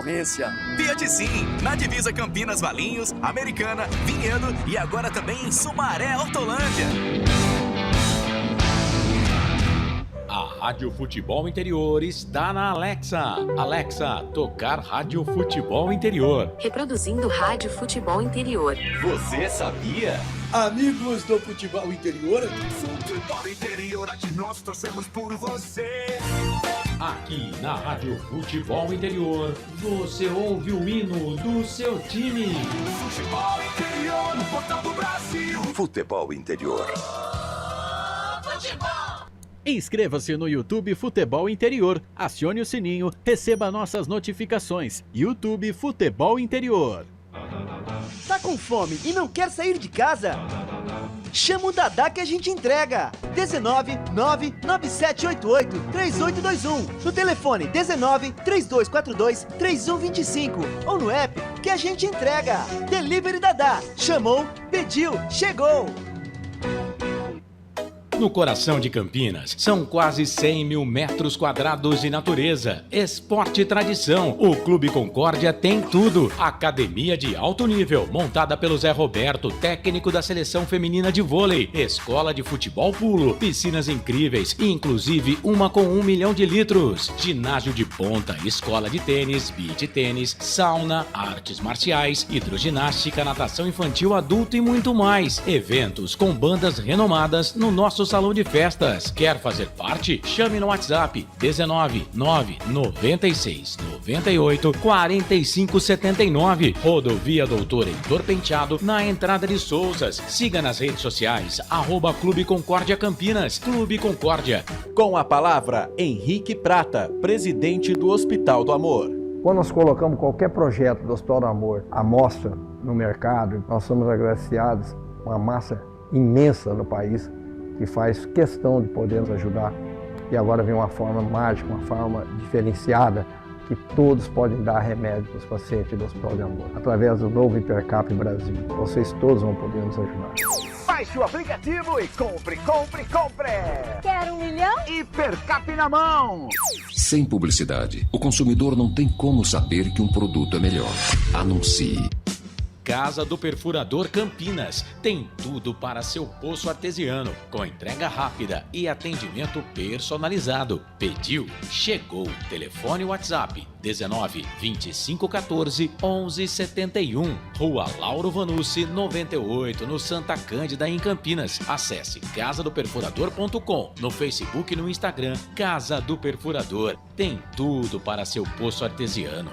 concorrência. Fiat sim, na divisa Campinas, Valinhos, Americana, Vinhedo e agora também em Sumaré, Hortolândia. A Rádio Futebol Interior está na Alexa. Alexa, tocar Rádio Futebol Interior. Reproduzindo Rádio Futebol Interior. Você sabia? Amigos do Futebol Interior. Futebol Interior, aqui nós torcemos por você. Aqui na Rádio Futebol Interior, você ouve o hino do seu time. Futebol Interior, no portal do Brasil. Futebol Interior. Futebol. Inscreva-se no YouTube Futebol Interior, acione o sininho, receba nossas notificações. YouTube Futebol Interior. Tá com fome e não quer sair de casa? Chama o Dadá que a gente entrega. 19 99788 3821. No telefone 19 3242 3125 ou no app que a gente entrega. Delivery Dadá. Chamou, pediu, chegou. No coração de Campinas, são quase 100 mil metros quadrados de natureza, esporte e tradição. O Clube Concórdia tem tudo. Academia de alto nível, montada pelo Zé Roberto, técnico da seleção feminina de vôlei. Escola de futebol pulo, piscinas incríveis, inclusive uma com 1 milhão de litros. Ginásio de ponta, escola de tênis, beach tênis, sauna, artes marciais, hidroginástica, natação infantil, adulto e muito mais. Eventos com bandas renomadas no nosso salão de festas. Quer fazer parte? Chame no WhatsApp 19 996 98 45 79. Rodovia Doutor Heitor Penteado, na entrada de Souzas. Siga nas redes sociais, @Clube Concórdia Campinas. Clube Concórdia. Com a palavra, Henrique Prata, presidente do Hospital do Amor. Quando nós colocamos qualquer projeto do Hospital do Amor à mostra no mercado, nós somos agraciados com uma massa imensa no país que faz questão de poder nos ajudar. E agora vem uma forma mágica, uma forma diferenciada, que todos podem dar remédio para os pacientes do Hospital de Amor. Através do novo Hipercap Brasil. Vocês todos vão poder nos ajudar. Baixe o aplicativo e compre. Quer 1 milhão? Hipercap na mão. Sem publicidade, o consumidor não tem como saber que um produto é melhor. Anuncie. Casa do Perfurador Campinas. Tem tudo para seu poço artesiano, com entrega rápida e atendimento personalizado. Pediu? Chegou. Telefone WhatsApp 19 25 14 11 71. Rua Lauro Vanucci 98, no Santa Cândida, em Campinas. Acesse casadoperfurador.com. No Facebook e no Instagram, Casa do Perfurador. Tem tudo para seu poço artesiano.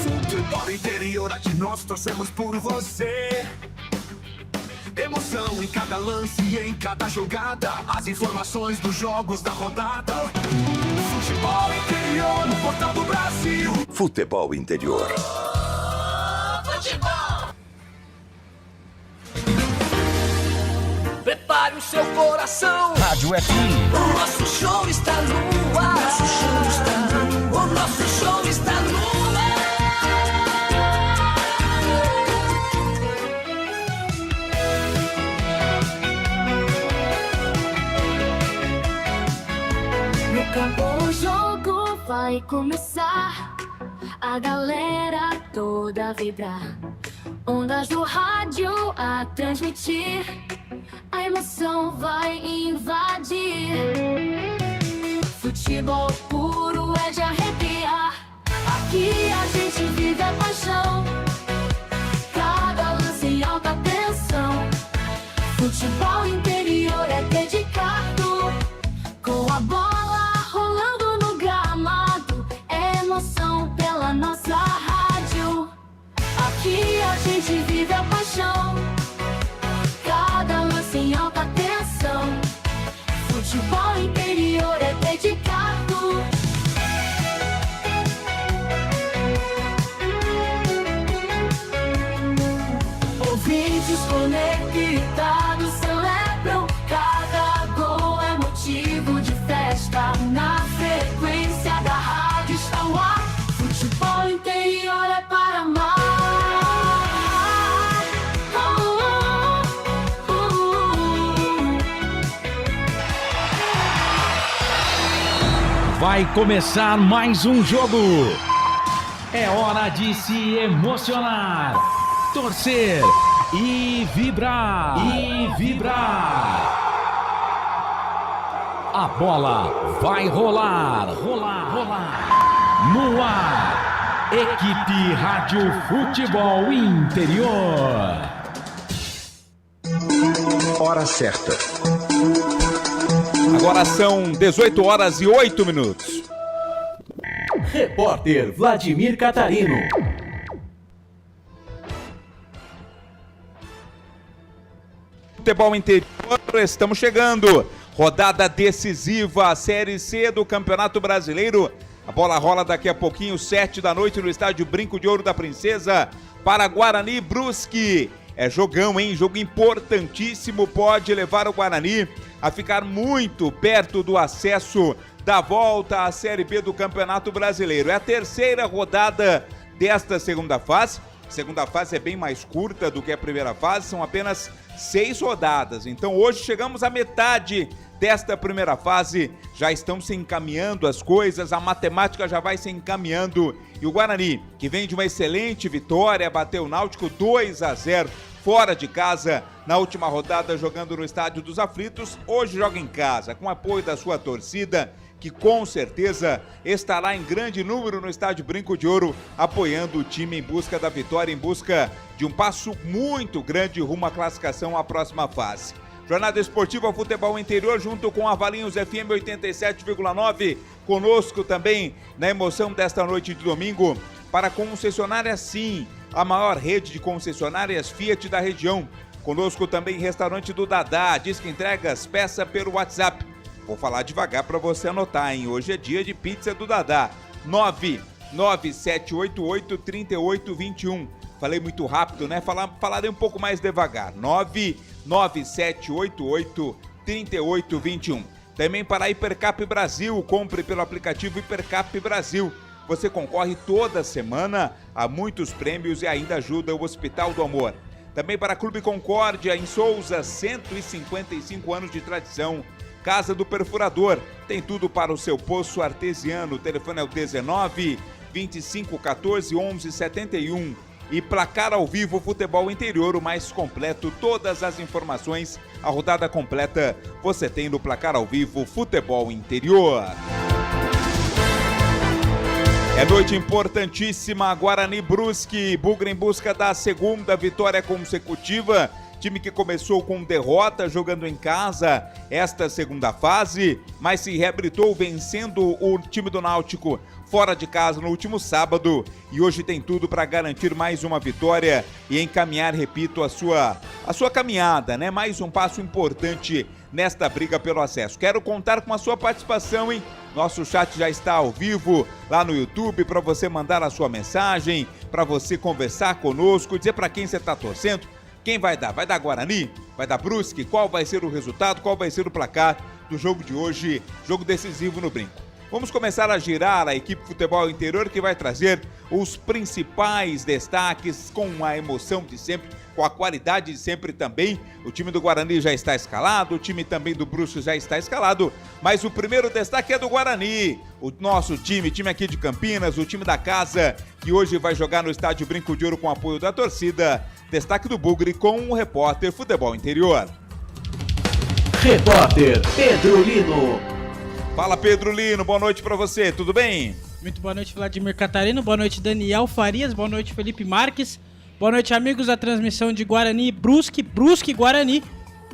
Futebol Interior, aqui nós torcemos por você. Emoção em cada lance e em cada jogada. As informações dos jogos da rodada. Futebol Interior, no portal do Brasil. Futebol Interior. Futebol. Prepare o seu coração. Rádio FM. O nosso show está no ar. O nosso show está no ar. O jogo vai começar, a galera toda vibrar, ondas do rádio a transmitir, a emoção vai invadir. Futebol puro é de arrepiar, aqui a gente vive a paixão, cada lance em alta tensão. Futebol Interior é dedicado, com a bola rolando no gramado, é emoção pela nossa rádio. Aqui a gente vive a paixão, cada lance em alta tensão. Futebol Interior é dedicado. Ouvintes conectados celebram, cada gol é motivo de festa. Na frequência da rádio está o ar. Futebol Interior é para amar. Vai começar mais um jogo. É hora de se emocionar, torcer e vibrar. A bola vai rolar. No ar, Equipe Rádio Futebol Interior. Hora certa. Agora são 18 horas e 8 minutos. Repórter Vladimir Catarino. Futebol Interior, estamos chegando. Rodada decisiva, a Série C do Campeonato Brasileiro. A bola rola daqui a pouquinho, 7 da noite, no estádio Brinco de Ouro da Princesa, para Guarani Brusque. É jogão, hein? Jogo importantíssimo, pode levar o Guarani a ficar muito perto do acesso da volta à Série B do Campeonato Brasileiro. É a terceira rodada desta segunda fase. A segunda fase é bem mais curta do que a primeira fase, são apenas 6 rodadas. Então hoje chegamos à metade desta primeira fase, já estão se encaminhando as coisas, a matemática já vai se encaminhando. E o Guarani, que vem de uma excelente vitória, bateu o Náutico 2-0 fora de casa na última rodada, jogando no Estádio dos Aflitos, hoje joga em casa, com apoio da sua torcida, que com certeza estará em grande número no Estádio Brinco de Ouro, apoiando o time em busca da vitória, em busca de um passo muito grande rumo à classificação à próxima fase. Jornada Esportiva Futebol Interior, junto com a Valinhos FM 87,9, conosco também na emoção desta noite de domingo, para concessionária Sim, a maior rede de concessionárias Fiat da região. Conosco também Restaurante do Dadá, Disque Entregas, peça pelo WhatsApp. Vou falar devagar para você anotar, hein? Hoje é dia de pizza do Dadá. 997883821. Falei muito rápido, né? Falarei um pouco mais devagar. 997883821. Também para a Hipercap Brasil, compre pelo aplicativo Hipercap Brasil. Você concorre toda semana a muitos prêmios e ainda ajuda o Hospital do Amor. Também para Clube Concórdia, em Souza, 155 anos de tradição. Casa do Perfurador, tem tudo para o seu poço artesiano. O telefone é o 19 25 14 11 71. E Placar ao Vivo Futebol Interior, o mais completo. Todas as informações, a rodada completa, você tem no Placar ao Vivo Futebol Interior. É noite importantíssima, Guarani Brusque, Bugre em busca da segunda vitória consecutiva. Time que começou com derrota, jogando em casa esta segunda fase, mas se reabilitou vencendo o time do Náutico fora de casa no último sábado. E hoje tem tudo para garantir mais uma vitória e encaminhar, repito, a sua caminhada, né? Mais um passo importante nesta briga pelo acesso. Quero contar com a sua participação, hein? Nosso chat já está ao vivo lá no YouTube para você mandar a sua mensagem, para você conversar conosco, dizer para quem você está torcendo. Quem vai dar? Vai dar Guarani? Vai dar Brusque? Qual vai ser o resultado? Qual vai ser o placar do jogo de hoje? Jogo decisivo no Brinco. Vamos começar a girar a equipe Futebol Interior, que vai trazer os principais destaques com a emoção de sempre, com a qualidade de sempre também. O time do Guarani já está escalado, o time também do Brusque já está escalado, mas o primeiro destaque é do Guarani. O nosso time aqui de Campinas, o time da casa, que hoje vai jogar no Estádio Brinco de Ouro com apoio da torcida. Destaque do Bugre com o repórter Futebol Interior. Repórter Pedro Lino. Fala, Pedro Lino, boa noite pra você, tudo bem? Muito boa noite, Vladimir Catarino, boa noite, Daniel Farias, boa noite, Felipe Marques, boa noite, amigos da transmissão de Guarani Brusque Guarani.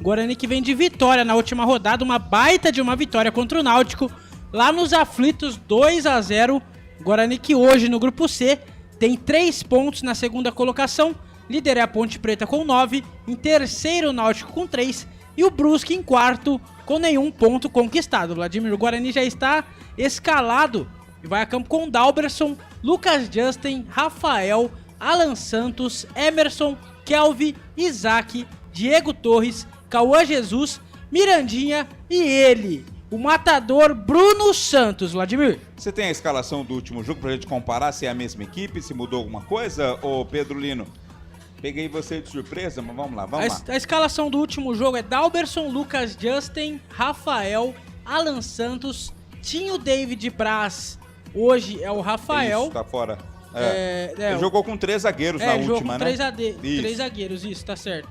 Guarani que vem de vitória na última rodada, uma baita de uma vitória contra o Náutico, lá nos Aflitos, 2-0. Guarani que hoje no grupo C tem 3 pontos na segunda colocação, líder é a Ponte Preta com 9, em terceiro o Náutico com 3 e o Brusque em quarto com nenhum ponto conquistado. Vladimir, o Guarani já está escalado e vai a campo com Dalberson, Lucas Justin, Rafael, Alan Santos, Emerson, Kelvin, Isaac, Diego Torres, Cauã Jesus, Mirandinha e ele, o matador Bruno Santos. Vladimir, você tem a escalação do último jogo pra gente comparar se é a mesma equipe, se mudou alguma coisa, ô Pedro Lino? Peguei você de surpresa, mas vamos lá. A escalação do último jogo é Dalberson, Lucas Justin, Rafael, Alan Santos, Tinha o David Braz, hoje é o Rafael. Isso, tá fora. Ele jogou com 3 zagueiros na última, né? 3 zagueiros, isso, tá certo.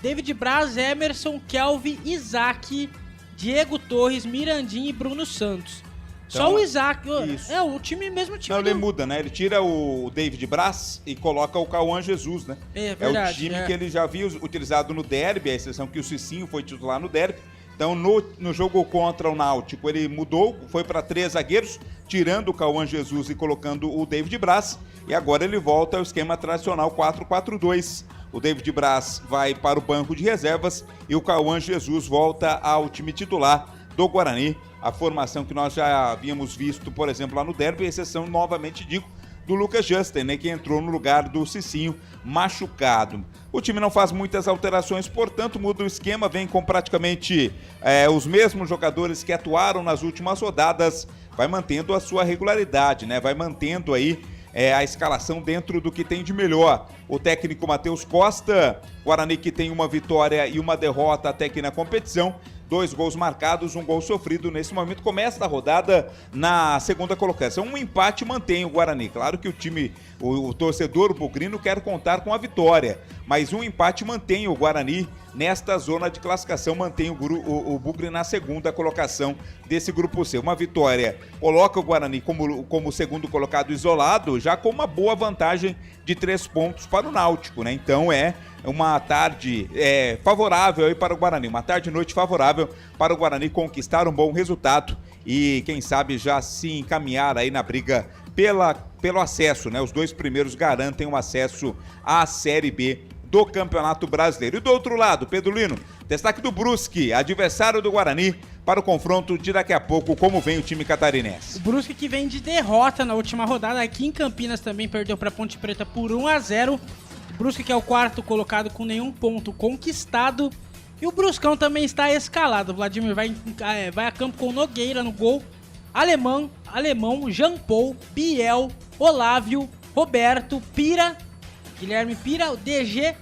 David Braz, Emerson, Kelvin, Isaac, Diego Torres, Mirandinha e Bruno Santos. Então, só o Isaac. O mesmo time. Não, ele muda, né? Ele tira o David Braz e coloca o Cauã Jesus, né? É verdade. É o time que ele já havia utilizado no derby, a exceção que o Cicinho foi titular no derby. Então, no jogo contra o Náutico, ele mudou, foi para 3 zagueiros, tirando o Cauã Jesus e colocando o David Braz. E agora ele volta ao esquema tradicional 4-4-2. O David Braz vai para o banco de reservas e o Cauã Jesus volta ao time titular do Guarani. A formação que nós já havíamos visto, por exemplo, lá no derby, exceção, novamente digo, do Lucas Justen, né, que entrou no lugar do Cicinho machucado. O time não faz muitas alterações, portanto, muda o esquema, vem com praticamente os mesmos jogadores que atuaram nas últimas rodadas, vai mantendo a sua regularidade, né, vai mantendo aí a escalação dentro do que tem de melhor. O técnico Matheus Costa, Guarani que tem uma vitória e uma derrota até aqui na competição, 2 gols marcados, 1 gol sofrido. Nesse momento começa a rodada na segunda colocação. Um empate mantém o Guarani. Claro que o torcedor bugrino quer contar com a vitória, mas um empate mantém o Guarani nesta zona de classificação, mantém o Bugre na segunda colocação desse grupo C. Uma vitória coloca o Guarani como segundo colocado isolado, já com uma boa vantagem de 3 pontos para o Náutico, né? Então é uma tarde favorável aí para o Guarani, uma tarde e noite favorável para o Guarani conquistar um bom resultado e quem sabe já se encaminhar aí na briga pelo acesso, né? Os 2 primeiros garantem o acesso à Série B do Campeonato Brasileiro. E do outro lado, Pedro Lino, destaque do Brusque, adversário do Guarani, para o confronto de daqui a pouco, como vem o time catarinense. O Brusque que vem de derrota na última rodada, aqui em Campinas também perdeu para Ponte Preta por 1-0. O Brusque que é o 4º colocado com nenhum ponto conquistado. E o Bruscão também está escalado. O Vladimir vai a campo com Nogueira no gol. Alemão, Jean Paul, Biel, Olávio, Roberto, Pira, Guilherme Pira, o DG,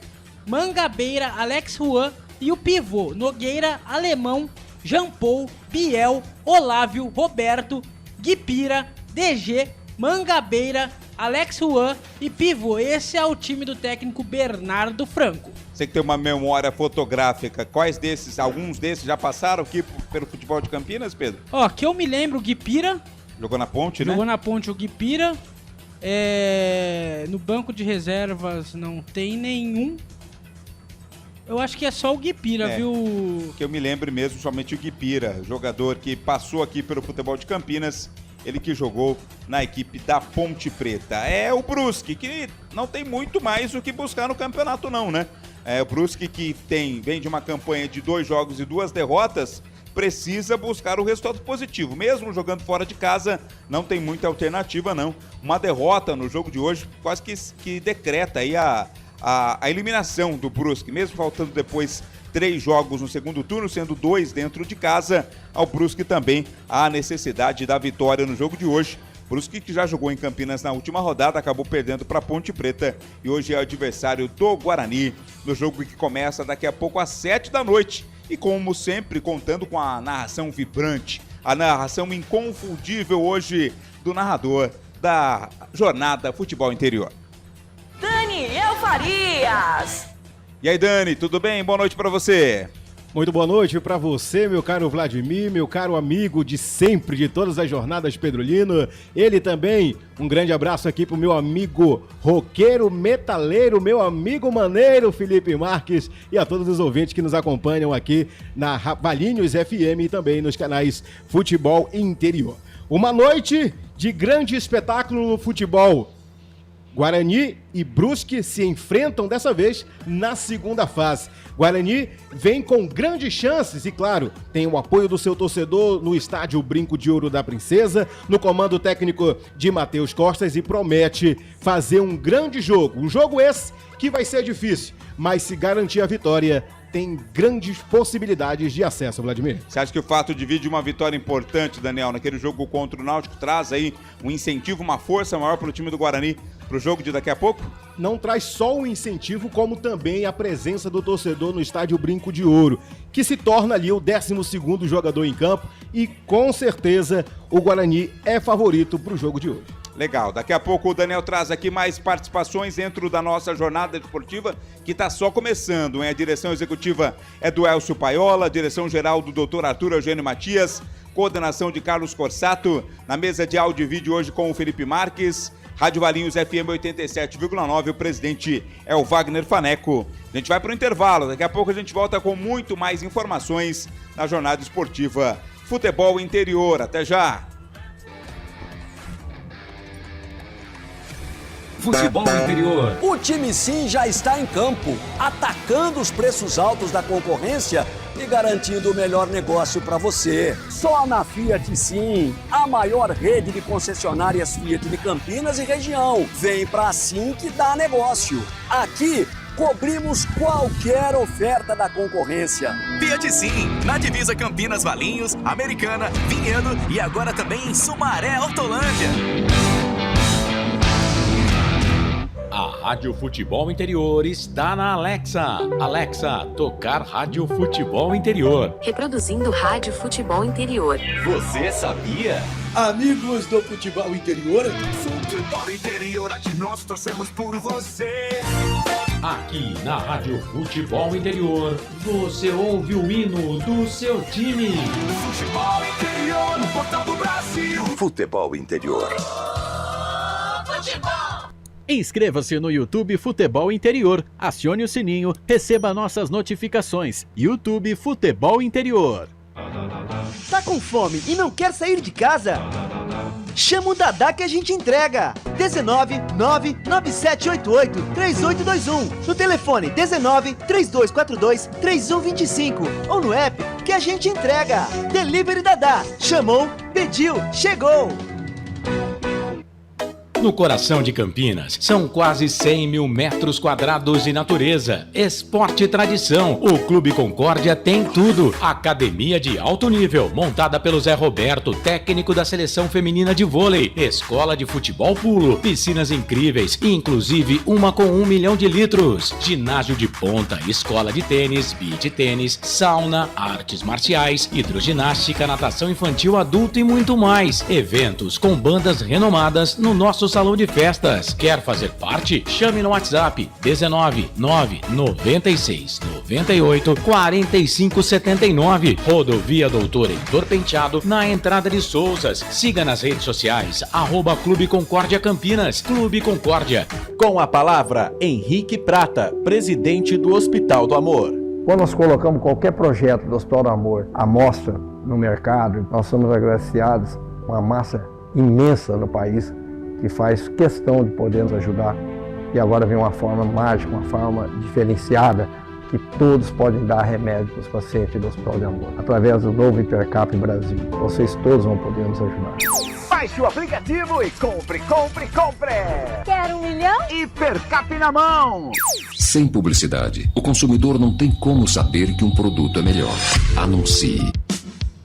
Mangabeira, Alex Juan e o pivô Nogueira, Alemão, Jean Paul, Biel, Olávio, Roberto, Gui Pira, DG, Mangabeira, Alex Juan e pivô. Esse é o time do técnico Bernardo Franco. Você que tem uma memória fotográfica, alguns desses já passaram aqui pelo futebol de Campinas, Pedro? Que eu me lembro, o Gui Pira. Jogou na Ponte, né? Jogou na Ponte o Gui Pira. No banco de reservas não tem nenhum. Eu acho que é só o Gui Pira, viu? Que eu me lembre mesmo, somente o Gui Pira, jogador que passou aqui pelo futebol de Campinas, ele que jogou na equipe da Ponte Preta. É o Brusque, que não tem muito mais o que buscar no campeonato não, né? O Brusque que vem de uma campanha de 2 jogos e 2 derrotas, precisa buscar o resultado positivo. Mesmo jogando fora de casa, não tem muita alternativa, não. Uma derrota no jogo de hoje quase que decreta aí a eliminação do Brusque. Mesmo faltando depois 3 jogos no segundo turno, sendo 2 dentro de casa, ao Brusque também há necessidade da vitória no jogo de hoje. Brusque que já jogou em Campinas na última rodada, acabou perdendo para Ponte Preta e hoje é adversário do Guarani, no jogo que começa daqui a pouco às 7 da noite. E como sempre, contando com a narração vibrante, a narração inconfundível hoje do narrador da jornada Futebol Interior. Daniel Farias! E aí, Dani, tudo bem? Boa noite para você. Muito boa noite para você, meu caro Vladimir, meu caro amigo de sempre, de todas as jornadas Pedro Lino. Ele também, um grande abraço aqui pro meu amigo roqueiro, metaleiro, meu amigo maneiro Felipe Marques e a todos os ouvintes que nos acompanham aqui na Valinhos FM e também nos canais Futebol Interior. Uma noite de grande espetáculo no futebol. Guarani e Brusque se enfrentam dessa vez na segunda fase. Guarani vem com grandes chances e, claro, tem o apoio do seu torcedor no estádio Brinco de Ouro da Princesa, no comando técnico de Matheus Costas e promete fazer um grande jogo. Um jogo esse que vai ser difícil, mas se garantir a vitória, tem grandes possibilidades de acesso, Vladimir. Você acha que o fato de vir de uma vitória importante, Daniel, naquele jogo contra o Náutico, traz aí um incentivo, uma força maior para o time do Guarani pro jogo de daqui a pouco? Não traz só o incentivo, como também a presença do torcedor no estádio Brinco de Ouro, que se torna ali o 12º jogador em campo e, com certeza, o Guarani é favorito pro jogo de hoje. Legal, daqui a pouco o Daniel traz aqui mais participações dentro da nossa jornada esportiva, que está só começando, hein? A direção executiva é do Elcio Paiola, direção geral do Dr. Arthur Eugênio Matias, coordenação de Carlos Corsato, na mesa de áudio e vídeo hoje com o Felipe Marques, Rádio Valinhos FM 87,9, o presidente é o Wagner Faneco. A gente vai para o intervalo, daqui a pouco a gente volta com muito mais informações na jornada esportiva Futebol Interior. Até já! Futebol Interior. O time Sim já está em campo, atacando os preços altos da concorrência e garantindo o melhor negócio para você. Só na Fiat Sim, a maior rede de concessionárias Fiat de Campinas e região. Vem pra Sim que dá negócio. Aqui cobrimos qualquer oferta da concorrência. Fiat Sim, na divisa Campinas, Valinhos, Americana, Vinhedo e agora também em Sumaré, Hortolândia. A Rádio Futebol Interior está na Alexa. Alexa, tocar Rádio Futebol Interior. Reproduzindo Rádio Futebol Interior. Você sabia? Amigos do futebol interior. Futebol Interior, aqui nós torcemos por você. Aqui na Rádio Futebol Interior, você ouve o hino do seu time. Futebol Interior, no portal do Brasil. Futebol Interior. Futebol. Inscreva-se no YouTube Futebol Interior, acione o sininho, receba nossas notificações. YouTube Futebol Interior. Tá com fome e não quer sair de casa? Chama o Dadá que a gente entrega. 19 99788 3821. No telefone 19 3242 3125 ou no app que a gente entrega. Delivery Dadá. Chamou, pediu, chegou. No coração de Campinas, são quase 100 mil metros quadrados de natureza, esporte e tradição. O Clube Concórdia tem tudo. Academia de alto nível, montada pelo Zé Roberto, técnico da seleção feminina de vôlei. Escola de futebol pulo, piscinas incríveis, inclusive uma com 1 milhão de litros. Ginásio de ponta, escola de tênis, beach tênis, sauna, artes marciais, hidroginástica, natação infantil, adulto e muito mais. Eventos com bandas renomadas no nosso salão de festas. Quer fazer parte? Chame no WhatsApp 19 996 98 45 79. Rodovia Doutor Heitor Penteado, na entrada de Souzas. Siga nas redes sociais @Clube Concórdia Campinas. Clube Concórdia. Com a palavra, Henrique Prata, presidente do Hospital do Amor. Quando nós colocamos qualquer projeto do Hospital do Amor à mostra no mercado, nós somos agraciados com uma massa imensa no país que faz questão de poder nos ajudar. E agora vem uma forma mágica, uma forma diferenciada, que todos podem dar remédio para os pacientes do Hospital de Amor. Através do novo Hipercap Brasil, vocês todos vão poder nos ajudar. Baixe o aplicativo e compre! Quer 1 milhão? Hipercap na mão! Sem publicidade, o consumidor não tem como saber que um produto é melhor. Anuncie.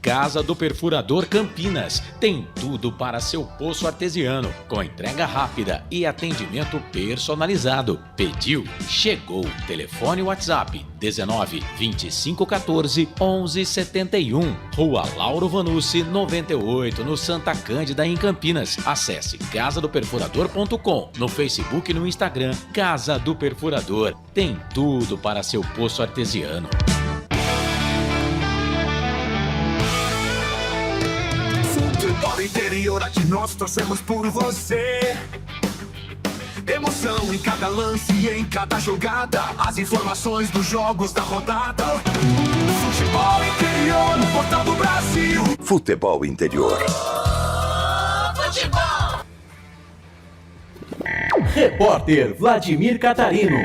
Casa do Perfurador Campinas. Tem tudo para seu poço artesiano, com entrega rápida e atendimento personalizado. Pediu? Chegou. Telefone WhatsApp 19 25 14 11 71. Rua Lauro Vanucci 98, no Santa Cândida, em Campinas. Acesse casadoperfurador.com. No Facebook e no Instagram, Casa do Perfurador. Tem tudo para seu poço artesiano. Futebol Interior, aqui nós torcemos por você. Emoção em cada lance e em cada jogada. As informações dos jogos da rodada. Futebol Interior, no portal do Brasil. Futebol Interior. Futebol. Repórter Vladimir Catarino.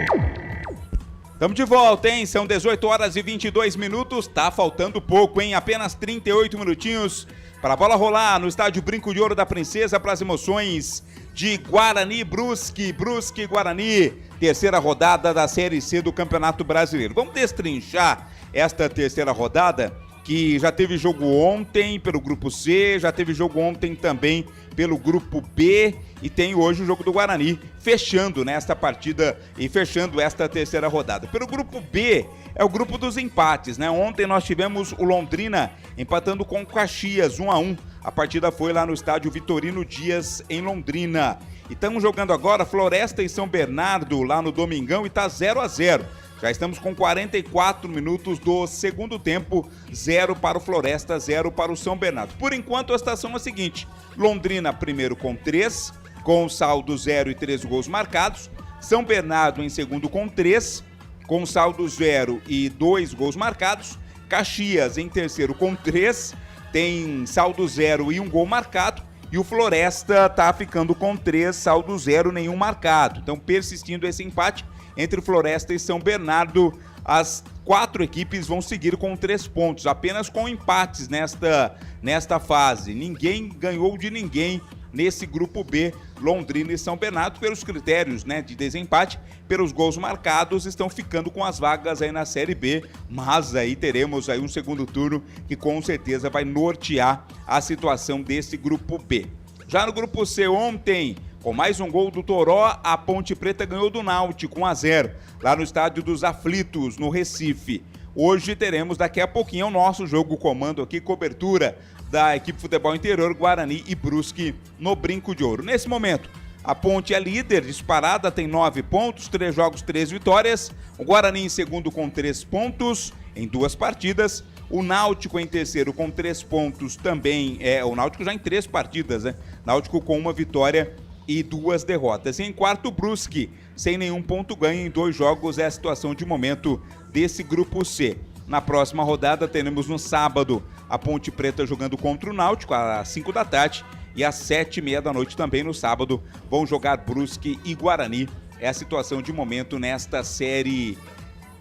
Estamos de volta, hein? São 18 horas e 22 minutos. Tá faltando pouco, hein? Apenas 38 minutinhos para a bola rolar no estádio Brinco de Ouro da Princesa para as emoções de Guarani Brusque. Brusque Guarani, terceira rodada da Série C do Campeonato Brasileiro. Vamos destrinchar esta terceira rodada que já teve jogo ontem pelo grupo C, já teve jogo ontem também pelo grupo B e tem hoje o jogo do Guarani fechando nesta partida e fechando esta terceira rodada. Pelo grupo B é o grupo dos empates, né? Ontem nós tivemos o Londrina empatando com o Caxias 1-1. A partida foi lá no estádio Vitorino Dias em Londrina. E estamos jogando agora Floresta e São Bernardo lá no Domingão e tá 0-0. Já estamos com 44 minutos do segundo tempo, 0 para o Floresta, 0 para o São Bernardo. Por enquanto a situação é a seguinte: Londrina primeiro com 3, com saldo 0 e 3 gols marcados. São Bernardo em segundo com 3, com saldo 0 e 2 gols marcados. Caxias em terceiro com 3, tem saldo 0 e 1 gol marcado. E o Floresta tá ficando com 3, saldo 0, nenhum marcado. Então persistindo esse empate entre Floresta e São Bernardo, as 4 equipes vão seguir com 3 pontos, apenas com empates nesta fase. Ninguém ganhou de ninguém nesse grupo B, Londrina e São Bernardo, pelos critérios, né, de desempate, pelos gols marcados, estão ficando com as vagas aí na Série B, mas aí teremos aí um segundo turno que com certeza vai nortear a situação desse grupo B. Já no grupo C ontem, com mais um gol do Toró, a Ponte Preta ganhou do Náutico 1-0, lá no Estádio dos Aflitos, no Recife. Hoje teremos daqui a pouquinho o nosso jogo comando aqui, cobertura da equipe Futebol Interior, Guarani e Brusque no Brinco de Ouro. Nesse momento, a Ponte é líder, disparada, tem 9 pontos, 3 jogos, 3 vitórias. O Guarani em segundo com 3 pontos em 2 partidas. O Náutico em terceiro com 3 pontos também. O Náutico já em 3 partidas, né? Náutico com 1 vitória e 2 derrotas. E em quarto, Brusque, sem nenhum ponto ganho em 2 jogos, é a situação de momento desse grupo C. Na próxima rodada teremos no sábado a Ponte Preta jogando contra o Náutico às 5 da tarde e às 7h30 da noite também no sábado vão jogar Brusque e Guarani. É a situação de momento nesta Série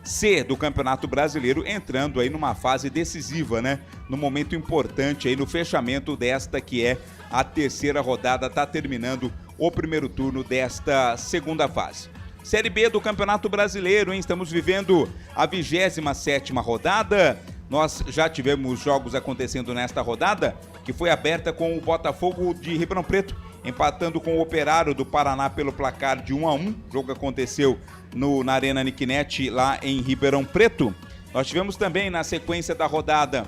C do Campeonato Brasileiro, entrando aí numa fase decisiva, né? No momento importante aí no fechamento desta que é a terceira rodada, tá terminando o primeiro turno desta segunda fase. Série B do Campeonato Brasileiro, hein? Estamos vivendo a 27ª rodada. Nós já tivemos jogos acontecendo nesta rodada, que foi aberta com o Botafogo de Ribeirão Preto, empatando com o Operário do Paraná pelo placar de 1-1. O jogo aconteceu na Arena Niquinete, lá em Ribeirão Preto. Nós tivemos também, na sequência da rodada,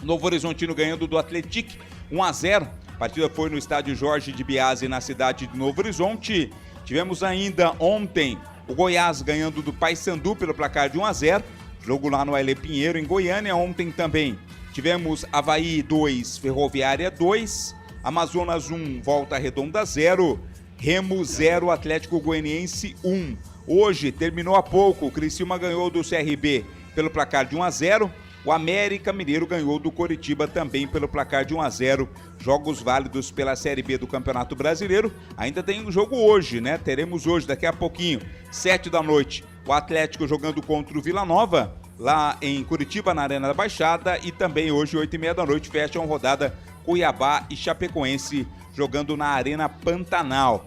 Novo Horizontino ganhando do Atlético 1-0. A partida foi no estádio Jorge de Biase, na cidade de Novo Horizonte. Tivemos ainda ontem o Goiás ganhando do Paysandu pelo placar de 1-0. Jogo lá no Ailê Pinheiro, em Goiânia. Ontem também tivemos Avaí 2, Ferroviária 2, Amazonas 1, Volta Redonda 0, Remo 0, Atlético Goianiense 1. Hoje, terminou há pouco, o Criciúma ganhou do CRB pelo placar de 1-0. O América Mineiro ganhou do Coritiba também pelo placar de 1-0. Jogos válidos pela Série B do Campeonato Brasileiro. Ainda tem um jogo hoje, né? Teremos hoje, daqui a pouquinho, 7 da noite, o Atlético jogando contra o Vila Nova, lá em Curitiba, na Arena da Baixada. E também hoje, 8h30 da noite, fecham rodada Cuiabá e Chapecoense, jogando na Arena Pantanal.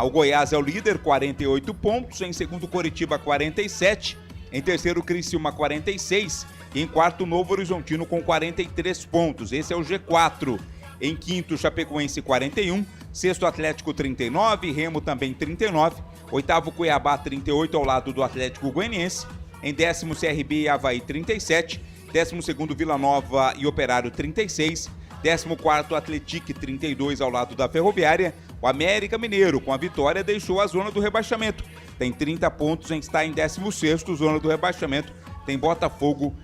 O Goiás é o líder, 48 pontos. Em segundo, Coritiba, 47. Em terceiro, Criciúma, 46. E em quarto, Novo Horizontino com 43 pontos. Esse é o G4. Em quinto, Chapecoense, 41. Sexto, Atlético, 39. Remo também 39. Oitavo, Cuiabá, 38, ao lado do Atlético Goianiense. Em décimo, CRB e Avaí, 37. 12º, Vila Nova e Operário, 36. 14º, Atlético, 32, ao lado da Ferroviária. O América Mineiro, com a vitória, deixou a zona do rebaixamento. Tem 30 pontos, está em 16º, zona do rebaixamento. Tem Botafogo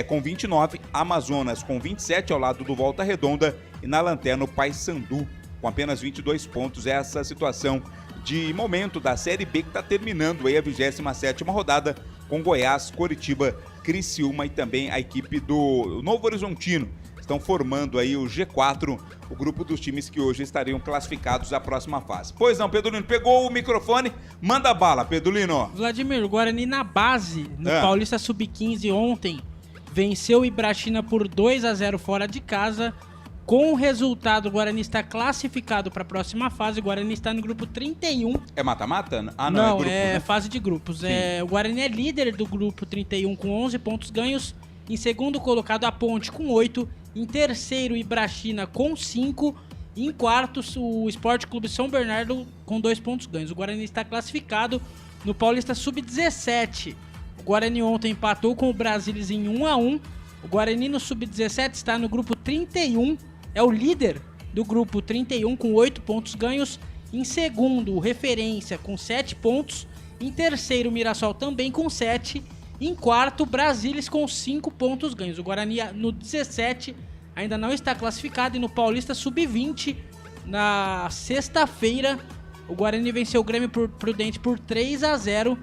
com 29, Amazonas com 27, ao lado do Volta Redonda. E na lanterna, o Paysandu, com apenas 22 pontos. Essa situação de momento da Série B, que está terminando aí a 27ª rodada, com Goiás, Coritiba, Criciúma e também a equipe do Novo Horizontino. Estão formando aí o G4, o grupo dos times que hoje estariam classificados à próxima fase. Pois não, Pedrolino, pegou o microfone, manda bala, Pedrolino. Vladimir, o Guarani na base, no Paulista Sub-15 ontem, venceu o Ibrachina por 2-0 fora de casa. Com o resultado, o Guarani está classificado para a próxima fase. O Guarani está no grupo 31. É mata-mata? Ah, não, é grupo, né? Fase de grupos. O Guarani é líder do grupo 31 com 11 pontos ganhos Em segundo colocado, a Ponte com 8. Em terceiro, Ibrachina com 5. E em quarto, o Esporte Clube São Bernardo com 2 pontos ganhos. O Guarani está classificado no Paulista Sub-17. O Guarani ontem empatou com o Brasilis em 1-1. O Guarani no Sub-17 está no grupo 31. É o líder do grupo 31 com 8 pontos ganhos. Em segundo, o Referência com 7 pontos. Em terceiro, o Mirassol também com 7. Em quarto, Brasilis com 5 pontos ganhos. O Guarani no 17 ainda não está classificado. E no Paulista Sub-20, na sexta-feira, o Guarani venceu o Grêmio Prudente por 3-0.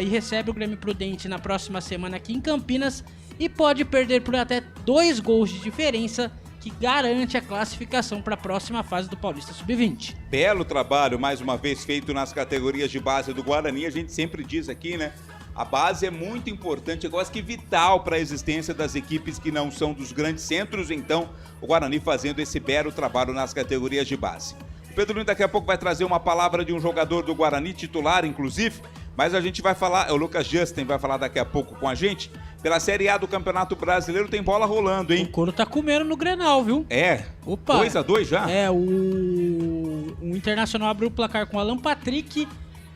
E recebe o Grêmio Prudente na próxima semana aqui em Campinas. E pode perder por até 2 gols de diferença, que garante a classificação para a próxima fase do Paulista Sub-20. Belo trabalho, mais uma vez, feito nas categorias de base do Guarani. A gente sempre diz aqui, né? A base é muito importante, é quase que vital para a existência das equipes que não são dos grandes centros. Então, o Guarani fazendo esse belo trabalho nas categorias de base. O Pedro daqui a pouco vai trazer uma palavra de um jogador do Guarani, titular, inclusive. Mas a gente vai falar, o Lucas Justin vai falar daqui a pouco com a gente. Pela Série A do Campeonato Brasileiro tem bola rolando, hein? O couro tá comendo no Grenal, viu? É. Opa. 2-2 já? É, o Internacional abriu o placar com o Alan Patrick.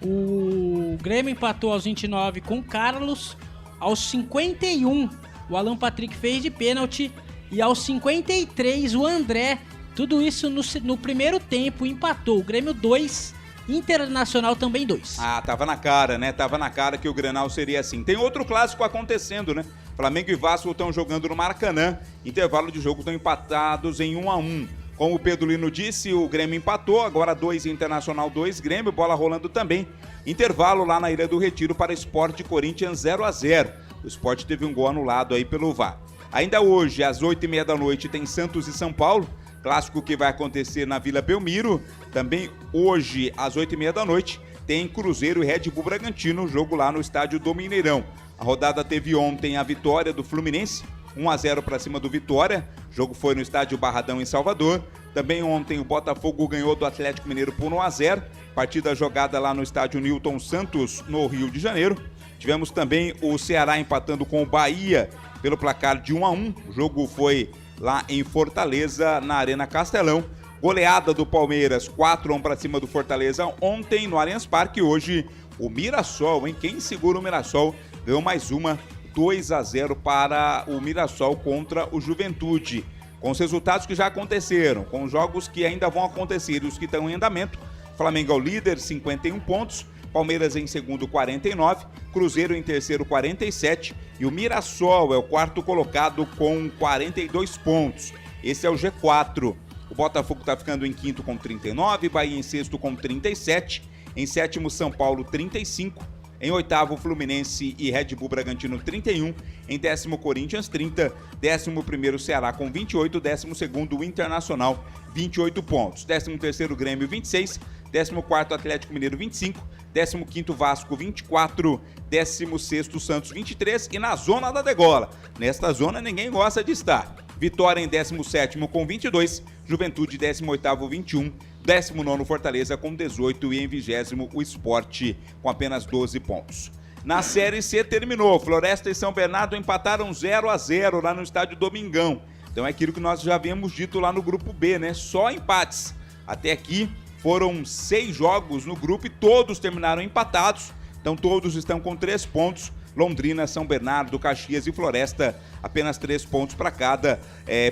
O Grêmio empatou aos 29 com o Carlos. Aos 51, o Alan Patrick fez de pênalti. E aos 53, o André. Tudo isso no primeiro tempo empatou. O Grêmio 2, Internacional também 2. Ah, tava na cara, né? Tava na cara que o Grenal seria assim. Tem outro clássico acontecendo, né? Flamengo e Vasco estão jogando no Maracanã. Intervalo de jogo estão empatados em 1-1. Como o Pedro Lino disse, o Grêmio empatou. Agora 2, Internacional 2, Grêmio. Bola rolando também. Intervalo lá na Ilha do Retiro para Sport Corinthians 0-0. O Sport teve um gol anulado aí pelo VAR. Ainda hoje, às 8h30 da noite, tem Santos e São Paulo. Clássico que vai acontecer na Vila Belmiro. Também hoje, às 8h30 da noite, tem Cruzeiro e Red Bull Bragantino, jogo lá no estádio do Mineirão. A rodada teve ontem a vitória do Fluminense, 1-0 para cima do Vitória. O jogo foi no estádio Barradão, em Salvador. Também ontem o Botafogo ganhou do Atlético Mineiro por 1-0. Partida jogada lá no estádio Newton Santos, no Rio de Janeiro. Tivemos também o Ceará empatando com o Bahia pelo placar de 1-1. O jogo foi lá em Fortaleza, na Arena Castelão. Goleada do Palmeiras, 4-1 para cima do Fortaleza ontem no Allianz Parque. Hoje o Mirassol, hein? Quem segura o Mirassol ganhou mais uma, 2-0 para o Mirassol contra o Juventude. Com os resultados que já aconteceram, com os jogos que ainda vão acontecer e os que estão em andamento, Flamengo é o líder, 51 pontos. Palmeiras em segundo, 49. Cruzeiro em terceiro, 47. E o Mirassol é o quarto colocado com 42 pontos. Esse é o G4. O Botafogo está ficando em quinto com 39. Bahia em sexto com 37. Em sétimo, São Paulo, 35. Em oitavo, Fluminense e Red Bull Bragantino, 31. Em décimo, Corinthians, 30. 11º, Ceará com 28. 12º, Internacional, 28 pontos. 13º, Grêmio, 26. 14º, Atlético Mineiro, 25. 15º, Vasco, 24. 16º, Santos, 23. E na zona da degola. Nesta zona ninguém gosta de estar. Vitória em 17º com 22. Juventude, 18º, 21. 19º, Fortaleza com 18. E em 20º, o Sport com apenas 12 pontos. Na Série C terminou. Floresta e São Bernardo empataram 0-0 lá no estádio Domingão. Então é aquilo que nós já havíamos dito lá no grupo B, né? Só empates. Até aqui foram 6 jogos no grupo e todos terminaram empatados. Então todos estão com 3 pontos. Londrina, São Bernardo, Caxias e Floresta, apenas 3 pontos para cada.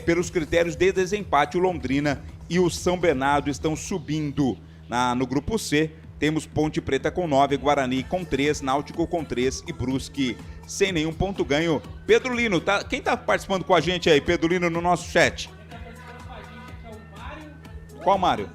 Pelos critérios de desempate, o Londrina e o São Bernardo estão subindo. No grupo C, temos Ponte Preta com 9, Guarani com 3, Náutico com 3 e Brusque sem nenhum ponto ganho. Pedro Lino, quem está participando com a gente aí, Pedro Lino, no nosso chat? Qual Mário?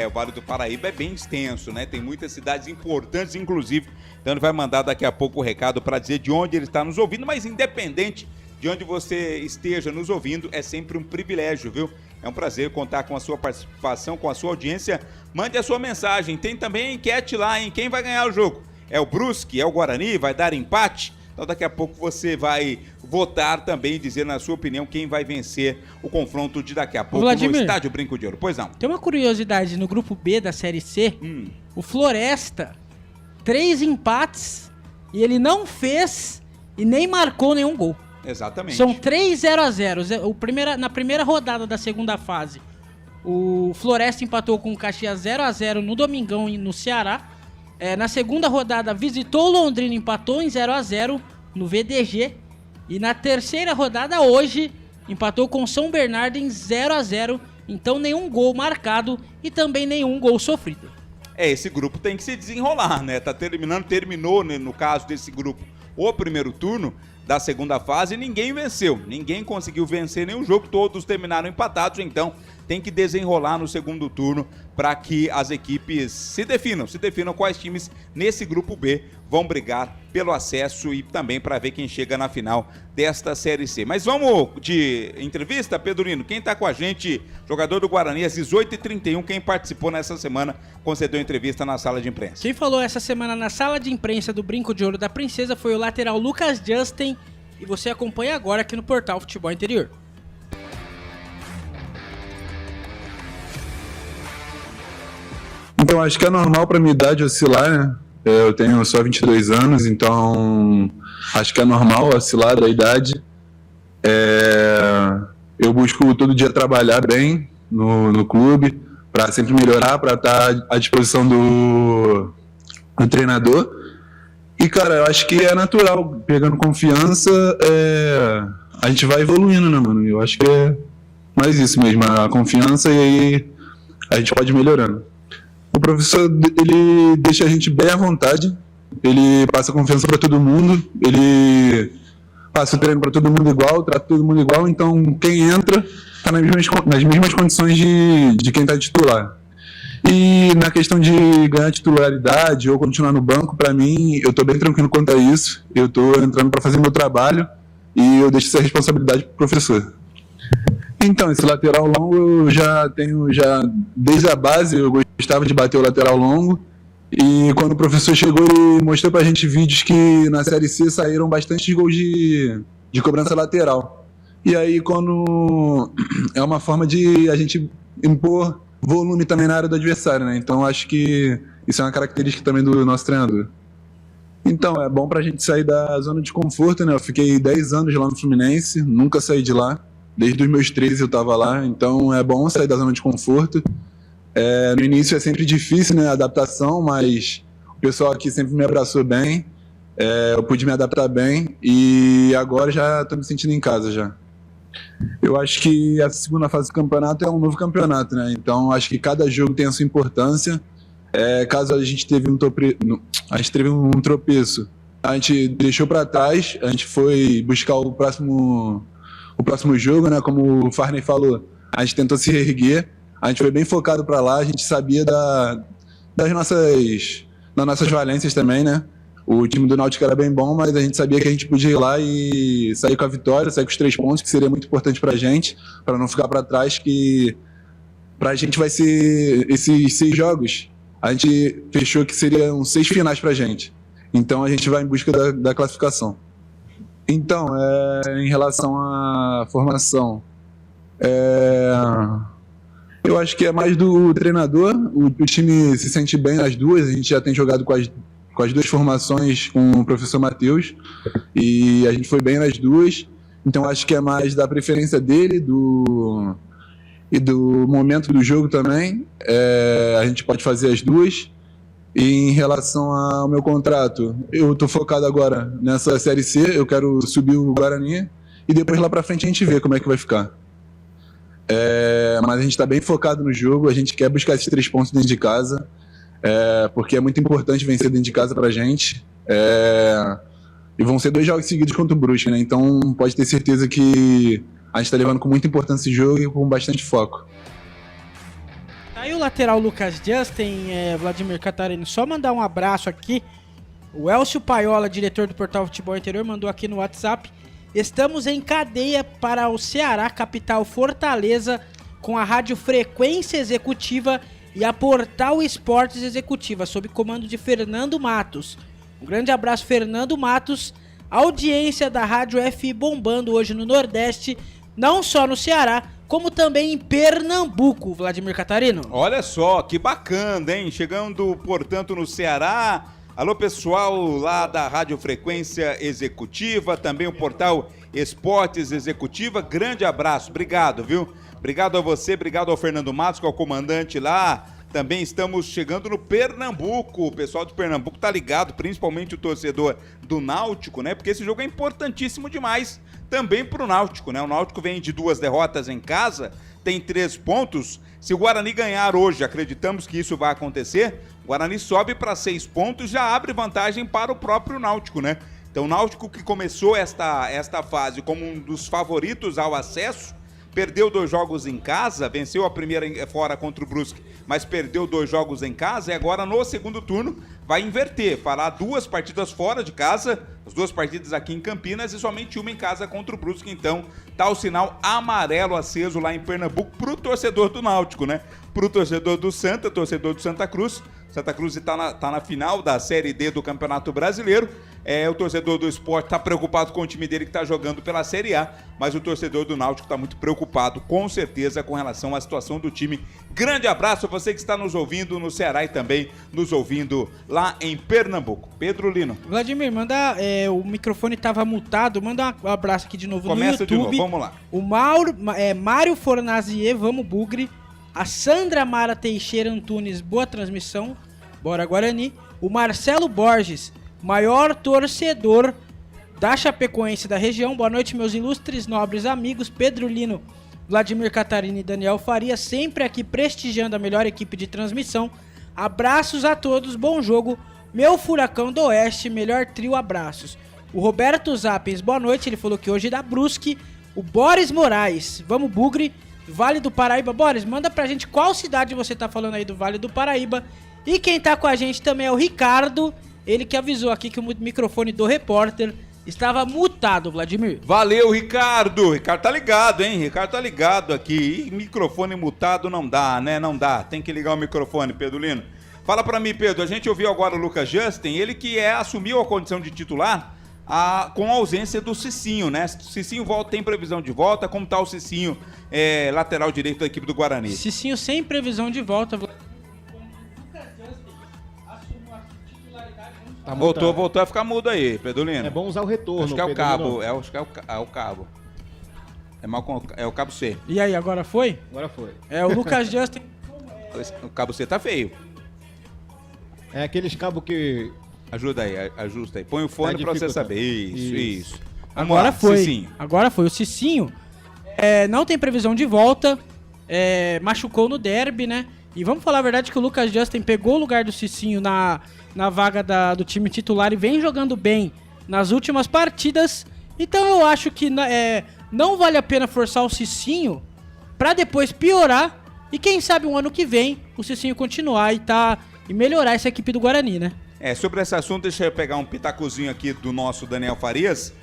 O Vale do Paraíba é bem extenso, né? Tem muitas cidades importantes, inclusive. Então ele vai mandar daqui a pouco o recado para dizer de onde ele está nos ouvindo, mas independente de onde você esteja nos ouvindo, é sempre um privilégio, viu? É um prazer contar com a sua participação, com a sua audiência. Mande a sua mensagem. Tem também a enquete lá, hein? Quem vai ganhar o jogo? É o Brusque? É o Guarani? Vai dar empate? Então daqui a pouco você vai votar também, dizer na sua opinião quem vai vencer o confronto de daqui a pouco Vladimir, no Estádio Brinco de Ouro. Pois não. Tem uma curiosidade, no grupo B da Série C, o Floresta, 3 empates e ele não fez e nem marcou nenhum gol. Exatamente. São 3 0-0. Na primeira rodada da segunda fase, o Floresta empatou com o Caxias 0-0 no Domingão no Ceará. Na segunda rodada, visitou o Londrina, empatou em 0-0 no VDG. E na terceira rodada, hoje, empatou com São Bernardo em 0-0. Então, nenhum gol marcado e também nenhum gol sofrido. Esse grupo tem que se desenrolar, né? Terminou, né, no caso desse grupo, o primeiro turno da segunda fase e ninguém venceu. Ninguém conseguiu vencer nenhum jogo, todos terminaram empatados, então tem que desenrolar no segundo turno para que as equipes se definam quais times nesse grupo B vão brigar pelo acesso e também para ver quem chega na final desta Série C. Mas vamos de entrevista, Pedrolino. Quem está com a gente, jogador do Guarani, às 18h31, quem participou nessa semana, concedeu entrevista na sala de imprensa. Quem falou essa semana na sala de imprensa do Brinco de Ouro da Princesa foi o lateral Lucas Justin e você acompanha agora aqui no Portal Futebol Interior. Então, acho que é normal para minha idade oscilar, né? Eu tenho só 22 anos, então acho que é normal oscilar da idade. Eu busco todo dia trabalhar bem no clube, para sempre melhorar, para estar à disposição do treinador. E, cara, eu acho que é natural, pegando confiança, a gente vai evoluindo, né, mano? Eu acho que é mais isso mesmo, a confiança, e aí a gente pode ir melhorando. O professor, ele deixa a gente bem à vontade, ele passa confiança para todo mundo, ele passa o treino para todo mundo igual, trata todo mundo igual, então quem entra está nas mesmas condições de quem está titular. E na questão de ganhar titularidade ou continuar no banco, para mim, eu estou bem tranquilo quanto a isso, eu estou entrando para fazer meu trabalho e eu deixo essa responsabilidade para o professor. Então, esse lateral longo eu já tenho, desde a base eu gostava de bater o lateral longo, e quando o professor chegou ele mostrou pra gente vídeos que na Série C saíram bastante gols de cobrança lateral. E aí quando é uma forma de a gente impor volume também na área do adversário, né? Então acho que isso é uma característica também do nosso treinador. Então, é bom pra gente sair da zona de conforto, né? Eu fiquei 10 anos lá no Fluminense, nunca saí de lá. Desde os meus 13 eu estava lá, então é bom sair da zona de conforto. No início é sempre difícil, né, a adaptação, mas o pessoal aqui sempre me abraçou bem, eu pude me adaptar bem e agora já estou me sentindo em casa já. Eu acho que a segunda fase do campeonato é um novo campeonato, né? Então acho que cada jogo tem a sua importância. Caso a gente teve um tropeço, a gente deixou para trás, a gente foi buscar o próximo jogo, né? Como o Farney falou, a gente tentou se reerguer, a gente foi bem focado para lá, a gente sabia das nossas valências também, né? O time do Náutico era bem bom, mas a gente sabia que a gente podia ir lá e sair com a vitória, sair com os 3 pontos, que seria muito importante pra gente, para não ficar para trás, que pra gente vai ser esses 6 jogos, a gente fechou que seriam 6 finais pra gente. Então a gente vai em busca da classificação. Então, em relação à formação, eu acho que é mais do treinador, o time se sente bem nas duas, a gente já tem jogado com as 2 formações com o professor Matheus, e a gente foi bem nas duas, então acho que é mais da preferência dele e do momento do jogo também, a gente pode fazer as duas. E em relação ao meu contrato, eu estou focado agora nessa Série C, eu quero subir o Guarani e depois lá para frente a gente vê como é que vai ficar. Mas a gente está bem focado no jogo, a gente quer buscar esses 3 pontos dentro de casa, porque é muito importante vencer dentro de casa para a gente. E vão ser 2 jogos seguidos contra o Brusque, né? Então pode ter certeza que a gente está levando com muita importância esse jogo e com bastante foco. Aí o lateral Lucas Justin, Vladimir Catarino, só mandar um abraço aqui. O Elcio Paiola, diretor do Portal Futebol Interior, mandou aqui no WhatsApp. Estamos em cadeia para o Ceará, capital Fortaleza, com a Rádio Frequência Executiva e a Portal Esportes Executiva, sob comando de Fernando Matos. Um grande abraço, Fernando Matos. Audiência da Rádio F bombando hoje no Nordeste, não só no Ceará, como também em Pernambuco, Vladimir Catarino. Olha só, que bacana, hein? Chegando, portanto, no Ceará. Alô, pessoal lá da Rádio Frequência Executiva, também o Portal Esportes Executiva. Grande abraço, obrigado, viu? Obrigado a você, obrigado ao Fernando Matos, que é o comandante lá. Também estamos chegando no Pernambuco. O pessoal de Pernambuco tá ligado, principalmente o torcedor do Náutico, né? Porque esse jogo é importantíssimo demais também pro Náutico, né? O Náutico vem de 2 derrotas em casa, tem 3 pontos. Se o Guarani ganhar hoje, acreditamos que isso vai acontecer, o Guarani sobe para 6 pontos, já abre vantagem para o próprio Náutico, né? Então o Náutico, que começou esta fase como um dos favoritos ao acesso, perdeu 2 jogos em casa, venceu a primeira fora contra o Brusque, mas perdeu 2 jogos em casa e agora no segundo turno vai inverter, fará 2 partidas fora de casa, as 2 partidas aqui em Campinas e somente uma em casa contra o Brusque. Então tá o sinal amarelo aceso lá em Pernambuco pro torcedor do Náutico, né? Pro torcedor do Santa Cruz. Santa Cruz está na final da Série D do Campeonato Brasileiro. O torcedor do Sport está preocupado com o time dele que está jogando pela Série A, mas o torcedor do Náutico está muito preocupado, com certeza, com relação à situação do time. Grande abraço a você que está nos ouvindo no Ceará e também nos ouvindo lá em Pernambuco. Pedro Lino. Vladimir, manda, o microfone estava mutado, manda um abraço aqui de novo Começa no YouTube. De novo, vamos lá. O Mário Fornazier, vamos Bugre. A Sandra Mara Teixeira Antunes, boa transmissão. Bora Guarani. O Marcelo Borges, maior torcedor da Chapecoense da região. Boa noite, meus ilustres, nobres amigos. Pedro Lino, Vladimir Catarino e Daniel Faria, sempre aqui prestigiando a melhor equipe de transmissão. Abraços a todos, bom jogo. Meu Furacão do Oeste, melhor trio, abraços. O Roberto Zappens, boa noite, ele falou que hoje dá Brusque. O Boris Moraes, vamos Bugre, Vale do Paraíba. Boris, manda pra gente qual cidade você tá falando aí do Vale do Paraíba. E quem tá com a gente também é o Ricardo, ele que avisou aqui que o microfone do repórter estava mutado, Vladimir. Valeu, Ricardo. Ricardo tá ligado, hein? Ricardo tá ligado aqui. E microfone mutado não dá, né? Não dá. Tem que ligar o microfone, Pedro Lino. Fala pra mim, Pedro. A gente ouviu agora o Lucas Justin, ele que assumiu a condição de titular com a ausência do Cicinho, né? Cicinho tem previsão de volta. Como tá o Cicinho, lateral direito da equipe do Guarani? Cicinho sem previsão de volta. Tá voltou a ficar mudo aí, Pedro Lino. É bom usar o retorno. Acho que é o cabo. Acho que é o cabo. É o cabo C. E aí, agora foi? Agora foi. O Lucas Justin. O cabo C tá feio. É aqueles cabos que... Ajuda aí, ajusta aí. Põe o fone pra você saber. Isso. Agora foi. Cicinho. Agora foi. O Cicinho não tem previsão de volta. Machucou no derby, né? E vamos falar a verdade que o Lucas Justin pegou o lugar do Cicinho na vaga do time titular e vem jogando bem nas últimas partidas. Então eu acho que não vale a pena forçar o Cicinho pra depois piorar. E quem sabe um ano que vem o Cicinho continuar e melhorar essa equipe do Guarani, né? Sobre esse assunto, deixa eu pegar um pitacozinho aqui do nosso Daniel Farias.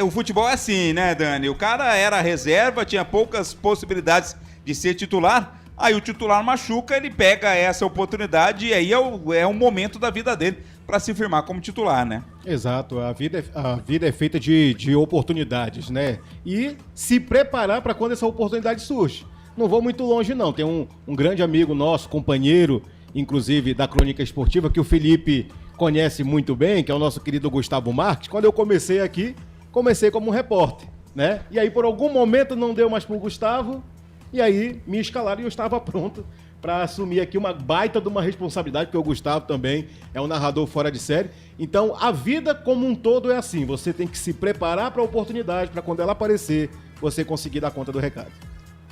O futebol é assim, né, Dani? O cara era reserva, tinha poucas possibilidades de ser titular. Aí o titular machuca, ele pega essa oportunidade e aí é o momento da vida dele para se firmar como titular, né? Exato, a vida é feita de oportunidades, né? E se preparar para quando essa oportunidade surge. Não vou muito longe não, tem um grande amigo nosso, companheiro, inclusive da Crônica Esportiva, que o Felipe conhece muito bem, que é o nosso querido Gustavo Marques. Quando eu comecei aqui, comecei como repórter, né? E aí por algum momento não deu mais pro Gustavo, e aí me escalaram e eu estava pronto para assumir aqui uma baita de uma responsabilidade, porque o Gustavo também é um narrador fora de série. Então a vida como um todo é assim, você tem que se preparar para a oportunidade, para quando ela aparecer, você conseguir dar conta do recado.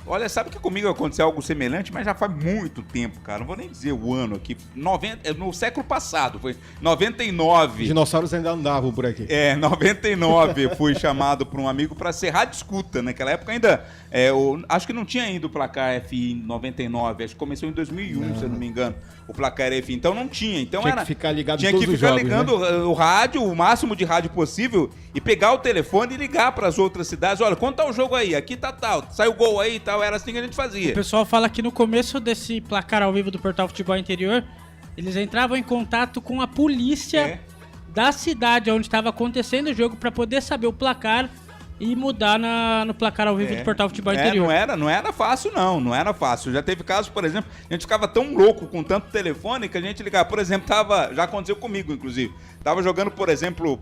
Olha, sabe que comigo aconteceu algo semelhante, mas já faz muito tempo, cara. Não vou nem dizer o ano aqui. No século passado, foi 99. Os dinossauros ainda andavam por aqui. 99 eu fui chamado por um amigo para ser rádio escuta. Naquela época ainda, acho que não tinha ainda o placar FI em 99. Acho que começou em 2001, se eu não me engano, o placar FI. Então não tinha. Então tinha que ficar ligado tinha todos que os ficar jogos, ligando, né? o rádio, o máximo de rádio possível, e pegar o telefone e ligar para as outras cidades. Olha, quanto tá o jogo aí? Aqui tá tal. Saiu gol aí e tal. Era assim que a gente fazia. O pessoal fala que no começo desse placar ao vivo do Portal Futebol Interior, eles entravam em contato com a polícia da cidade onde estava acontecendo o jogo para poder saber o placar e mudar no placar ao vivo do Portal Futebol Interior. Não era fácil, não era fácil. Já teve casos, por exemplo, a gente ficava tão louco com tanto telefone que a gente ligava. Por exemplo, já aconteceu comigo, inclusive. Tava jogando, por exemplo,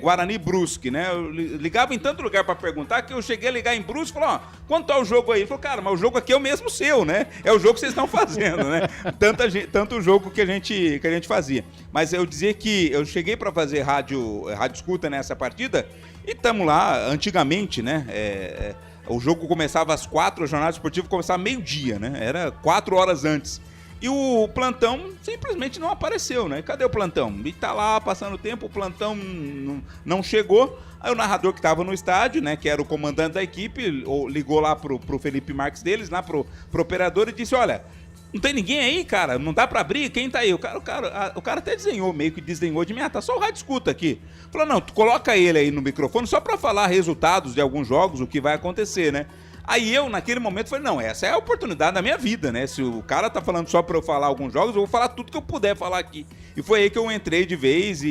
Guarani e Brusque, né? Eu ligava em tanto lugar pra perguntar que eu cheguei a ligar em Brusque e falei, quanto tá o jogo aí? Ele falou, cara, mas o jogo aqui é o mesmo seu, né? É o jogo que vocês estão fazendo, né? Tanto jogo que a gente fazia. Mas eu dizia que eu cheguei pra fazer rádio escuta nessa partida e estamos lá, antigamente, né? O jogo começava às 4, a jornada esportiva começava meio-dia, né? Era 4 horas antes. E o plantão simplesmente não apareceu, né? Cadê o plantão? E tá lá, passando o tempo, o plantão não chegou. Aí o narrador que tava no estádio, né, que era o comandante da equipe, ligou lá pro Felipe Marques deles, lá pro operador e disse, olha, não tem ninguém aí, cara? Não dá pra abrir? Quem tá aí? O cara até desenhou, meio que desdenhou de mim. Tá só o rádio escuta aqui. Falou, não, tu coloca ele aí no microfone só pra falar resultados de alguns jogos, o que vai acontecer, né? Aí eu, naquele momento, falei, não, essa é a oportunidade da minha vida, né? Se o cara tá falando só pra eu falar alguns jogos, eu vou falar tudo que eu puder falar aqui. E foi aí que eu entrei de vez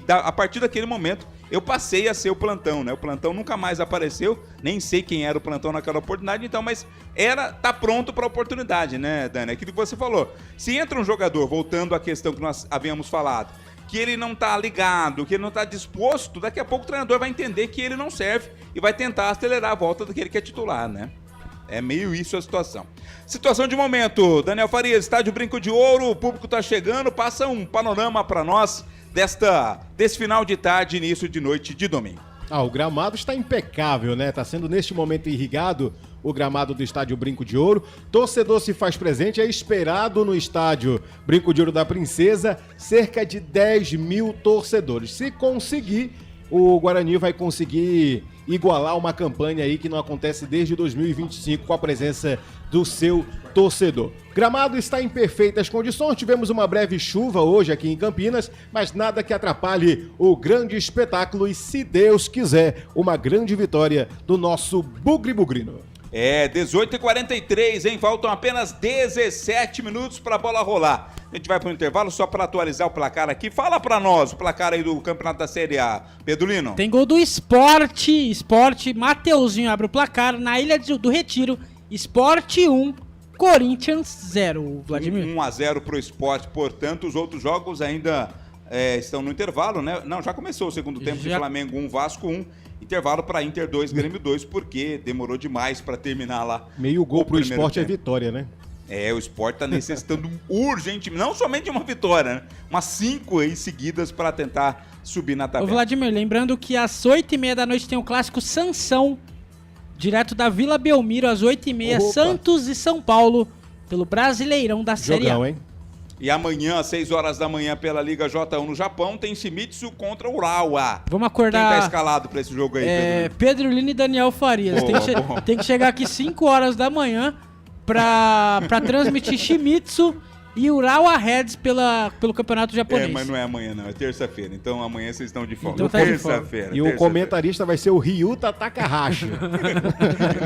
a partir daquele momento, eu passei a ser o plantão, né? O plantão nunca mais apareceu, nem sei quem era o plantão naquela oportunidade, então, mas tá pronto pra oportunidade, né, Dani? Aquilo que você falou. Se entra um jogador, voltando à questão que nós havíamos falado, que ele não tá ligado, que ele não tá disposto, daqui a pouco o treinador vai entender que ele não serve e vai tentar acelerar a volta daquele que é titular, né? É meio isso a situação. Situação de momento, Daniel Farias, estádio Brinco de Ouro, o público tá chegando, passa um panorama para nós desse final de tarde, início de noite de domingo. O gramado está impecável, né? Tá sendo neste momento irrigado o gramado do estádio Brinco de Ouro. Torcedor se faz presente, é esperado no estádio Brinco de Ouro da Princesa cerca de 10 mil torcedores. Se conseguir, o Guarani vai conseguir igualar uma campanha aí que não acontece desde 2025 com a presença do seu torcedor. Gramado está em perfeitas condições, tivemos uma breve chuva hoje aqui em Campinas, mas nada que atrapalhe o grande espetáculo e, se Deus quiser, uma grande vitória do nosso Bugre Bugrino. 18h43, hein? Faltam apenas 17 minutos para a bola rolar. A gente vai para o intervalo só para atualizar o placar aqui. Fala para nós o placar aí do Campeonato da Série A, Pedrolino. Tem gol do Sport, Mateuzinho abre o placar na Ilha do Retiro, Sport 1, Corinthians 0, Vladimir. 1-0 pro Sport, portanto, os outros jogos ainda estão no intervalo, né? Não, já começou o segundo tempo de Flamengo 1, Vasco 1. Intervalo para Inter 2, Grêmio 2, porque demorou demais para terminar lá. Meio gol pro Sport é vitória, né? O Sport tá necessitando urgente, não somente uma vitória, né? Umas 5 aí seguidas para tentar subir na tabela. Ô Vladimir, lembrando que às 8h30 da noite tem o clássico Sansão, direto da Vila Belmiro, às 8h30, Santos e São Paulo, pelo Brasileirão da Série A. Hein? E amanhã, às 6 horas da manhã, pela Liga J1 no Japão, tem Shimizu contra Urawa. Vamos acordar. Quem tá escalado pra esse jogo aí, Pedrolino e Daniel Farias. Tem que chegar aqui 5 horas da manhã pra transmitir Shimizu e Urawa Reds pelo campeonato japonês. Mas não é amanhã, não. É terça-feira. Então amanhã vocês estão de folga. Então tá terça-feira. E o comentarista vai ser o Ryuta Takahashi.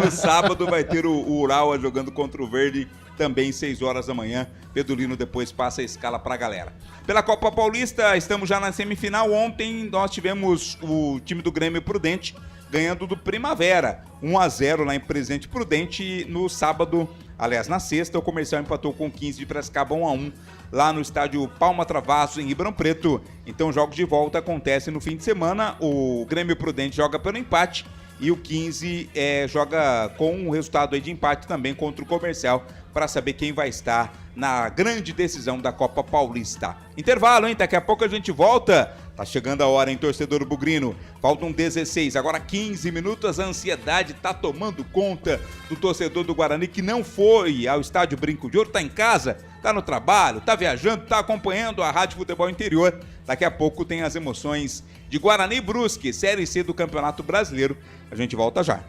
No sábado vai ter o Urawa jogando contra o Verde, também 6 horas da manhã. Pedrolino depois passa a escala pra galera. Pela Copa Paulista, estamos já na semifinal. Ontem nós tivemos o time do Grêmio Prudente ganhando do Primavera, 1-0 lá em Presidente Prudente. No sábado, aliás, na sexta, o Comercial empatou com 15 de Piracicaba 1-1 lá no estádio Palma Travasso, em Ribeirão Preto. Então, jogos de volta acontecem no fim de semana. O Grêmio Prudente joga pelo empate e o 15 joga com um resultado aí de empate também contra o Comercial, para saber quem vai estar na grande decisão da Copa Paulista. Intervalo, hein? Daqui a pouco a gente volta. Tá chegando a hora, hein, torcedor bugrino? Faltam 16, agora 15 minutos. A ansiedade tá tomando conta do torcedor do Guarani que não foi ao estádio Brinco de Ouro, tá em casa, tá no trabalho, tá viajando, tá acompanhando a Rádio Futebol Interior. Daqui a pouco tem as emoções de Guarani e Brusque, Série C do Campeonato Brasileiro. A gente volta já.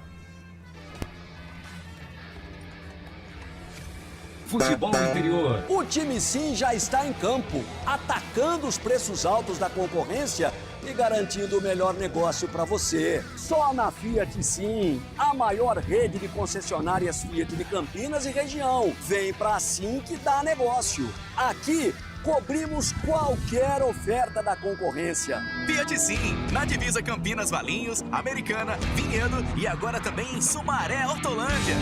Futebol Interior. O time Sim já está em campo, atacando os preços altos da concorrência e garantindo o melhor negócio para você. Só na Fiat Sim, a maior rede de concessionárias Fiat de Campinas e região. Vem pra Sim que dá negócio. Aqui cobrimos qualquer oferta da concorrência. Fiat Sim, na divisa Campinas, Valinhos, Americana, Vinhedo e agora também em Sumaré, Hortolândia.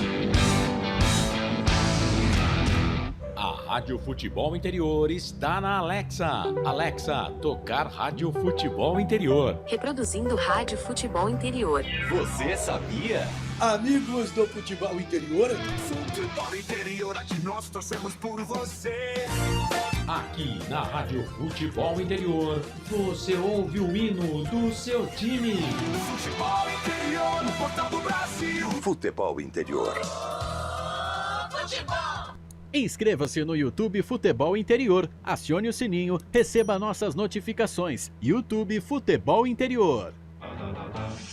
A Rádio Futebol Interior está na Alexa. Alexa, tocar Rádio Futebol Interior. Reproduzindo Rádio Futebol Interior. Você sabia? Amigos do Futebol Interior. Futebol Interior, aqui nós torcemos por você. Aqui na Rádio Futebol Interior, você ouve o hino do seu time. Futebol Interior, no portal do Brasil. Futebol Interior. Futebol. Inscreva-se no YouTube Futebol Interior, acione o sininho, receba nossas notificações. YouTube Futebol Interior.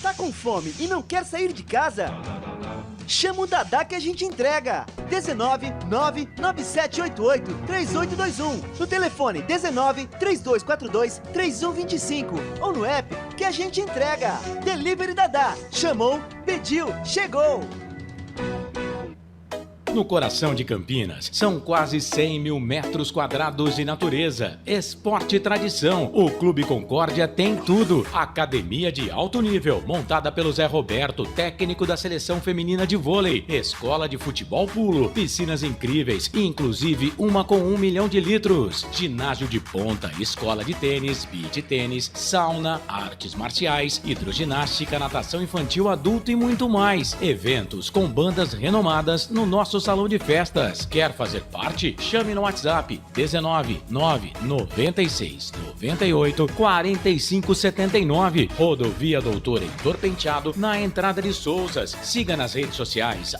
Tá com fome e não quer sair de casa? Chama o Dadá que a gente entrega. 19 99788 3821. No telefone 19 3242 3125 ou no app que a gente entrega. Delivery Dadá. Chamou, pediu, chegou. No coração de Campinas, são quase 100 mil metros quadrados de natureza, esporte e tradição. O Clube Concórdia tem tudo. Academia de alto nível, montada pelo Zé Roberto, técnico da seleção feminina de vôlei. Escola de futebol pulo, piscinas incríveis, inclusive uma com 1 milhão de litros. Ginásio de ponta, escola de tênis, beach tênis, sauna, artes marciais, hidroginástica, natação infantil, adulto e muito mais. Eventos com bandas renomadas no nosso salão de festas. Quer fazer parte? Chame no WhatsApp 19 996 98 45 79. Rodovia Doutor Heitor Penteado, na entrada de Souzas. Siga nas redes sociais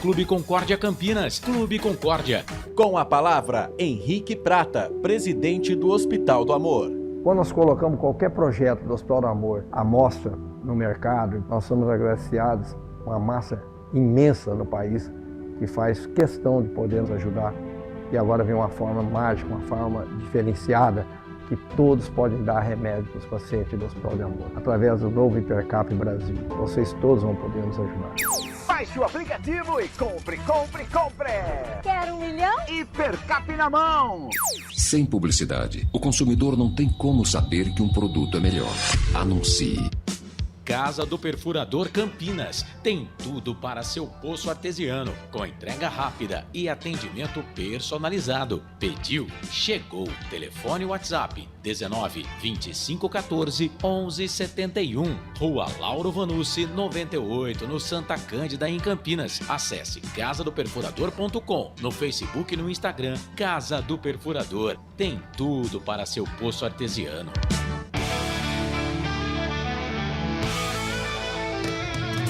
@Clube Concórdia Campinas. Clube Concórdia. Com a palavra, Henrique Prata, presidente do Hospital do Amor. Quando nós colocamos qualquer projeto do Hospital do Amor à mostra no mercado, nós somos agraciados com uma massa imensa no país que faz questão de poder nos ajudar. E agora vem uma forma mágica, uma forma diferenciada, que todos podem dar remédio para os pacientes do Hospital de Amor. Através do novo Hipercap Brasil. Vocês todos vão poder nos ajudar. Baixe o aplicativo e compre, compre, compre! Quer 1 milhão? Hipercap na mão! Sem publicidade, o consumidor não tem como saber que um produto é melhor. Anuncie. Casa do Perfurador Campinas. Tem tudo para seu poço artesiano, com entrega rápida e atendimento personalizado. Pediu? Chegou. Telefone WhatsApp 19 25 14 11 71. Rua Lauro Vanucci 98, no Santa Cândida, em Campinas. Acesse casadoperfurador.com. No Facebook e no Instagram, Casa do Perfurador. Tem tudo para seu poço artesiano.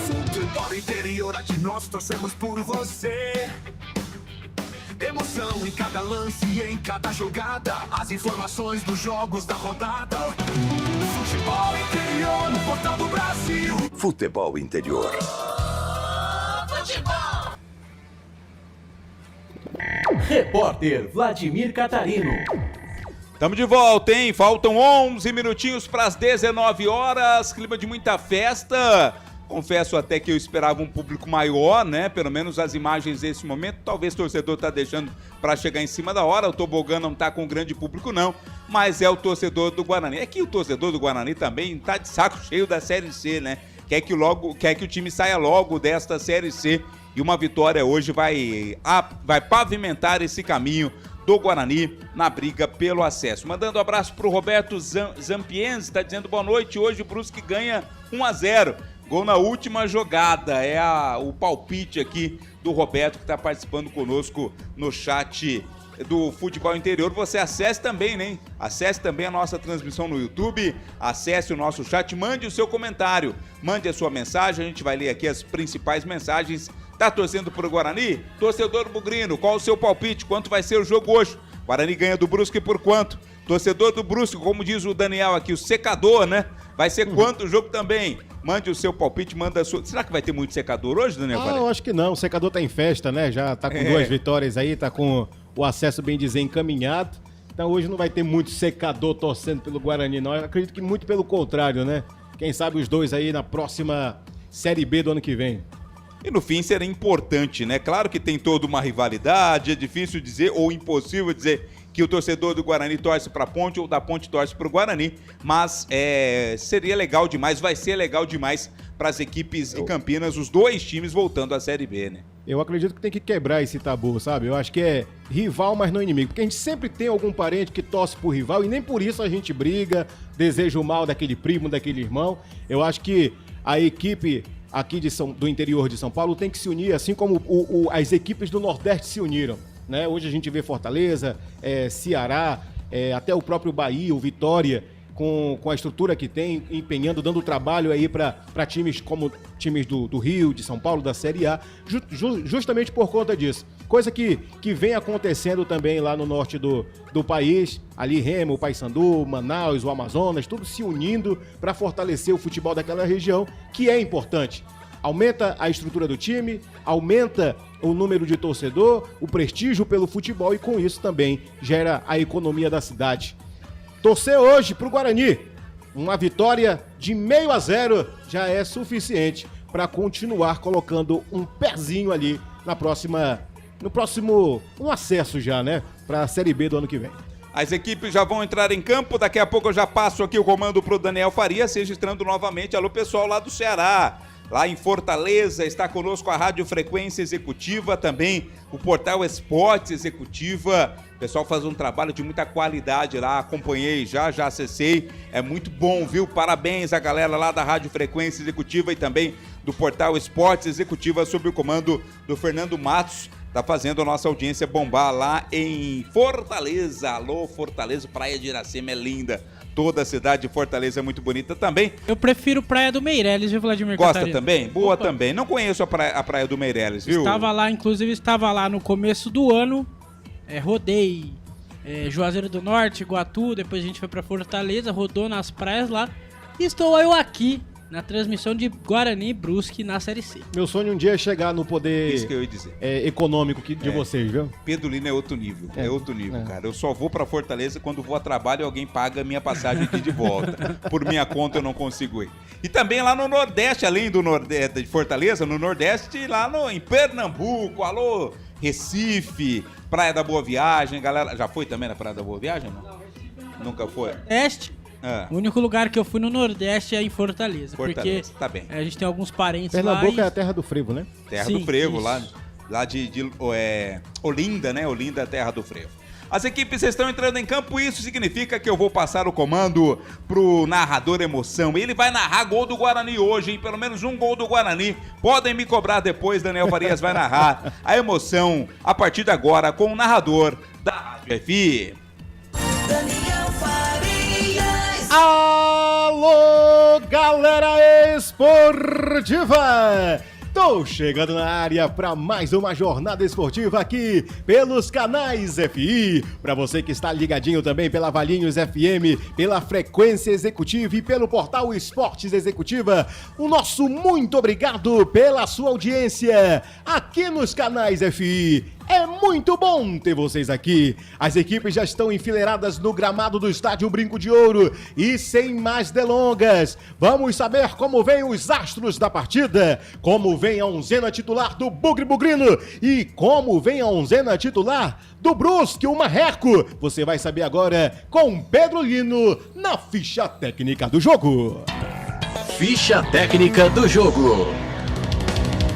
Futebol Interior, aqui nós torcemos por você. Emoção em cada lance e em cada jogada. As informações dos jogos da rodada. Futebol Interior, no portal do Brasil. Futebol Interior. Futebol. Repórter Vladimir Catarino. Estamos de volta, hein? Faltam 11 minutinhos para as 19 horas. Clima de muita festa. Confesso até que eu esperava um público maior, né? Pelo menos as imagens desse momento. Talvez o torcedor tá deixando para chegar em cima da hora. O tobogã não tá com grande público, não. Mas é o torcedor do Guarani. É que o torcedor do Guarani também tá de saco cheio da Série C, né? Quer que o time saia logo desta Série C. E uma vitória hoje vai pavimentar esse caminho do Guarani na briga pelo acesso. Mandando um abraço pro Roberto Zampienzi, tá dizendo boa noite. Hoje o Brusque ganha 1-0. Gol na última jogada, o palpite aqui do Roberto, que está participando conosco no chat do Futebol Interior, você acesse também, né? Acesse também a nossa transmissão no YouTube, acesse o nosso chat, mande o seu comentário, mande a sua mensagem, a gente vai ler aqui as principais mensagens. Tá torcendo pro Guarani? Torcedor bugrino, qual o seu palpite? Quanto vai ser o jogo hoje? Guarani ganha do Brusque por quanto? Torcedor do Brusque, como diz o Daniel aqui, o secador, né? Vai ser quanto o jogo também? Mande o seu palpite, manda a sua... Será que vai ter muito secador hoje, Daniel? Eu acho que não. O secador tá em festa, né? Já tá com 2 vitórias aí, tá com o acesso, bem dizer, encaminhado. Então hoje não vai ter muito secador torcendo pelo Guarani, não. Eu acredito que muito pelo contrário, né? Quem sabe os dois aí na próxima Série B do ano que vem. E no fim seria importante, né? Claro que tem toda uma rivalidade, é difícil dizer ou impossível dizer que o torcedor do Guarani torce para a Ponte ou da Ponte torce para o Guarani, mas seria legal demais, vai ser legal demais para as equipes de Campinas, os dois times voltando à Série B, né? Eu acredito que tem que quebrar esse tabu, sabe? Eu acho que é rival, mas não inimigo, porque a gente sempre tem algum parente que torce por rival e nem por isso a gente briga, deseja o mal daquele primo, daquele irmão. Eu acho que a equipe aqui do interior de São Paulo tem que se unir, assim como as equipes do Nordeste se uniram, né? Hoje a gente vê Fortaleza, Ceará, até o próprio Bahia, o Vitória, com a estrutura que tem, empenhando, dando trabalho aí para times como times do Rio, de São Paulo, da Série A, justamente por conta disso. Coisa que vem acontecendo também lá no norte do país, ali Remo, Paysandu, Manaus, o Amazonas, tudo se unindo para fortalecer o futebol daquela região, que é importante. Aumenta a estrutura do time, aumenta o número de torcedor, o prestígio pelo futebol e com isso também gera a economia da cidade. Torcer hoje pro Guarani, uma vitória de 0,5 já é suficiente para continuar colocando um pezinho ali no acesso já, né, para a Série B do ano que vem. As equipes já vão entrar em campo, daqui a pouco eu já passo aqui o comando pro Daniel Farias, registrando novamente. Alô, pessoal lá do Ceará, lá em Fortaleza, está conosco a Rádio Frequência Executiva, também o Portal Esportes Executiva. O pessoal faz um trabalho de muita qualidade lá, acompanhei já acessei, é muito bom, viu? Parabéns à galera lá da Rádio Frequência Executiva e também do Portal Esportes Executiva, sob o comando do Fernando Matos. Tá fazendo a nossa audiência bombar lá em Fortaleza. Alô, Fortaleza, Praia de Iracema é linda. Toda a cidade de Fortaleza é muito bonita também. Eu prefiro Praia do Meireles, viu, Vladimir Gosta Catarina? também? Boa também. Não conheço a praia do Meireles, viu? Estava lá no começo do ano. Rodei Juazeiro do Norte, Iguatu, depois a gente foi pra Fortaleza, rodou nas praias lá. E estou eu aqui na transmissão de Guarani e Brusque na Série C. Meu sonho um dia é chegar no poder Isso que eu ia dizer. Econômico de vocês, viu? Pedro Lino é outro nível, cara. Eu só vou pra Fortaleza quando vou a trabalho e alguém paga a minha passagem aqui de volta. Por minha conta eu não consigo ir. E também lá no Nordeste, além do Nordeste de Fortaleza, no Nordeste, lá em Pernambuco, alô, Recife, Praia da Boa Viagem, galera. Já foi também na Praia da Boa Viagem, não? Nunca foi? O único lugar que eu fui no Nordeste é em Fortaleza. Porque tá bem. A gente tem alguns parentes Pernambuco lá. é a terra do frevo, né? Terra do frevo, lá de Olinda, né? Olinda é a terra do frevo. As equipes estão entrando em campo e isso significa que eu vou passar o comando pro narrador emoção. Ele vai narrar gol do Guarani hoje, hein? Pelo menos um gol do Guarani. Podem me cobrar depois, Daniel Farias vai narrar a emoção a partir de agora com o narrador da Rádio FI. Daniel Farias. Alô, galera esportiva! Tô chegando na área para mais uma jornada esportiva aqui pelos canais FI. Para você que está ligadinho também pela Valinhos FM, pela Frequência Executiva e pelo Portal Esportes Executiva, o nosso muito obrigado pela sua audiência aqui nos canais FI. É muito bom ter vocês aqui. As equipes já estão enfileiradas no gramado do Estádio Brinco de Ouro. E sem mais delongas, vamos saber como vêm os astros da partida, como vem a onzena titular do Bugre Bugrino e como vem a onzena titular do Brusque, o Marreco. Você vai saber agora com Pedro Lino na ficha técnica do jogo. Ficha técnica do jogo.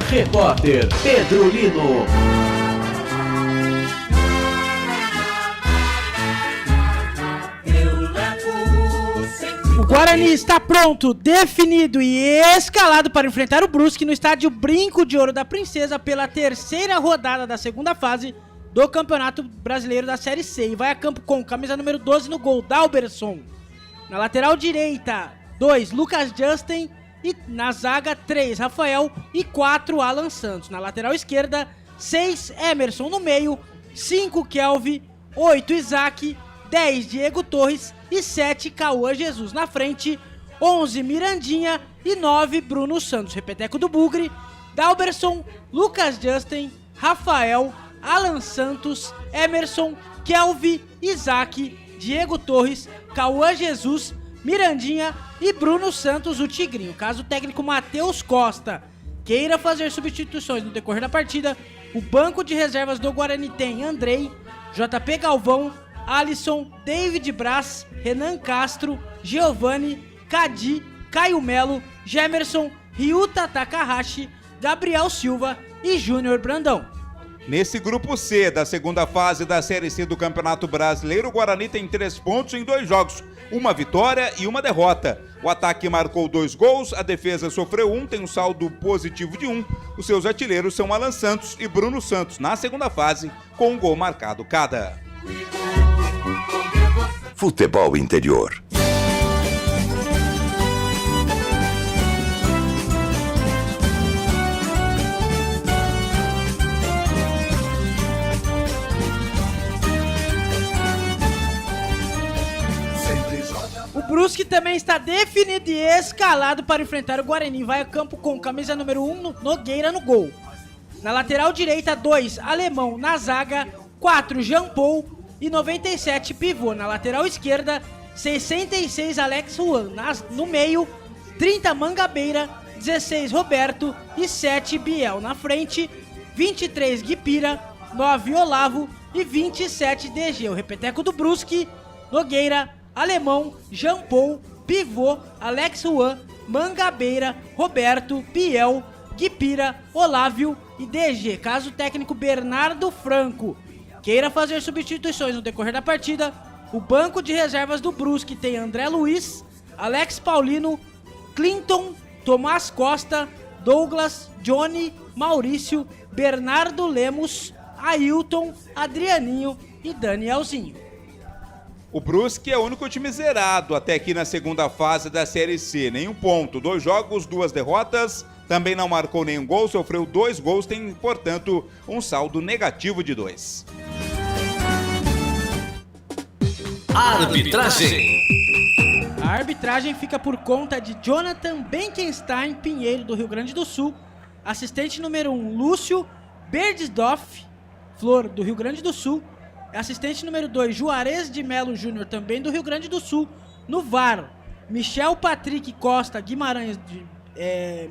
Repórter Pedro Lino. O Guarani está pronto, definido e escalado para enfrentar o Brusque no estádio Brinco de Ouro da Princesa pela terceira rodada da segunda fase do Campeonato Brasileiro da Série C. E vai a campo com camisa número 12 no gol, Dalberson. Na lateral direita, 2, Lucas Justin. E na zaga, 3, Rafael. E 4, Alan Santos. Na lateral esquerda, 6, Emerson. No meio, 5, Kelvin. 8, Isaac. 10, Diego Torres. E 7, Cauã Jesus. Na frente, 11, Mirandinha. E 9, Bruno Santos. Repeteco do Bugre, Dalberson, Lucas Justin, Rafael, Alan Santos, Emerson, Kelvin, Isaac, Diego Torres, Cauã Jesus, Mirandinha e Bruno Santos, o Tigrinho. Caso o técnico Matheus Costa queira fazer substituições no decorrer da partida, o banco de reservas do Guarani tem Andrei, JP Galvão, Alisson, David Braz, Renan Castro, Giovanni, Cadi, Caio Melo, Gemerson, Ryuta Takahashi, Gabriel Silva e Júnior Brandão. Nesse grupo C da segunda fase da Série C do Campeonato Brasileiro, o Guarani tem 3 pontos em 2 jogos, uma vitória e uma derrota. O ataque marcou 2 gols, a defesa sofreu 1, tem um saldo positivo de 1. Os seus artilheiros são Alan Santos e Bruno Santos, na segunda fase, com um gol marcado cada. Futebol interior. O Brusque também está definido e escalado para enfrentar o Guarani. Vai a campo com camisa número 1, Nogueira no gol. Na lateral direita, 2, Alemão na zaga, 4, Jean Paul e 97, Pivô. Na lateral esquerda, 66, Alex Juan. No meio, 30, Mangabeira, 16, Roberto e 7, Biel. Na frente, 23, Guipira, 9, Olavo e 27, DG. O repeteco do Brusque, Nogueira, Alemão, Jean Paul, Pivô, Alex Juan, Mangabeira, Roberto, Biel, Guipira, Olávio e DG. Caso o técnico Bernardo Franco queira fazer substituições no decorrer da partida, o banco de reservas do Brusque tem André Luiz, Alex Paulino, Clinton, Tomás Costa, Douglas, Johnny, Maurício, Bernardo Lemos, Ailton, Adrianinho e Danielzinho. O Brusque é o único time zerado até aqui na segunda fase da Série C. Nenhum ponto, 2 jogos, 2 derrotas. Também não marcou nenhum gol, sofreu 2 gols, tem, portanto, um saldo negativo de 2. Arbitragem. A arbitragem fica por conta de Jonathan Benkenstein Pinheiro, do Rio Grande do Sul. Assistente número 1, Lúcio Berdsdorf Flor, do Rio Grande do Sul. Assistente número 2, Juarez de Melo Júnior, também do Rio Grande do Sul. No VAR, Michel Patrick Costa Guimarães, de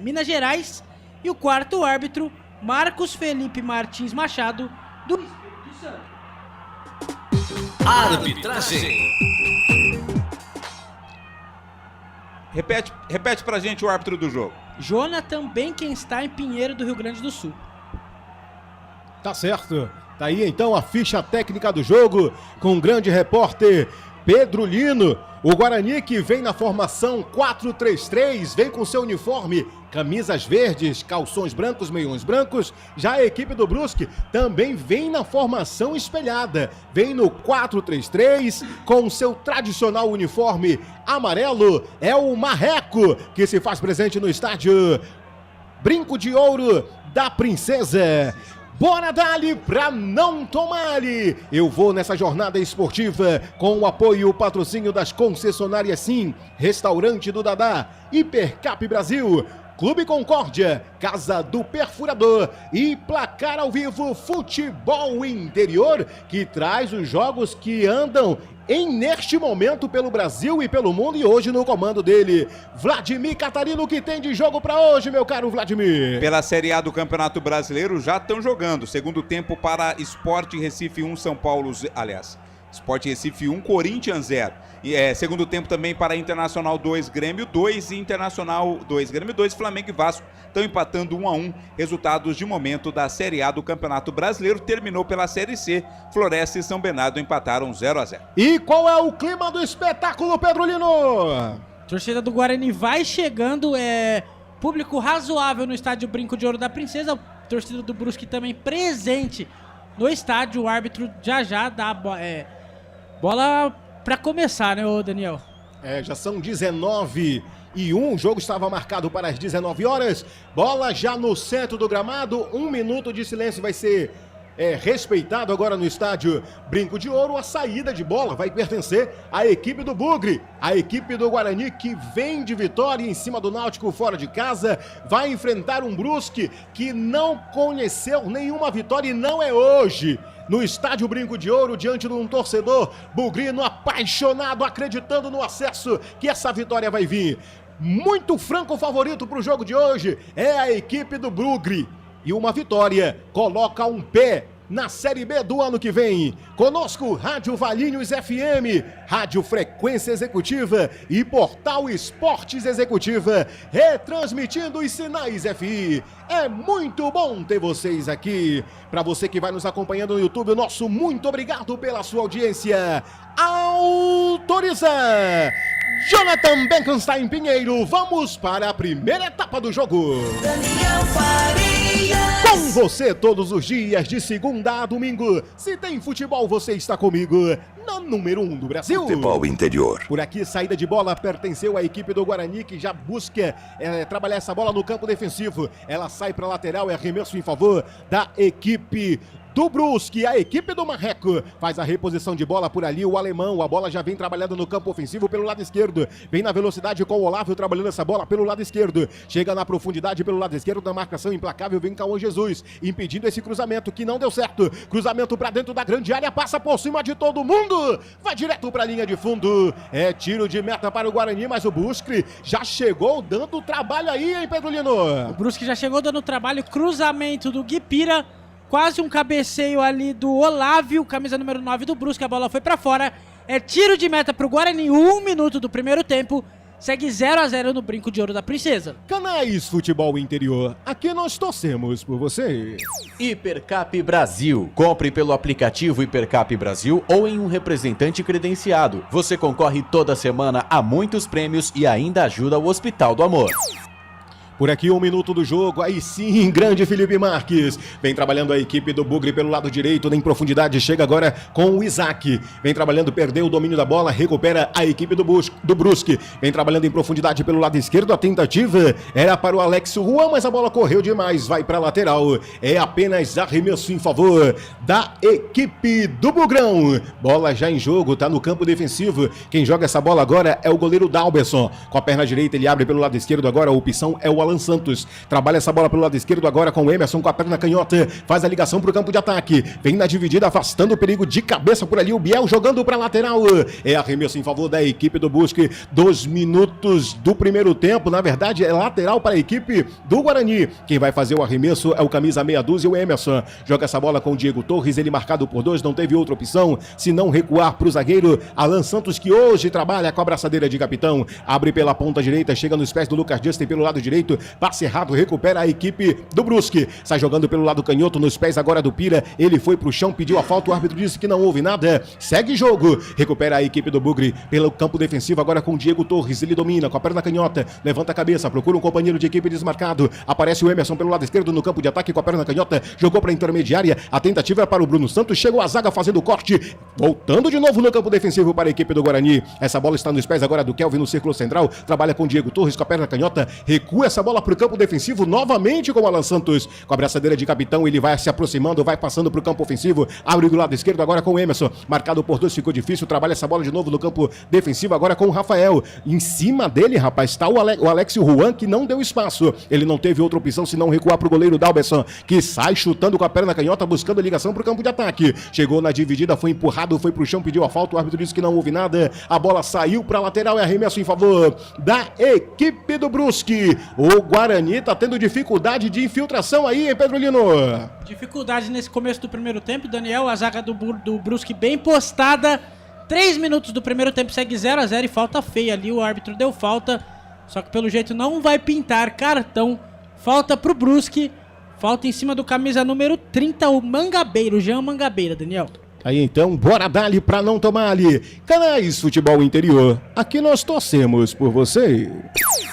Minas Gerais. E o quarto árbitro, Marcos Felipe Martins Machado, do Espírito Santo. Arbitragem. Repete pra gente o árbitro do jogo. Jonathan Benkenstein Pinheiro, do Rio Grande do Sul. Tá certo. Tá aí então a ficha técnica do jogo com o grande repórter Pedro Lino. O Guarani, que vem na formação 4-3-3, vem com seu uniforme, camisas verdes, calções brancos, meiões brancos. Já a equipe do Brusque também vem na formação espelhada, vem no 4-3-3 com seu tradicional uniforme amarelo. É o Marreco que se faz presente no estádio Brinco de Ouro da Princesa. Bora dali pra não tomar-lhe! Eu vou nessa jornada esportiva com o apoio e o patrocínio das concessionárias Sim, Restaurante do Dadá, Hipercap Brasil, Clube Concórdia, Casa do Perfurador e Placar ao Vivo Futebol Interior, que traz os jogos que andam neste momento pelo Brasil e pelo mundo, e hoje no comando dele, Vladimir Catarino. O que tem de jogo pra hoje, meu caro Vladimir? Pela Série A do Campeonato Brasileiro já estão jogando. Segundo tempo para Sport Recife 1, São Paulo, Sport Recife 1, Corinthians 0. Segundo tempo também para Internacional 2, Grêmio 2 e Internacional 2, Grêmio 2, Flamengo e Vasco estão empatando 1-1. Resultados de momento da Série A do Campeonato Brasileiro. Terminou pela Série C, Floresta e São Bernardo empataram 0-0. E qual é o clima do espetáculo, Pedro Lino? Torcida do Guarani vai chegando, público razoável no estádio Brinco de Ouro da Princesa. Torcida do Brusque também presente no estádio. O árbitro já dá bola pra começar, né, ô Daniel? Já são 19 e 1, o jogo estava marcado para as 19 horas. Bola já no centro do gramado, 1 minuto de silêncio vai ser respeitado agora no estádio Brinco de Ouro. A saída de bola vai pertencer à equipe do Bugre, a equipe do Guarani, que vem de vitória em cima do Náutico fora de casa, vai enfrentar um Brusque que não conheceu nenhuma vitória e não é hoje. No estádio Brinco de Ouro, diante de um torcedor bugrino apaixonado, acreditando no acesso, que essa vitória vai vir. Muito franco favorito para o jogo de hoje é a equipe do Bugre. E uma vitória coloca um pé na Série B do ano que vem. Conosco, Rádio Valinhos FM, Rádio Frequência Executiva e Portal Esportes Executiva, retransmitindo os sinais FI. É muito bom ter vocês aqui. Para você que vai nos acompanhando no YouTube, nosso muito obrigado pela sua audiência. Autoriza! Jonathan Benkenstein Pinheiro, vamos para a primeira etapa do jogo. Daniel Farias. Com você todos os dias, de segunda a domingo. Se tem futebol, você está comigo na número 1 do Brasil. Futebol interior. Por aqui, saída de bola pertenceu à equipe do Guarani, que já busca trabalhar essa bola no campo defensivo. Ela sai para a lateral, é arremesso em favor da equipe do Brusque. A equipe do Marreco faz a reposição de bola por ali, o alemão. A bola já vem trabalhando no campo ofensivo pelo lado esquerdo. Vem na velocidade com o Olávio trabalhando essa bola pelo lado esquerdo. Chega na profundidade pelo lado esquerdo, da marcação implacável, vem Cauã Jesus, impedindo esse cruzamento que não deu certo. Cruzamento pra dentro da grande área, passa por cima de todo mundo. Vai direto pra linha de fundo. É tiro de meta para o Guarani, mas o Brusque já chegou dando trabalho aí, hein, Pedro Lino? O Brusque já chegou dando trabalho. Cruzamento do Guipira. Quase um cabeceio ali do Olávio, camisa número 9 do Brusque, a bola foi pra fora. É tiro de meta pro Guarani, 1 minuto do primeiro tempo. Segue 0-0 no Brinco de Ouro da Princesa. Canais Futebol Interior, aqui nós torcemos por você. Hipercap Brasil. Compre pelo aplicativo Hipercap Brasil ou em um representante credenciado. Você concorre toda semana a muitos prêmios e ainda ajuda o Hospital do Amor. Por aqui, 1 minuto do jogo, aí sim, grande Felipe Marques. Vem trabalhando a equipe do Bugre pelo lado direito, em profundidade, chega agora com o Isaac. Vem trabalhando, perdeu o domínio da bola, recupera a equipe do Brusque. Vem trabalhando em profundidade pelo lado esquerdo, a tentativa era para o Alex Juan, mas a bola correu demais, vai para a lateral. É apenas arremesso em favor da equipe do Bugrão. Bola já em jogo, tá no campo defensivo. Quem joga essa bola agora é o goleiro Dalberson. Com a perna direita, ele abre pelo lado esquerdo agora, a opção é o Alan Santos. Trabalha essa bola pelo lado esquerdo agora com o Emerson, com a perna canhota, faz a ligação pro campo de ataque, vem na dividida, afastando o perigo de cabeça por ali, o Biel jogando pra lateral. É arremesso em favor da equipe do Brusque. 2 minutos do primeiro tempo, na verdade é lateral para a equipe do Guarani. Quem vai fazer o arremesso é o camisa meia dúzia, o Emerson. Joga essa bola com o Diego Torres, ele marcado por 2, não teve outra opção senão recuar pro zagueiro Alan Santos, que hoje trabalha com a braçadeira de capitão. Abre pela ponta direita, chega nos pés do Lucas Justin pelo lado direito, passe errado, recupera a equipe do Brusque. Sai jogando pelo lado canhoto, nos pés agora do Pira. Ele foi pro chão, pediu a falta, o árbitro disse que não houve nada. Segue jogo. Recupera a equipe do Bugre pelo campo defensivo agora com o Diego Torres. Ele domina com a perna canhota, levanta a cabeça, procura um companheiro de equipe desmarcado. Aparece o Emerson pelo lado esquerdo no campo de ataque com a perna canhota. Jogou pra intermediária. A tentativa é para o Bruno Santos. Chegou a zaga fazendo o corte. Voltando de novo no campo defensivo para a equipe do Guarani. Essa bola está nos pés agora do Kelvin no círculo central. Trabalha com o Diego Torres com a perna canhota. Recua essa bola pro campo defensivo novamente com o Alan Santos. Com a braçadeira de capitão, ele vai se aproximando, vai passando pro campo ofensivo. Abre do lado esquerdo agora com o Emerson. Marcado por 2, ficou difícil. Trabalha essa bola de novo no campo defensivo agora com o Rafael. Em cima dele, rapaz, está o Alex Juan, que não deu espaço. Ele não teve outra opção senão recuar pro goleiro Dalberson, que sai chutando com a perna canhota, buscando a ligação pro campo de ataque. Chegou na dividida, foi empurrado, foi pro chão, pediu a falta. O árbitro disse que não houve nada. A bola saiu pra lateral, é arremesso em favor da equipe do Brusque. O Guarani tá tendo dificuldade de infiltração aí, hein, Pedro Lino? Dificuldade nesse começo do primeiro tempo, Daniel. A zaga do Brusque bem postada. 3 minutos do primeiro tempo, segue 0-0 e falta feia ali. O árbitro deu falta, só que pelo jeito não vai pintar cartão. Falta pro Brusque. Falta em cima do camisa número 30, o Mangabeira, o Jean Mangabeira, Daniel. Aí então, bora dali pra não tomar ali. Canais Futebol Interior, aqui nós torcemos por você.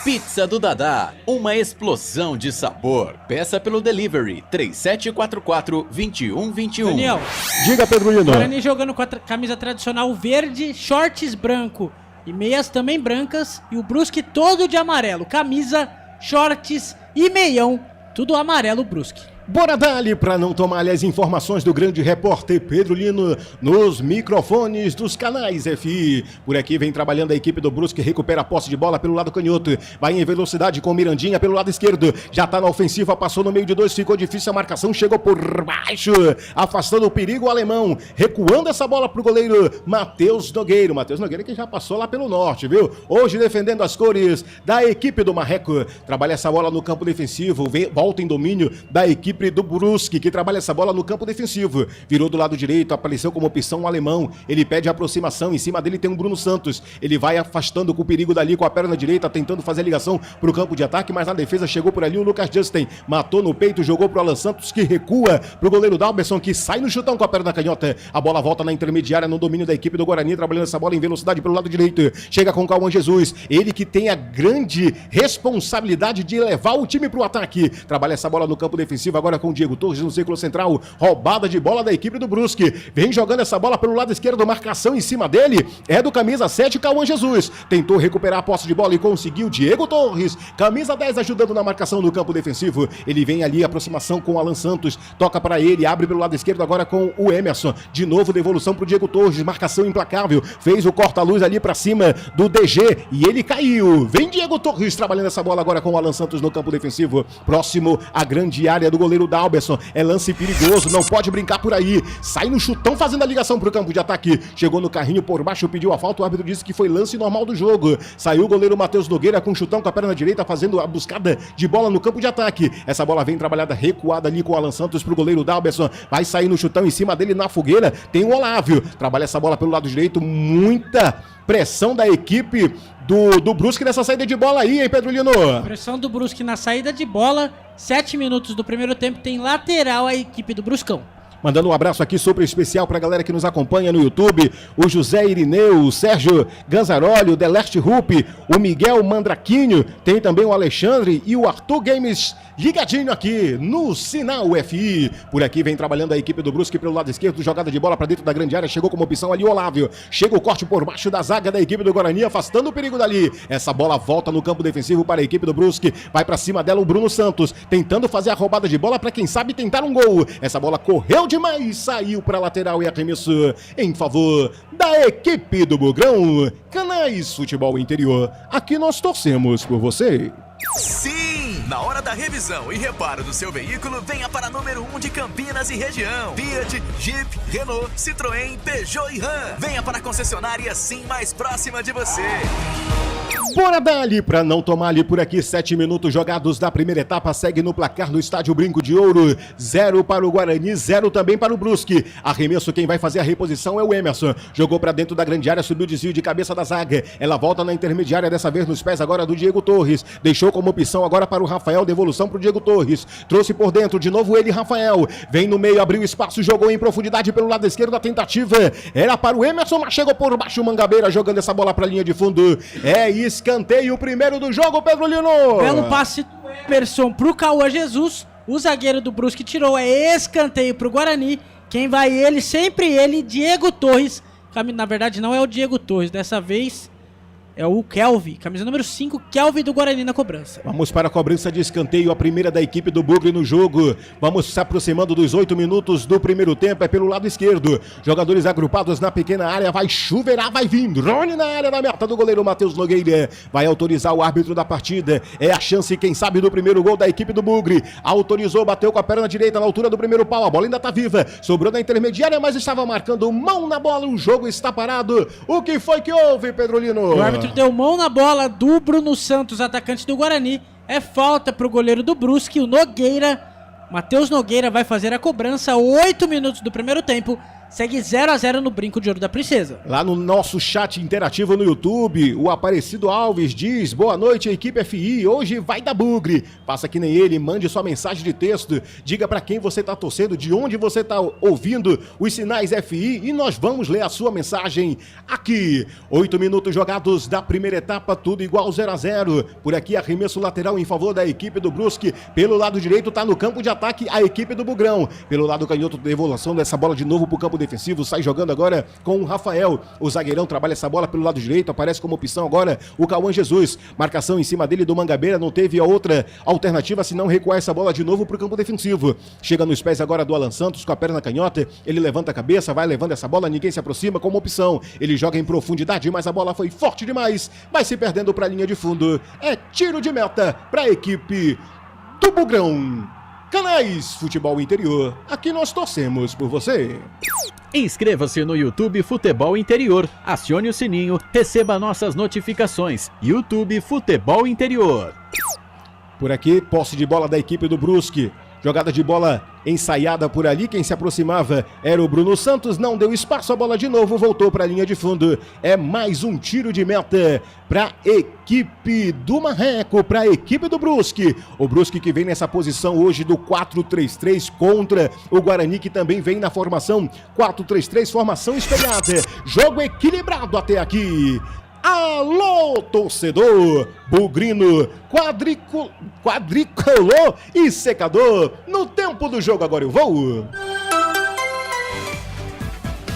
Pizza do Dadá, uma explosão de sabor. Peça pelo delivery 3744-2121. Daniel. Diga, Pedro Lino. Guarani jogando com a camisa tradicional verde, shorts branco e meias também brancas. E o Brusque todo de amarelo. Camisa, shorts e meião, tudo amarelo Brusque. Bora dali pra não tomar as informações do grande repórter Pedro Lino nos microfones dos canais FI. Por aqui vem trabalhando a equipe do Brusque, recupera a posse de bola pelo lado canhoto, vai em velocidade com Mirandinha pelo lado esquerdo, já tá na ofensiva, passou no meio de dois, ficou difícil a marcação, chegou por baixo, afastando o perigo, o alemão, recuando essa bola pro goleiro Matheus Nogueira. Matheus Nogueira que já passou lá pelo norte, viu? Hoje defendendo as cores da equipe do Marreco, trabalha essa bola no campo defensivo, volta em domínio da equipe do Brusque, que trabalha essa bola no campo defensivo, virou do lado direito, apareceu como opção o alemão, ele pede a aproximação, em cima dele tem um Bruno Santos, ele vai afastando com o perigo dali com a perna direita, tentando fazer a ligação pro campo de ataque, mas na defesa chegou por ali o Lucas Justin, matou no peito, jogou pro Alan Santos, que recua pro goleiro Dalberson, que sai no chutão com a perna canhota, a bola volta na intermediária, no domínio da equipe do Guarani, trabalhando essa bola em velocidade pelo lado direito, chega com o Cauã Jesus, ele que tem a grande responsabilidade de levar o time pro ataque, trabalha essa bola no campo defensivo, agora com o Diego Torres no círculo central, roubada de bola da equipe do Brusque, vem jogando essa bola pelo lado esquerdo, marcação em cima dele, é do camisa 7, Cauã Jesus, tentou recuperar a posse de bola e conseguiu, Diego Torres, camisa 10 ajudando na marcação no campo defensivo, ele vem ali, aproximação com o Alan Santos, toca para ele, abre pelo lado esquerdo agora com o Emerson, de novo devolução pro Diego Torres, marcação implacável, fez o corta-luz ali pra cima do DG e ele caiu, vem Diego Torres trabalhando essa bola agora com o Alan Santos no campo defensivo, próximo à grande área do goleiro Dalberson, é lance perigoso, não pode brincar por aí, sai no chutão fazendo a ligação pro campo de ataque, chegou no carrinho por baixo, pediu a falta, o árbitro disse que foi lance normal do jogo, saiu o goleiro Matheus Nogueira com chutão com a perna direita, fazendo a buscada de bola no campo de ataque, essa bola vem trabalhada recuada ali com o Alan Santos pro goleiro Dalberson, vai sair no chutão em cima dele na fogueira, tem o Olávio, trabalha essa bola pelo lado direito, muita pressão da equipe do Brusque nessa saída de bola aí, hein, Pedro Lino? Pressão do Brusque na saída de bola, 7 minutos do primeiro tempo, tem lateral a equipe do Bruscão. Mandando um abraço aqui super especial pra galera que nos acompanha no YouTube, o José Irineu, o Sérgio Ganzaroli, o Deleste Rupp, o Miguel Mandraquinho, tem também o Alexandre e o Arthur Games ligadinho aqui no Sinal FI. Por aqui vem trabalhando a equipe do Brusque pelo lado esquerdo, jogada de bola pra dentro da grande área, chegou como opção ali o Olávio, chega o corte por baixo da zaga da equipe do Guarani, afastando o perigo dali, essa bola volta no campo defensivo para a equipe do Brusque, vai pra cima dela o Bruno Santos, tentando fazer a roubada de bola pra quem sabe tentar um gol, essa bola correu demais, saiu pra lateral e arremesso em favor da equipe do Bugrão. Canais Futebol Interior, aqui nós torcemos por você. Sim! Na hora da revisão e reparo do seu veículo, venha para número 1 de Campinas e região. Fiat, Jeep, Renault, Citroën, Peugeot e Ram. Venha para a concessionária sim mais próxima de você. Bora dali pra não tomar ali por aqui, 7 minutos jogados da primeira etapa, segue no placar no estádio Brinco de Ouro, 0 para o Guarani, 0 também para o Brusque. Arremesso, quem vai fazer a reposição é o Emerson, jogou pra dentro da grande área, subiu o desvio de cabeça da zaga, ela volta na intermediária, dessa vez nos pés agora do Diego Torres, deixou como opção agora para o Rafael, devolução pro Diego Torres, trouxe por dentro, de novo ele, Rafael, vem no meio, abriu espaço, jogou em profundidade pelo lado esquerdo, a tentativa era para o Emerson, mas chegou por baixo o Mangabeira, jogando essa bola pra linha de fundo, é escanteio primeiro do jogo, Pedro Lino. Belo passe do Emerson pro Cauã Jesus, o zagueiro do Brusque tirou, é escanteio pro Guarani, quem vai ele, sempre ele, Diego Torres, na verdade não é o Diego Torres, dessa vez é o Kelvin, camisa número 5, Kelvin do Guarani na cobrança. Vamos para a cobrança de escanteio, a primeira da equipe do Bugre no jogo. Vamos se aproximando dos 8 minutos do primeiro tempo, é pelo lado esquerdo. Jogadores agrupados na pequena área, vai chuveirar, vai vindo. Rony na área da meta do goleiro Matheus Nogueira. Vai autorizar o árbitro da partida. É a chance, quem sabe, do primeiro gol da equipe do Bugre. Autorizou, bateu com a perna direita na altura do primeiro pau. A bola ainda está viva. Sobrou na intermediária, mas estava marcando mão na bola. O jogo está parado. O que foi que houve, Pedro Lino? O árbitro deu mão na bola do Bruno Santos, atacante do Guarani. É falta pro goleiro do Brusque, o Nogueira. Matheus Nogueira vai fazer a cobrança. 8 minutos do primeiro tempo. segue 0x0 no Brinco de Ouro da Princesa. Lá no nosso chat interativo no YouTube, o Aparecido Alves diz: boa noite, equipe FI, hoje vai dar bugre. Faça que nem ele, mande sua mensagem de texto, diga pra quem você tá torcendo, de onde você tá ouvindo os sinais FI e nós vamos ler a sua mensagem aqui. 8 minutos jogados da primeira etapa, tudo igual 0x0. Por aqui, arremesso lateral em favor da equipe do Brusque. Pelo lado direito tá no campo de ataque a equipe do Bugrão. Pelo lado canhoto, devolução dessa bola de novo pro campo defensivo, sai jogando agora com o Rafael. O zagueirão trabalha essa bola pelo lado direito, aparece como opção agora o Cauã Jesus. Marcação em cima dele do Mangabeira, não teve a outra alternativa senão recuar essa bola de novo pro campo defensivo. Chega nos pés agora do Alan Santos com a perna canhota, ele levanta a cabeça, vai levando essa bola, ninguém se aproxima como opção. Ele joga em profundidade, mas a bola foi forte demais, vai se perdendo pra linha de fundo. É tiro de meta pra equipe do Bugrão. Canais Futebol Interior, aqui nós torcemos por você. Inscreva-se no YouTube Futebol Interior, acione o sininho, receba nossas notificações. YouTube Futebol Interior. Por aqui, posse de bola da equipe do Brusque. Jogada de bola ensaiada por ali, quem se aproximava era o Bruno Santos, não deu espaço, a bola de novo voltou para a linha de fundo. É mais um tiro de meta para a equipe do Marreco, para a equipe do Brusque. O Brusque que vem nessa posição hoje do 4-3-3 contra o Guarani, que também vem na formação 4-3-3, formação espelhada. Jogo equilibrado até aqui. Alô, torcedor! Bugrino, quadricolor e secador. No tempo do jogo, agora eu vou.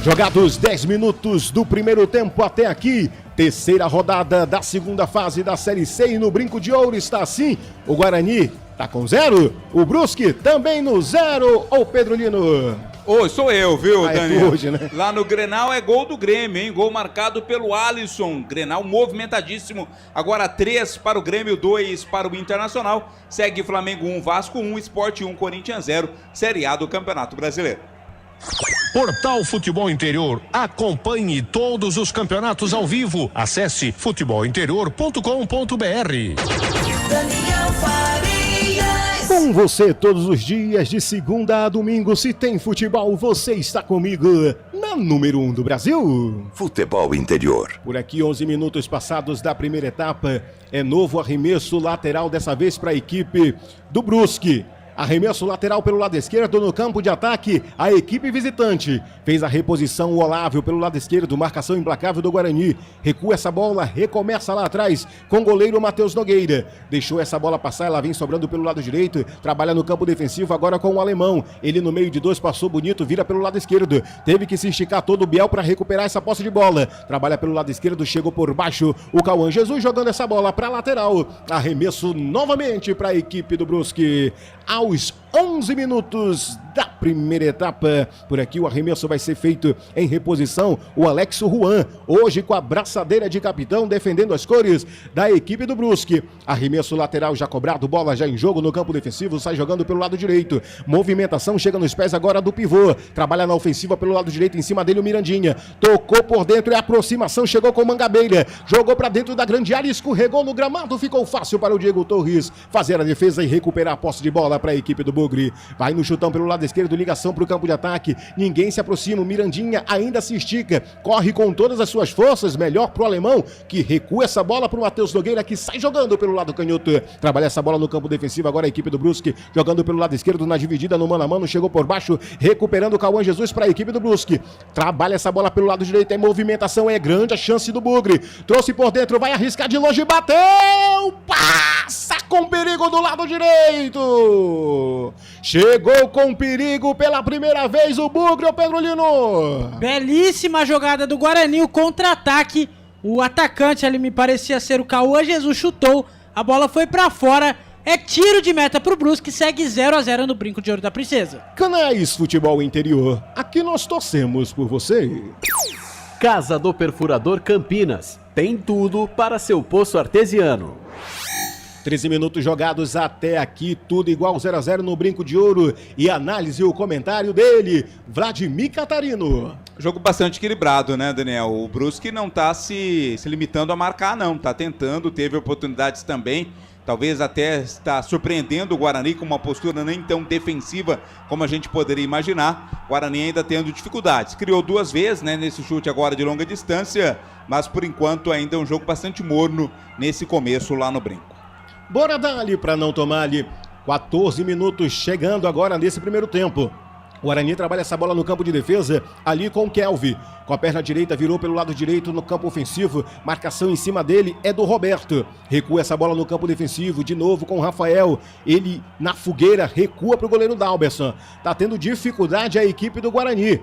Jogados 10 minutos do primeiro tempo até aqui. Terceira rodada da segunda fase da Série C e no Brinco de Ouro está assim. O Guarani tá com 0, o Brusque também no 0. Ô, Pedro Lino. Ô, sou eu, viu, Daniel? Hoje, né? Lá no Grenal é gol do Grêmio, hein? Gol marcado pelo Alisson. Grenal movimentadíssimo. Agora 3 para o Grêmio, 2 para o Internacional. Segue Flamengo 1, Vasco 1, Sport 1, Corinthians 0. Série A do Campeonato Brasileiro. Portal Futebol Interior. Acompanhe todos os campeonatos ao vivo. Acesse futebolinterior.com.br. Daniel Farias. Com você todos os dias, de segunda a domingo. Se tem futebol, você está comigo na número 1 do Brasil. Futebol Interior. Por aqui, 11 minutos passados da primeira etapa. É novo arremesso lateral, dessa vez para a equipe do Brusque. Arremesso lateral pelo lado esquerdo no campo de ataque, a equipe visitante. Fez a reposição o Olávio pelo lado esquerdo, marcação implacável do Guarani. Recua essa bola, recomeça lá atrás com o goleiro Matheus Nogueira. Deixou essa bola passar, ela vem sobrando pelo lado direito, trabalha no campo defensivo agora com o alemão. Ele no meio de dois passou bonito, vira pelo lado esquerdo. Teve que se esticar todo o Biel para recuperar essa posse de bola. Trabalha pelo lado esquerdo, chegou por baixo o Cauã Jesus jogando essa bola para lateral. Arremesso novamente para a equipe do Brusque. Aos 11 minutos da primeira etapa. Por aqui o arremesso vai ser feito em reposição. O Alexo Juan, hoje com a braçadeira de capitão, defendendo as cores da equipe do Brusque. Arremesso lateral já cobrado, bola já em jogo no campo defensivo, sai jogando pelo lado direito. Movimentação, chega nos pés agora do pivô. Trabalha na ofensiva pelo lado direito, em cima dele o Mirandinha. Tocou por dentro, é aproximação, chegou com o Mangabeira. Jogou para dentro da grande área, escorregou no gramado, ficou fácil para o Diego Torres fazer a defesa e recuperar a posse de bola para a equipe do Bugre. Vai no chutão pelo lado esquerdo, ligação para o campo de ataque. Ninguém se aproxima, o Mirandinha ainda se estica. Corre com todas as suas forças, melhor pro alemão, que recua essa bola pro Matheus Nogueira, que sai jogando pelo lado canhoto. Trabalha essa bola no campo defensivo, agora a equipe do Brusque, jogando pelo lado esquerdo, na dividida, no mano a mano, chegou por baixo, recuperando o Cauã Jesus para a equipe do Brusque. Trabalha essa bola pelo lado direito, é movimentação, é grande a chance do Bugre. Trouxe por dentro, vai arriscar de longe, bateu! Passa com perigo do lado direito! Chegou com perigo pela primeira vez o Bugre, o Pedro Lino. Belíssima jogada do Guarani, o contra-ataque. O atacante ali me parecia ser o Cauã Jesus, chutou, a bola foi pra fora. É tiro de meta pro Brusque, segue 0x0 no Brinco de Ouro da Princesa. Canais Futebol Interior, aqui nós torcemos por você. Casa do Perfurador Campinas, tem tudo para seu poço artesiano. 13 minutos jogados até aqui, tudo igual 0x0 no Brinco de Ouro. E análise e o comentário dele, Vladimir Catarino. Jogo bastante equilibrado, né, Daniel? O Brusque não tá se limitando a marcar, não. Tá tentando, teve oportunidades também. talvez até está surpreendendo o Guarani com uma postura nem tão defensiva como a gente poderia imaginar. O Guarani ainda tendo dificuldades. Criou 2 vezes, né, nesse chute agora de longa distância, mas por enquanto ainda é um jogo bastante morno nesse começo lá no Brinco. Bora dar-lhe para não tomar-lhe. 14 minutos chegando agora nesse primeiro tempo. O Guarani trabalha essa bola no campo de defesa, ali com o Kelvin. Com a perna direita, virou pelo lado direito no campo ofensivo. Marcação em cima dele é do Roberto. Recua essa bola no campo defensivo, de novo com o Rafael. Ele, na fogueira, recua para o goleiro Dalberson. Tá tendo dificuldade a equipe do Guarani.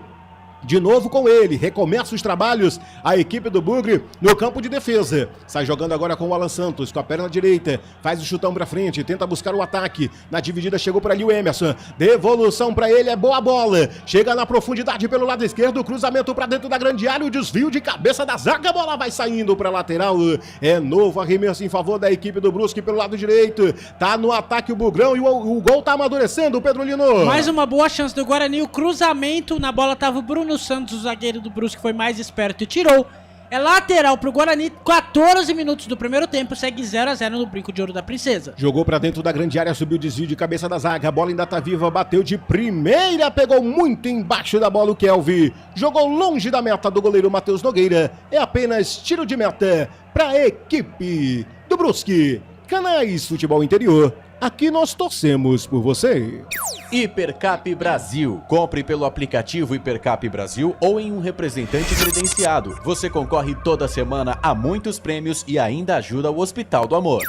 De novo com ele, recomeça os trabalhos, a equipe do Bugre no campo de defesa. Sai jogando agora com o Alan Santos, com a perna direita, faz o chutão pra frente, tenta buscar o ataque. Na dividida chegou por ali o Emerson, devolução pra ele, é boa bola. Chega na profundidade pelo lado esquerdo, cruzamento pra dentro da grande área, o desvio de cabeça da zaga, a bola vai saindo pra lateral. É novo arremesso em favor da equipe do Brusque pelo lado direito. Tá no ataque o Bugrão e o gol tá amadurecendo, Pedro Lino. Mais uma boa chance do Guarani, o cruzamento, na bola tava o Bruno Santos, o zagueiro do Brusque, foi mais esperto e tirou. É lateral pro Guarani, 14 minutos do primeiro tempo, segue 0-0 no Brinco de Ouro da Princesa. Jogou pra dentro da grande área, subiu o desvio de cabeça da zaga, a bola ainda tá viva, bateu de primeira, pegou muito embaixo da bola o Kelvin. Jogou longe da meta do goleiro Matheus Nogueira, é apenas tiro de meta pra equipe do Brusque. Canais Futebol Interior. Aqui nós torcemos por você. Hipercap Brasil. Compre pelo aplicativo Hipercap Brasil ou em um representante credenciado. Você concorre toda semana a muitos prêmios e ainda ajuda o Hospital do Amor.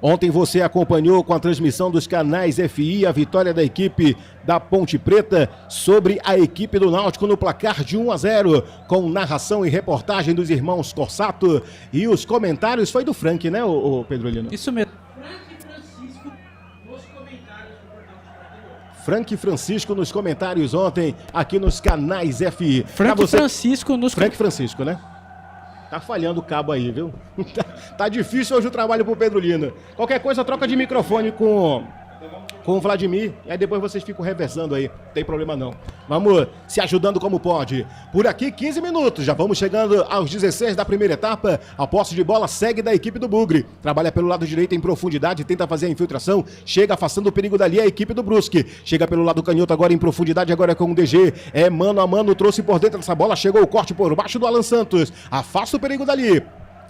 Ontem você acompanhou com a transmissão dos canais FI a vitória da equipe da Ponte Preta sobre a equipe do Náutico no placar de 1-0, com narração e reportagem dos irmãos Corsato, e os comentários foi do Frank, né, o Pedro Lino? Isso mesmo. Frank Francisco nos comentários ontem, aqui nos canais FI. Frank Francisco, né? Tá falhando o cabo aí, viu? Tá difícil hoje o trabalho pro Pedro Lino. Qualquer coisa, troca de microfone com o Vladimir, e aí depois vocês ficam reversando aí, não tem problema não. Vamos se ajudando como pode. Por aqui, 15 minutos, já vamos chegando aos 16 da primeira etapa. A posse de bola segue da equipe do Bugre. Trabalha pelo lado direito em profundidade, tenta fazer a infiltração, chega afastando o perigo dali a equipe do Brusque. Chega pelo lado canhoto agora em profundidade, agora com o DG. É mano a mano, trouxe por dentro dessa bola, chegou o corte por baixo do Alan Santos. Afasta o perigo dali.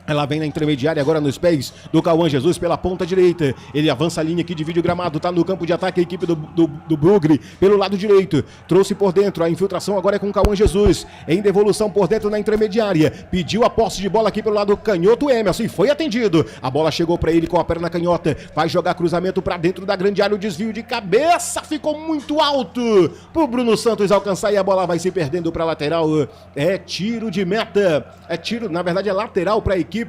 Ela vem na intermediária agora nos pés do Cauã Jesus pela ponta direita. Ele avança a linha que divide o gramado. Tá no campo de ataque a equipe do Bugre pelo lado direito. Trouxe por dentro. A infiltração agora é com o Cauã Jesus. Em devolução por dentro na intermediária. Pediu a posse de bola aqui pelo lado canhoto Emerson. E foi atendido. A bola chegou para ele com a perna canhota. Vai jogar cruzamento para dentro da grande área. O desvio de cabeça ficou muito alto pro Bruno Santos alcançar. E a bola vai se perdendo para lateral. É tiro de meta. É tiro, na verdade é lateral para a equipe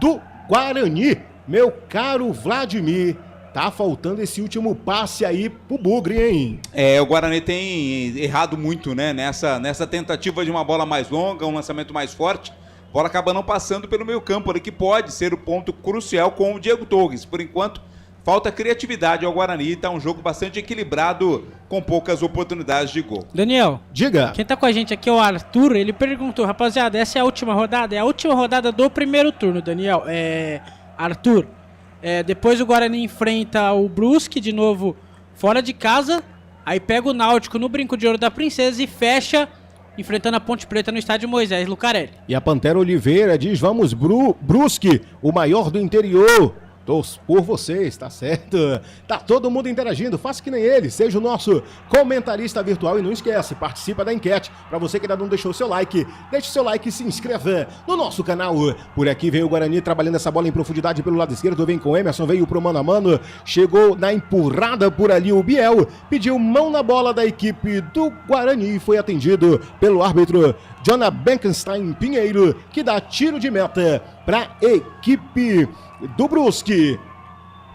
do Guarani. Meu caro Vladimir, tá faltando esse último passe aí pro Bugre, hein? O Guarani tem errado muito, né? Nessa tentativa de uma bola mais longa, um lançamento mais forte. A bola acaba não passando pelo meio campo ali, que pode ser o ponto crucial com o Diego Torres. Por enquanto, falta criatividade ao Guarani, tá um jogo bastante equilibrado, com poucas oportunidades de gol. Daniel, diga. Quem tá com a gente aqui é o Arthur, ele perguntou, rapaziada, essa é a última rodada? É a última rodada do primeiro turno, Daniel. Arthur, depois o Guarani enfrenta o Brusque, de novo, fora de casa, aí pega o Náutico no Brinco de Ouro da Princesa e fecha enfrentando a Ponte Preta no estádio Moisés Lucarelli. E a Pantera Oliveira diz, vamos Brusque, o maior do interior. Torço por vocês, tá certo? Tá todo mundo interagindo, faça que nem ele, seja o nosso comentarista virtual e não esquece, participa da enquete. Pra você que ainda não deixou o seu like, deixe o seu like e se inscreva no nosso canal. Por aqui vem o Guarani trabalhando essa bola em profundidade pelo lado esquerdo, vem com o Emerson, veio pro mano a mano, chegou na empurrada por ali o Biel, pediu mão na bola da equipe do Guarani e foi atendido pelo árbitro Jonah Benkenstein Pinheiro, que dá tiro de meta pra equipe do Brusque.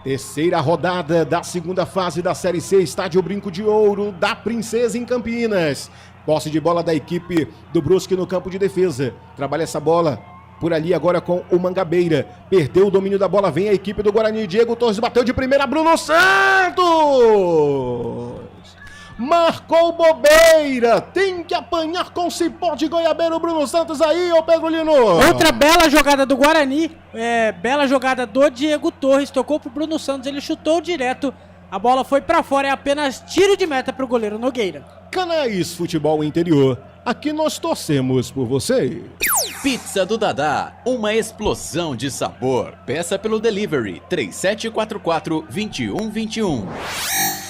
Terceira rodada da segunda fase da Série C, estádio Brinco de Ouro da Princesa em Campinas. Posse de bola da equipe do Brusque no campo de defesa. Trabalha essa bola por ali agora com o Mangabeira. Perdeu o domínio da bola, vem a equipe do Guarani. Diego Torres bateu de primeira, Bruno Santos! marcou bobeira, tem que apanhar com cipó de goiabeira o Bruno Santos aí, ô Pedro Lino. Outra bela jogada do Guarani, bela jogada do Diego Torres, tocou pro Bruno Santos, ele chutou direto, a bola foi pra fora, é apenas tiro de meta pro goleiro Nogueira. Canais Futebol Interior, aqui nós torcemos por você. Pizza do Dadá, uma explosão de sabor. Peça pelo delivery 3744-2121.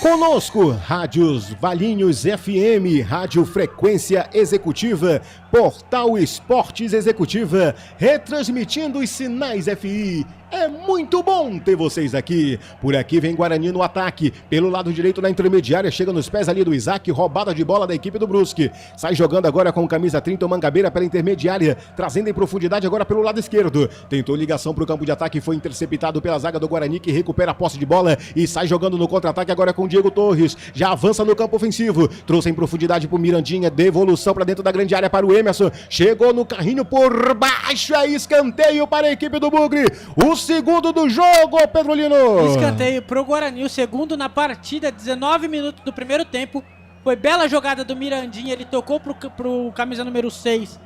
Conosco, Rádios Valinhos FM, Rádio Frequência Executiva, Portal Esportes Executiva, retransmitindo os sinais FI. É muito bom ter vocês aqui. Por aqui vem Guarani no ataque. Pelo lado direito na intermediária, chega nos pés ali do Isaac, roubada de bola da equipe do Brusque. Sai jogando agora com camisa 30, o Mangabeira pela intermediária, trazendo em profundidade agora pelo lado esquerdo. Tentou ligação para o campo de ataque, foi interceptado pela zaga do Guarani, que recupera a posse de bola e sai jogando no contra-ataque agora com o Diego Torres. Já avança no campo ofensivo, trouxe em profundidade para o Mirandinha, devolução para dentro da grande área para o Emerson. Chegou no carrinho por baixo, é escanteio para a equipe do Bugre. O segundo do jogo, Pedro Lino. Escanteio pro Guarani, o segundo na partida, 19 minutos do primeiro tempo. Foi bela jogada do Mirandinha, ele tocou pro camisa número 6.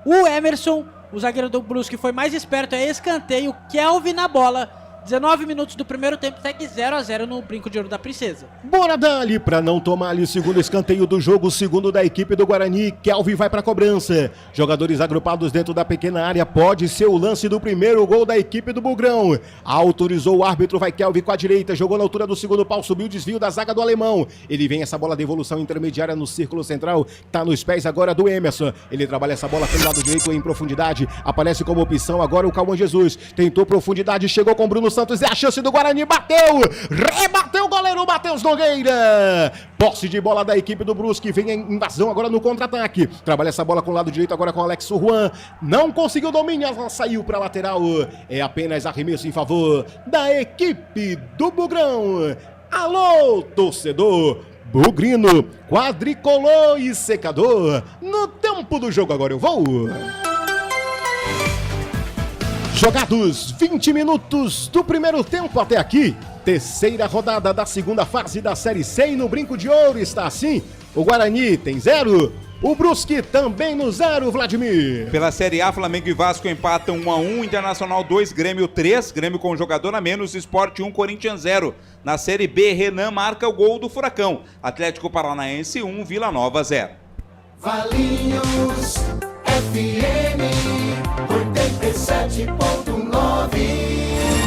O Emerson, o zagueiro do Brusque, foi mais esperto, é escanteio. Kelvin na bola. 19 minutos do primeiro tempo, segue 0-0 no Brinco de Ouro da Princesa. Bora dali, pra não tomar ali o segundo escanteio do jogo, o segundo da equipe do Guarani. Kelvin vai pra cobrança. Jogadores agrupados dentro da pequena área, pode ser o lance do primeiro gol da equipe do Bugrão. Autorizou o árbitro, vai Kelvin com a direita, jogou na altura do segundo pau, subiu o desvio da zaga do alemão. Ele vem essa bola de evolução intermediária no círculo central, tá nos pés agora do Emerson. Ele trabalha essa bola pelo lado direito em profundidade, aparece como opção agora o Cauã Jesus. Tentou profundidade, chegou com o Bruno Santos, é a chance do Guarani, bateu, rebateu o goleiro Matheus Nogueira. Posse de bola da equipe do Brusque, vem a invasão agora no contra-ataque. Trabalha essa bola com o lado direito agora com o Alex Juan. Não conseguiu domínio, ela saiu para lateral. É apenas arremesso em favor da equipe do Bugrão. Alô, torcedor bugrino, quadricolor e secador. No tempo do jogo agora eu vou. Jogados 20 minutos do primeiro tempo até aqui. Terceira rodada da segunda fase da Série C e no Brinco de Ouro está assim. O Guarani tem 0, o Brusque também no 0, Vladimir. Pela Série A, Flamengo e Vasco empatam 1-1, Internacional 2, Grêmio 3, Grêmio com jogador a menos, Sport 1, Corinthians 0. Na Série B, Renan marca o gol do Furacão, Atlético Paranaense 1, Vila Nova 0. Valinhos FM 87.9.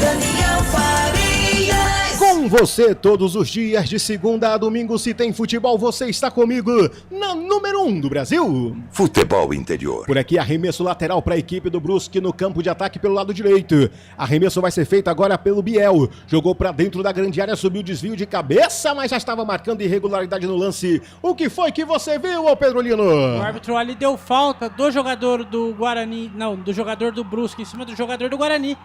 Daniel Farias. Com você todos os dias, de segunda a domingo, se tem futebol, você está comigo na número 1 do Brasil. Futebol Interior. Por aqui, arremesso lateral para a equipe do Brusque no campo de ataque pelo lado direito. Arremesso vai ser feito agora pelo Biel. Jogou para dentro da grande área, subiu desvio de cabeça, mas já estava marcando irregularidade no lance. O que foi que você viu, ô Pedro Lino? O árbitro ali deu falta do jogador do Guarani, não, do jogador do Brusque em cima do jogador do Guarani.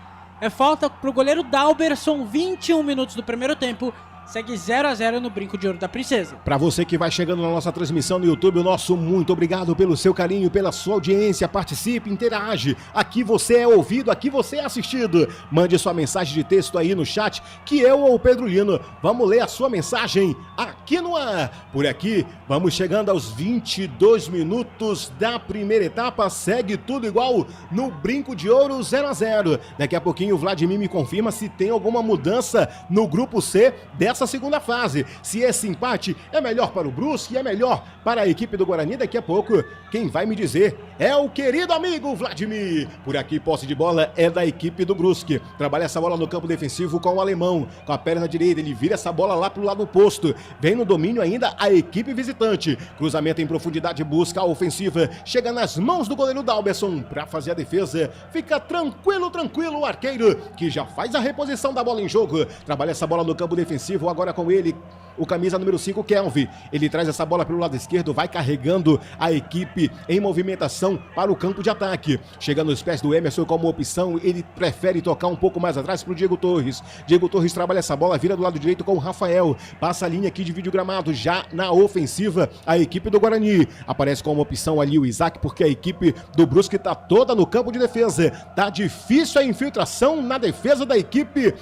É falta pro goleiro Dalberson, 21 minutos do primeiro tempo. Segue 0-0 no Brinco de Ouro da Princesa. Para você que vai chegando na nossa transmissão no YouTube, o nosso muito obrigado pelo seu carinho, pela sua audiência. Participe, interage. Aqui você é ouvido, aqui você é assistido. Mande sua mensagem de texto aí no chat, que eu ou o Pedro Lino vamos ler a sua mensagem aqui no ar. Por aqui, vamos chegando aos 22 minutos da primeira etapa. Segue tudo igual no Brinco de Ouro 0-0. Daqui a pouquinho o Vladimir me confirma se tem alguma mudança no grupo C dessa segunda fase. Se esse empate é melhor para o Brusque, é melhor para a equipe do Guarani, daqui a pouco quem vai me dizer é o querido amigo Vladimir. Por aqui, posse de bola é da equipe do Brusque. Trabalha essa bola no campo defensivo com o alemão. Com a perna direita, ele vira essa bola lá pro lado oposto. Vem no domínio ainda a equipe visitante. Cruzamento em profundidade, busca a ofensiva. Chega nas mãos do goleiro Dalberson para fazer a defesa. Fica tranquilo o arqueiro, que já faz a reposição da bola em jogo. Trabalha essa bola no campo defensivo, agora com ele, o camisa número 5, Kelvin. Ele traz essa bola pelo lado esquerdo, vai carregando a equipe em movimentação para o campo de ataque. Chega nos pés do Emerson como opção, ele prefere tocar um pouco mais atrás para o Diego Torres. Diego Torres trabalha essa bola, vira do lado direito com o Rafael. Passa a linha aqui, divide o gramado, já na ofensiva a equipe do Guarani. Aparece como opção ali o Isaac, porque a equipe do Brusque está toda no campo de defesa. Tá difícil a infiltração na defesa da equipe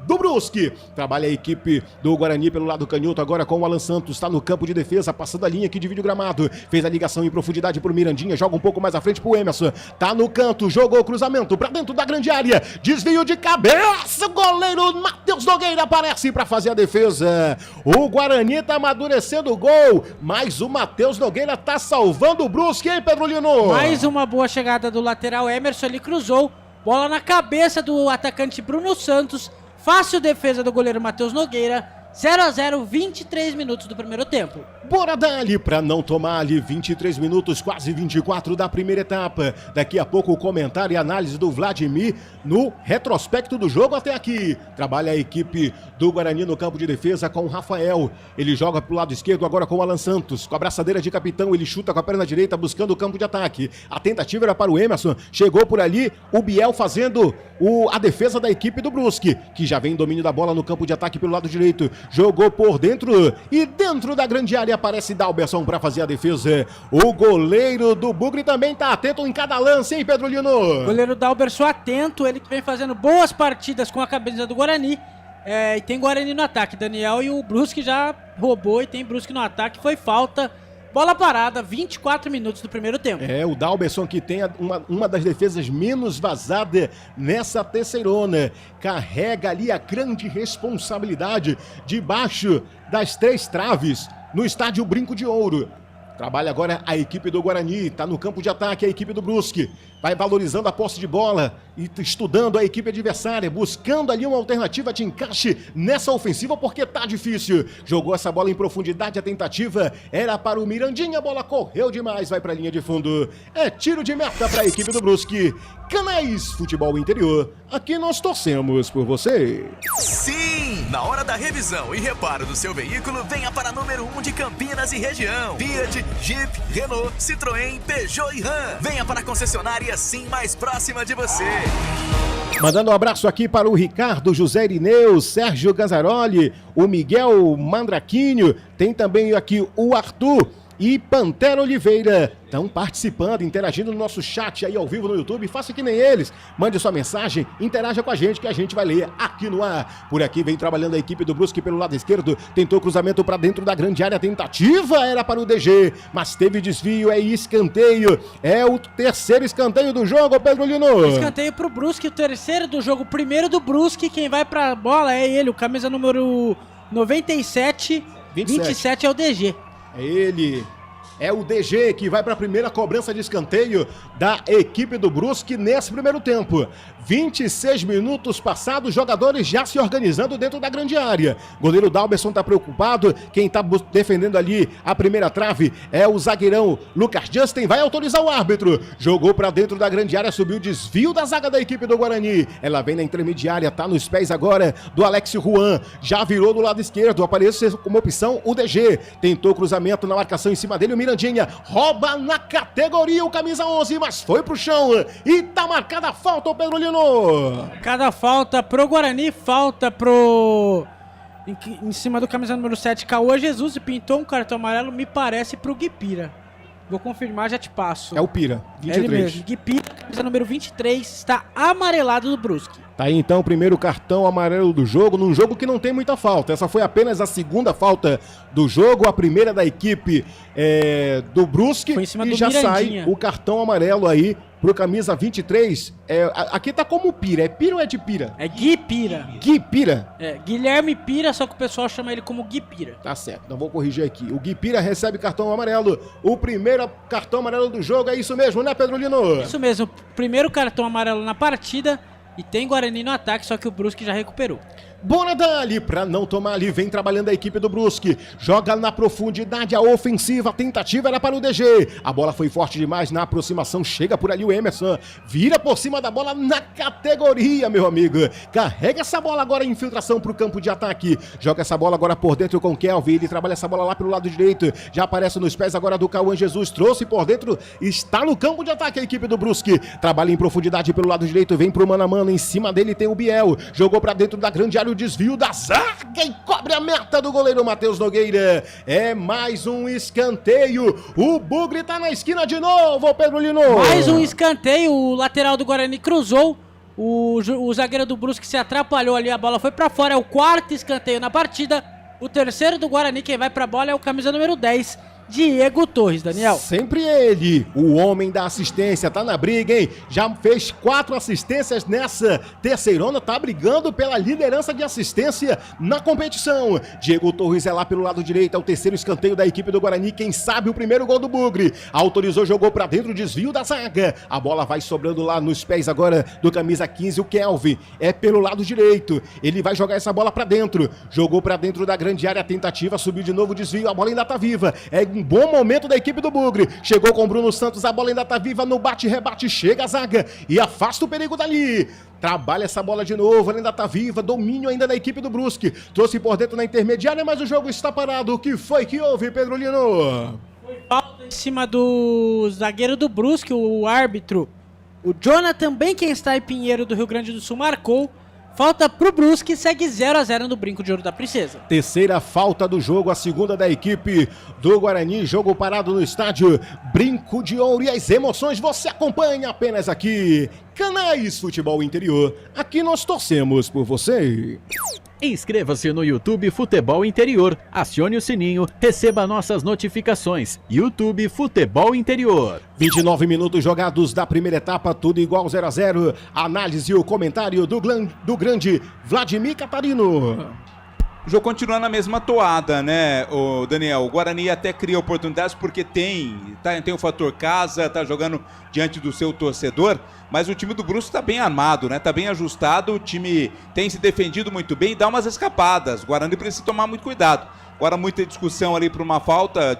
do Brusque. Trabalha a equipe do Guarani pelo lado canhoto, agora com o Alan Santos, está no campo de defesa, passando a linha que divide o gramado, fez a ligação em profundidade por Mirandinha, joga um pouco mais à frente pro Emerson, tá no canto, jogou o cruzamento pra dentro da grande área, desvio de cabeça, o goleiro Matheus Nogueira aparece pra fazer a defesa. O Guarani tá amadurecendo o gol, mas o Matheus Nogueira tá salvando o Brusque, hein, Pedro Lino? Mais uma boa chegada do lateral Emerson, ele cruzou, bola na cabeça do atacante Bruno Santos, fácil defesa do goleiro Matheus Nogueira, 0-0, 23 minutos do primeiro tempo. Bora dali pra não tomar ali 23 minutos, quase 24 da primeira etapa. Daqui a pouco o comentário e análise do Vladimir no retrospecto do jogo até aqui. Trabalha a equipe do Guarani no campo de defesa com o Rafael. Ele joga pro lado esquerdo agora com o Alan Santos. Com a braçadeira de capitão, ele chuta com a perna direita buscando o campo de ataque. A tentativa era para o Emerson. Chegou por ali o Biel fazendo a defesa da equipe do Brusque, que já vem em domínio da bola no campo de ataque pelo lado direito. Jogou por dentro e dentro da grande área aparece Dalberson para fazer a defesa. O goleiro do Bugre também tá atento em cada lance, hein, Pedro Lino? Goleiro Dalberson atento, ele que vem fazendo boas partidas com a camisa do Guarani. E tem Guarani no ataque, Daniel, e o Brusque já roubou e tem Brusque no ataque, foi falta. Bola parada, 24 minutos do primeiro tempo. O Dalberson que tem uma das defesas menos vazadas nessa terceirona. Carrega ali a grande responsabilidade debaixo das 3 traves no estádio Brinco de Ouro. Trabalha agora a equipe do Guarani, tá no campo de ataque a equipe do Brusque. Vai valorizando a posse de bola e estudando a equipe adversária, buscando ali uma alternativa de encaixe nessa ofensiva porque tá difícil. Jogou essa bola em profundidade, a tentativa era para o Mirandinha, a bola correu demais, vai pra linha de fundo. É tiro de meta para a equipe do Brusque. Canais Futebol Interior, aqui nós torcemos por você. Sim! Na hora da revisão e reparo do seu veículo, venha para número 1 de Campinas e região. Fiat, Jeep, Renault, Citroën, Peugeot e Ram. Venha para a concessionária Sim mais próxima de você. Mandando um abraço aqui para o Ricardo, José Irineu, Sérgio Gazzaroli, o Miguel Mandraquinho, tem também aqui o Arthur e Pantera Oliveira. Estão participando, interagindo no nosso chat aí ao vivo no YouTube. Faça que nem eles. Mande sua mensagem, interaja com a gente que a gente vai ler aqui no ar. Por aqui vem trabalhando a equipe do Brusque pelo lado esquerdo. Tentou cruzamento para dentro da grande área. Tentativa era para o DG, mas teve desvio, é escanteio. É o terceiro escanteio do jogo, Pedro Lino. Escanteio pro Brusque, o terceiro do jogo. O primeiro do Brusque, quem vai pra bola é ele, o camisa número 97. 27 é o DG. É ele. É o DG que vai para a primeira cobrança de escanteio da equipe do Brusque nesse primeiro tempo. 26 minutos passados, jogadores já se organizando dentro da grande área. Goleiro Dalberson tá preocupado, quem tá defendendo ali a primeira trave é o zagueirão Lucas Justin, vai autorizar o árbitro. Jogou para dentro da grande área, subiu o desvio da zaga da equipe do Guarani. Ela vem na intermediária, tá nos pés agora do Alex Juan. Já virou do lado esquerdo, aparece como opção o DG. Tentou cruzamento na marcação em cima dele, o Mirandinha rouba na categoria o camisa 11, mas foi pro chão e tá marcada a falta, o Pedro Lino. Cada falta pro Guarani, falta pro... Em cima do camisa número 7, Cauã Jesus, e pintou um cartão amarelo, me parece, pro Guipira. Vou confirmar, já te passo. É o Pira, 23. É ele mesmo, Guipira, camisa número 23, está amarelado do Brusque. Tá aí então o primeiro cartão amarelo do jogo, num jogo que não tem muita falta. Essa foi apenas a segunda falta do jogo, a primeira da equipe do Brusque. Foi em cima e do já Mirandinha. sai o cartão amarelo aí pro camisa 23. Aqui tá como Pira, é Pira ou é de Pira? É Gui Pira. Gui Pira? Guilherme Pira, só que o pessoal chama ele como Gui Pira. Tá certo, então vou corrigir aqui. O Gui Pira recebe cartão amarelo. O primeiro cartão amarelo do jogo, é isso mesmo, né, Pedro Lino? Isso mesmo, primeiro cartão amarelo na partida. E tem Guarani no ataque, só que o Brusque já recuperou. Bora dali, pra não tomar ali, vem trabalhando a equipe do Brusque, joga na profundidade a ofensiva, a tentativa era para o DG, a bola foi forte demais na aproximação, chega por ali o Emerson, vira por cima da bola na categoria, meu amigo, carrega essa bola agora em infiltração pro campo de ataque, joga essa bola agora por dentro com o Kelvin, ele trabalha essa bola lá pelo lado direito, já aparece nos pés agora do Cauã Jesus, trouxe por dentro, está no campo de ataque a equipe do Brusque, trabalha em profundidade pelo lado direito, vem pro mano a mano, em cima dele tem o Biel, jogou pra dentro da grande área, o desvio da zaga e cobre a meta do goleiro Matheus Nogueira. É mais um escanteio. O Bugre tá na esquina de novo, Pedro Lino. Mais um escanteio. O lateral do Guarani cruzou. O zagueiro do Brusque se atrapalhou ali, a bola foi pra fora, é o 4º escanteio na partida. O terceiro do Guarani, quem vai pra bola é o camisa número 10, Diego Torres, Daniel. Sempre ele, o homem da assistência, tá na briga, hein? Já fez 4 assistências nessa terceirona, tá brigando pela liderança de assistência na competição. Diego Torres é lá pelo lado direito, é o terceiro escanteio da equipe do Guarani, quem sabe o primeiro gol do Bugre. Autorizou, jogou pra dentro, desvio da zaga. A bola vai sobrando lá nos pés agora do camisa 15, o Kelvin. É pelo lado direito, ele vai jogar essa bola pra dentro. Jogou pra dentro da grande área, tentativa, subiu de novo, desvio, a bola ainda tá viva. É um bom momento da equipe do Bugre. Chegou com o Bruno Santos, a bola ainda tá viva no bate-rebate, chega a zaga e afasta o perigo dali. Trabalha essa bola de novo, ela ainda tá viva, domínio ainda da equipe do Brusque. Trouxe por dentro na intermediária, mas o jogo está parado. O que foi que houve, Pedro Lino? Foi falta em cima do zagueiro do Brusque, o árbitro. O Jonathan, também quem está em Pinheiro do Rio Grande do Sul, marcou. Falta pro Brusque, segue 0-0 no Brinco de Ouro da Princesa. Terceira falta do jogo, a segunda da equipe do Guarani. Jogo parado no estádio Brinco de Ouro. E as emoções você acompanha apenas aqui. Canais Futebol Interior. Aqui nós torcemos por você. Inscreva-se no YouTube Futebol Interior, acione o sininho, receba nossas notificações. YouTube Futebol Interior. 29 minutos jogados da primeira etapa, tudo igual 0-0. Análise e o comentário do grande Vladimir Catarino. O jogo continua na mesma toada, né, o Daniel? O Guarani até cria oportunidades porque tem o fator casa, tá jogando diante do seu torcedor, mas o time do Brusque tá bem armado, né? Tá bem ajustado, o time tem se defendido muito bem e dá umas escapadas. O Guarani precisa tomar muito cuidado. Agora muita discussão ali por uma falta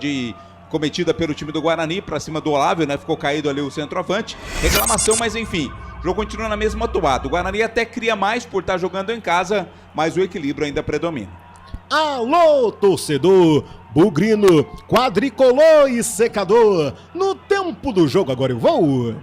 cometida pelo time do Guarani para cima do Olávio, né? Ficou caído ali o centroavante. Reclamação, mas enfim, o jogo continua na mesma toada. O Guarani até cria mais por estar jogando em casa, mas o equilíbrio ainda predomina. Alô, torcedor bugrino, quadricolor e secador. No tempo do jogo agora eu vou.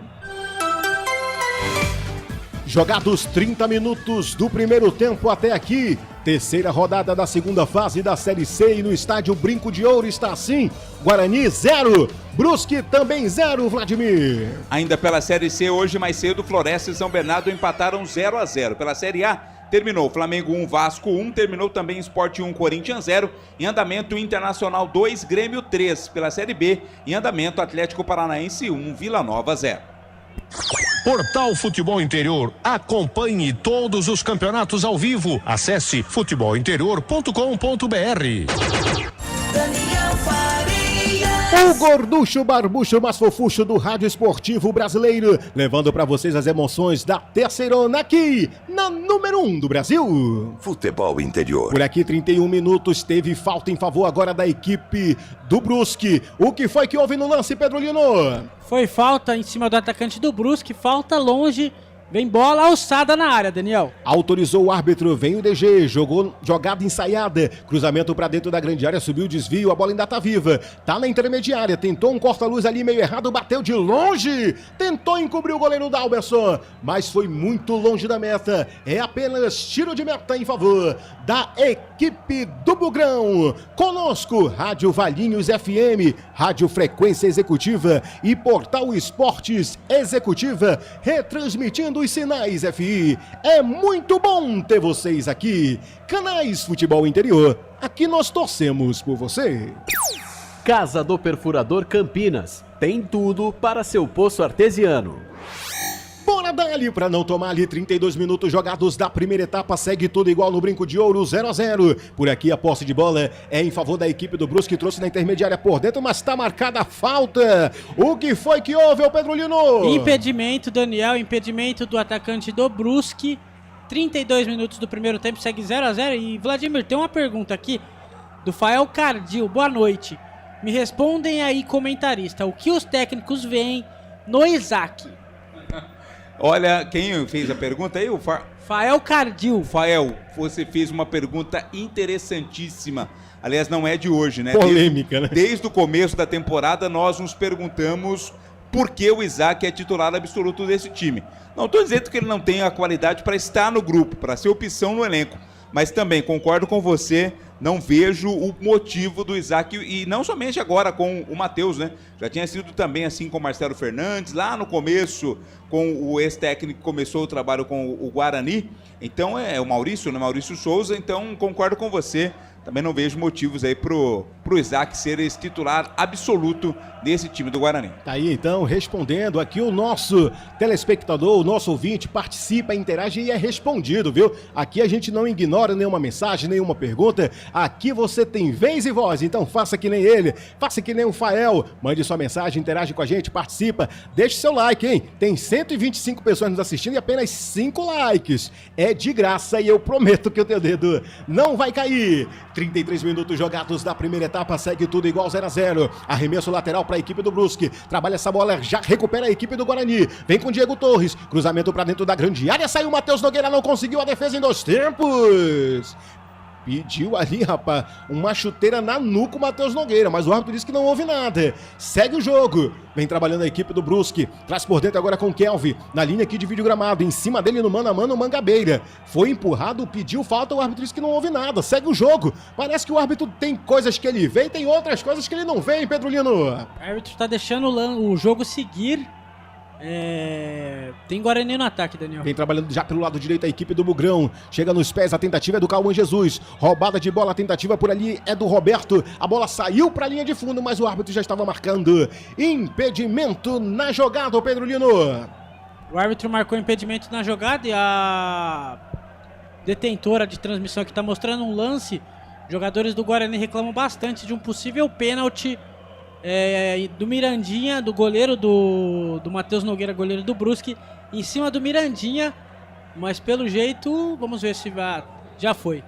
Jogados 30 minutos do primeiro tempo até aqui. Terceira rodada da segunda fase da Série C e no estádio Brinco de Ouro está assim. Guarani 0, Brusque também 0, Vladimir. Ainda pela Série C, hoje mais cedo, Floresta e São Bernardo empataram 0-0. Pela Série A, terminou Flamengo 1, Vasco 1, terminou também Sport 1, Corinthians 0. Em andamento, Internacional 2, Grêmio 3. Pela Série B, em andamento, Atlético Paranaense 1, Vila Nova 0. Portal Futebol Interior. Acompanhe todos os campeonatos ao vivo. Acesse futebolinterior.com.br. O gorducho, barbucho, mais fofucho do rádio esportivo brasileiro, levando para vocês as emoções da terceirona aqui, na número 1 do Brasil. Futebol Interior. Por aqui, 31 minutos, teve falta em favor agora da equipe do Brusque. O que foi que houve no lance, Pedro Lino? Foi falta em cima do atacante do Brusque, falta longe. Vem bola alçada na área, Daniel. Autorizou o árbitro, vem o DG, jogou jogada ensaiada, cruzamento pra dentro da grande área, subiu o desvio, a bola ainda tá viva, tá na intermediária, tentou um corta-luz ali meio errado, bateu de longe, tentou encobrir o goleiro Dalberson, mas foi muito longe da meta, é apenas tiro de meta em favor da equipe do Bugrão. Conosco, Rádio Valinhos FM, Rádio Frequência Executiva e Portal Esportes Executiva, retransmitindo os sinais FI. É muito bom ter vocês aqui. Canais Futebol Interior. Aqui nós torcemos por você. Casa do Perfurador Campinas. Tem tudo para seu poço artesiano. Bora dali para não tomar ali 32 minutos jogados da primeira etapa, segue tudo igual no Brinco de Ouro, 0-0. Por aqui a posse de bola é em favor da equipe do Brusque, trouxe na intermediária por dentro, mas tá marcada a falta. O que foi que houve, ô Pedro Lino? Impedimento, Daniel, impedimento do atacante do Brusque. 32 minutos do primeiro tempo, segue 0-0. E Vladimir, tem uma pergunta aqui do Fael Cardil, boa noite. Me respondem aí, comentarista, o que os técnicos veem no Isaac? Olha, quem fez a pergunta aí? Fael Cardil. Fael, você fez uma pergunta interessantíssima. Aliás, não é de hoje, né? Polêmica, né? Desde o começo da temporada, nós nos perguntamos por que o Isaac é titular absoluto desse time. Não estou dizendo que ele não tem a qualidade para estar no grupo, para ser opção no elenco. Mas também concordo com você, não vejo o motivo do Isaac, e não somente agora com o Matheus, né? Já tinha sido também assim com o Marcelo Fernandes, lá no começo, com o ex-técnico que começou o trabalho com o Guarani. Então é o Maurício, né? Maurício Souza, então concordo com você. Também não vejo motivos aí pro Isaac ser esse titular absoluto desse time do Guarani. Tá aí então, respondendo aqui o nosso telespectador, o nosso ouvinte, participa, interage e é respondido, viu? Aqui a gente não ignora nenhuma mensagem, nenhuma pergunta. Aqui você tem vez e voz, então faça que nem ele, faça que nem o Fael. Mande sua mensagem, interage com a gente, participa. Deixe seu like, hein? Tem 125 pessoas nos assistindo e apenas 5 likes. É de graça e eu prometo que o teu dedo não vai cair. 33 minutos jogados da primeira etapa, segue tudo igual 0-0. Arremesso lateral para a equipe do Brusque. Trabalha essa bola, já recupera a equipe do Guarani. Vem com Diego Torres. Cruzamento para dentro da grande área. Saiu o Matheus Nogueira, não conseguiu a defesa em 2 tempos. Pediu ali, rapaz, uma chuteira na nuca o Matheus Nogueira, mas o árbitro disse que não houve nada. Segue o jogo. Vem trabalhando a equipe do Brusque. Traz por dentro agora com o Kelvin. Na linha aqui de vídeo gramado. Em cima dele no mano a mano o Mangabeira. Foi empurrado, pediu falta, o árbitro disse que não houve nada. Segue o jogo. Parece que o árbitro tem coisas que ele vê e tem outras coisas que ele não vê, hein, Pedro Lino? O árbitro está deixando o jogo seguir. Tem Guarani no ataque, Daniel. Vem trabalhando já pelo lado direito a equipe do Bugrão. Chega nos pés, a tentativa é do Cauã Jesus. Roubada de bola, a tentativa por ali é do Roberto. A bola saiu para a linha de fundo, mas o árbitro já estava marcando impedimento na jogada, Pedro Lino. O árbitro marcou impedimento na jogada e a detentora de transmissão que está mostrando um lance. Jogadores do Guarani reclamam bastante de um possível pênalti do Mirandinha, do goleiro do Matheus Nogueira, goleiro do Brusque, em cima do Mirandinha, mas pelo jeito, vamos ver se já foi.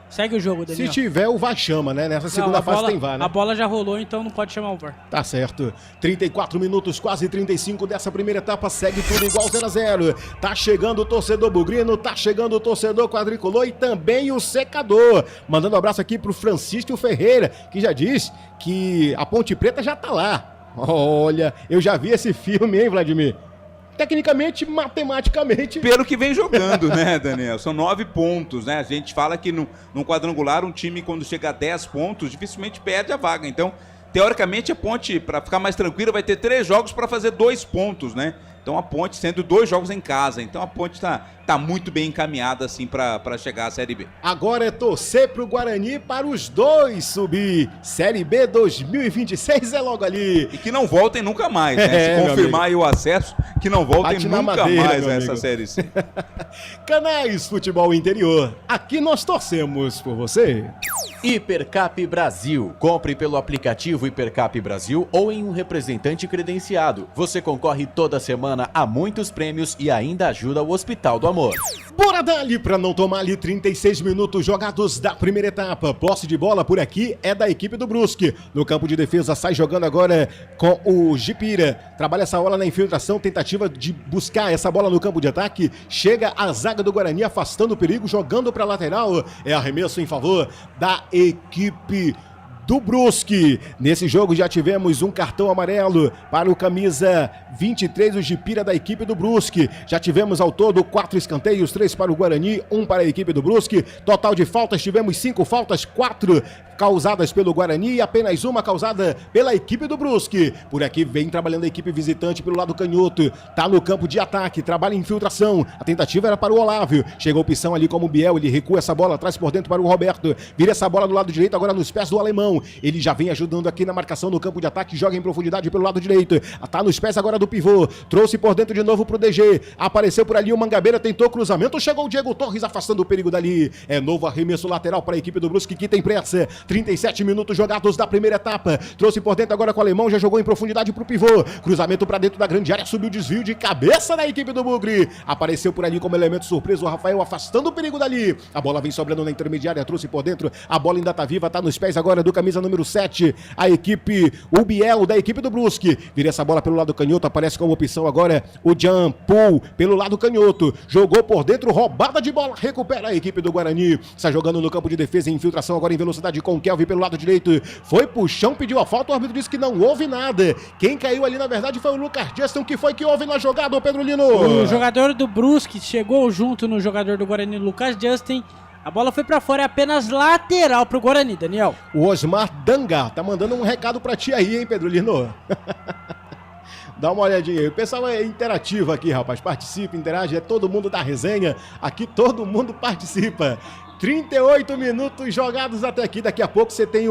Segue o jogo, Daniel. Se tiver, o VAR chama, né? Nessa segunda fase tem VAR, né? A bola já rolou, então não pode chamar o VAR. Tá certo. 34 minutos, quase 35 dessa primeira etapa. Segue tudo igual 0-0. Tá chegando o torcedor bugrino, tá chegando o torcedor quadricolor e também o secador. Mandando um abraço aqui pro Francisco Ferreira, que já diz que a Ponte Preta já tá lá. Olha, eu já vi esse filme, hein, Vladimir? Tecnicamente, matematicamente... Pelo que vem jogando, né, Daniel? São 9 pontos, né? A gente fala que num quadrangular, um time, quando chega a 10 pontos, dificilmente perde a vaga. Então, teoricamente, a Ponte, para ficar mais tranquila, vai ter 3 jogos para fazer 2 pontos, né? Então, a Ponte sendo 2 jogos em casa. Então, a Ponte tá muito bem encaminhada, assim, para chegar à Série B. Agora é torcer pro Guarani para os 2 subir. Série B 2026 é logo ali. E que não voltem nunca mais, né? Se confirmar aí o acesso, que não voltem nunca mais a essa Série C. Canais Futebol Interior. Aqui nós torcemos por você. Hipercap Brasil. Compre pelo aplicativo Hipercap Brasil ou em um representante credenciado. Você concorre toda semana a muitos prêmios e ainda ajuda o Hospital do Amor. Bora dali pra não tomar ali 36 minutos jogados da primeira etapa. Posse de bola por aqui é da equipe do Brusque. No campo de defesa sai jogando agora com o Gipira. Trabalha essa bola na infiltração, tentativa de buscar essa bola no campo de ataque. Chega a zaga do Guarani afastando o perigo, jogando pra lateral. É arremesso em favor da equipe do Brusque. Nesse jogo já tivemos um cartão amarelo para o camisa 23, o Gipira da equipe do Brusque. Já tivemos ao todo 4 escanteios, 3 para o Guarani, 1 para a equipe do Brusque. Total de faltas, tivemos 5 faltas, 4 causadas pelo Guarani e apenas 1 causada pela equipe do Brusque. Por aqui vem trabalhando a equipe visitante pelo lado canhoto. Tá no campo de ataque, trabalha em infiltração. A tentativa era para o Olávio. Chegou a opção ali como o Biel, ele recua essa bola, traz por dentro para o Roberto. Vira essa bola do lado direito, agora nos pés do alemão. Ele já vem ajudando aqui na marcação no campo de ataque, joga em profundidade pelo lado direito. Tá nos pés agora do pivô. Trouxe por dentro de novo pro DG. Apareceu por ali o Mangabeira, tentou cruzamento, chegou o Diego Torres afastando o perigo dali. É novo arremesso lateral para a equipe do Brusque que tem pressa. 37 minutos jogados da primeira etapa. Trouxe por dentro agora com o alemão, já jogou em profundidade pro pivô. Cruzamento para dentro da grande área, subiu o desvio de cabeça da equipe do Bugre. Apareceu por ali como elemento surpreso o Rafael afastando o perigo dali. A bola vem sobrando na intermediária, trouxe por dentro. A bola ainda tá viva, tá nos pés agora do camisa número 7. A equipe, o Biel da equipe do Brusque. Vira essa bola pelo lado canhoto, aparece como opção agora o Jean Paul pelo lado canhoto. Jogou por dentro, roubada de bola, recupera a equipe do Guarani. Está jogando no campo de defesa em infiltração agora em velocidade com o Kelvin pelo lado direito. Foi pro chão, pediu a falta, o árbitro disse que não houve nada. Quem caiu ali na verdade foi o Lucas Justin. Que foi que houve na jogada, o Pedro Lino? O jogador do Brusque chegou junto no jogador do Guarani, Lucas Justin. A bola foi pra fora, é apenas lateral pro Guarani, Daniel. O Osmar Danga tá mandando um recado pra ti aí, hein, Pedro Lino? Dá uma olhadinha aí. O pessoal é interativo aqui, rapaz. Participa, interage, é todo mundo da resenha. Aqui todo mundo participa. 38 minutos jogados até aqui. Daqui a pouco você tem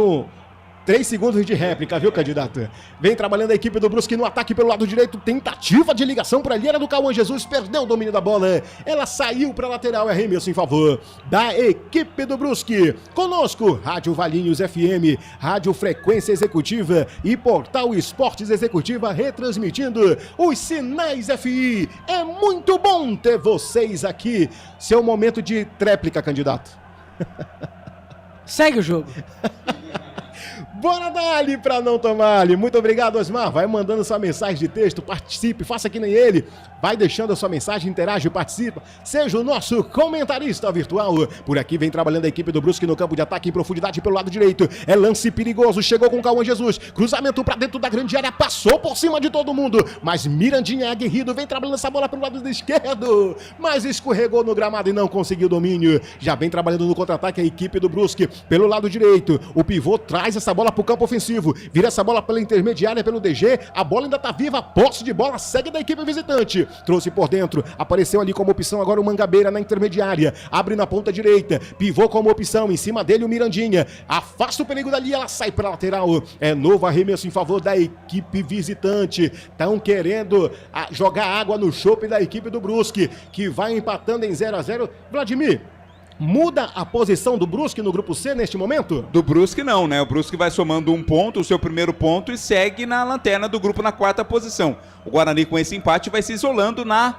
3 segundos de réplica, viu, candidato? Vem trabalhando a equipe do Brusque no ataque pelo lado direito. Tentativa de ligação por ali, era do Cauã Jesus. Perdeu o domínio da bola. Ela saiu para a lateral. É arremesso em favor da equipe do Brusque. Conosco, Rádio Valinhos FM, Rádio Frequência Executiva e Portal Esportes Executiva retransmitindo os Sinais FI. É muito bom ter vocês aqui. Seu momento de tréplica, candidato. Segue o jogo. Bora dar-lhe pra não tomar-lhe. Muito obrigado, Osmar. Vai mandando sua mensagem de texto, participe, faça que nem ele. Vai deixando a sua mensagem, interage, participa. Seja o nosso comentarista virtual. Por aqui vem trabalhando a equipe do Brusque no campo de ataque em profundidade pelo lado direito. É lance perigoso, chegou com o Cauã Jesus. Cruzamento pra dentro da grande área, passou por cima de todo mundo. Mas Mirandinha é aguerrido, vem trabalhando essa bola pelo lado esquerdo. Mas escorregou no gramado e não conseguiu domínio. Já vem trabalhando no contra-ataque a equipe do Brusque pelo lado direito. O pivô traz essa bola pro campo ofensivo. Vira essa bola pela intermediária, pelo DG. A bola ainda tá viva, posse de bola, segue da equipe visitante. Trouxe por dentro, apareceu ali como opção agora o Mangabeira na intermediária. Abre na ponta direita, pivô como opção, em cima dele o Mirandinha. Afasta o perigo dali, ela sai pra lateral. É novo arremesso em favor da equipe visitante. Estão querendo jogar água no chope da equipe do Brusque, que vai empatando em 0-0. Vladimir, muda a posição do Brusque no grupo C neste momento? Do Brusque não, né? O Brusque vai somando um ponto, o seu primeiro ponto, e segue na lanterna do grupo na 4ª posição. O Guarani com esse empate vai se isolando na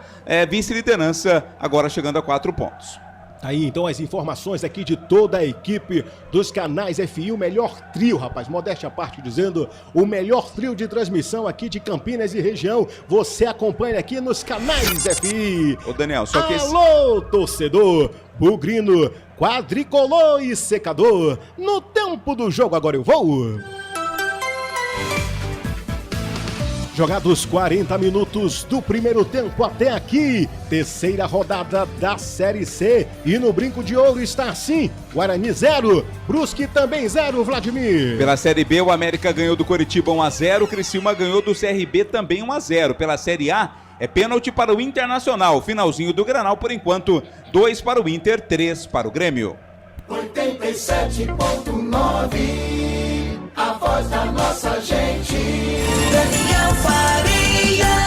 vice-liderança, agora chegando a 4 pontos. Aí então as informações aqui de toda a equipe dos canais FI, o melhor trio, rapaz, modéstia à parte dizendo, o melhor trio de transmissão aqui de Campinas e região, você acompanha aqui nos canais FI. Ô Daniel, só que Alô, torcedor, bugrino, quadricolor e secador, no tempo do jogo agora eu vou. Jogados 40 minutos do primeiro tempo até aqui, terceira rodada da Série C. E no Brinco de Ouro está assim, Guarani 0, Brusque também 0, Vladimir. Pela Série B, o América ganhou do Coritiba 1-0, o Criciúma ganhou do CRB também 1-0. Pela Série A, é pênalti para o Internacional, finalzinho do Granal por enquanto, 2 para o Inter, 3 para o Grêmio. 87.9, a voz da nossa gente. Daniel Farias.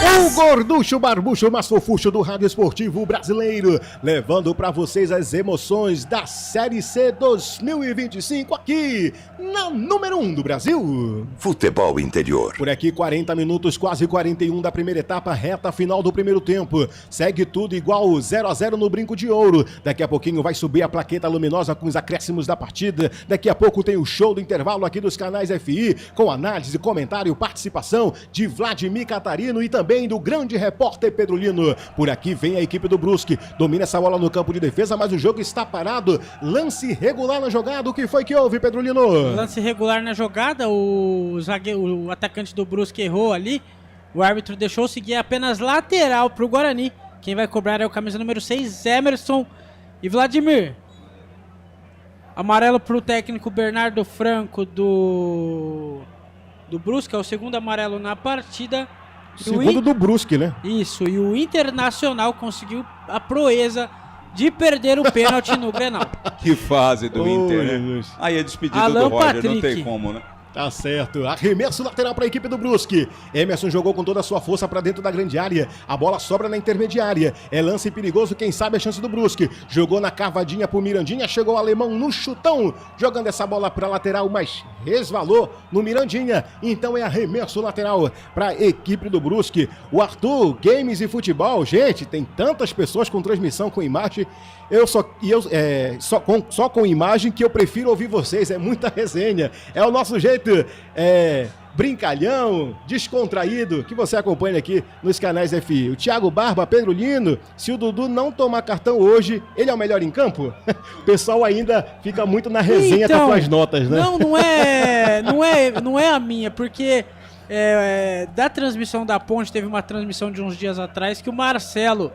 O gorducho, barbucho, mais fofucho do Rádio Esportivo Brasileiro, levando para vocês as emoções da Série C 2025 aqui na número 1 do Brasil. Futebol interior. Por aqui 40 minutos, quase 41 da primeira etapa, reta final do primeiro tempo. Segue tudo igual 0-0 no Brinco de Ouro. Daqui a pouquinho vai subir a plaqueta luminosa com os acréscimos da partida. Daqui a pouco tem o show do intervalo aqui dos canais FI, com análise, comentário, participação de Vladimir Catarino e também do grande repórter Pedro Lino. Por aqui vem a equipe do Brusque, domina essa bola no campo de defesa, mas o jogo está parado. Lance regular na jogada, o que foi que houve, Pedro Lino? Lance regular na jogada, o atacante do Brusque errou ali, o árbitro deixou seguir apenas lateral pro Guarani. Quem vai cobrar é o camisa número 6, Emerson. E Vladimir, amarelo pro técnico Bernardo Franco do Brusque, é o segundo amarelo na partida. Segundo do Brusque, né? Isso, e o Internacional conseguiu a proeza de perder o pênalti no Grenal. Que fase do Inter, né? Aí é despedido Alan do Roger, Patrick. não tem como, né? Tá certo, arremesso lateral para a equipe do Brusque. Emerson jogou com toda a sua força para dentro da grande área. A bola sobra na intermediária. É lance perigoso, quem sabe a chance do Brusque. Jogou na cavadinha pro Mirandinha, chegou o alemão no chutão, jogando essa bola para lateral, mas resvalou no Mirandinha. Então é arremesso lateral para a equipe do Brusque. O Arthur, Games e Futebol, gente, tem tantas pessoas com transmissão com imagem. Só com imagem que eu prefiro ouvir vocês, é muita resenha. É o nosso jeito brincalhão, descontraído, que você acompanha aqui nos canais FI. O Thiago Barba, Pedro Lino, se o Dudu não tomar cartão hoje, ele é o melhor em campo? O pessoal ainda fica muito na resenha então, com as notas, né? Não é a minha, porque da transmissão da Ponte, teve uma transmissão de uns dias atrás que o Marcelo,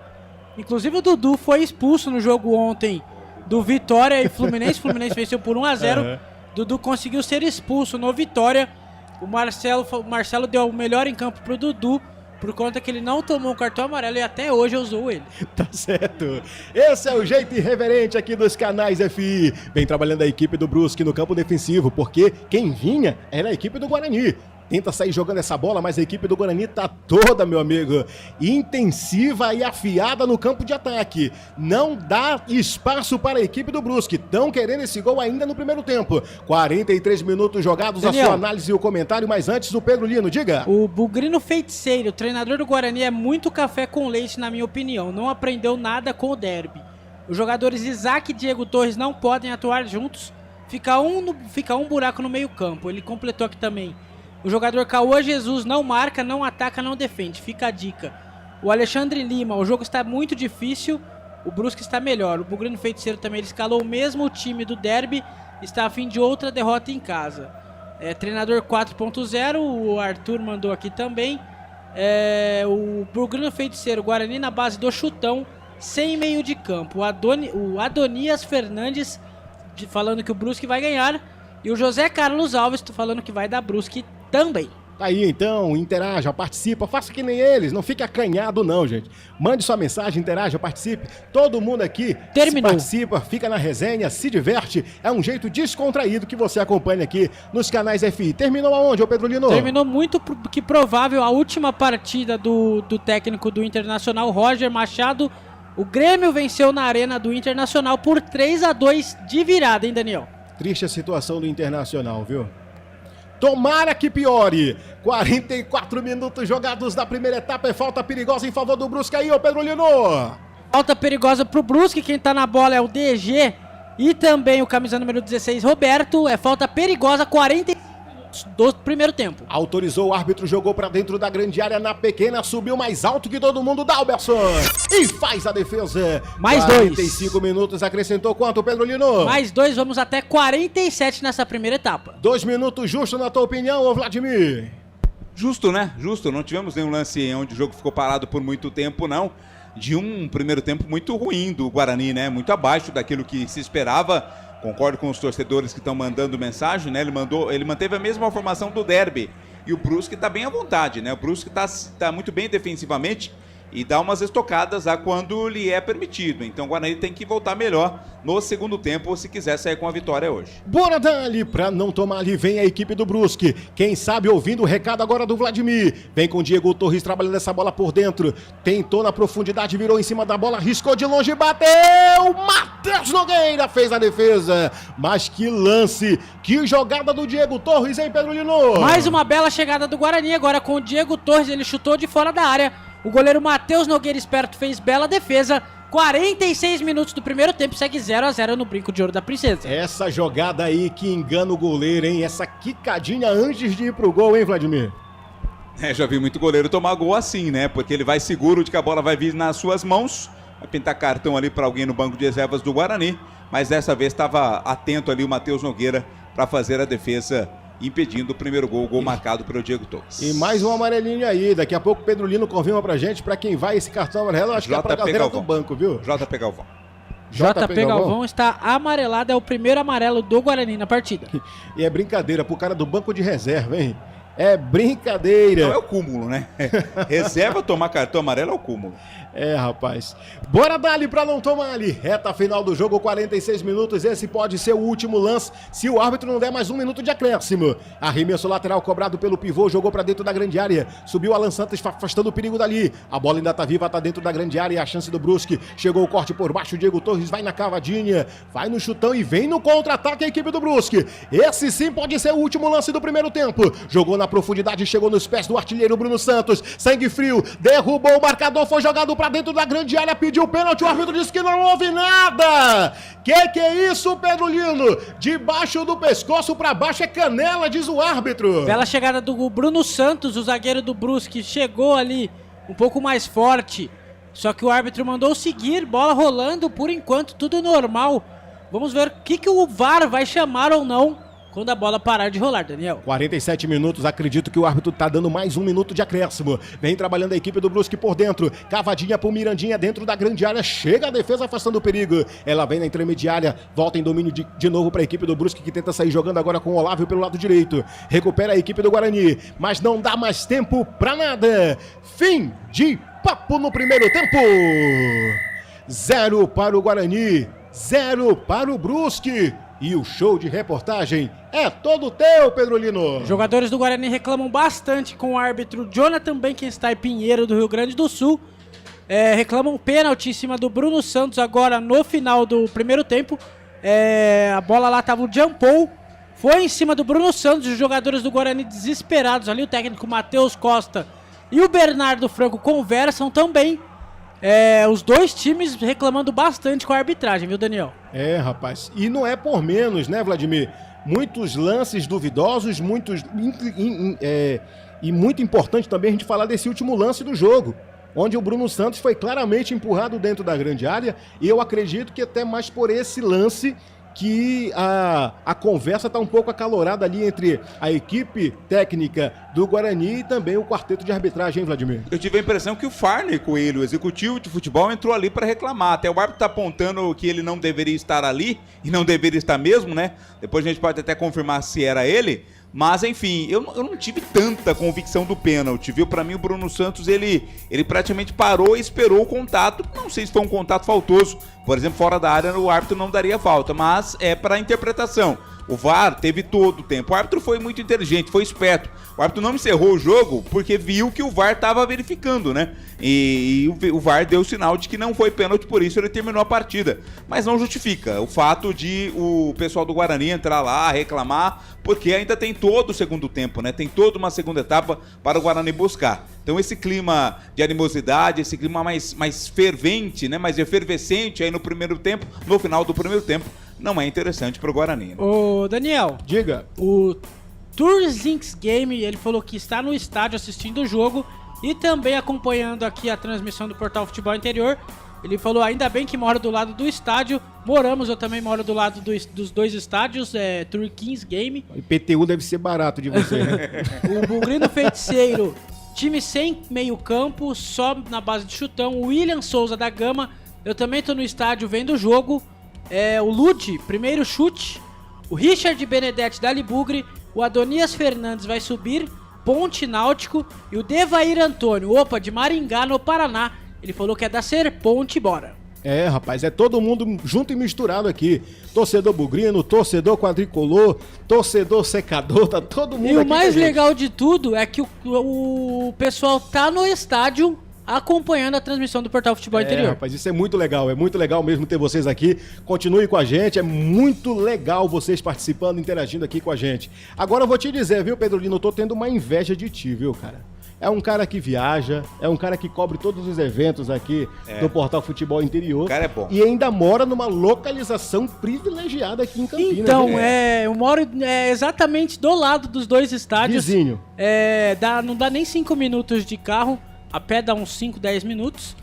inclusive o Dudu, foi expulso no jogo ontem do Vitória e Fluminense. Fluminense venceu por 1-0. Dudu conseguiu ser expulso no Vitória. O Marcelo deu o melhor em campo pro Dudu, por conta que ele não tomou um cartão amarelo e até hoje usou ele. Tá certo. Esse é o jeito irreverente aqui dos canais FI. Vem trabalhando a equipe do Brusque no campo defensivo, porque quem vinha era a equipe do Guarani. Tenta sair jogando essa bola, mas a equipe do Guarani tá toda, meu amigo, intensiva e afiada no campo de ataque. Não dá espaço para a equipe do Brusque. Estão querendo esse gol ainda no primeiro tempo. 43 minutos jogados, Daniel, a sua análise e o comentário, mas antes o Pedro Lino, diga. O Bugrino Feiticeiro, o treinador do Guarani, é muito café com leite, na minha opinião. Não aprendeu nada com o derby. Os jogadores Isaac e Diego Torres não podem atuar juntos. Fica um buraco no meio campo. Ele completou aqui também. O jogador Cauã Jesus não marca, não ataca, não defende. Fica a dica. O Alexandre Lima, o jogo está muito difícil. O Brusque está melhor. O Bugrino Feiticeiro também, ele escalou o mesmo time do derby. Está a fim de outra derrota em casa. Treinador 4.0, o Arthur mandou aqui também. O Bugrino Feiticeiro, Guarani na base do chutão, sem meio de campo. O Adonias Fernandes falando que o Brusque vai ganhar. E o José Carlos Alves falando que vai dar Brusque também. Aí então, interaja, participa, faça que nem eles, não fique acanhado não, gente. Mande sua mensagem, interaja, participe. Todo mundo aqui participa, fica na resenha, se diverte. É um jeito descontraído que você acompanha aqui nos canais FI. Terminou aonde, ô Pedro Lino? Terminou muito que provável a última partida do técnico do Internacional, Roger Machado. O Grêmio venceu na arena do Internacional por 3-2 de virada, hein, Daniel? Triste a situação do Internacional, viu? Tomara que piore. 44 minutos jogados da primeira etapa. É falta perigosa em favor do Brusque aí, ô Pedro Lino. Falta perigosa pro Brusque. Quem tá na bola é o DG e também o camisa número 16, Roberto. É falta perigosa, 45 minutos do primeiro tempo. Autorizou o árbitro, jogou pra dentro da grande área na pequena, subiu mais alto que todo mundo, Dalberson. E faz a defesa. Mais 45 minutos, acrescentou quanto, Pedro Lino? Mais 2, vamos até 47 nessa primeira etapa. 2 minutos justo na tua opinião, ô Vladimir? Justo, né? Justo. Não tivemos nenhum lance onde o jogo ficou parado por muito tempo, não. De um primeiro tempo muito ruim do Guarani, né? Muito abaixo daquilo que se esperava. Concordo com os torcedores que estão mandando mensagem, né? Ele manteve a mesma formação do derby. E o Brusque está bem à vontade, né? O Brusque tá muito bem defensivamente e dá umas estocadas a quando lhe é permitido. Então o Guarani tem que voltar melhor no segundo tempo se quiser sair com a vitória hoje. Bora dali, pra não tomar ali, vem a equipe do Brusque. Quem sabe ouvindo o recado agora do Vladimir. Vem com o Diego Torres trabalhando essa bola por dentro. Tentou na profundidade, virou em cima da bola, riscou de longe, bateu! Matheus Nogueira fez a defesa. Mas que lance, que jogada do Diego Torres, hein, Pedro Lino? Mais uma bela chegada do Guarani agora com o Diego Torres, ele chutou de fora da área. O goleiro Matheus Nogueira esperto fez bela defesa. 46 minutos do primeiro tempo, segue 0-0 no Brinco de Ouro da Princesa. Essa jogada aí que engana o goleiro, hein? Essa quicadinha antes de ir pro gol, hein, Vladimir? Já vi muito goleiro tomar gol assim, né? Porque ele vai seguro de que a bola vai vir nas suas mãos. Vai pintar cartão ali para alguém no banco de reservas do Guarani. Mas dessa vez estava atento ali o Matheus Nogueira para fazer a defesa, impedindo o primeiro gol marcado pelo Diego Torres. E mais um amarelinho aí, daqui a pouco o Pedro Lino confirma pra gente pra quem vai esse cartão amarelo, acho que é pra galera do banco, viu? JP Galvão. JP Galvão está amarelado, é o primeiro amarelo do Guarani na partida. E é brincadeira pro cara do banco de reserva, hein? É brincadeira. Não, é o cúmulo, né? Reserva tomar cartão amarelo é o cúmulo. É, rapaz. Bora dali pra não tomar ali. Reta final do jogo, 46 minutos. Esse pode ser o último lance se o árbitro não der mais 1 minuto de acréscimo. Arremesso lateral cobrado pelo pivô, jogou pra dentro da grande área. Subiu Alan Santos, afastando o perigo dali. A bola ainda tá viva, tá dentro da grande área. A chance do Brusque. Chegou o corte por baixo. Diego Torres vai na cavadinha, vai no chutão e vem no contra-ataque a equipe do Brusque. Esse sim pode ser o último lance do primeiro tempo. Jogou na profundidade, chegou nos pés do artilheiro Bruno Santos. Sangue frio, derrubou o marcador, foi jogado pra dentro da grande área, pediu pênalti, o árbitro disse que não houve nada. Que é isso, Pedro Lino? Debaixo do pescoço pra baixo é canela, diz o árbitro. Bela chegada do Bruno Santos, o zagueiro do Brusque, chegou ali um pouco mais forte, só que o árbitro mandou seguir, bola rolando, por enquanto tudo normal. Vamos ver o que o VAR vai chamar ou não quando a bola parar de rolar, Daniel. 47 minutos, acredito que o árbitro tá dando mais 1 minuto de acréscimo. Vem trabalhando a equipe do Brusque por dentro. Cavadinha pro Mirandinha dentro da grande área. Chega a defesa afastando o perigo. Ela vem na intermediária, volta em domínio de novo pra equipe do Brusque, que tenta sair jogando agora com o Olávio pelo lado direito. Recupera a equipe do Guarani, mas não dá mais tempo pra nada. Fim de papo no primeiro tempo. 0 para o Guarani, 0 para o Brusque. E o show de reportagem é todo teu, Pedrolino. Jogadores do Guarani reclamam bastante com o árbitro Jonathan Benkenstein Pinheiro, do Rio Grande do Sul. Reclamam pênalti em cima do Bruno Santos agora no final do primeiro tempo. A bola lá tava o Jean Paul. Foi em cima do Bruno Santos, os jogadores do Guarani desesperados ali. O técnico Matheus Costa e o Bernardo Franco conversam também. Os dois times reclamando bastante com a arbitragem, viu, Daniel? Rapaz, e não é por menos, né, Vladimir? Muitos lances duvidosos, e muito importante também a gente falar desse último lance do jogo, onde o Bruno Santos foi claramente empurrado dentro da grande área, e eu acredito que até mais por esse lance que a conversa está um pouco acalorada ali entre a equipe técnica do Guarani e também o quarteto de arbitragem, hein, Vladimir? Eu tive a impressão que o Farner Coelho, o executivo de futebol, entrou ali para reclamar. Até o árbitro está apontando que ele não deveria estar ali, e não deveria estar mesmo, né? Depois a gente pode até confirmar se era ele. Mas, enfim, eu não tive tanta convicção do pênalti, viu? Pra mim, o Bruno Santos, ele praticamente parou e esperou o contato. Não sei se foi um contato faltoso. Por exemplo, fora da área, o árbitro não daria falta, mas é para interpretação. O VAR teve todo o tempo. O árbitro foi muito inteligente, foi esperto. O árbitro não encerrou o jogo porque viu que o VAR estava verificando, né? E o VAR deu sinal de que não foi pênalti, por isso ele terminou a partida. Mas não justifica o fato de o pessoal do Guarani entrar lá, reclamar, porque ainda tem todo o segundo tempo, né? Tem toda uma segunda etapa para o Guarani buscar. Então esse clima de animosidade, esse clima mais fervente, né? Mais efervescente aí no primeiro tempo, no final do primeiro tempo, não é interessante para o Guarani. Né? Ô, Daniel. Diga. O Turzinks Game, ele falou que está no estádio assistindo o jogo e também acompanhando aqui a transmissão do Portal Futebol Interior. Ele falou, ainda bem que mora do lado do estádio. Eu também moro do lado dos dois estádios, Turkins Game. O IPTU deve ser barato de você, né? O Bugrino Feiticeiro, time sem meio campo, só na base de chutão. O William Souza da Gama, eu também tô no estádio vendo o jogo. O Ludi, primeiro chute. O Richard Benedetti da Libugre. O Adonias Fernandes vai subir. Ponte Náutico. E o Devair Antônio, de Maringá, no Paraná. Ele falou que é da Serponte, bora. Rapaz, é todo mundo junto e misturado aqui. Torcedor bugrino, torcedor quadricolor, torcedor secador, tá todo mundo aqui. E o mais legal de tudo é que o pessoal tá no estádio acompanhando a transmissão do Portal Futebol Interior. Rapaz, isso é muito legal mesmo ter vocês aqui. Continue com a gente, é muito legal vocês participando, interagindo aqui com a gente. Agora eu vou te dizer, viu, Pedrolino, eu tô tendo uma inveja de ti, viu, cara? É um cara que viaja, é um cara que cobre todos os eventos aqui do Portal Futebol Interior. O cara é bom. E ainda mora numa localização privilegiada aqui em Campinas. Então, eu moro exatamente do lado dos dois estádios. Vizinho. Não dá nem 5 minutos de carro. A pé dá uns 5, 10 minutos.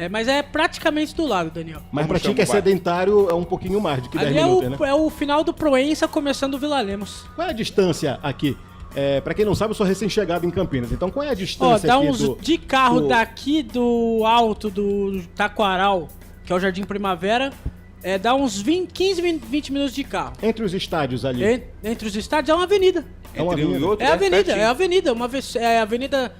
Mas é praticamente do lado, Daniel. Mas pra ti que é sedentário, é um pouquinho mais do que 10 minutos, né? É o final do Proença, começando o Vila Lemos. Qual é a distância aqui? Pra quem não sabe, eu sou recém-chegado em Campinas. Então, qual é a distância dá aqui uns de carro daqui do alto do Taquaral, que é o Jardim Primavera, dá uns 15, 20 minutos de carro. Entre os estádios ali? Entre os estádios é uma avenida. Entre um e outro? É avenida. Avenida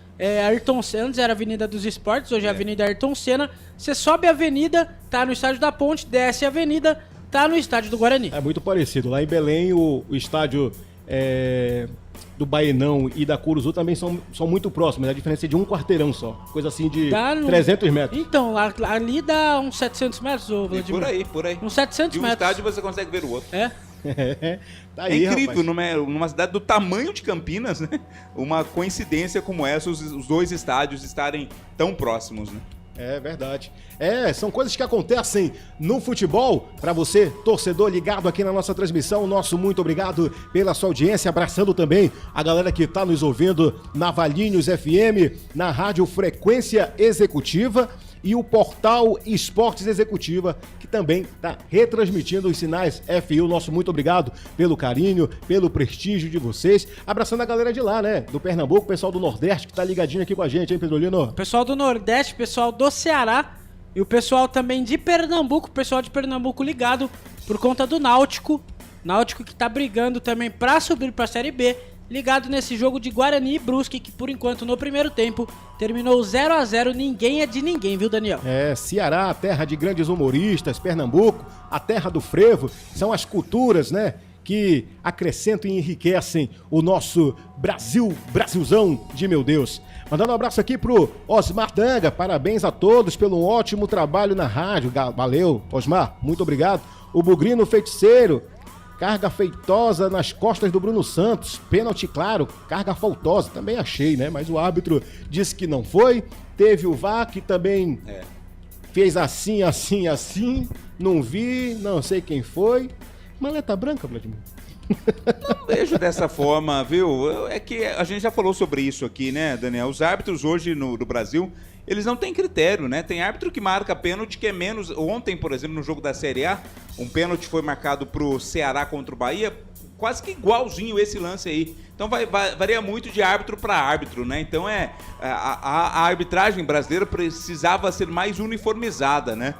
Ayrton Senna, antes era Avenida dos Esportes, hoje é Avenida Ayrton Senna. Você sobe a avenida, tá no estádio da Ponte, desce a avenida, tá no estádio do Guarani. É muito parecido. Lá em Belém, o estádio do Baenão e da Curuzu também são muito próximos. A diferença é de um quarteirão só. Coisa assim de 300 metros. Então, ali dá uns 700 metros, Vladimir. Por aí. Uns 700 metros. De um estádio você consegue ver o outro. Tá aí, é incrível, rapaz. numa cidade do tamanho de Campinas, né? Uma coincidência como essa, os dois estádios estarem tão próximos, né? É verdade. São coisas que acontecem no futebol. Para você, torcedor ligado aqui na nossa transmissão, nosso muito obrigado pela sua audiência. Abraçando também a galera que tá nos ouvindo na Valinhos FM, na Rádio Frequência Executiva. e o Portal Esportes Executiva, que também está retransmitindo os sinais FI. Nosso muito obrigado pelo carinho, pelo prestígio de vocês. Abraçando a galera de lá, né? Do Pernambuco, o pessoal do Nordeste que tá ligadinho aqui com a gente, hein, Pedrolino? Pessoal do Nordeste, pessoal do Ceará e o pessoal também de Pernambuco, o pessoal de Pernambuco ligado por conta do Náutico. Náutico que tá brigando também pra subir pra Série B, ligado nesse jogo de Guarani e Brusque, que por enquanto no primeiro tempo terminou 0-0, ninguém é de ninguém, viu, Daniel? Ceará, a terra de grandes humoristas, Pernambuco, a terra do frevo, são as culturas, né, que acrescentam e enriquecem o nosso Brasilzão de meu Deus. Mandando um abraço aqui pro Osmar Danga, parabéns a todos pelo ótimo trabalho na rádio, valeu, Osmar, muito obrigado. O Bugrino Feiticeiro, carga feitosa nas costas do Bruno Santos, pênalti claro, carga faltosa, também achei, né? Mas o árbitro disse que não foi. Teve o VAR que também fez assim, não vi, não sei quem foi. Maleta branca, Vladimir? Não vejo dessa forma, viu? É que a gente já falou sobre isso aqui, né, Daniel? Os árbitros hoje no Brasil, eles não têm critério, né? Tem árbitro que marca pênalti que é menos... Ontem, por exemplo, no jogo da Série A, um pênalti foi marcado pro Ceará contra o Bahia, quase que igualzinho esse lance aí. Então varia muito de árbitro para árbitro, né? Então a arbitragem brasileira precisava ser mais uniformizada, né?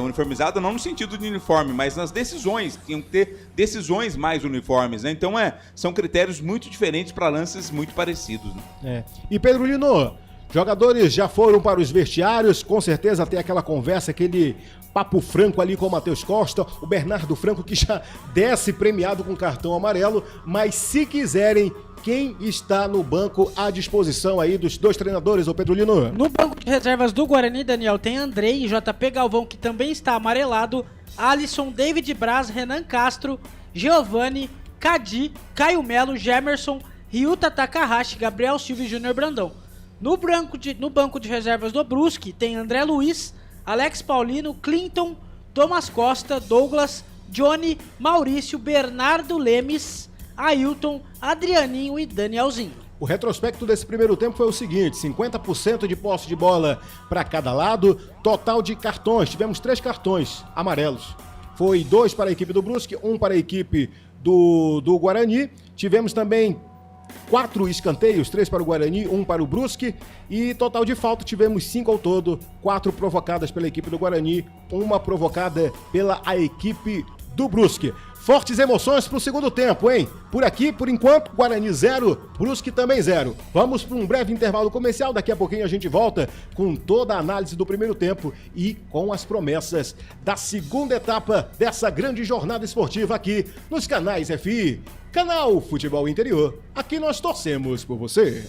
Uniformizada não no sentido de uniforme, mas nas decisões. Tinham que ter decisões mais uniformes, né? Então são critérios muito diferentes para lances muito parecidos, né? E Pedrolino, jogadores já foram para os vestiários, com certeza tem aquela conversa, aquele papo franco ali com o Matheus Costa, o Bernardo Franco que já desce premiado com cartão amarelo, mas se quiserem, quem está no banco à disposição aí dos dois treinadores, ô Pedrolino? No banco de reservas do Guarani, Daniel, tem Andrei e JP Galvão, que também está amarelado, Alisson, David Braz, Renan Castro, Giovani, Cadi, Caio Melo, Gemerson, Ryuta Takahashi, Gabriel Silva e Júnior Brandão. No banco de reservas do Brusque tem André Luiz, Alex Paulino, Clinton, Thomas Costa, Douglas, Johnny, Maurício, Bernardo Lemes, Ailton, Adrianinho e Danielzinho. O retrospecto desse primeiro tempo foi o seguinte: 50% de posse de bola para cada lado, total de cartões, tivemos 3 cartões amarelos. Foi 2 para a equipe do Brusque, 1 para a equipe do Guarani. Tivemos também 4 escanteios, 3 para o Guarani, 1 para o Brusque, e total de falta tivemos 5 ao todo, 4 provocadas pela equipe do Guarani, 1 provocada pela a equipe do Brusque. Fortes emoções para o segundo tempo, hein? Por aqui, por enquanto, Guarani 0, Brusque também 0. Vamos para um breve intervalo comercial, daqui a pouquinho a gente volta com toda a análise do primeiro tempo e com as promessas da segunda etapa dessa grande jornada esportiva aqui nos canais FI. Canal Futebol Interior, aqui nós torcemos por você.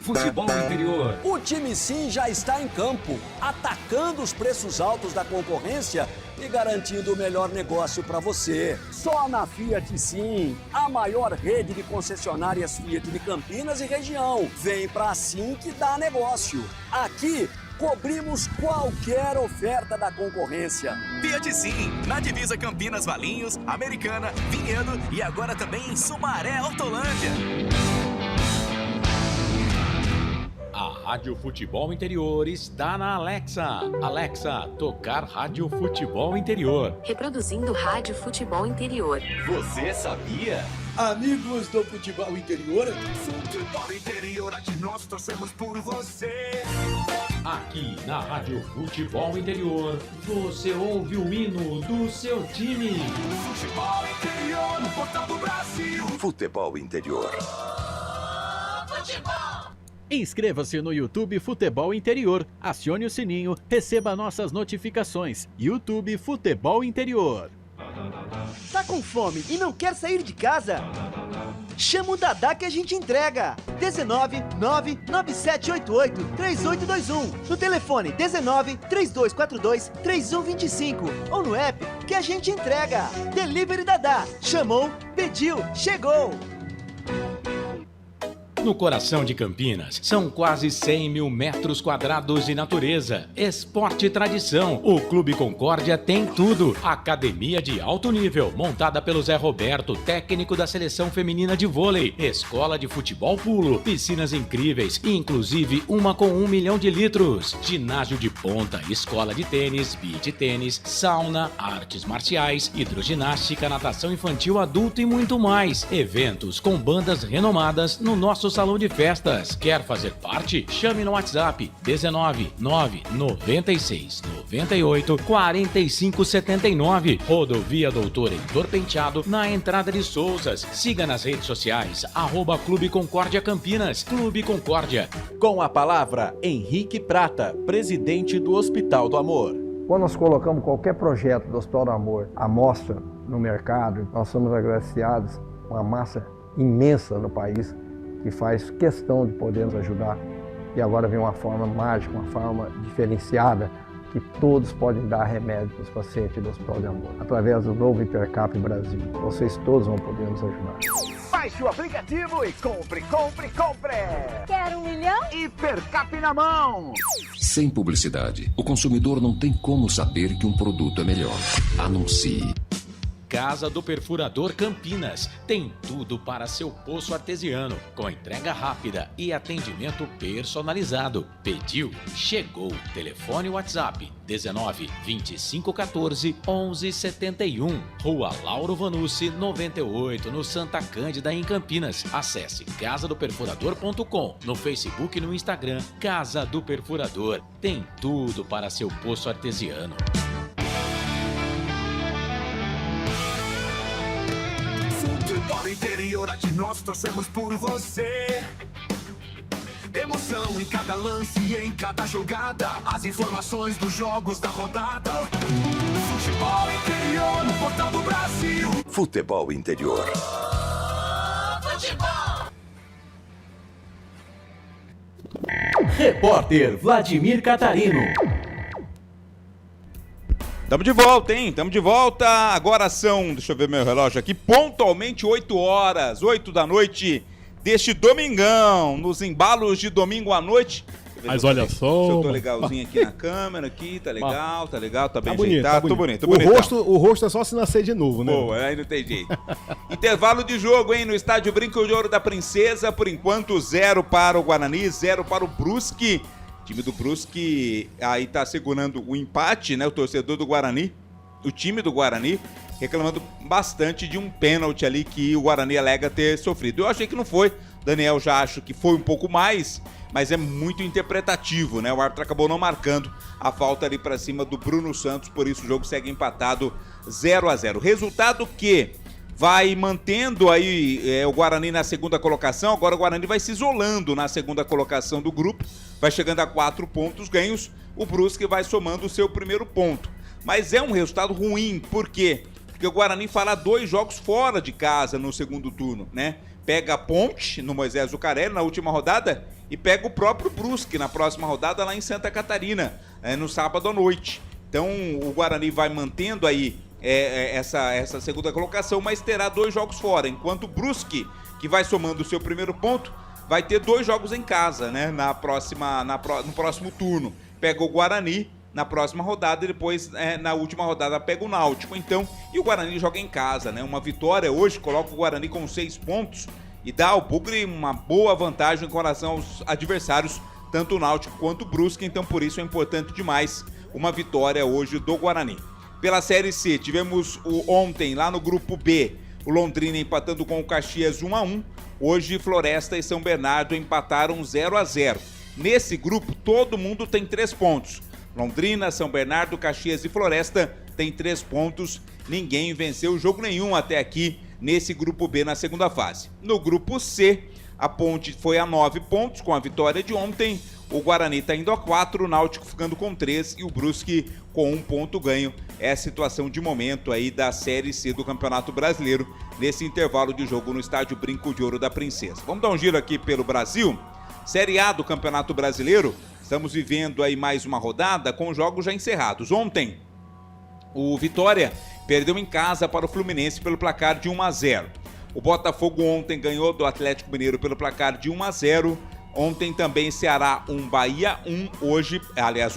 Futebol Interior. O time Sim já está em campo, atacando os preços altos da concorrência e garantindo o melhor negócio para você. Só na Fiat Sim, a maior rede de concessionárias Fiat de Campinas e região. Vem pra Sim que dá negócio. Aqui cobrimos qualquer oferta da concorrência. Fiat Sim, na divisa Campinas, Valinhos, Americana, Vinhedo e agora também em Sumaré, Hortolândia. A Rádio Futebol Interior está na Alexa. Alexa, tocar Rádio Futebol Interior. Reproduzindo Rádio Futebol Interior. Você sabia? Amigos do Futebol Interior. Futebol Interior, aqui nós torcemos por você. Aqui na Rádio Futebol Interior, você ouve o hino do seu time. Futebol Interior, no portal do Brasil. Futebol Interior. Futebol. Inscreva-se no YouTube Futebol Interior, acione o sininho, receba nossas notificações. YouTube Futebol Interior. Tá com fome e não quer sair de casa? Chama o Dadá que a gente entrega. 19 99788 3821. No telefone 19 3242 3125 ou no app que a gente entrega. Delivery Dadá. Chamou, pediu, chegou. no coração de Campinas. São quase 100 mil metros quadrados de natureza, esporte e tradição. O Clube Concórdia tem tudo. Academia de alto nível, montada pelo Zé Roberto, técnico da seleção feminina de vôlei. Escola de futebol pulo, piscinas incríveis, inclusive uma com 1 milhão de litros. Ginásio de ponta, escola de tênis, beach tênis, sauna, artes marciais, hidroginástica, natação infantil, adulto e muito mais. Eventos com bandas renomadas no nosso salão de festas. Quer fazer parte? Chame no WhatsApp 19 9 96 98 45 79. Rodovia Doutor Heitor Penteado, na entrada de Souzas. Siga nas redes sociais, @Clube Concórdia Campinas. Clube Concórdia. Com a palavra, Henrique Prata, presidente do Hospital do Amor. Quando nós colocamos qualquer projeto do Hospital do Amor à mostra no mercado, nós somos agraciados com uma massa imensa no país que faz questão de poder nos ajudar. E agora vem uma forma mágica, uma forma diferenciada, que todos podem dar remédio para os pacientes do Hospital do Amor. Através do novo Hipercap Brasil, vocês todos vão poder nos ajudar. Baixe o aplicativo e compre, compre, compre! Quer 1 milhão? Hipercap na mão! Sem publicidade, o consumidor não tem como saber que um produto é melhor. Anuncie. Casa do Perfurador Campinas. Tem tudo para seu poço artesiano, com entrega rápida e atendimento personalizado. Pediu? Chegou. Telefone WhatsApp 19 25 14 11 71. Rua Lauro Vanucci 98, no Santa Cândida, em Campinas. Acesse casadoperfurador.com. No Facebook e no Instagram, Casa do Perfurador. Tem tudo para seu poço artesiano. Futebol interior, aqui nós torcemos por você. Emoção em cada lance e em cada jogada. As informações dos jogos da rodada. Futebol interior no Portal do Brasil. Futebol interior. Futebol. Repórter Vladimir Catarino. Tamo de volta, hein? Tamo de volta. Agora são, deixa eu ver meu relógio aqui, pontualmente 8 horas, 8 da noite deste domingão, nos embalos de domingo à noite. Mas olha só. Se eu tô legalzinho aqui na câmera, aqui, tá legal, tá bem bonito, ajeitado, tá bonito. O rosto é só se nascer de novo, né? Boa, aí não tem jeito. Intervalo de jogo, hein, no estádio Brinco de Ouro da Princesa, por enquanto 0 para o Guarani, 0 para o Brusque. O time do Brusque aí tá segurando o empate, né? O torcedor do Guarani, o time do Guarani, reclamando bastante de um pênalti ali que o Guarani alega ter sofrido. Eu achei que não foi, Daniel já acho que foi um pouco mais, mas é muito interpretativo, né? O árbitro acabou não marcando a falta ali pra cima do Bruno Santos, por isso o jogo segue empatado 0-0. Resultado que vai mantendo aí o Guarani na segunda colocação. Agora o Guarani vai se isolando na segunda colocação do grupo, vai chegando a 4 pontos ganhos. O Brusque vai somando o seu primeiro ponto. Mas é um resultado ruim, por quê? Porque o Guarani fará 2 jogos fora de casa no segundo turno, né? Pega a Ponte no Moisés Zucarelli na última rodada e pega o próprio Brusque na próxima rodada lá em Santa Catarina, no sábado à noite. Então o Guarani vai mantendo aí essa segunda colocação, mas terá 2 jogos fora, enquanto o Brusque, que vai somando o seu primeiro ponto, vai ter 2 jogos em casa, né, no próximo turno. Pega o Guarani na próxima rodada e depois na última rodada pega o Náutico. Então, e o Guarani joga em casa, né? Uma vitória hoje coloca o Guarani com 6 pontos e dá ao Bugre uma boa vantagem em relação aos adversários, tanto o Náutico quanto o Brusque. Então, por isso é importante demais uma vitória hoje do Guarani. Pela Série C, tivemos ontem lá no Grupo B, o Londrina empatando com o Caxias 1-1. Hoje, Floresta e São Bernardo empataram 0-0. Nesse grupo, todo mundo tem 3 pontos. Londrina, São Bernardo, Caxias e Floresta tem 3 pontos. Ninguém venceu jogo nenhum até aqui nesse Grupo B na segunda fase. No Grupo C, a Ponte foi a 9 pontos com a vitória de ontem. O Guarani está indo a 4, o Náutico ficando com 3 e o Brusque com 1 ponto ganho. É a situação de momento aí da Série C do Campeonato Brasileiro nesse intervalo de jogo no estádio Brinco de Ouro da Princesa. Vamos dar um giro aqui pelo Brasil. Série A do Campeonato Brasileiro. Estamos vivendo aí mais uma rodada com jogos já encerrados. Ontem, o Vitória perdeu em casa para o Fluminense pelo placar de 1-0. O Botafogo ontem ganhou do Atlético Mineiro pelo placar de 1-0. Ontem também Ceará 1, Bahia 1.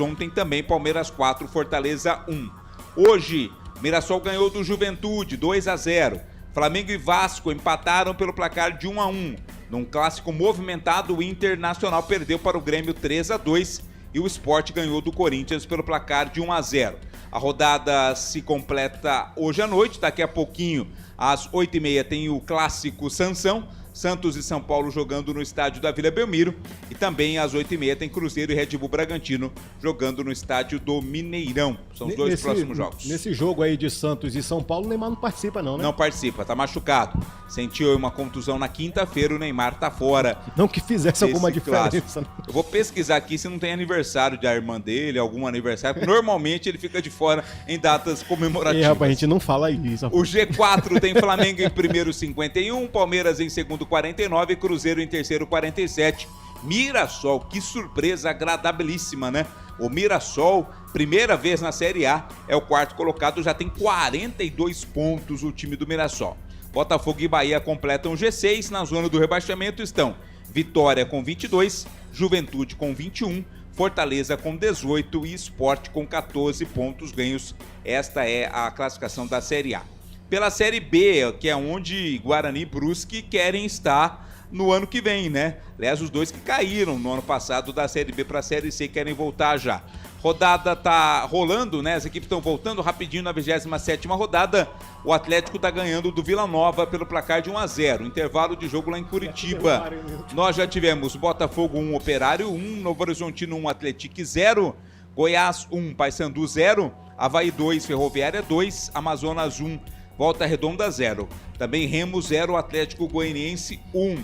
Ontem também Palmeiras 4, Fortaleza 1. Hoje, Mirassol ganhou do Juventude 2-0. Flamengo e Vasco empataram pelo placar de 1-1. Num clássico movimentado, o Internacional perdeu para o Grêmio 3-2 e o Sport ganhou do Corinthians pelo placar de 1-0. A rodada se completa hoje à noite, daqui a pouquinho, às 8h30, tem o clássico Sansão. Santos e São Paulo jogando no estádio da Vila Belmiro. E também às 8h30 tem Cruzeiro e Red Bull Bragantino jogando no estádio do Mineirão. São os dois próximos jogos. Nesse jogo aí de Santos e São Paulo, o Neymar não participa não, né? Não participa, tá machucado. Sentiu uma contusão na quinta-feira, o Neymar tá fora. Não que fizesse alguma diferença. Eu vou pesquisar aqui se não tem aniversário da irmã dele, algum aniversário, porque normalmente ele fica de fora em datas comemorativas. Rapaz, a gente não fala isso. O G4 tem Flamengo em primeiro 51, Palmeiras em segundo 49, Cruzeiro em terceiro 47. Mirassol, que surpresa agradabilíssima, né? O Mirassol, primeira vez na Série A, é o quarto colocado, já tem 42 pontos o time do Mirassol. Botafogo e Bahia completam G6, na zona do rebaixamento estão Vitória com 22, Juventude com 21, Fortaleza com 18 e Sport com 14 pontos ganhos. Esta é a classificação da Série A. Pela Série B, que é onde Guarani e Brusque querem estar no ano que vem, né? Aliás, os dois que caíram no ano passado da Série B para a Série C querem voltar já. Rodada tá rolando, né? As equipes estão voltando rapidinho na 27ª rodada. O Atlético tá ganhando do Vila Nova pelo placar de 1-0. Intervalo de jogo lá em Curitiba. Nós já tivemos Botafogo 1, Operário 1, Novo Horizontino 1, Atlético 0, Goiás 1, Paysandu 0, Avaí 2, Ferroviária 2, Amazonas 1, Volta Redonda 0. Também Remo 0, Atlético Goianiense 1.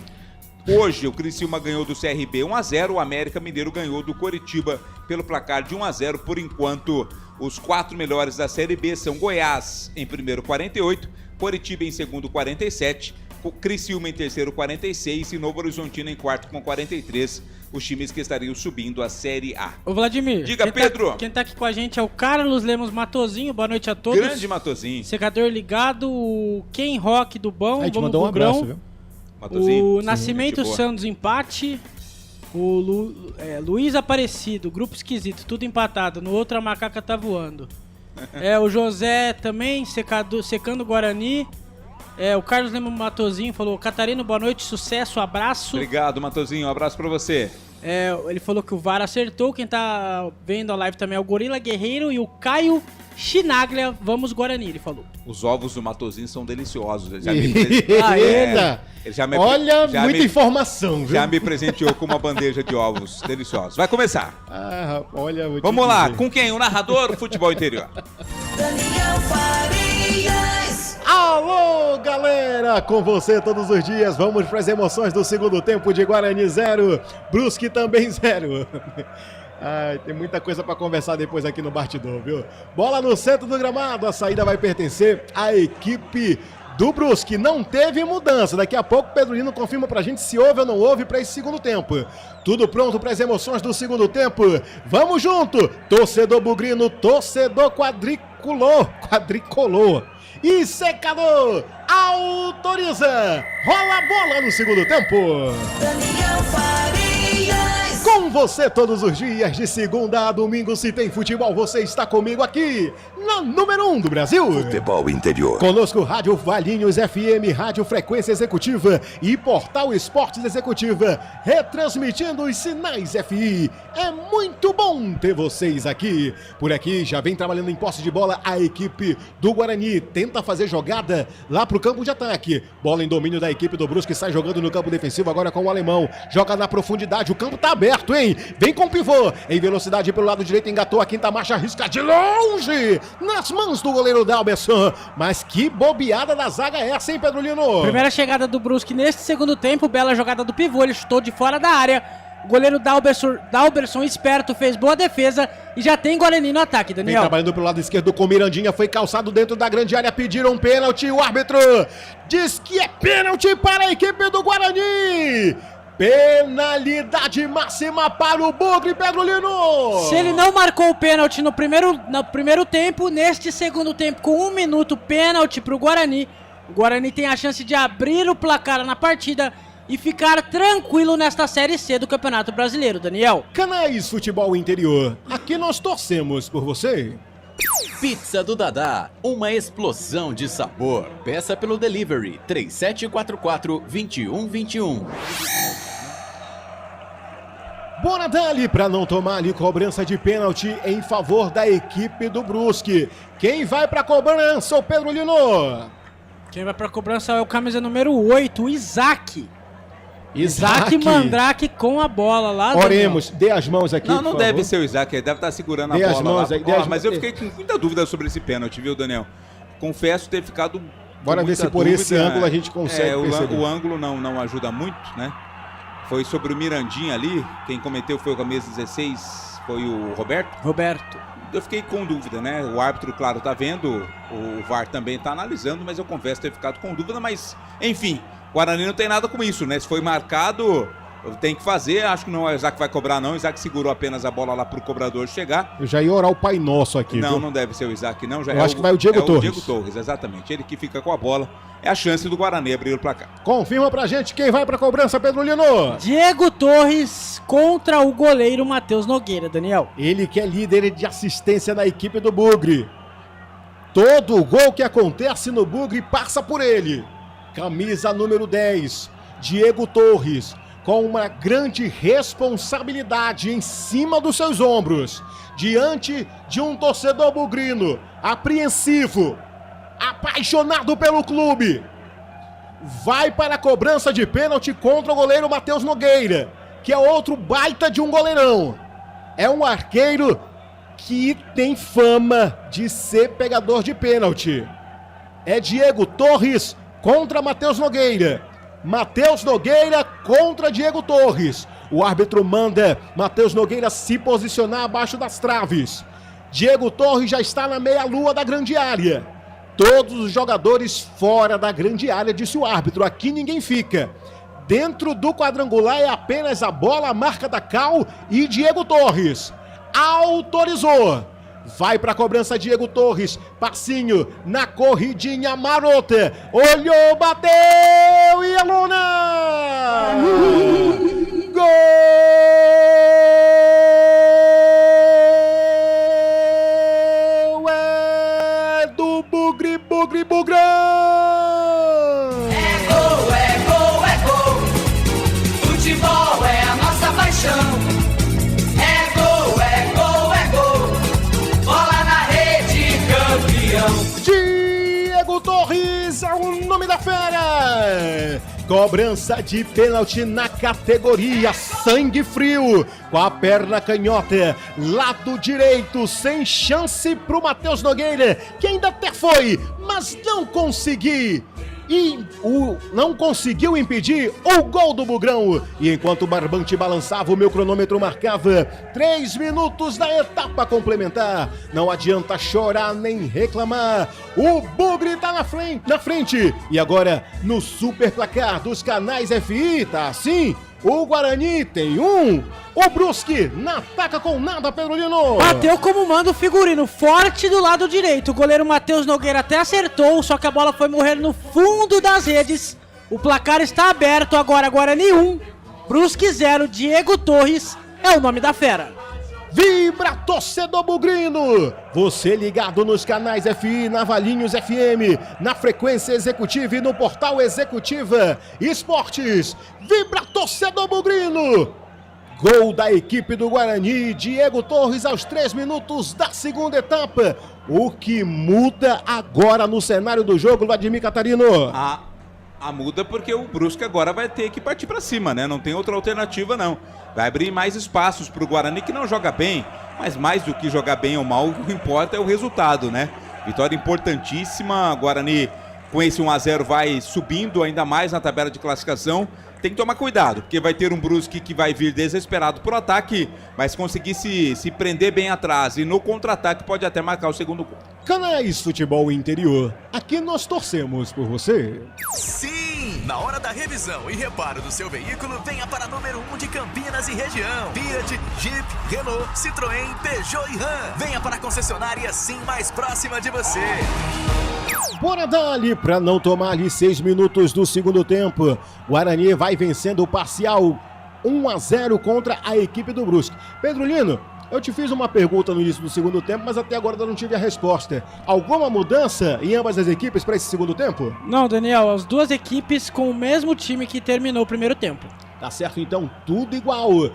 Hoje o Criciúma ganhou do CRB 1-0, o América Mineiro ganhou do Coritiba pelo placar de 1-0. Por enquanto, os 4 melhores da Série B são Goiás em primeiro 48, Coritiba em segundo 47, Criciúma em terceiro 46 e Novo Horizontino em quarto com 43. Os times que estariam subindo a Série A. Ô Vladimir, diga, Pedro. Quem tá aqui com a gente é o Carlos Lemos Matozinho. Boa noite a todos. Grande Matozinho. Secador ligado, o Ken Rock do Bom. Aí te mandou um abraço, viu? Matozinho. O Nascimento Santos empate. O Luiz Aparecido, grupo esquisito, tudo empatado. No outro a macaca tá voando. O José também, secando o Guarani. O Carlos Lemos Matozinho falou: Catarino, boa noite, sucesso, abraço. Obrigado, Matozinho, um abraço pra você. Ele falou que o VAR acertou. Quem tá vendo a live também é o Gorila Guerreiro e o Caio Chinaglia. Vamos Guarani, ele falou. Os ovos do Matozinho são deliciosos. Ele já me Olha, muita informação, viu? Já me presenteou com uma bandeja de ovos deliciosos. Vai começar. Olha, vamos lá, com quem? O narrador do Futebol Interior. Daniel Farias. Alô, galera! Com você todos os dias, vamos para as emoções do segundo tempo de Guarani 0, Brusque também 0. Tem muita coisa para conversar depois aqui no bastidor, viu? Bola no centro do gramado, a saída vai pertencer à equipe do Brusque. Não teve mudança, daqui a pouco o Pedro Lino confirma pra gente se houve ou não houve para esse segundo tempo. Tudo pronto para as emoções do segundo tempo. Vamos junto! Torcedor bugrino, torcedor quadricolor. E secador autoriza. Rola a bola no segundo tempo. Daniel Farias. Com você todos os dias, de segunda a domingo, se tem futebol, você está comigo aqui, na número 1 do Brasil. Futebol Interior. Conosco, Rádio Valinhos FM, Rádio Frequência Executiva e Portal Esportes Executiva, retransmitindo os sinais FI. É muito bom ter vocês aqui. Por aqui, já vem trabalhando em posse de bola a equipe do Guarani. Tenta fazer jogada lá pro campo de ataque. Bola em domínio da equipe do Brusque, sai jogando no campo defensivo agora com o alemão. Joga na profundidade, o campo tá aberto, hein? Vem com o pivô, em velocidade pelo lado direito, engatou a quinta marcha, arrisca de longe, nas mãos do goleiro Dalberson. Mas que bobeada da zaga é essa, hein, Pedro Lino? Primeira chegada do Brusque neste segundo tempo, bela jogada do pivô, ele chutou de fora da área. O goleiro Dalberson esperto, fez boa defesa e já tem Guarani no ataque, Daniel. Vem trabalhando pelo lado esquerdo com Mirandinha, foi calçado dentro da grande área, pediram um pênalti, o árbitro diz que é pênalti para a equipe do Guarani. Penalidade máxima para o Bugre, Pedro Lino. Se ele não marcou o pênalti no primeiro tempo, neste segundo tempo, com 1 minuto, pênalti para o Guarani, O Guarani tem a chance de abrir o placar na partida e ficar tranquilo nesta Série C do Campeonato Brasileiro, Daniel. Canais Futebol Interior, aqui nós torcemos por você. Pizza do Dadá, uma explosão de sabor. Peça pelo delivery 3744-2121. Bora dali para não tomar ali cobrança de pênalti em favor da equipe do Brusque. Quem vai para cobrança, o Pedro Lino? Quem vai pra cobrança é o camisa número 8, o Isaac. Isaac Mandrake com a bola lá. Oremos, dê as mãos aqui. Não deve ser o Isaac, ele deve estar segurando a bola lá. Mas eu fiquei com muita dúvida sobre esse pênalti, viu, Daniel? Confesso ter ficado. Bora ver se por esse ângulo a gente consegue perceber. O ângulo não ajuda muito, né? Foi sobre o Mirandinha ali. Quem cometeu foi o camisa 16, foi o Roberto. Eu fiquei com dúvida, né? O árbitro, claro, tá vendo, o VAR também tá analisando, mas eu confesso ter ficado com dúvida, mas, enfim, o Guarani não tem nada com isso, né? Se foi marcado, tem que fazer, acho que não é o Isaac que vai cobrar não, o Isaac segurou apenas a bola lá pro cobrador chegar. Eu já ia orar o Pai Nosso aqui, Não, viu? não deve ser o Isaac não, Eu acho que vai o Diego Torres. O Diego Torres, exatamente, ele que fica com a bola, é a chance do Guarani abrir o placar. Confirma pra gente quem vai pra cobrança, Pedro Lino. Diego Torres contra o goleiro Matheus Nogueira, Daniel. Ele que é líder de assistência na equipe do Bugre. Todo gol que acontece no Bugre passa por ele. Camisa número 10, Diego Torres, com uma grande responsabilidade em cima dos seus ombros, diante de um torcedor bugrino, apreensivo, apaixonado pelo clube. Vai para a cobrança de pênalti contra o goleiro Matheus Nogueira, que é outro baita de um goleirão. É um arqueiro que tem fama de ser pegador de pênalti. É Diego Torres contra Matheus Nogueira. Matheus Nogueira contra Diego Torres. O árbitro manda Matheus Nogueira se posicionar abaixo das traves. Diego Torres já está na meia-lua da grande área. Todos os jogadores fora da grande área, disse o árbitro. Aqui ninguém fica. Dentro do quadrangular é apenas a bola, a marca da Cal e Diego Torres. Autorizou. Vai para a cobrança Diego Torres. Passinho na corridinha marota. Olhou, bateu e a lona! Gol! É do Bugre, Bugre, Bugrão! É gol, é gol, é gol. Futebol é a nossa paixão. É gol, é gol, é gol. Bola na rede, campeão. Diego Torres é o nome da fera. Cobrança de pênalti na categoria sangue frio, com a perna canhota, lado direito, sem chance pro Matheus Nogueira, que ainda até foi, mas não conseguiu impedir o gol do Bugrão. E enquanto o barbante balançava, o meu cronômetro marcava 3 minutos da etapa complementar. Não adianta chorar nem reclamar, o Bugre tá na frente. E agora, no super placar dos canais FI, tá assim? O Guarani tem o Brusque na ataca com nada, Pedro Lino. Bateu como manda o figurino, forte do lado direito. O goleiro Matheus Nogueira até acertou, só que a bola foi morrer no fundo das redes. O placar está aberto agora, Guarani 1, Brusque 0, Diego Torres é o nome da fera. Vibra, torcedor bugrino! Você ligado nos canais FI, na Valinhos FM, na Frequência Executiva e no Portal Executiva Esportes. Vibra, torcedor bugrino! Gol da equipe do Guarani, Diego Torres aos 3 minutos da segunda etapa. O que muda agora no cenário do jogo, Vladimir Catarino? Muda porque o Brusque agora vai ter que partir para cima, né? Não tem outra alternativa, não. Vai abrir mais espaços para o Guarani, que não joga bem, mas mais do que jogar bem ou mal, o que importa é o resultado, né? Vitória importantíssima, Guarani com esse 1-0 vai subindo ainda mais na tabela de classificação. Tem que tomar cuidado, porque vai ter um Brusque que vai vir desesperado pro ataque, mas conseguir se prender bem atrás e no contra-ataque pode até marcar o segundo gol. Canais Futebol Interior, aqui nós torcemos por você. Sim! Na hora da revisão e reparo do seu veículo, venha para número 1 de Campinas e região. Fiat, Jeep, Renault, Citroën, Peugeot e Ram. Venha para a concessionária Sim mais próxima de você. Bora dali para não tomar ali 6 minutos do segundo tempo. Guarani vai vencendo o parcial 1-0 contra a equipe do Brusque. Pedrolino, eu te fiz uma pergunta no início do segundo tempo, mas até agora eu não tive a resposta. Alguma mudança em ambas as equipes para esse segundo tempo? Não, Daniel, as duas equipes com o mesmo time que terminou o primeiro tempo. Tá certo, então, tudo igual.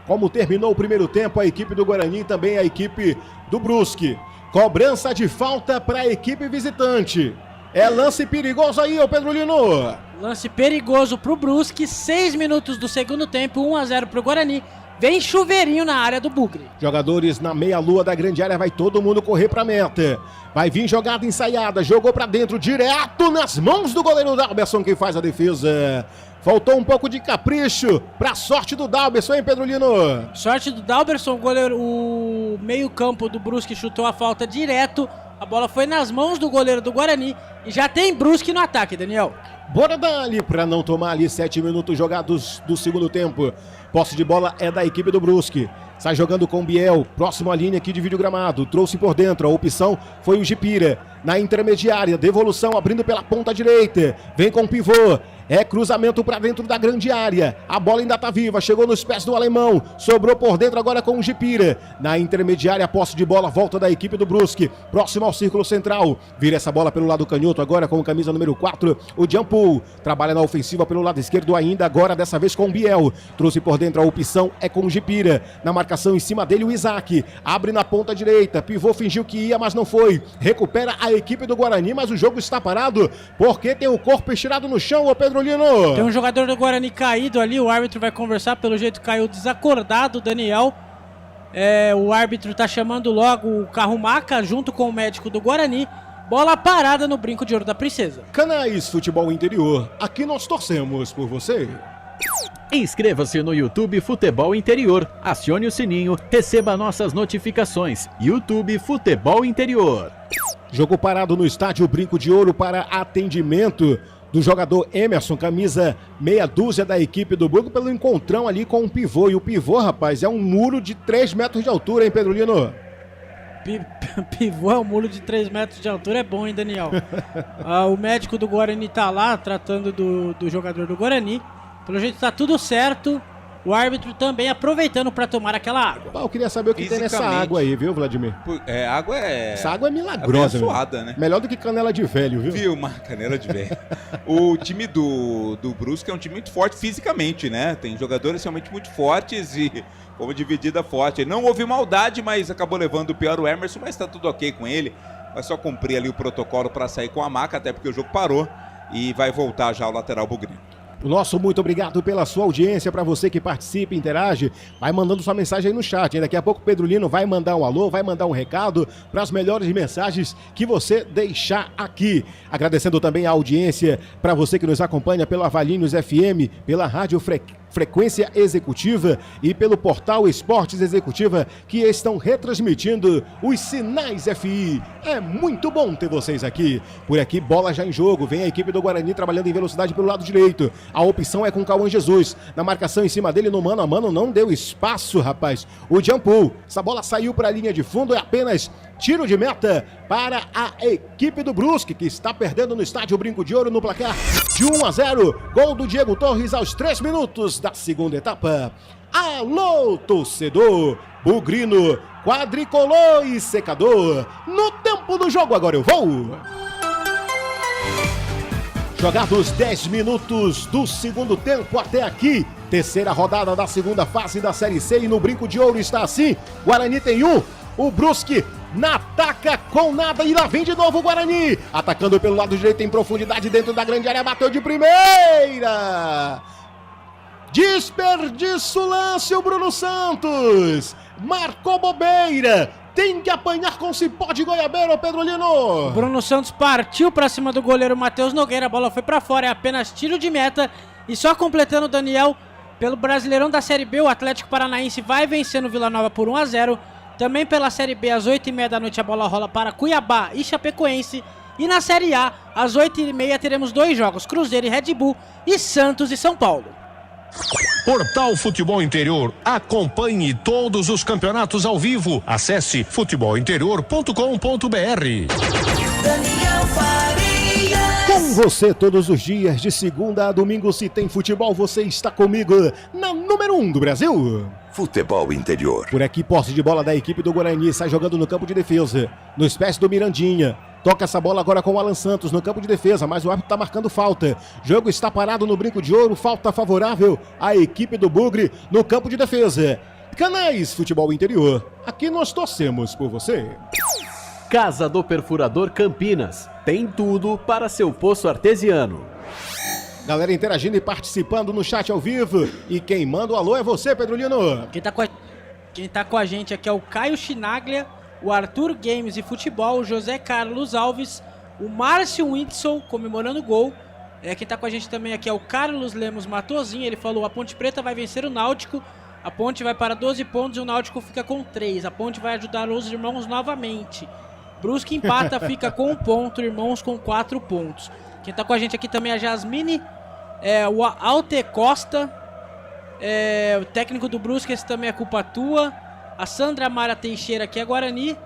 Como terminou o primeiro tempo, a equipe do Guarani e também a equipe do Brusque. Cobrança de falta para a equipe visitante. É lance perigoso aí, ô Pedrolino. Lance perigoso pro Brusque, 6 minutos do segundo tempo, 1-0 pro Guarani. Vem chuveirinho na área do Bugre. Jogadores na meia-lua da grande área, vai todo mundo correr pra meta. Vai vir jogada ensaiada, jogou pra dentro, direto nas mãos do goleiro Dalberson, que faz a defesa. Faltou um pouco de capricho pra sorte do Dalberson, hein, Pedrolino? Sorte do Dalberson, o meio-campo do Brusque chutou a falta direto. A bola foi nas mãos do goleiro do Guarani e já tem Brusque no ataque, Daniel. Bora dali pra não tomar ali 7 minutos jogados do segundo tempo. Posse de bola é da equipe do Brusque. Sai jogando com o Biel, próximo à linha aqui de vídeo gramado. Trouxe por dentro, a opção foi o Gipira. Na intermediária, devolução abrindo pela ponta direita. Vem com o pivô. É cruzamento para dentro da grande área. A bola ainda tá viva, chegou nos pés do alemão. Sobrou por dentro agora com o Gipira. Na intermediária, posse de bola, volta da equipe do Brusque. Próximo ao círculo central. Vira essa bola pelo lado canhoto agora com camisa número 4, o Jampool. Trabalha na ofensiva pelo lado esquerdo ainda, agora dessa vez com o Biel. Trouxe por dentro a opção, é com o Gipira. Na marcação em cima dele o Isaac. Abre na ponta direita, pivô fingiu que ia, mas não foi. Recupera a equipe do Guarani, mas o jogo está parado porque tem o corpo estirado no chão, ô Pedrolino. Tem um jogador do Guarani caído ali, o árbitro vai conversar, pelo jeito caiu desacordado, Daniel. O árbitro tá chamando logo o carro maca junto com o médico do Guarani. Bola parada no brinco de ouro da princesa. Canais Futebol Interior, aqui nós torcemos por você. Inscreva-se no YouTube Futebol Interior, acione o sininho, receba nossas notificações. YouTube Futebol Interior. Jogo parado no estádio Brinco de Ouro para atendimento do jogador Emerson, camisa meia dúzia da equipe do Burgo, pelo encontrão ali com o pivô. E o pivô, rapaz, é um muro de 3 metros de altura, hein, Pedrolino? Pivô é um muro de 3 metros de altura, é bom, hein, Daniel? O médico do Guarani tá lá, tratando do jogador do Guarani. Pelo jeito tá tudo certo. O árbitro também aproveitando para tomar aquela água. Eu queria saber o que tem nessa água aí, viu, Vladimir? Essa água é milagrosa, abençoada, né? Melhor do que canela de velho, viu? Uma canela de velho. O time do Brusque é um time muito forte fisicamente, né? Tem jogadores realmente muito fortes e como dividida forte. Não houve maldade, mas acabou levando o pior o Emerson, mas tá tudo ok com ele. Vai só cumprir ali o protocolo para sair com a maca, até porque o jogo parou e vai voltar já o lateral bugrino. O nosso muito obrigado pela sua audiência, para você que participa e interage, vai mandando sua mensagem aí no chat, hein? Daqui a pouco o Pedrolino vai mandar um alô, vai mandar um recado para as melhores mensagens que você deixar aqui. Agradecendo também a audiência para você que nos acompanha pela Valinhos FM, pela Rádio Frequência Executiva e pelo portal Esportes Executiva, que estão retransmitindo os Sinais FI. É muito bom ter vocês aqui. Por aqui, bola já em jogo, vem a equipe do Guarani trabalhando em velocidade pelo lado direito. A opção é com o Cauã Jesus. Na marcação em cima dele, no mano a mano, não deu espaço, rapaz. O Jampool. Essa bola saiu para a linha de fundo, é apenas tiro de meta para a equipe do Brusque, que está perdendo no estádio Brinco de Ouro no placar de 1-0. Gol do Diego Torres aos 3 minutos da segunda etapa. Alô, torcedor bugrino, quadricolor e secador. No tempo do jogo, agora eu vou. Jogados 10 minutos do segundo tempo até aqui. Terceira rodada da segunda fase da Série C e no Brinco de Ouro está assim. Guarani tem 1, o Brusque na ataca com nada e lá vem de novo o Guarani. Atacando pelo lado direito em profundidade dentro da grande área, bateu de primeira. Desperdiça o lance o Bruno Santos. Marcou bobeira. Tem que apanhar com cipó de goiabeira, Pedrolino. Bruno Santos partiu para cima do goleiro Matheus Nogueira. A bola foi para fora, é apenas tiro de meta. E só completando o Daniel, pelo Brasileirão da Série B, o Atlético Paranaense vai vencendo o Vila Nova por 1-0. Também pela Série B, às 8h30 da noite, a bola rola para Cuiabá e Chapecoense. E na Série A, às 8h30, teremos 2 jogos, Cruzeiro e Red Bull e Santos e São Paulo. Portal Futebol Interior. Acompanhe todos os campeonatos ao vivo. Acesse futebolinterior.com.br. Com você todos os dias, de segunda a domingo, se tem futebol, você está comigo na número 1 do Brasil. Futebol Interior. Por aqui, posse de bola da equipe do Guarani, sai jogando no campo de defesa, nos pés do Mirandinha. Toca essa bola agora com o Alan Santos no campo de defesa, mas o árbitro está marcando falta. Jogo está parado no brinco de ouro, falta favorável à equipe do Bugre no campo de defesa. Canais Futebol Interior, aqui nós torcemos por você. Casa do Perfurador Campinas, tem tudo para seu poço artesiano. Galera interagindo e participando no chat ao vivo. E quem manda o alô é você, Pedrolino. Quem tá com a gente aqui é o Caio Chinaglia, o Arthur Games e Futebol, o José Carlos Alves, o Márcio Whitson comemorando o gol. Quem tá com a gente também aqui é o Carlos Lemos Matozinho. Ele falou: a Ponte Preta vai vencer o Náutico. A Ponte vai para 12 pontos e o Náutico fica com 3. A Ponte vai ajudar os irmãos novamente. Brusque empata, fica com 1 ponto, irmãos com 4 pontos. Quem tá com a gente aqui também é a Jasmine, o Alte Costa, o técnico do Brusque, esse também é culpa tua. A Sandra Mara Teixeira, que é Guarani,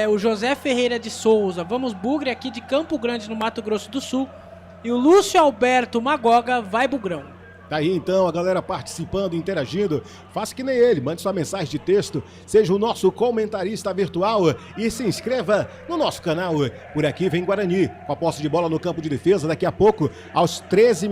o José Ferreira de Souza, vamos Bugre, aqui de Campo Grande, no Mato Grosso do Sul. E o Lúcio Alberto Magoga, vai Bugrão. Tá aí então a galera participando, interagindo. Faça que nem ele, mande sua mensagem de texto, seja o nosso comentarista virtual e se inscreva no nosso canal. Por aqui vem Guarani, com a posse de bola no campo de defesa. Daqui a pouco, aos 13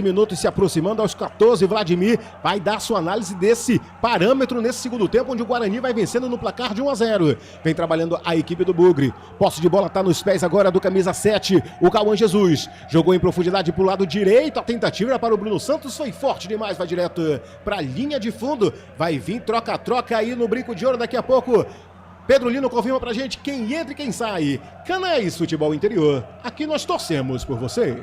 minutos se aproximando, aos 14, Vladimir vai dar sua análise desse parâmetro nesse segundo tempo, onde o Guarani vai vencendo no placar de 1-0. Vem trabalhando a equipe do Bugre. Posse de bola tá nos pés agora do camisa 7, o Cauã Jesus. Jogou em profundidade pro lado direito, a tentativa era para o Bruno Santos. Foi forte demais, vai direto pra linha de fundo. Vai vir troca-troca aí no brinco de ouro daqui a pouco. Pedrolino confirma pra gente quem entra e quem sai. Canais Futebol Interior, aqui nós torcemos por você.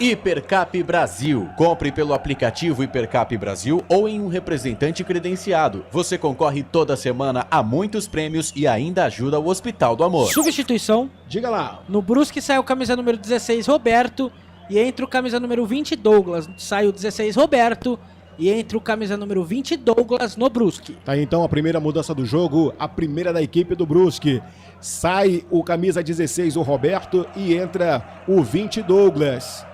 Hipercap Brasil. Compre pelo aplicativo Hipercap Brasil ou em um representante credenciado. Você concorre toda semana a muitos prêmios e ainda ajuda o Hospital do Amor. Substituição. Diga lá. No Brusque saiu camisa número 16, Roberto. E entra o camisa número 20, Douglas. Sai o 16, Roberto. E entra o camisa número 20, Douglas, no Brusque. Tá aí então a primeira mudança do jogo, a primeira da equipe do Brusque. Sai o camisa 16, o Roberto, e entra o 20, Douglas.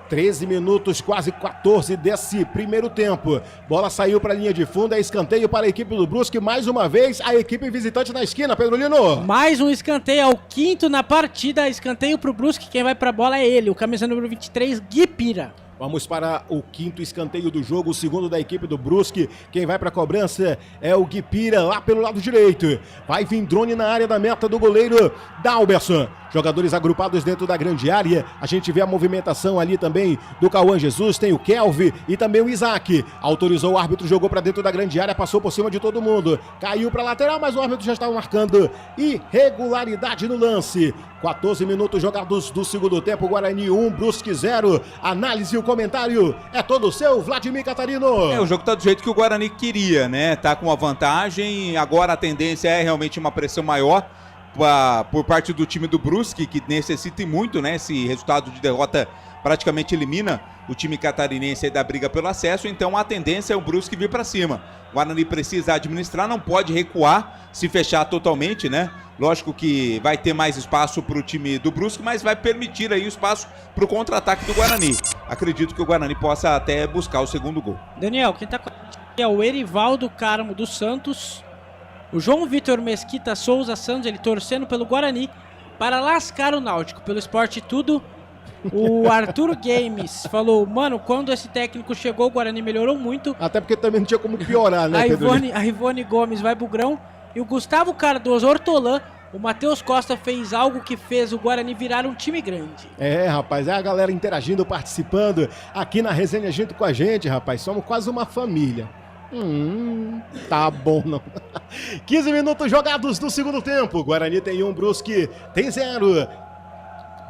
13 minutos, quase 14 desse primeiro tempo. Bola saiu para a linha de fundo, é escanteio para a equipe do Brusque. Mais uma vez, a equipe visitante na esquina, Pedrolino. Mais um escanteio, é o 5º na partida. Escanteio para o Brusque, quem vai para a bola é ele, o camisa número 23, Gui Pira. Vamos para o 5º escanteio do jogo, o segundo da equipe do Brusque. Quem vai para a cobrança é o Guipira, lá pelo lado direito. Vai vir drone na área da meta do goleiro Dalberson. Jogadores agrupados dentro da grande área. A gente vê a movimentação ali também do Cauã Jesus. Tem o Kelvin e também o Isaac. Autorizou o árbitro, jogou para dentro da grande área, passou por cima de todo mundo. Caiu para lateral, mas o árbitro já estava marcando irregularidade no lance. 14 minutos jogados do segundo tempo. Guarani 1, Brusque 0. Análise e o comentário é todo seu, Vladimir Catarino. O jogo tá do jeito que o Guarani queria, né? Tá com uma vantagem. Agora a tendência é realmente uma pressão maior por parte do time do Brusque, que necessita muito, né? Esse resultado de derrota praticamente elimina o time catarinense aí da briga pelo acesso, então a tendência é o Brusque vir para cima. O Guarani precisa administrar, não pode recuar, se fechar totalmente, né? Lógico que vai ter mais espaço para o time do Brusque, mas vai permitir aí o espaço para o contra-ataque do Guarani. Acredito que o Guarani possa até buscar o segundo gol. Daniel, quem tá com a gente é o Erivaldo Carmo dos Santos. O João Vitor Mesquita Souza Santos, ele torcendo pelo Guarani para lascar o Náutico, pelo Esporte Tudo. O Arthur Games falou: mano, quando esse técnico chegou, o Guarani melhorou muito. Até porque também não tinha como piorar, né, Pedro? A Ivone Gomes vai Bugrão. E o Gustavo Cardoso Hortolã, o Matheus Costa fez algo que fez o Guarani virar um time grande. Rapaz, é a galera interagindo, participando aqui na resenha junto com a gente, rapaz. Somos quase uma família. Tá bom, não. 15 minutos jogados do segundo tempo. Guarani tem 1, Brusque tem 0.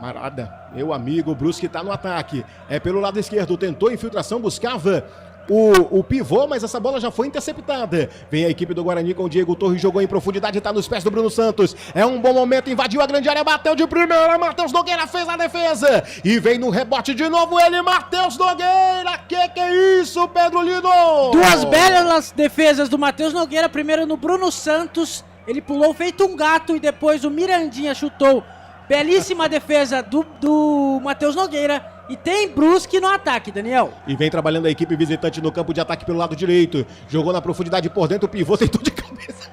Marada, meu amigo, o Brusque tá no ataque. É pelo lado esquerdo, tentou infiltração, buscava o pivô, mas essa bola já foi interceptada. Vem a equipe do Guarani com o Diego Torres, jogou em profundidade, tá nos pés do Bruno Santos. É um bom momento, invadiu a grande área, bateu de primeira, Matheus Nogueira fez a defesa. E vem no rebote de novo ele, Matheus Nogueira. Que é isso, Pedro Lino? Duas belas defesas do Matheus Nogueira, primeiro no Bruno Santos, ele pulou feito um gato e depois o Mirandinha chutou. Belíssima defesa do Matheus Nogueira. E tem Brusque no ataque, Daniel. E vem trabalhando a equipe visitante no campo de ataque pelo lado direito. Jogou na profundidade por dentro, o pivô tentou de cabeça.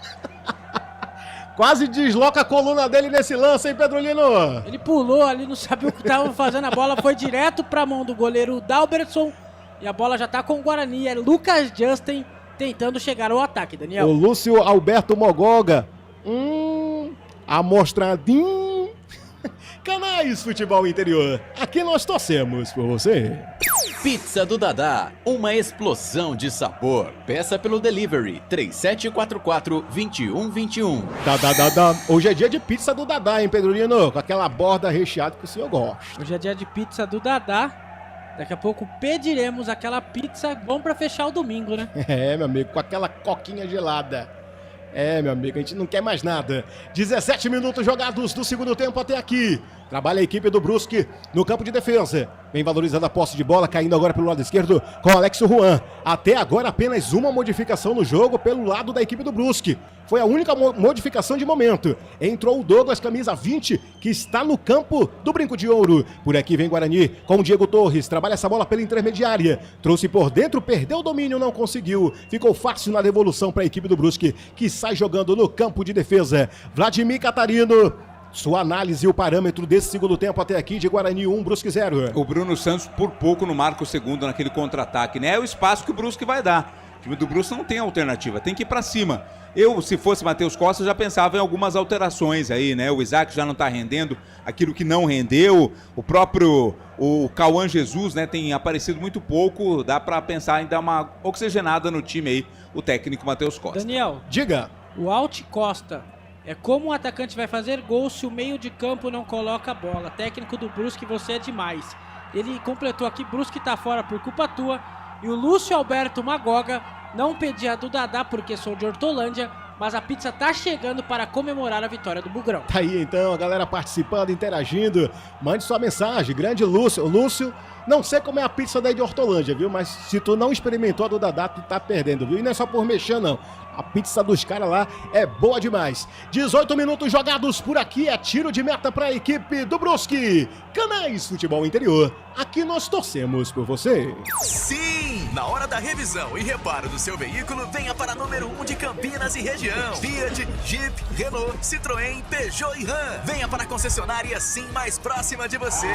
Quase desloca a coluna dele nesse lance, hein, Pedro Lino? Ele pulou ali, não sabia o que estava fazendo. A bola foi direto para a mão do goleiro Dalberson. E a bola já tá com o Guarani. É Lucas Justin tentando chegar ao ataque, Daniel. O Lúcio Alberto Mogoga. Amostradinho. Canais Futebol Interior. Aqui nós torcemos por você. Pizza do Dadá, uma explosão de sabor. Peça pelo delivery 3744-2121. Hoje é dia de pizza do Dadá, hein, Pedro Lino? Com aquela borda recheada que o senhor gosta. Hoje é dia de pizza do Dadá. Daqui a pouco pediremos aquela pizza bom pra fechar o domingo, né? É, meu amigo, com aquela coquinha gelada. É, meu amigo, a gente não quer mais nada. 17 minutos jogados do segundo tempo até aqui. Trabalha a equipe do Brusque no campo de defesa. Vem valorizando a posse de bola, caindo agora pelo lado esquerdo com Alex Juan. Até agora apenas uma modificação no jogo pelo lado da equipe do Brusque. Foi a única modificação de momento. Entrou o Douglas, camisa 20, que está no campo do Brinco de Ouro. Por aqui vem Guarani com o Diego Torres. Trabalha essa bola pela intermediária. Trouxe por dentro, perdeu o domínio, não conseguiu. Ficou fácil na devolução para a equipe do Brusque, que sai jogando no campo de defesa. Vladimir Catarino. Sua análise e o parâmetro desse segundo tempo até aqui de Guarani 1, Brusque 0. O Bruno Santos por pouco não marca o segundo naquele contra-ataque, né? É o espaço que o Brusque vai dar. O time do Brusque não tem alternativa, tem que ir pra cima. Eu, se fosse Matheus Costa, já pensava em algumas alterações aí, né? O Isaac já não tá rendendo aquilo que não rendeu. O próprio Cauã Jesus, né, tem aparecido muito pouco. Dá pra pensar em dar uma oxigenada no time aí, o técnico Matheus Costa. Daniel, diga. O Alt Costa. É como um atacante vai fazer gol se o meio de campo não coloca a bola. Técnico do Brusque, você é demais. Ele completou aqui, Brusque tá fora por culpa tua. E o Lúcio Alberto Magoga não pedia do Dadá porque sou de Hortolândia, mas a pizza tá chegando para comemorar a vitória do Bugrão. Tá aí então, a galera participando, interagindo. Mande sua mensagem, grande Lúcio. Lúcio, não sei como é a pizza daí de Hortolândia, viu? Mas se tu não experimentou a do Dadá, tu tá perdendo, viu? E não é só por mexer, não. A pizza dos caras lá é boa demais. 18 minutos jogados por aqui, é tiro de meta para a equipe do Brusque. Canais Futebol Interior, aqui nós torcemos por você. Sim! Na hora da revisão e reparo do seu veículo, venha para a número 1 de Campinas e região. Fiat, Jeep, Renault, Citroën, Peugeot e Ram. Venha para a concessionária Sim mais próxima de você.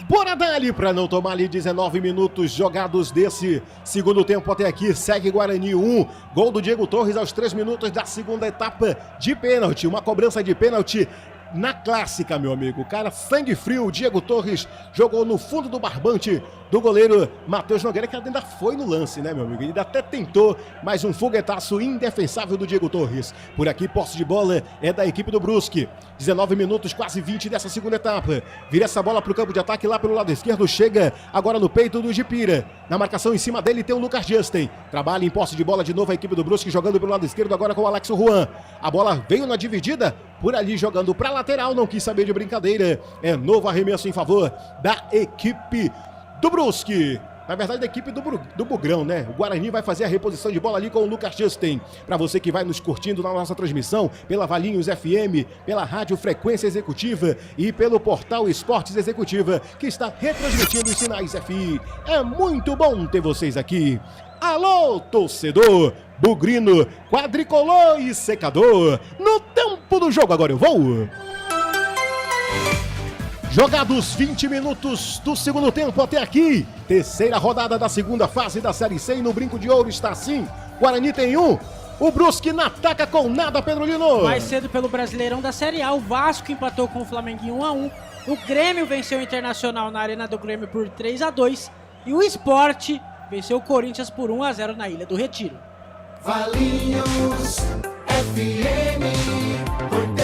Bora dali para não tomar ali 19 minutos jogados desse segundo tempo até aqui. Segue Guarani 1, gol do Diego Torres aos 3 minutos da segunda etapa de pênalti. Uma cobrança de pênalti na clássica, meu amigo. O cara sangue frio, o Diego Torres jogou no fundo do barbante do goleiro Matheus Nogueira, que ainda foi no lance, né, meu amigo? Ele até tentou, mas um foguetaço indefensável do Diego Torres. Por aqui, posse de bola é da equipe do Brusque. 19 minutos, quase 20 dessa segunda etapa. Vira essa bola pro campo de ataque lá pelo lado esquerdo. Chega agora no peito do Gipira. Na marcação em cima dele tem o Lucas Justin. Trabalha em posse de bola de novo a equipe do Brusque, jogando pelo lado esquerdo agora com o Alex Juan. A bola veio na dividida, por ali jogando pra lateral, não quis saber de brincadeira. É novo arremesso em favor da equipe do Brusque. Na verdade, da equipe do Bugrão, né? O Guarani vai fazer a reposição de bola ali com o Lucas Justin. Para você que vai nos curtindo na nossa transmissão, pela Valinhos FM, pela Rádio Frequência Executiva e pelo Portal Esportes Executiva, que está retransmitindo os sinais FI. É muito bom ter vocês aqui. Alô, torcedor, bugrino, quadricolor e secador. No tempo do jogo, agora eu vou. Jogados 20 minutos do segundo tempo até aqui. Terceira rodada da segunda fase da Série C e no Brinco de Ouro está assim. Guarani tem 1. O Brusque não ataca com nada, Pedro Lino. Mais cedo pelo Brasileirão da Série A, o Vasco empatou com o Flamengo em 1-1. O Grêmio venceu o Internacional na Arena do Grêmio por 3-2. E o Sport venceu o Corinthians por 1-0 na Ilha do Retiro. Valinhos FM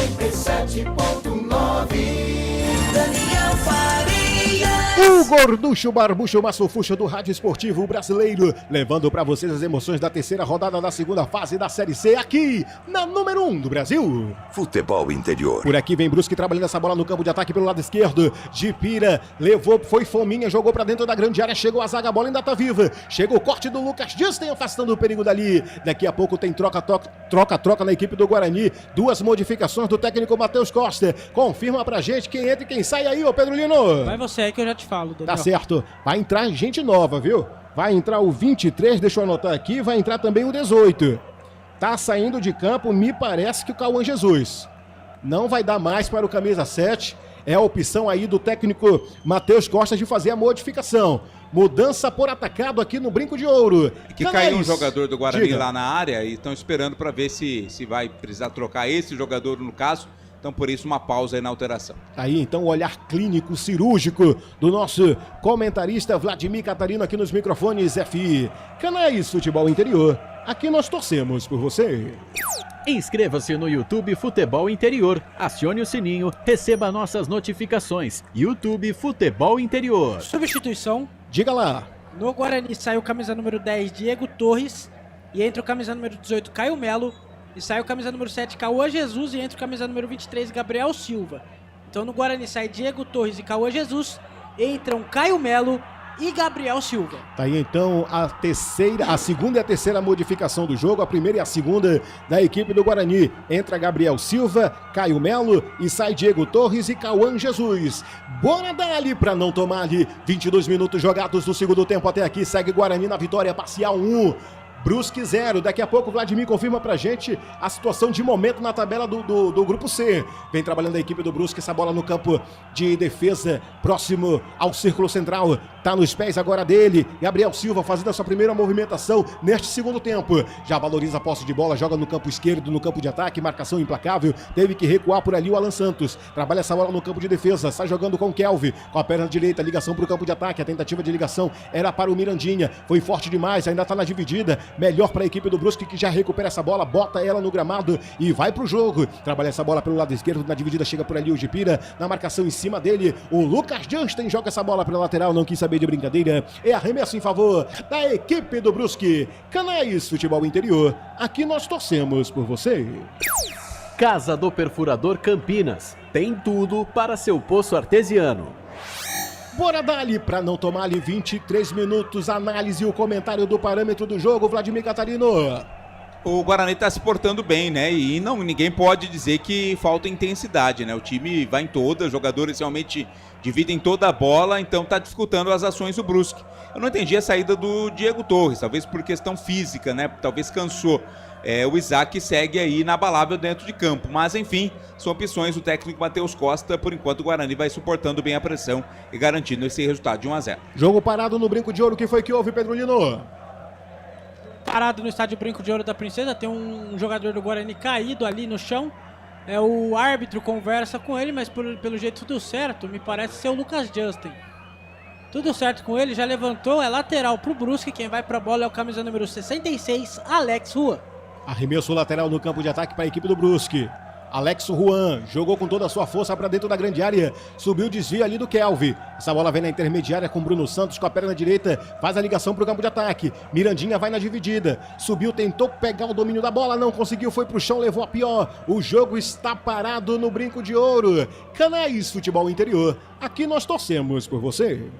87.9. Daniel Faria. O gorducho, barbucho, maçufuxo do Rádio Esportivo Brasileiro, levando para vocês as emoções da terceira rodada da segunda fase da Série C, aqui na número 1 do Brasil. Futebol interior. Por aqui vem Brusque trabalhando essa bola no campo de ataque pelo lado esquerdo. Gipira levou, foi fominha, jogou para dentro da grande área, chegou a zaga, a bola ainda tá viva. Chega o corte do Lucas Justin, afastando o perigo dali. Daqui a pouco tem troca na equipe do Guarani. Duas modificações do técnico Matheus Costa. Confirma pra gente quem entra e quem sai aí, ô Pedro Lino. Vai você aí que eu já te falo, Daniel. Tá certo. Vai entrar gente nova, viu? Vai entrar o 23, deixa eu anotar aqui, vai entrar também o 18. Tá saindo de campo, me parece que o Cauã Jesus. Não vai dar mais para o camisa 7. É a opção aí do técnico Matheus Costa de fazer a modificação. Mudança por atacado aqui no Brinco de Ouro. Que caiu um jogador do Guarani lá na área e estão esperando para ver se vai precisar trocar esse jogador no caso. Então, por isso, uma pausa aí na alteração. Aí, então, o olhar clínico, cirúrgico do nosso comentarista Vladimir Catarino aqui nos microfones FI. Canais Futebol Interior. Aqui nós torcemos por você. Inscreva-se no YouTube Futebol Interior. Acione o sininho, receba nossas notificações. YouTube Futebol Interior. Substituição. Diga lá. No Guarani saiu camisa número 10, Diego Torres. E entra o camisa número 18, Caio Melo. E sai o camisa número 7, Cauã Jesus, e entra o camisa número 23, Gabriel Silva. Então no Guarani sai Diego Torres e Cauã Jesus, entram Caio Melo e Gabriel Silva. Tá aí então a segunda e a terceira modificação do jogo, a primeira e a segunda da equipe do Guarani. Entra Gabriel Silva, Caio Melo e sai Diego Torres e Cauã Jesus. Bora dali pra não tomar ali. 22 minutos jogados do segundo tempo até aqui, segue Guarani na vitória parcial 1. Brusque 0, daqui a pouco o Vladimir confirma pra gente a situação de momento na tabela do grupo C. Vem trabalhando a equipe do Brusque, essa bola no campo de defesa, próximo ao círculo central, tá nos pés agora dele, Gabriel Silva fazendo a sua primeira movimentação neste segundo tempo, já valoriza a posse de bola, joga no campo esquerdo, no campo de ataque, marcação implacável, teve que recuar por ali o Alan Santos, trabalha essa bola no campo de defesa, sai jogando com o Kelvin, com a perna direita, ligação pro campo de ataque, a tentativa de ligação era para o Mirandinha, foi forte demais, ainda tá na dividida, melhor para a equipe do Brusque que já recupera essa bola, bota ela no gramado e vai pro jogo. Trabalha essa bola pelo lado esquerdo, na dividida chega por ali o Gipira, na marcação em cima dele, o Lucas Justin joga essa bola pela lateral, não quis saber de brincadeira, é arremesso em favor da equipe do Brusque. Canais Futebol Interior, aqui nós torcemos por você. Casa do Perfurador Campinas, tem tudo para seu poço artesiano. Bora dali, pra não tomar ali 23 minutos, análise e o comentário do parâmetro do jogo, Vladimir Catarino. O Guarani tá se portando bem, né? E ninguém pode dizer que falta intensidade, né? O time vai em todas, os jogadores realmente dividem toda a bola, então tá dificultando as ações do Brusque. Eu não entendi a saída do Diego Torres, talvez por questão física, né? Talvez cansou. O Isaac segue aí inabalável dentro de campo, mas enfim, são opções do técnico Matheus Costa. Por enquanto o Guarani vai suportando bem a pressão e garantindo esse resultado de 1-0. Jogo parado no Brinco de Ouro, o que foi que houve, Pedro Lino? Parado no estádio Brinco de Ouro da Princesa, tem um jogador do Guarani caído ali no chão. O árbitro conversa com ele, mas pelo jeito tudo certo, me parece ser o Lucas Justin. Tudo certo com ele, já levantou, é lateral pro Brusque, quem vai pra bola é o camisa número 66, Alex Rua. Arremesso lateral no campo de ataque para a equipe do Brusque. Alex Juan jogou com toda a sua força para dentro da grande área, subiu o desvio ali do Kelvin. Essa bola vem na intermediária com Bruno Santos com a perna direita, faz a ligação para o campo de ataque. Mirandinha vai na dividida, subiu, tentou pegar o domínio da bola, não conseguiu, foi pro chão, levou a pior. O jogo está parado no Brinco de Ouro. Canais Futebol Interior, aqui nós torcemos por você.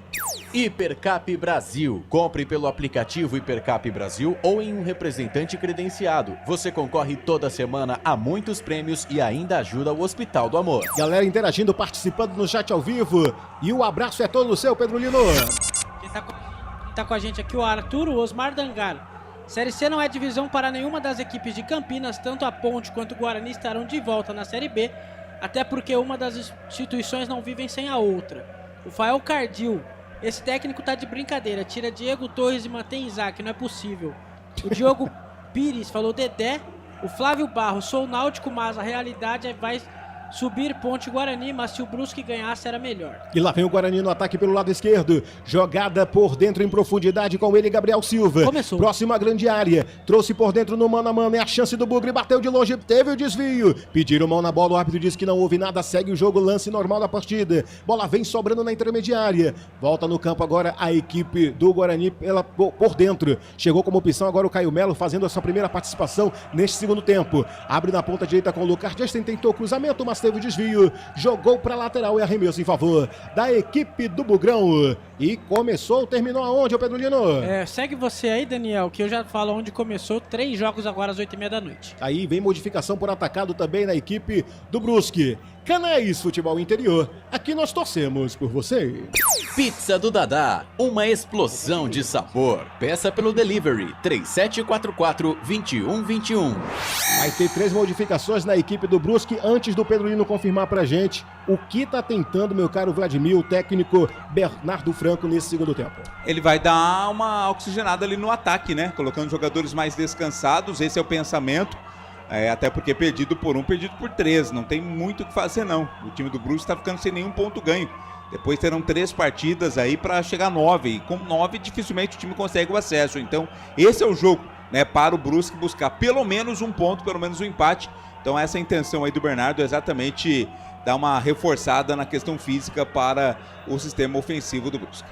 Hipercap Brasil. Compre pelo aplicativo Hipercap Brasil ou em um representante credenciado. Você concorre toda semana a muitos prêmios e ainda ajuda o Hospital do Amor. Galera interagindo, participando no chat ao vivo. E o abraço é todo seu, Pedro Lino. Quem tá com a gente aqui, o Arthur, o Osmar Dangaro. Série C não é divisão para nenhuma das equipes de Campinas, tanto a Ponte quanto o Guarani estarão de volta na Série B, até porque uma das instituições não vivem sem a outra. O Fael Cardil, esse técnico tá de brincadeira, tira Diego Torres e mantém Isaac, não é possível. O Diogo Pires falou Dedé. O Flávio Barros, sou náutico, mas a realidade subir Ponte Guarani, mas se o Brusque ganhasse era melhor. E lá vem o Guarani no ataque pelo lado esquerdo. Jogada por dentro em profundidade com ele, Gabriel Silva. Começou. Próxima grande área. Trouxe por dentro no mano a mano. É a chance do Bugre. Bateu de longe. Teve o desvio. Pediram mão na bola. O árbitro disse que não houve nada. Segue o jogo. Lance normal da partida. Bola vem sobrando na intermediária. Volta no campo agora a equipe do Guarani por dentro. Chegou como opção agora o Caio Melo fazendo a sua primeira participação neste segundo tempo. Abre na ponta direita com o Lucas Justin. Tentou cruzamento, mas teve o desvio. Jogou para lateral e arremesso em favor da equipe do Bugrão. E terminou aonde, ô Pedro Lino? Segue você aí, Daniel, que eu já falo onde começou. 3 jogos agora às 8h30 da noite. Aí vem modificação por atacado também na equipe do Brusque. Canéis Futebol Interior, aqui nós torcemos por você. Pizza do Dadá, uma explosão de sabor. Peça pelo delivery 3744-2121. Vai ter 3 modificações na equipe do Brusque antes do Pedro Lino confirmar pra gente o que tá tentando, meu caro Vladimir, o técnico Bernardo Franco nesse segundo tempo. Ele vai dar uma oxigenada ali no ataque, né? Colocando jogadores mais descansados, esse é o pensamento. Até porque perdido por 1, perdido por 3. Não tem muito o que fazer, não. O time do Brusque está ficando sem nenhum ponto ganho. Depois terão 3 partidas aí para chegar a 9. E com 9, dificilmente o time consegue o acesso. Então, esse é o jogo, né? Para o Brusque buscar pelo menos um ponto, pelo menos um empate. Então, essa é a intenção aí do Bernardo, exatamente dar uma reforçada na questão física para o sistema ofensivo do Brusque.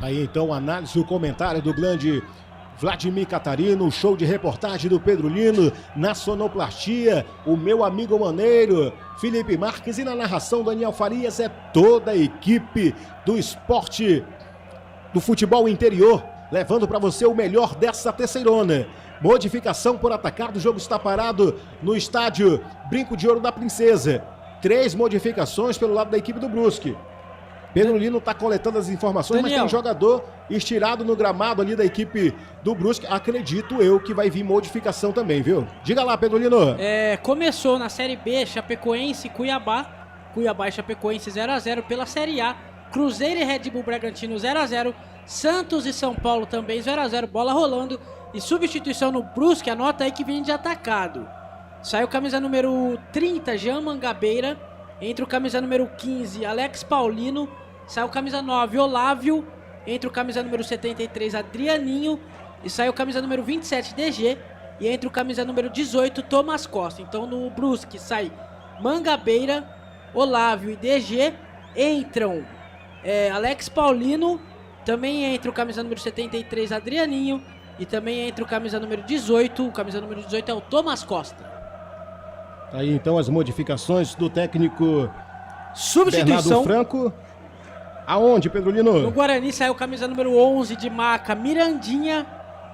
Aí, então, análise, o comentário do grande Vladimir Catarino, o show de reportagem do Pedro Lino, na sonoplastia, o meu amigo maneiro, Felipe Marques, e na narração, Daniel Farias. É toda a equipe do esporte, do futebol interior, levando para você o melhor dessa terceirona. Modificação por atacado, o jogo está parado no estádio Brinco de Ouro da Princesa. 3 modificações pelo lado da equipe do Brusque. Pedro Lino está coletando as informações, Daniel, mas tem um jogador estirado no gramado ali da equipe do Brusque. Acredito eu que vai vir modificação também, viu? Diga lá, Pedro Lino. Começou na Série B, Chapecoense e Cuiabá. Cuiabá e Chapecoense 0x0 pela Série A. Cruzeiro e Red Bull Bragantino 0x0. Santos e São Paulo também 0x0, bola rolando. E substituição no Brusque, anota aí que vem de atacado. Saiu camisa número 30, Jean Mangabeira. Entra o camisa número 15, Alex Paulino. Saiu camisa 9, Olávio. Entra o camisa número 73, Adrianinho. E saiu camisa número 27, DG. E entra o camisa número 18, Thomas Costa. Então no Brusque sai Mangabeira, Olávio e DG. Entram Alex Paulino. Também entra o camisa número 73, Adrianinho. E também entra o camisa número 18. O camisa número 18 é o Thomas Costa. Aí então as modificações do técnico Substituição. Bernardo Franco. Aonde, Pedro Lino? No Guarani saiu camisa número 11 de Maca, Mirandinha.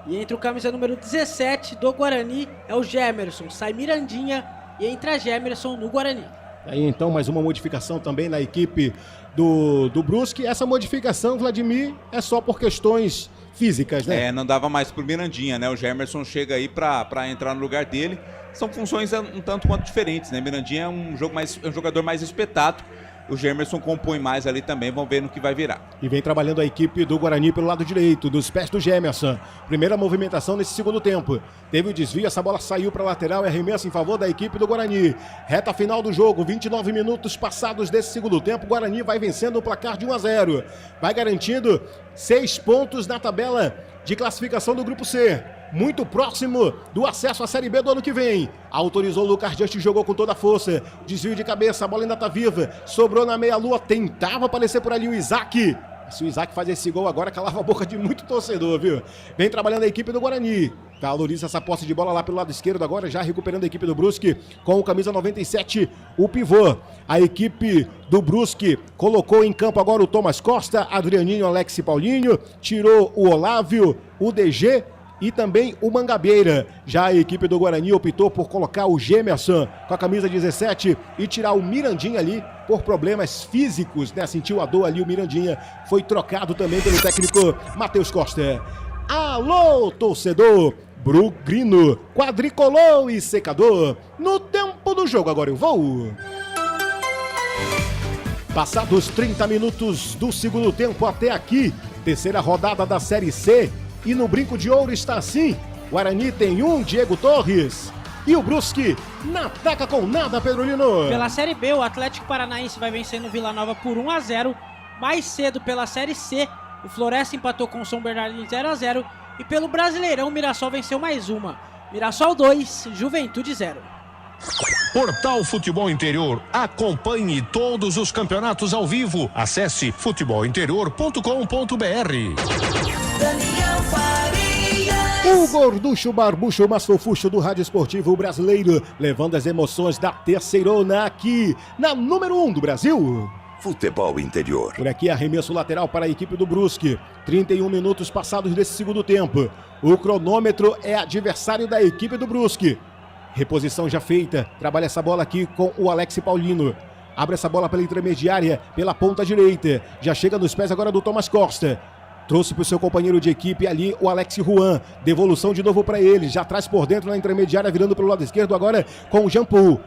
E entra o camisa número 17 do Guarani, é o Gemerson. Sai Mirandinha e entra Gemerson no Guarani. Aí então mais uma modificação também na equipe do Brusque. Essa modificação, Vladimir, é só por questões físicas, né? Não dava mais pro Mirandinha, né? O Gemerson chega aí pra entrar no lugar dele. São funções um tanto quanto diferentes, né? Mirandinha é um jogador mais espetado. O Gemerson compõe mais ali também, vamos ver no que vai virar. E vem trabalhando a equipe do Guarani pelo lado direito, dos pés do Gemerson. Primeira movimentação nesse segundo tempo. Teve o desvio, essa bola saiu para a lateral e arremesso em favor da equipe do Guarani. Reta final do jogo, 29 minutos passados desse segundo tempo. O Guarani vai vencendo o placar de 1-0. Vai garantindo 6 pontos na tabela de classificação do Grupo C. Muito próximo do acesso à Série B do ano que vem. Autorizou o Lucas Just, jogou com toda a força. Desvio de cabeça, a bola ainda tá viva. Sobrou na meia-lua, tentava aparecer por ali o Isaac. Se o Isaac faz esse gol agora, calava a boca de muito torcedor, viu? Vem trabalhando a equipe do Guarani. Valoriza essa posse de bola lá pelo lado esquerdo agora, já recuperando a equipe do Brusque com o camisa 97, o pivô. A equipe do Brusque colocou em campo agora o Thomas Costa, Adrianinho, Alex Paulinho, tirou o Olávio, o DG e também o Mangabeira. Já a equipe do Guarani optou por colocar o Gemerson com a camisa 17 e tirar o Mirandinha ali por problemas físicos, né? Sentiu a dor ali o Mirandinha. Foi trocado também pelo técnico Matheus Costa. Alô, torcedor Brugrino, quadricolor e secador. No tempo do jogo agora eu vou. Passados 30 minutos do segundo tempo até aqui, terceira rodada da Série C. E no Brinco de Ouro está assim: Guarani tem 1, Diego Torres. E o Brusque não ataca com nada, Pedrolino. Pela Série B, o Atlético Paranaense vai vencendo o Vila Nova por 1-0. Mais cedo, pela Série C, o Floresta empatou com o São Bernardo em 0-0. E pelo Brasileirão, o Mirassol venceu mais uma. Mirassol 2, Juventude 0. Portal Futebol Interior. Acompanhe todos os campeonatos ao vivo. Acesse futebolinterior.com.br. Daniel Farias. O gorducho, barbucho, mas fofucho do rádio esportivo brasileiro, levando as emoções da terceirona aqui, na número 1 do Brasil. Futebol Interior. Por aqui, arremesso lateral para a equipe do Brusque. 31 minutos passados desse segundo tempo. O cronômetro é adversário da equipe do Brusque. Reposição já feita. Trabalha essa bola aqui com o Alex Paulino. Abre essa bola pela intermediária, pela ponta direita. Já chega nos pés agora do Thomas Costa. Trouxe para o seu companheiro de equipe ali o Alex Juan. Devolução de novo para ele. Já traz por dentro na intermediária, virando pelo lado esquerdo agora com o Jean Paul.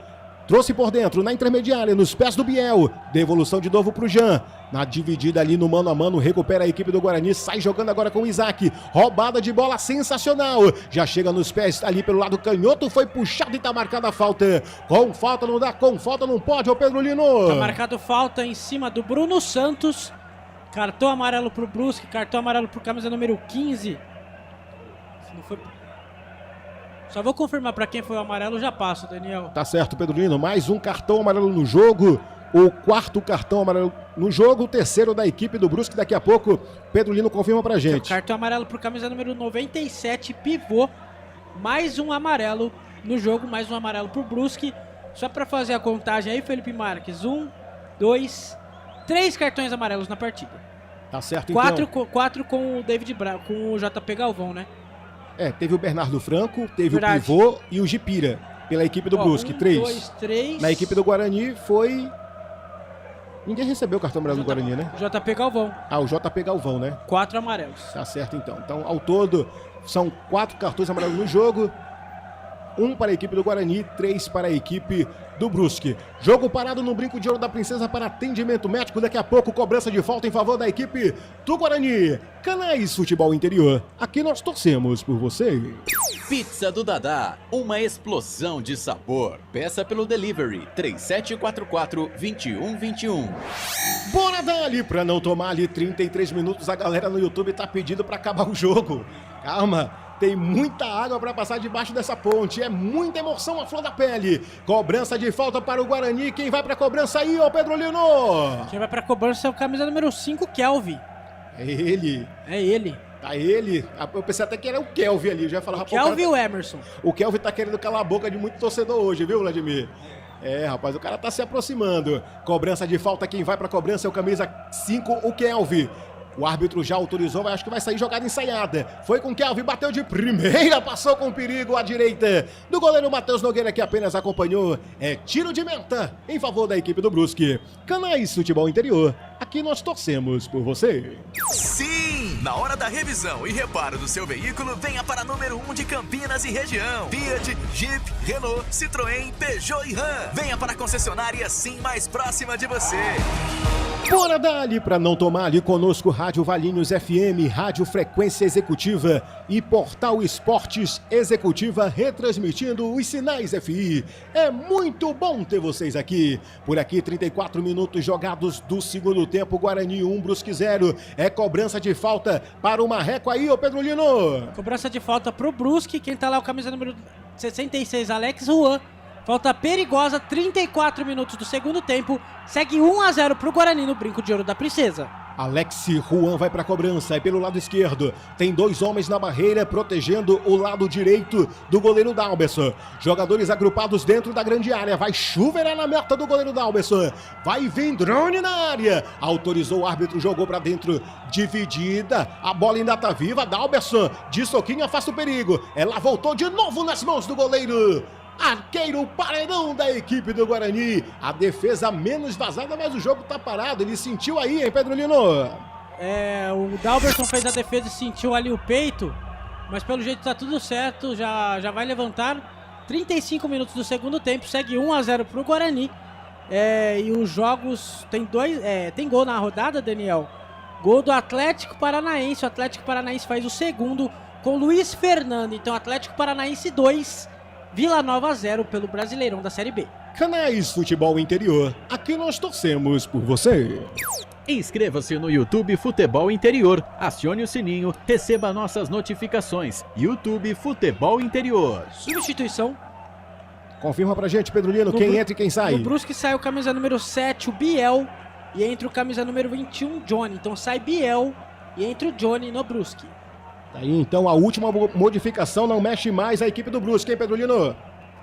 Trouxe por dentro, na intermediária, nos pés do Biel. Devolução de novo pro Jean. Na dividida ali no mano a mano, recupera a equipe do Guarani. Sai jogando agora com o Isaac. Roubada de bola sensacional. Já chega nos pés ali pelo lado canhoto. Foi puxado e tá marcada a falta. Com falta não dá, com falta não pode, ô Pedro Lino. Tá marcado falta em cima do Bruno Santos. Cartão amarelo pro Brusque, cartão amarelo pro camisa número 15. Se não foi... Só vou confirmar pra quem foi o amarelo, já passo, Daniel. Tá certo, Pedro Lino. Mais um cartão amarelo no jogo. O quarto cartão amarelo no jogo. O terceiro da equipe do Brusque. Daqui a pouco, Pedro Lino confirma pra gente. Cartão amarelo pro camisa número 97, pivô. Mais um amarelo no jogo. Mais um amarelo pro Brusque. Só pra fazer a contagem aí, Felipe Marques. 1, 2, 3 cartões amarelos na partida. Tá certo, então. 4 com o David Braz, com o JP Galvão, né? Teve o Bernardo Franco, teve Verdade. o Pivô e o Gipira, pela equipe do Brusque. 3. 2, 3. Na equipe do Guarani foi... Ninguém recebeu o cartão amarelo do Guarani, né? JP Galvão. Ah, o JP Galvão, né? 4 amarelos. Tá certo, então. Então, ao todo, são 4 cartões amarelos no jogo. 1 para a equipe do Guarani, 3 para a equipe do Brusque. Jogo parado no Brinco de Ouro da Princesa para atendimento médico. Daqui a pouco, cobrança de falta em favor da equipe do Guarani. Canais Futebol Interior. Aqui nós torcemos por você. Pizza do Dadá, uma explosão de sabor. Peça pelo delivery 3744-2121. Bora dali, pra não tomar ali 33 minutos. A galera no YouTube tá pedindo pra acabar o jogo. Calma. Tem muita água para passar debaixo dessa ponte. É muita emoção à flor da pele. Cobrança de falta para o Guarani. Quem vai para a cobrança aí, ô Pedro Lino? Quem vai para a cobrança é o camisa número 5, Kelvin. É ele. É ele. Tá ele. Eu pensei até que era o Kelvin ali. Já ia falar, rapaz, Kelvin e o Emerson. O Kelvin tá querendo calar a boca de muito torcedor hoje, viu, Vladimir? Rapaz, o cara tá se aproximando. Cobrança de falta. Quem vai para a cobrança é o camisa 5, o Kelvin. O árbitro já autorizou, acho que vai sair jogada ensaiada. Foi com Kelvin, bateu de primeira, passou com perigo à direita do goleiro Matheus Nogueira, que apenas acompanhou. É tiro de meta em favor da equipe do Brusque. Canais Futebol Interior, aqui nós torcemos por você. Sim! Na hora da revisão e reparo do seu veículo, venha para a número 1 de Campinas e região. Fiat, Jeep, Renault, Citroën, Peugeot e Ram. Venha para a concessionária Sim mais próxima de você. Bora dali pra não tomar ali conosco Rádio Valinhos FM, Rádio Frequência Executiva e Portal Esportes Executiva retransmitindo os sinais FI. É muito bom ter vocês aqui. Por aqui 34 minutos jogados do segundo tempo, Guarani 1, Brusque 0. É cobrança de falta para o Marreco aí, ô Pedro Lino. Cobrança de falta pro Brusque, quem tá lá o camisa número 66, Alex Juan. Falta perigosa, 34 minutos do segundo tempo. Segue 1-0 pro Guarani no Brinco de Ouro da Princesa. Alex Juan vai para a cobrança, é pelo lado esquerdo. Tem 2 homens na barreira protegendo o lado direito do goleiro Dalberson. Jogadores agrupados dentro da grande área. Vai chuveirar na meta do goleiro Dalberson. Vai vir drone na área. Autorizou o árbitro, jogou para dentro. Dividida, a bola ainda tá viva. Dalberson de soquinho afasta o perigo. Ela voltou de novo nas mãos do goleiro. Arqueiro, paredão da equipe do Guarani. A defesa menos vazada, mas o jogo tá parado. Ele sentiu aí, hein, Pedro Lino? O Dalberson fez a defesa e sentiu ali o peito. Mas pelo jeito tá tudo certo. Já vai levantar. 35 minutos do segundo tempo. Segue 1-0 pro Guarani. E os jogos... Tem gol na rodada, Daniel. Gol do Atlético Paranaense. O Atlético Paranaense faz o segundo com Luiz Fernando. Então, Atlético Paranaense 2... Vila Nova 0 pelo Brasileirão da Série B. Canais Futebol Interior, aqui nós torcemos por você. Inscreva-se no YouTube Futebol Interior, acione o sininho, receba nossas notificações. YouTube Futebol Interior. Substituição. Confirma pra gente, Pedro Lino, quem entra e quem sai. No Brusque sai o camisa número 7, o Biel, e entra o camisa número 21, Johnny. Então sai Biel e entra o Johnny no Brusque. Daí então a última modificação, não mexe mais a equipe do Brusque, hein, Pedro Lino?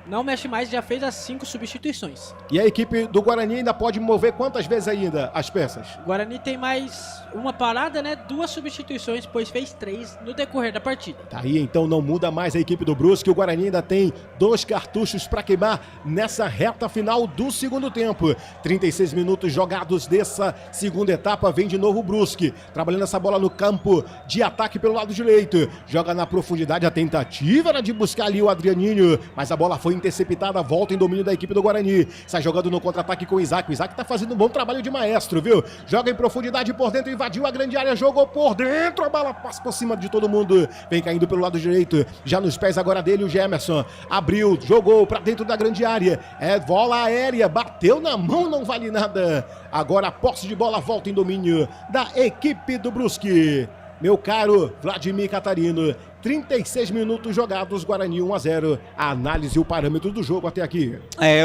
Não mexe mais, já fez as 5 substituições. E a equipe do Guarani ainda pode mover quantas vezes ainda as peças? O Guarani tem mais uma parada, né? 2 substituições, pois fez 3 no decorrer da partida. Tá aí, então não muda mais a equipe do Brusque. O Guarani ainda tem 2 cartuchos para queimar nessa reta final do segundo tempo. 36 minutos jogados dessa segunda etapa. Vem de novo o Brusque, trabalhando essa bola no campo de ataque pelo lado direito. Joga na profundidade, a tentativa era de buscar ali o Adrianinho, mas a bola foi interceptada, volta em domínio da equipe do Guarani. Sai jogando no contra-ataque com o Isaac. O Isaac tá fazendo um bom trabalho de maestro, viu? Joga em profundidade por dentro, invadiu a grande área, jogou por dentro, a bola passa por cima de todo mundo. Vem caindo pelo lado direito, já nos pés agora dele o Gemerson. Abriu, jogou pra dentro da grande área. É bola aérea, bateu na mão, não vale nada. Agora a posse de bola volta em domínio da equipe do Brusque. Meu caro Vladimir Catarino, 36 minutos jogados, Guarani 1-0. A análise e o parâmetro do jogo até aqui.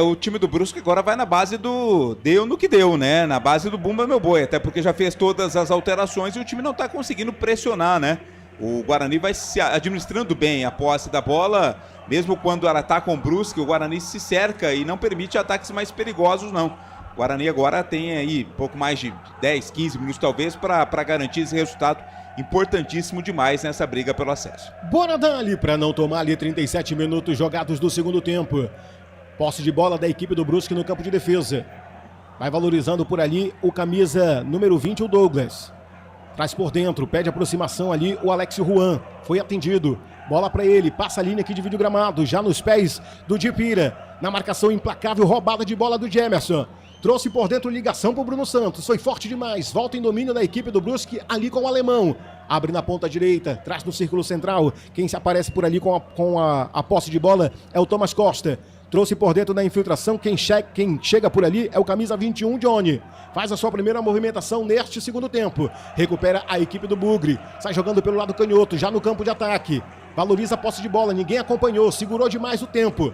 O time do Brusque agora vai na base do deu no que deu, né? Na base do bumba meu boi, até porque já fez todas as alterações e o time não tá conseguindo pressionar, né? O Guarani vai se administrando bem a posse da bola, mesmo quando ela tá com o Brusque, o Guarani se cerca e não permite ataques mais perigosos, não. O Guarani agora tem aí pouco mais de 10, 15 minutos talvez para garantir esse resultado importantíssimo demais nessa briga pelo acesso. Bora dali para não tomar ali 37 minutos jogados do segundo tempo. Posse de bola da equipe do Brusque no campo de defesa. Vai valorizando por ali o camisa número 20, o Douglas. Traz por dentro, pede aproximação ali o Alex Juan. Foi atendido. Bola para ele, passa a linha aqui de vídeo gramado, já nos pés do Dipira. Na marcação implacável, roubada de bola do Gemerson. Trouxe por dentro ligação pro Bruno Santos. Foi forte demais. Volta em domínio da equipe do Brusque ali com o alemão. Abre na ponta direita, traz no círculo central. Quem se aparece por ali com a posse de bola é o Thomas Costa. Trouxe por dentro da infiltração. Quem chega por ali é o camisa 21, Johnny. Faz a sua primeira movimentação neste segundo tempo. Recupera a equipe do Bugre. Sai jogando pelo lado canhoto, já no campo de ataque. Valoriza a posse de bola. Ninguém acompanhou. Segurou demais o tempo.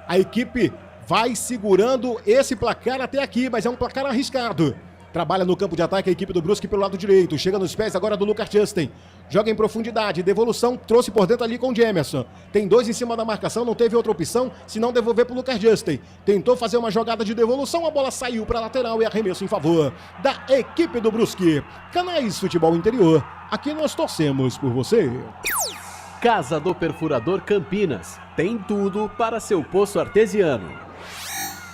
A equipe vai segurando esse placar até aqui, mas é um placar arriscado. Trabalha no campo de ataque a equipe do Brusque pelo lado direito. Chega nos pés agora do Lucas Justin. Joga em profundidade. Devolução, trouxe por dentro ali com o Gemerson. Tem 2 em cima da marcação, não teve outra opção, senão devolver pro Lucas Justin. Tentou fazer uma jogada de devolução, a bola saiu para lateral e arremesso em favor da equipe do Brusque. Canais Futebol Interior, aqui nós torcemos por você. Casa do Perfurador Campinas. Tem tudo para seu poço artesiano.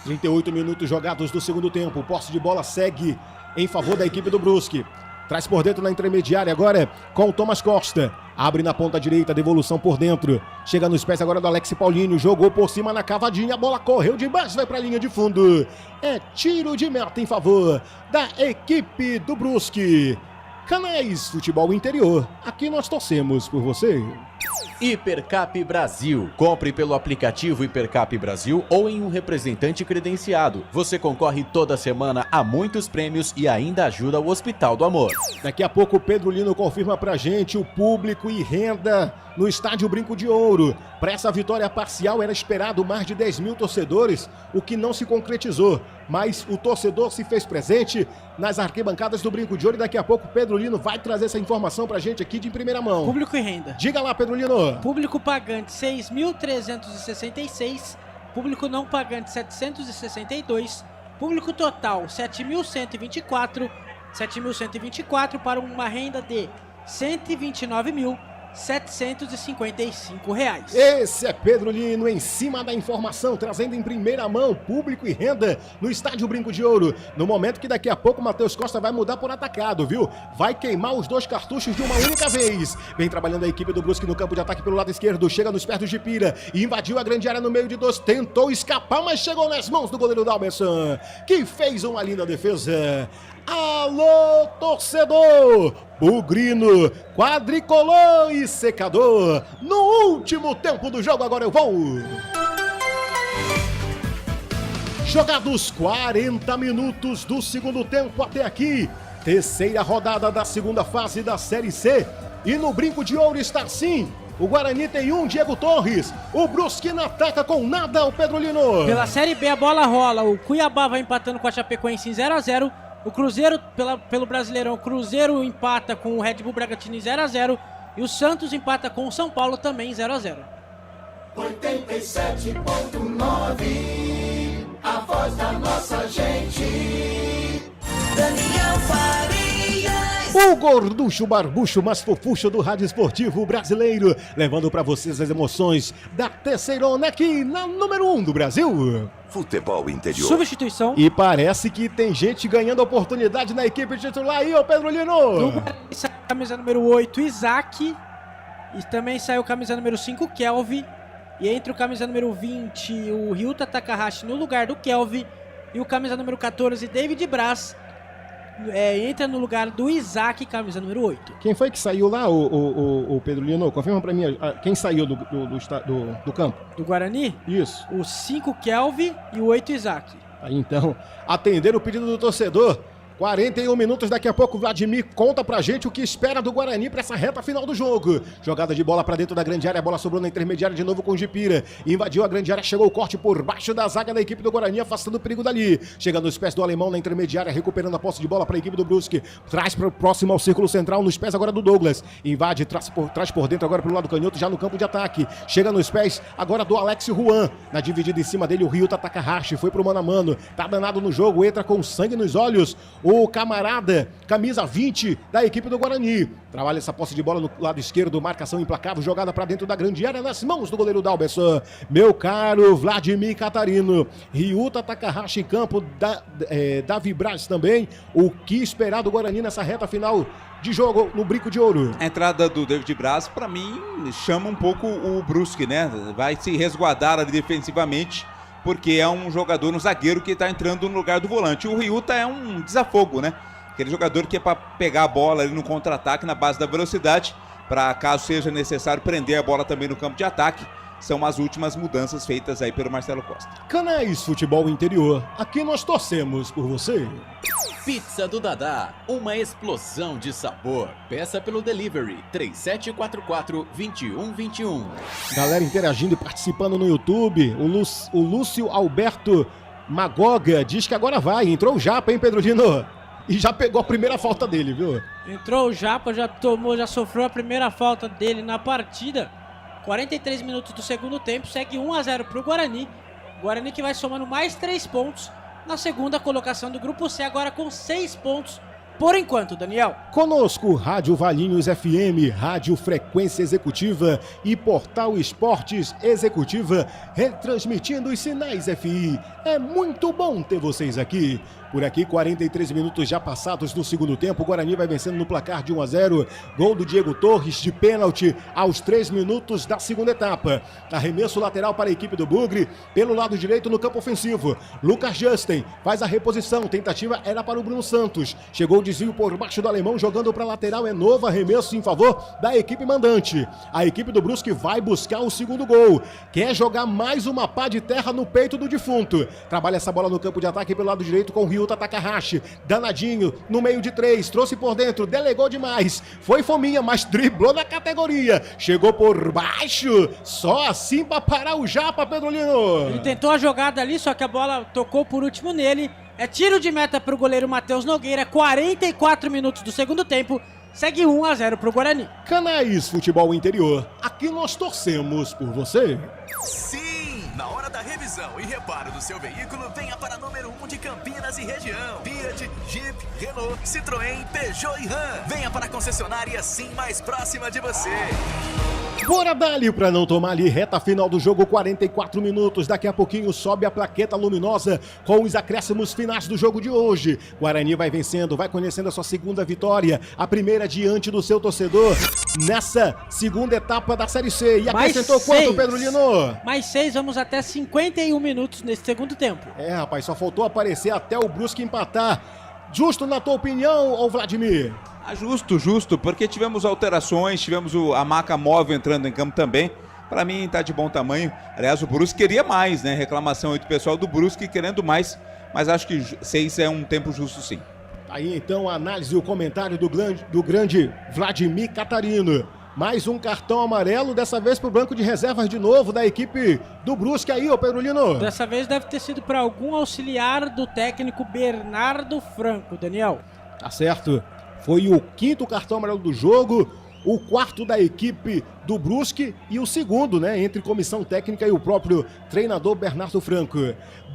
38 minutos jogados do segundo tempo. Posse de bola segue em favor da equipe do Brusque. Traz por dentro na intermediária agora com o Thomas Costa. Abre na ponta direita, devolução por dentro. Chega nos pés agora do Alex Paulinho. Jogou por cima na cavadinha. A bola correu de baixo, vai para a linha de fundo. É tiro de meta em favor da equipe do Brusque. Canais Futebol Interior. Aqui nós torcemos por você. Hipercap Brasil. Compre pelo aplicativo Hipercap Brasil ou em um representante credenciado. Você concorre toda semana a muitos prêmios e ainda ajuda o Hospital do Amor. Daqui a pouco o Pedro Lino confirma pra gente o público e renda no estádio Brinco de Ouro. Para essa vitória parcial era esperado mais de 10 mil torcedores, o que não se concretizou. Mas o torcedor se fez presente nas arquibancadas do Brinco de Ouro e daqui a pouco o Pedro Lino vai trazer essa informação pra gente aqui de primeira mão. Público e renda. Diga lá, Pedro Lino. Público pagante 6.366, público não pagante 762, público total 7.124 para uma renda de R$129.755. Esse é Pedro Lino em cima da informação, trazendo em primeira mão público e renda no estádio Brinco de Ouro. No momento que daqui a pouco o Matheus Costa vai mudar por atacado, viu? Vai queimar os 2 cartuchos de uma única vez. Vem trabalhando a equipe do Brusque no campo de ataque pelo lado esquerdo. Chega nos pés do Gipira e invadiu a grande área no meio de 2. Tentou escapar, mas chegou nas mãos do goleiro Dalberson, que fez uma linda defesa. Alô, torcedor! Bugrino, quadricolor e secador. No último tempo do jogo, agora eu vou. Jogados 40 minutos do segundo tempo até aqui. Terceira rodada da segunda fase da Série C. E no Brinco de Ouro está assim. O Guarani tem um, Diego Torres. O Brusque não ataca com nada, o Pedrolino. Pela Série B a bola rola. O Cuiabá vai empatando com a Chapecoense em 0x0. O Cruzeiro, pelo Brasileirão, o Cruzeiro empata com o Red Bull Bragantino em 0x0. E o Santos empata com o São Paulo também em 0x0. 87.9, a voz da nossa gente. Daniel Farias. O gorducho barbucho mais fofucho do rádio esportivo brasileiro, levando para vocês as emoções da terceirona aqui na número 1 do Brasil. Futebol interior. Substituição. E parece que tem gente ganhando oportunidade na equipe titular aí, ô Pedrolino. Camisa número 8, Isaac. E também saiu camisa número 5, Kelvin. E entre o camisa número 20, o Ryuta Takahashi no lugar do Kelvin. E o camisa número 14, David Braz, entra no lugar do Isaac, camisa número 8. Quem foi que saiu lá, o Pedrolino? Confirma pra mim, quem saiu do campo? Do Guarani? Isso. O 5, Kelvin, e o 8, Isaac. Aí então, atender o pedido do torcedor. 41 minutos, daqui a pouco o Vladimir conta pra gente o que espera do Guarani pra essa reta final do jogo. Jogada de bola pra dentro da grande área, a bola sobrou na intermediária de novo com o Gipira. Invadiu a grande área, chegou o corte por baixo da zaga da equipe do Guarani, afastando o perigo dali. Chega nos pés do alemão na intermediária, recuperando a posse de bola pra equipe do Brusque. Traz próximo ao círculo central, nos pés agora do Douglas. Invade, traz por dentro agora pro lado canhoto, já no campo de ataque. Chega nos pés agora do Alex Juan. Na dividida em cima dele, o Ryuta Takahashi foi pro mano a mano. Tá danado no jogo, entra com sangue nos olhos. O camarada, camisa 20 da equipe do Guarani. Trabalha essa posse de bola no lado esquerdo, marcação implacável, jogada pra dentro da grande área nas mãos do goleiro Dalberson. Meu caro Vladimir Catarino, Ryuta Takahashi em campo, Davi Braz também. O que esperar do Guarani nessa reta final de jogo no Brinco de Ouro? A entrada do David Braz, pra mim, chama um pouco o Brusque, né? Vai se resguardar ali defensivamente, porque é um jogador, um zagueiro que está entrando no lugar do volante. O Ryuta é um desafogo, né? Aquele jogador que é para pegar a bola ali no contra-ataque, na base da velocidade, para caso seja necessário prender a bola também no campo de ataque. São as últimas mudanças feitas aí pelo Marcelo Costa. Canais Futebol Interior, aqui nós torcemos por você. Pizza do Dadá, uma explosão de sabor. Peça pelo delivery 3744-2121. Galera interagindo e participando no YouTube. O Lúcio Alberto Magoga diz que agora vai. Entrou o Japa, hein, Pedrolino? E já pegou a primeira falta dele, viu? Entrou o Japa, já sofreu a primeira falta dele na partida. 43 minutos do segundo tempo, segue 1x0 pro Guarani. Guarani que vai somando mais 3 pontos na segunda colocação do Grupo C, agora com 6 pontos por enquanto, Daniel. Conosco, Rádio Valinhos FM, Rádio Frequência Executiva e Portal Esportes Executiva, retransmitindo os sinais FI. É muito bom ter vocês aqui. Por aqui, 43 minutos já passados do segundo tempo, o Guarani vai vencendo no placar de 1x0. Gol do Diego Torres de pênalti aos 3 minutos da segunda etapa. Arremesso lateral para a equipe do Bugre, pelo lado direito no campo ofensivo. Lucas Justin faz a reposição, tentativa era para o Bruno Santos. Chegou o desvio por baixo do alemão, jogando para a lateral, é novo arremesso em favor da equipe mandante. A equipe do Brusque vai buscar o segundo gol. Quer jogar mais uma pá de terra no peito do defunto. Trabalha essa bola no campo de ataque pelo lado direito com o Ryuta Takahashi, danadinho, no meio de 3, trouxe por dentro, delegou demais, foi fominha, mas driblou na categoria, chegou por baixo, só assim pra parar o Japa, Pedrolino. Ele tentou a jogada ali, só que a bola tocou por último nele, é tiro de meta pro goleiro Matheus Nogueira, 44 minutos do segundo tempo, segue 1x0 pro Guarani. Canais Futebol Interior, aqui nós torcemos por você. Sim! Na hora da revisão e reparo do seu veículo, venha para número 1 de Campinas e região. Fiat, Jeep, Renault, Citroën, Peugeot e Ram. Venha para a concessionária Sim mais próxima de você. Bora dali pra não tomar ali, reta final do jogo, 44 minutos, daqui a pouquinho sobe a plaqueta luminosa com os acréscimos finais do jogo de hoje. Guarani vai vencendo, vai conhecendo a sua segunda vitória, a primeira diante do seu torcedor, nessa segunda etapa da Série C. E acrescentou quanto, Pedrolino? Mais 6, vamos até 51 minutos nesse segundo tempo. É, rapaz, só faltou aparecer até o Brusque empatar. Justo na tua opinião, ô Vladimir? Justo, porque tivemos alterações, tivemos a Maca Móvel entrando em campo também. Pra mim tá de bom tamanho. Aliás, o Brusque queria mais, né? Reclamação aí do pessoal do Brusque querendo mais, mas acho que 6 é um tempo justo sim. Aí então a análise e o comentário do grande Vladimir Catarino. Mais um cartão amarelo, dessa vez pro banco de reservas de novo da equipe do Brusque aí, ô Pedrolino. Dessa vez deve ter sido para algum auxiliar do técnico Bernardo Franco, Daniel. Tá certo. Foi o 5º cartão amarelo do jogo, o 4º da equipe do Brusque e o 2º, né, entre comissão técnica e o próprio treinador Bernardo Franco.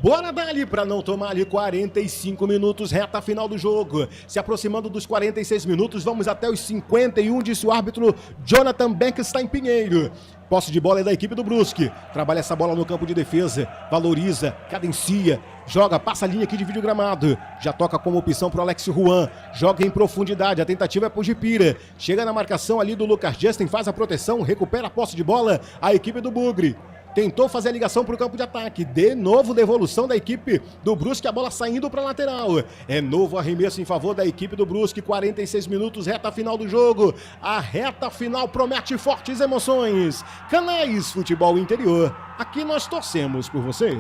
Bora dali para não tomar ali 45 minutos, reta final do jogo. Se aproximando dos 46 minutos, vamos até os 51, disse o árbitro Jonathan Beckstein Pinheiro. Posse de bola é da equipe do Brusque. Trabalha essa bola no campo de defesa, valoriza, cadencia, joga, passa a linha que divide o gramado. Já toca como opção pro Alex Juan. Joga em profundidade, a tentativa é pro Gipira. Chega na marcação ali do Lucas Justin, faz a proteção, recupera a posse de bola, a equipe do Bugre. Tentou fazer a ligação para o campo de ataque. De novo, devolução da equipe do Brusque. A bola saindo para a lateral. É novo arremesso em favor da equipe do Brusque. 46 minutos, reta final do jogo. A reta final promete fortes emoções. Canais Futebol Interior. Aqui nós torcemos por você.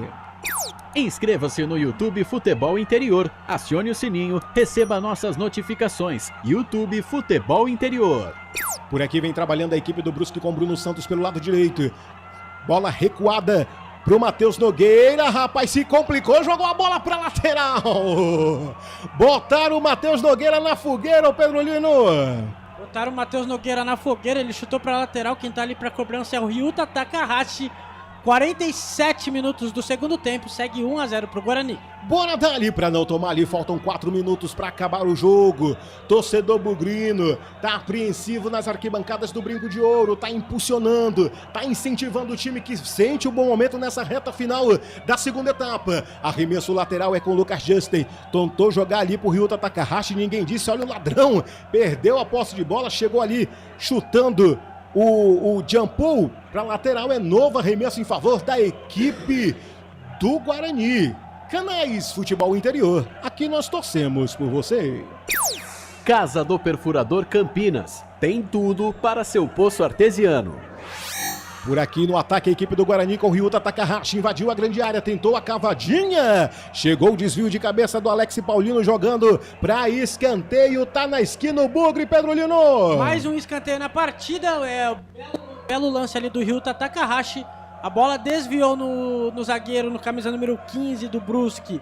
Inscreva-se no YouTube Futebol Interior. Acione o sininho, receba nossas notificações. YouTube Futebol Interior. Por aqui vem trabalhando a equipe do Brusque com Bruno Santos pelo lado direito. Bola recuada pro Matheus Nogueira, rapaz, se complicou, jogou a bola pra lateral. Botaram o Matheus Nogueira na fogueira, ô Pedrolino. Botaram o Matheus Nogueira na fogueira, ele chutou pra lateral, quem tá ali pra cobrança é o Ryuta Takahashi. 47 minutos do segundo tempo, segue 1-0 pro Guarani. Bora dali pra não tomar ali, faltam 4 minutos pra acabar o jogo. Torcedor bugrino tá apreensivo nas arquibancadas do Brinco de Ouro, tá impulsionando, tá incentivando o time que sente o bom momento nessa reta final da segunda etapa. Arremesso lateral é com o Lucas Justin, tentou jogar ali pro Ryuta Takahashi, ninguém disse, olha o ladrão, perdeu a posse de bola, chegou ali chutando o Jampou para lateral, é novo arremesso em favor da equipe do Guarani. Canais Futebol Interior, aqui nós torcemos por você. Casa do Perfurador Campinas, tem tudo para seu poço artesiano. Por aqui no ataque a equipe do Guarani com o Ryuta Takahashi, invadiu a grande área, tentou a cavadinha, chegou o desvio de cabeça do Alex Paulino jogando para escanteio, tá na esquina o Bugre, Pedrolino. Mais um escanteio na partida, é o belo lance ali do Ryuta Takahashi, a bola desviou no zagueiro, no camisa número 15 do Brusque,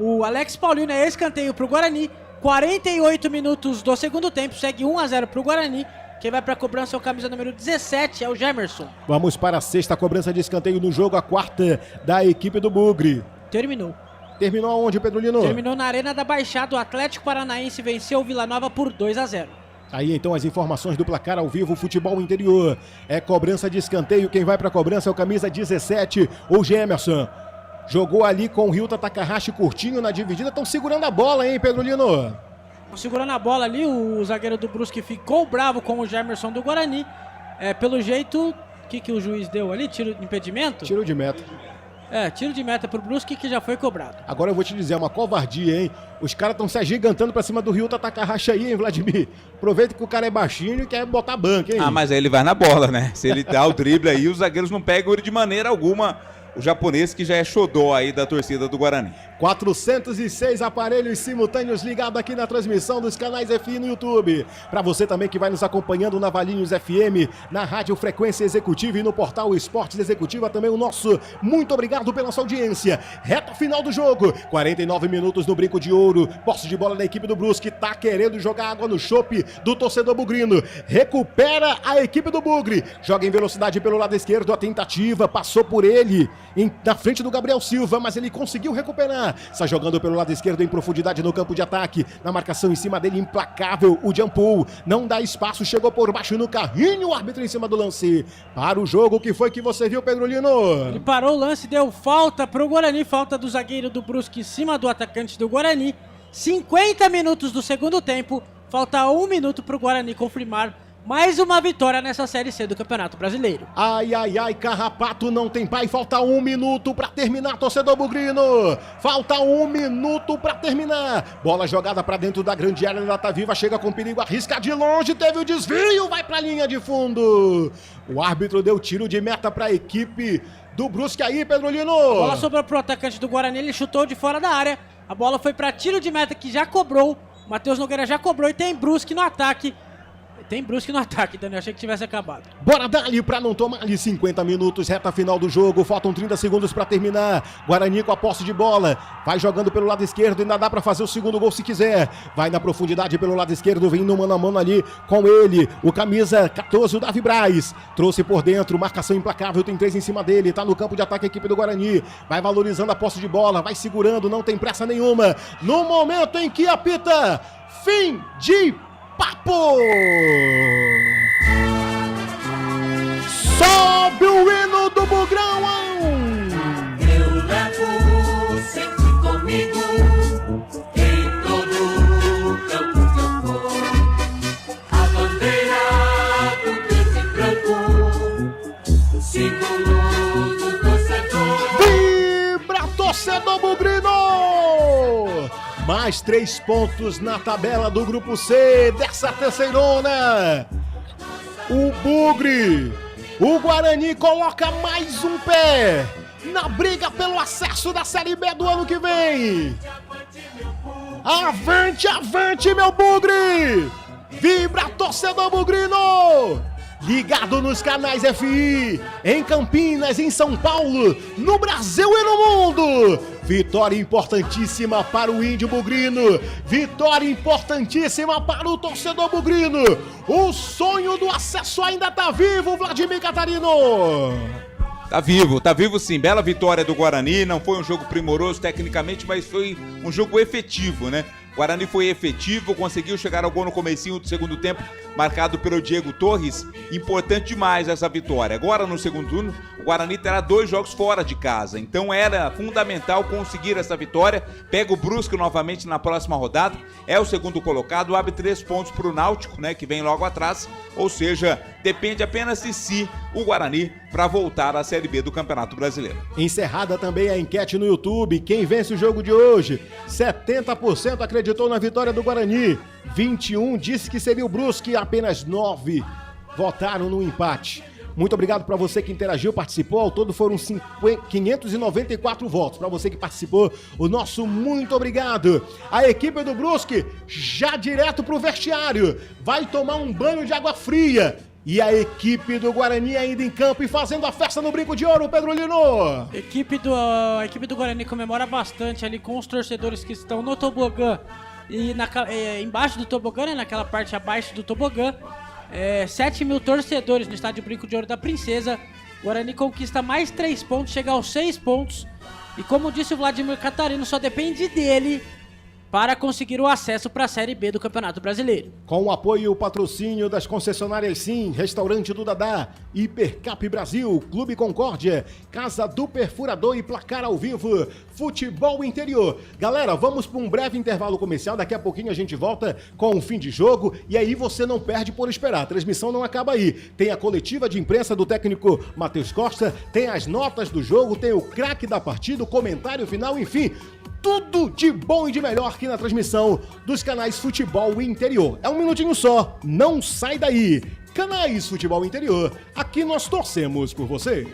o Alex Paulino, é escanteio pro Guarani, 48 minutos do segundo tempo, segue 1-0 pro Guarani. Quem vai para a cobrança é o camisa número 17, é o Gemerson. Vamos para a sexta cobrança de escanteio no jogo, a 4ª da equipe do Bugre. Terminou. Terminou aonde, Pedrolino? Terminou na Arena da Baixada, o Atlético Paranaense venceu o Vila Nova por 2-0. Aí então as informações do placar ao vivo, Futebol Interior. É cobrança de escanteio, quem vai para a cobrança é o camisa 17, o Gemerson. Jogou ali com o Ryuta Takahashi curtinho na dividida, estão segurando a bola, hein, Pedrolino? Segurando a bola ali, o zagueiro do Brusque ficou bravo com o Gemerson do Guarani. Pelo jeito, o que o juiz deu ali? Tiro de impedimento? Tiro de meta. Tiro de meta pro Brusque que já foi cobrado. Agora eu vou te dizer, é uma covardia, hein? Os caras estão se agigantando pra cima do Ryuta Takahashi aí, hein, Vladimir? Aproveita que o cara é baixinho e quer botar banca, hein? Ah, mas aí ele vai na bola, né? Se ele dá o drible aí, os zagueiros não pegam ele de maneira alguma. O japonês que já é xodó aí da torcida do Guarani. 406 aparelhos simultâneos ligados aqui na transmissão dos canais FI no YouTube. Para você também que vai nos acompanhando na Valinhos FM, na Rádio Frequência Executiva e no portal Esportes Executiva, também o nosso muito obrigado pela sua audiência. Reta final do jogo, 49 minutos no Brinco de Ouro. Posse de bola da equipe do Brusque, tá querendo jogar água no chope do torcedor bugrino. Recupera a equipe do Bugre. Joga em velocidade pelo lado esquerdo, a tentativa passou por ele. Na frente do Gabriel Silva, mas ele conseguiu recuperar. Está jogando pelo lado esquerdo em profundidade no campo de ataque. Na marcação em cima dele, implacável o Jampou. Não dá espaço, chegou por baixo no carrinho. O árbitro em cima do lance. Para o jogo, o que foi que você viu, Pedrolino? Ele parou o lance, deu falta pro Guarani. Falta do zagueiro do Brusque em cima do atacante do Guarani. 50 minutos do segundo tempo. Falta 1 minuto pro Guarani confirmar mais uma vitória nessa Série C do Campeonato Brasileiro. Ai, ai, ai, Carrapato não tem pai, falta 1 minuto pra terminar, torcedor bugrino. Falta 1 minuto pra terminar. Bola jogada pra dentro da grande área, ainda tá viva, chega com perigo, arrisca de longe, teve o desvio, vai pra linha de fundo. O árbitro deu tiro de meta pra equipe do Brusque aí, Pedro Lino. A bola sobrou pro atacante do Guarani, ele chutou de fora da área. A bola foi pra tiro de meta que já cobrou. O Matheus Nogueira já cobrou e tem Brusque no ataque. Tem Brusque no ataque, Daniel. Achei que tivesse acabado. Bora dali pra não tomar ali 50 minutos, reta final do jogo. Faltam 30 segundos pra terminar. Guarani com a posse de bola. Vai jogando pelo lado esquerdo, ainda dá pra fazer o segundo gol se quiser. Vai na profundidade pelo lado esquerdo, vem no mano a mano ali com ele. O camisa 14, o Davi Braz. Trouxe por dentro, marcação implacável, tem 3 em cima dele. Tá no campo de ataque a equipe do Guarani. Vai valorizando a posse de bola, vai segurando, não tem pressa nenhuma. No momento em que apita, fim de papo! Sobe o hino do Bugrão! Eu levo sempre comigo em todo campo que eu for a bandeira do preto e branco, símbolo do torcedor. Vibra, torcedor bugrino! Mais 3 pontos na tabela do Grupo C dessa terceirona. O Bugre, o Guarani coloca mais um pé na briga pelo acesso da Série B do ano que vem. Avante, avante, meu Bugre! Vibra, torcedor bugrino! Ligado nos canais FI, em Campinas, em São Paulo, no Brasil e no mundo. Vitória importantíssima para o Índio Bugrino. Vitória importantíssima para o torcedor bugrino. O sonho do acesso ainda tá vivo, Vladimir Catarino. Tá vivo sim. Bela vitória do Guarani. Não foi um jogo primoroso tecnicamente, mas foi um jogo efetivo, né? O Guarani foi efetivo, conseguiu chegar ao gol no comecinho do segundo tempo, marcado pelo Diego Torres. Importante demais essa vitória. Agora, no segundo turno, o Guarani terá 2 jogos fora de casa. Então era fundamental conseguir essa vitória. Pega o Brusque novamente na próxima rodada. É o segundo colocado, abre 3 pontos para o Náutico, né, que vem logo atrás. Ou seja, depende apenas de si, o Guarani, para voltar à Série B do Campeonato Brasileiro. Encerrada também a enquete no YouTube. Quem vence o jogo de hoje? 70% acreditou na vitória do Guarani. 21% disse que seria o Brusque. Apenas 9% votaram no empate. Muito obrigado para você que interagiu, participou. Ao todo foram 594 votos. Para você que participou, o nosso muito obrigado. A equipe do Brusque já direto pro vestiário. Vai tomar um banho de água fria. E a equipe do Guarani ainda em campo e fazendo a festa no Brinco de Ouro, Pedro Lino. A equipe do Guarani comemora bastante ali com os torcedores que estão no tobogã. E embaixo do tobogã, né, naquela parte abaixo do tobogã, 7 mil torcedores no estádio Brinco de Ouro da Princesa. O Guarani conquista mais 3 pontos, chega aos 6 pontos. E como disse o Vladimir Catarino, só depende dele para conseguir o acesso para a Série B do Campeonato Brasileiro. Com o apoio e o patrocínio das concessionárias Sim, Restaurante do Dadá, Hipercap Brasil, Clube Concórdia, Casa do Perfurador e Placar ao Vivo, Futebol Interior. Galera, vamos para um breve intervalo comercial, daqui a pouquinho a gente volta com o fim de jogo e aí você não perde por esperar, a transmissão não acaba aí. Tem a coletiva de imprensa do técnico Matheus Costa, tem as notas do jogo, tem o craque da partida, o comentário final, enfim, tudo de bom e de melhor aqui na transmissão dos canais Futebol Interior. É um minutinho só, não sai daí. Canais Futebol Interior, aqui nós torcemos por você.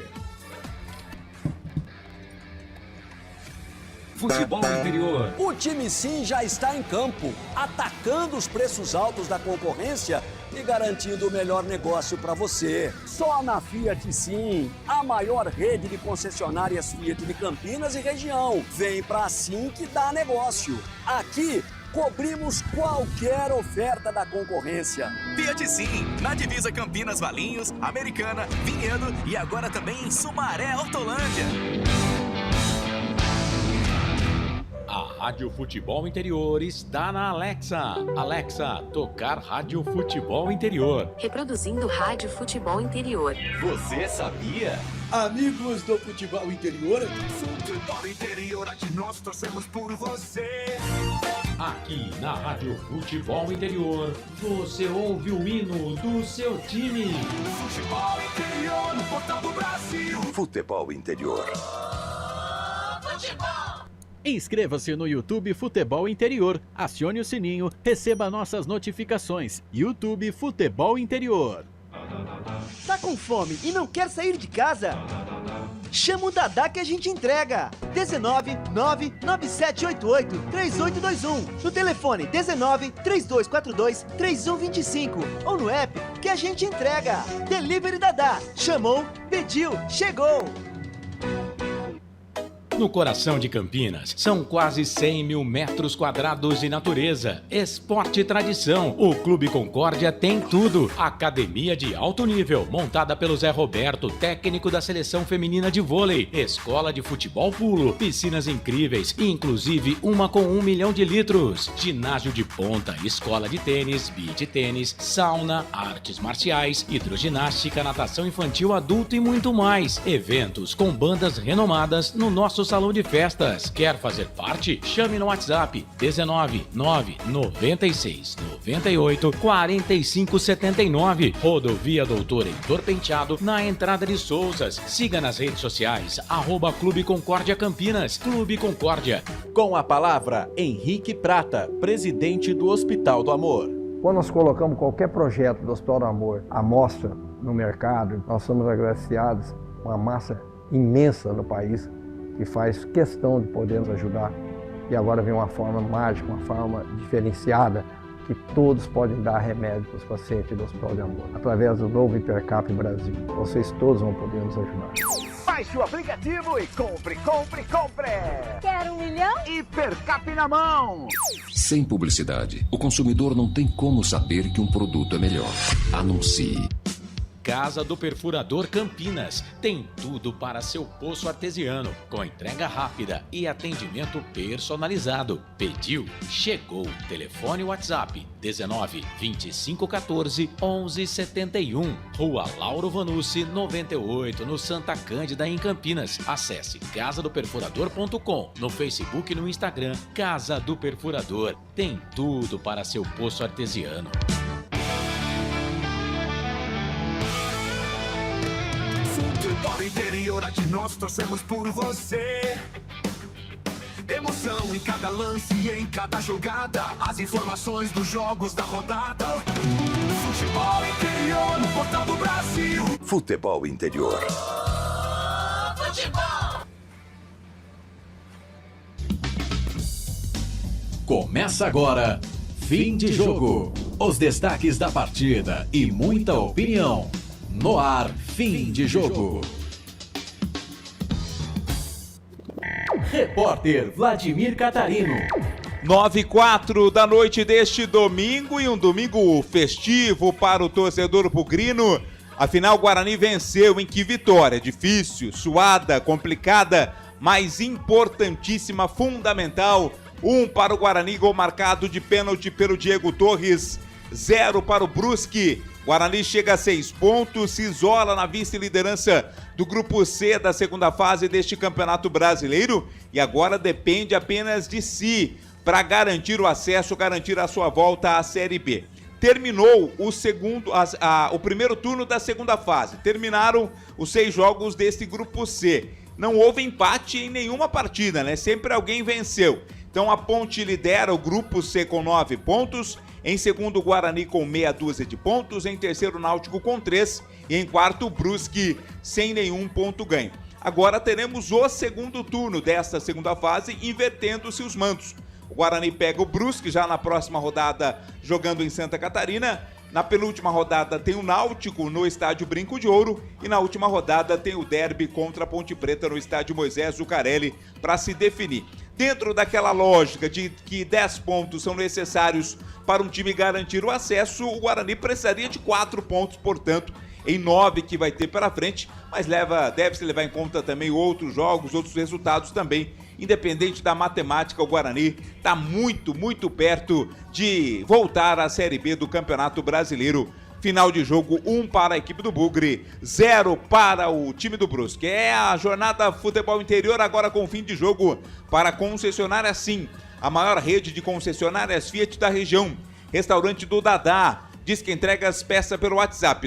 Futebol Interior. O time Sim já está em campo, atacando os preços altos da concorrência e garantindo o melhor negócio para você. Só na Fiat Sim, a maior rede de concessionárias Fiat de Campinas e região. Vem pra Sim que dá negócio. Aqui cobrimos qualquer oferta da concorrência. Fiat Sim, na divisa Campinas, Valinhos, Americana, Vinhedo e agora também em Sumaré, Hortolândia. A Rádio Futebol Interior está na Alexa. Alexa, tocar Rádio Futebol Interior. Reproduzindo Rádio Futebol Interior. Você sabia? Amigos do Futebol Interior. Futebol Interior, aqui nós torcemos por você. Aqui na Rádio Futebol Interior, você ouve o hino do seu time. Futebol Interior no Portal do Brasil. Futebol Interior. Inscreva-se no YouTube Futebol Interior, acione o sininho, receba nossas notificações. YouTube Futebol Interior. Tá com fome e não quer sair de casa? Chama o Dadá que a gente entrega. 19 99788 3821. No telefone 19 3242 3125. Ou no app que a gente entrega. Delivery Dadá. Chamou, pediu, chegou. No coração de Campinas, são quase 100 mil metros quadrados de natureza, esporte e tradição. O Clube Concórdia tem tudo. Academia de alto nível, montada pelo Zé Roberto, técnico da seleção feminina de vôlei. Escola de futebol pulo, piscinas incríveis, inclusive uma com 1 milhão de litros. Ginásio de ponta, escola de tênis, beach tênis, sauna, artes marciais, hidroginástica, natação infantil, adulto e muito mais. Eventos com bandas renomadas no nosso salão de festas. Quer fazer parte? Chame no WhatsApp 19 996 98 45 79. Rodovia Doutor Heitor Penteado, na entrada de Souzas. Siga nas redes sociais, @Clube Concórdia Campinas. Clube Concórdia. Com a palavra, Henrique Prata, presidente do Hospital do Amor. Quando nós colocamos qualquer projeto do Hospital do Amor à mostra no mercado, nós somos agraciados com uma massa imensa no país que faz questão de poder nos ajudar. E agora vem uma forma mágica, uma forma diferenciada, que todos podem dar remédio para os pacientes do Hospital de Amor. Através do novo Hipercap Brasil. Vocês todos vão poder nos ajudar. Baixe o aplicativo e compre, compre, compre! Quer 1 milhão? Hipercap na mão! Sem publicidade, o consumidor não tem como saber que um produto é melhor. Anuncie. Casa do Perfurador Campinas. Tem tudo para seu poço artesiano, com entrega rápida e atendimento personalizado. Pediu? Chegou. Telefone WhatsApp 19 25 14 11 71. Rua Lauro Vanucci 98, no Santa Cândida, em Campinas. Acesse casadoperfurador.com. No Facebook e no Instagram, Casa do Perfurador. Tem tudo para seu poço artesiano. Futebol Interior, aqui nós torcemos por você. Emoção em cada lance e em cada jogada. As informações dos jogos da rodada. Futebol Interior no Portal do Brasil. Futebol Interior. Futebol. Começa agora, fim de jogo. Os destaques da partida e muita opinião. No ar, fim de jogo. Repórter Vladimir Catarino. 9h04 da noite deste domingo, e um domingo festivo para o torcedor bugrino. Afinal, o Guarani venceu. Em que vitória! Difícil, suada, complicada, mas importantíssima, fundamental. 1 para o Guarani, gol marcado de pênalti pelo Diego Torres. 0 para o Brusque. Guarani chega a 6 pontos, se isola na vice-liderança do Grupo C da segunda fase deste Campeonato Brasileiro e agora depende apenas de si para garantir o acesso, garantir a sua volta à Série B. Terminou o primeiro turno da segunda fase, terminaram os 6 jogos deste Grupo C. Não houve empate em nenhuma partida, né? Sempre alguém venceu. Então a Ponte lidera o Grupo C com 9 pontos, em segundo o Guarani com meia dúzia de pontos, em terceiro o Náutico com 3 e em quarto o Brusque sem nenhum ponto ganho. Agora teremos o segundo turno desta segunda fase, invertendo-se os mandos. O Guarani pega o Brusque já na próxima rodada, jogando em Santa Catarina. Na penúltima rodada tem o Náutico no estádio Brinco de Ouro e na última rodada tem o derby contra a Ponte Preta no estádio Moisés Zucarelli para se definir. Dentro daquela lógica de que 10 pontos são necessários para um time garantir o acesso, o Guarani precisaria de 4 pontos, portanto, em 9 que vai ter pela frente, mas deve-se levar em conta também outros jogos, outros resultados também. Independente da matemática, o Guarani está muito, muito perto de voltar à Série B do Campeonato Brasileiro. Final de jogo, 1 para a equipe do Bugre, 0 para o time do Brusque. É a jornada Futebol Interior agora com fim de jogo para a concessionária Sim. a maior rede de concessionárias Fiat da região. Restaurante do Dadá. Diz que entrega as peças pelo WhatsApp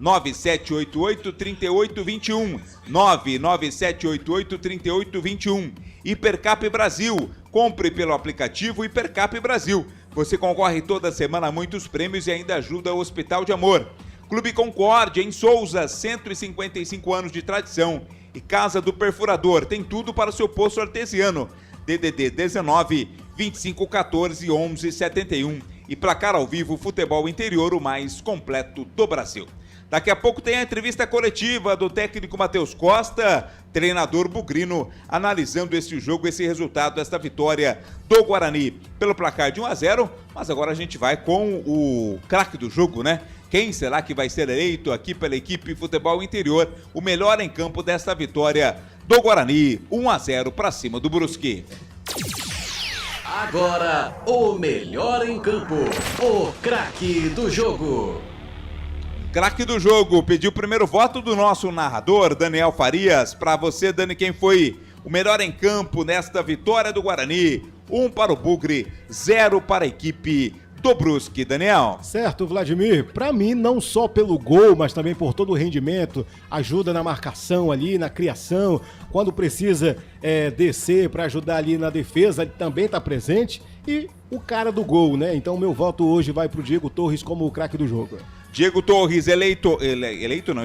99788-3821. 99788-3821. Hipercap Brasil. Compre pelo aplicativo Hipercap Brasil. Você concorre toda semana a muitos prêmios e ainda ajuda o Hospital de Amor. Clube Concórdia, em Souza, 155 anos de tradição. E Casa do Perfurador, tem tudo para o seu poço artesiano. DDD 19 2514 1171. E Placar ao Vivo Futebol Interior, o mais completo do Brasil. Daqui a pouco tem a entrevista coletiva do técnico Matheus Costa, treinador bugrino, analisando esse jogo, esse resultado, esta vitória do Guarani pelo placar de 1-0. Mas agora a gente vai com o craque do jogo, né? Quem será que vai ser eleito aqui pela equipe Futebol Interior, o melhor em campo desta vitória do Guarani, 1-0 para cima do Brusque. Agora, o melhor em campo, o craque do jogo. Craque do jogo, pediu o primeiro voto do nosso narrador, Daniel Farias. Para você, Dani, quem foi o melhor em campo nesta vitória do Guarani? 1 para o Bugre, 0 para a equipe do Brusque, Daniel. Certo, Vladimir. Para mim, não só pelo gol, mas também por todo o rendimento, ajuda na marcação ali, na criação, quando precisa descer para ajudar ali na defesa, ele também está presente. E o cara do gol, né? Então, meu voto hoje vai pro Diego Torres como o craque do jogo. Diego Torres,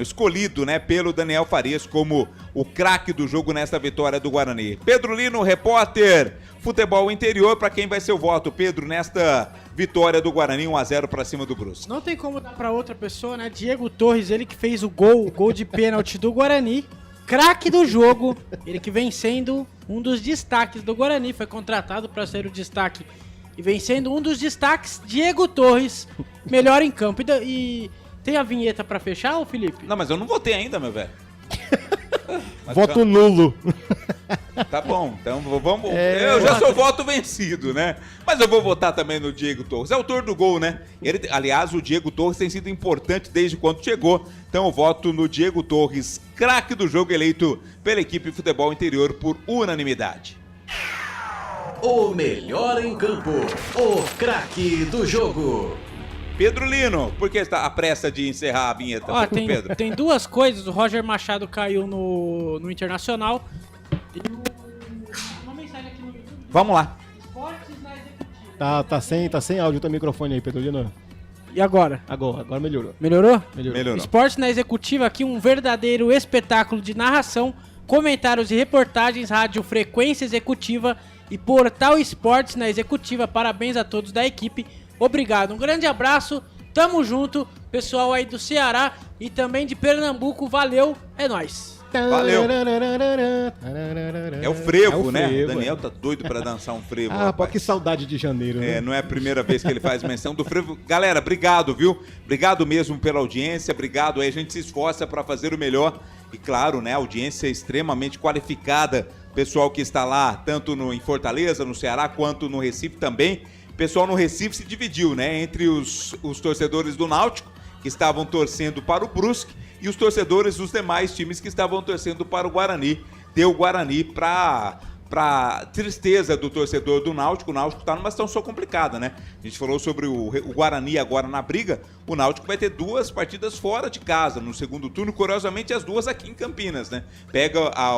escolhido, né, pelo Daniel Farias como o craque do jogo nesta vitória do Guarani. Pedro Lino, repórter, Futebol Interior, para quem vai ser o voto, Pedro, nesta vitória do Guarani, 1-0 para cima do Brusque? Não tem como dar para outra pessoa, né? Diego Torres, ele que fez o gol de pênalti do Guarani, craque do jogo, ele que vem sendo um dos destaques do Guarani, foi contratado para ser o destaque e vem sendo um dos destaques, Diego Torres, melhor em campo. E tem a vinheta pra fechar, ô Felipe? Não, mas eu não votei ainda, meu velho. Voto nulo. Tá bom, então vamos... eu já sou voto vencido, né? Mas eu vou votar também no Diego Torres. É autor do gol, né? Aliás, o Diego Torres tem sido importante desde quando chegou. Então eu voto no Diego Torres, craque do jogo, eleito pela equipe Futebol Interior por unanimidade. O melhor em campo, o craque do jogo. Pedro Lino, por que está a pressa de encerrar a vinheta? Ó, tem duas coisas, o Roger Machado caiu no Internacional. E uma mensagem aqui no YouTube. Vamos lá. Esportes na Executiva. Tá sem áudio o teu microfone aí, Pedro Lino. E agora? Agora melhorou. Melhorou? Melhorou. Esportes na Executiva, aqui um verdadeiro espetáculo de narração, comentários e reportagens, rádio Frequência Executiva e Portal Esportes na Executiva. Parabéns a todos da equipe. Obrigado. Um grande abraço. Tamo junto. Pessoal aí do Ceará e também de Pernambuco. Valeu. É nóis. Valeu. É o frevo, né? O Daniel tá doido pra dançar um frevo. Pô, que saudade de janeiro, né? Não é a primeira vez que ele faz menção do frevo. Galera, obrigado, viu? Obrigado mesmo pela audiência. Obrigado aí. A gente se esforça pra fazer o melhor. E claro, né? A audiência é extremamente qualificada. Pessoal que está lá, tanto em Fortaleza, no Ceará, quanto no Recife também. O pessoal no Recife se dividiu, né? Entre os torcedores do Náutico, que estavam torcendo para o Brusque, e os torcedores dos demais times que estavam torcendo para o Guarani. Deu o Guarani para tristeza do torcedor do Náutico. O Náutico está numa situação complicada, né? A gente falou sobre o Guarani agora na briga. O Náutico vai ter 2 partidas fora de casa no segundo turno, curiosamente as 2 aqui em Campinas, né?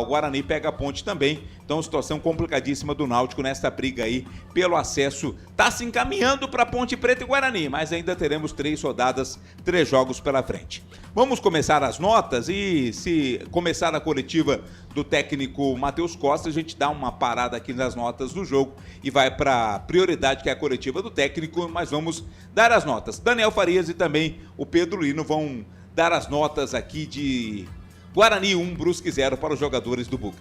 O Guarani pega a Ponte também. Então, situação complicadíssima do Náutico nessa briga aí pelo acesso. Tá se encaminhando para Ponte Preta e Guarani, mas ainda teremos 3 rodadas, 3 jogos pela frente. Vamos começar as notas e se começar a coletiva do técnico Matheus Costa, a gente dá uma parada aqui nas notas do jogo e vai para a prioridade, que é a coletiva do técnico, mas vamos dar as notas. Daniel Farias e também o Pedro Lino vão dar as notas aqui de Guarani 1, Brusque 0 para os jogadores do Bugre.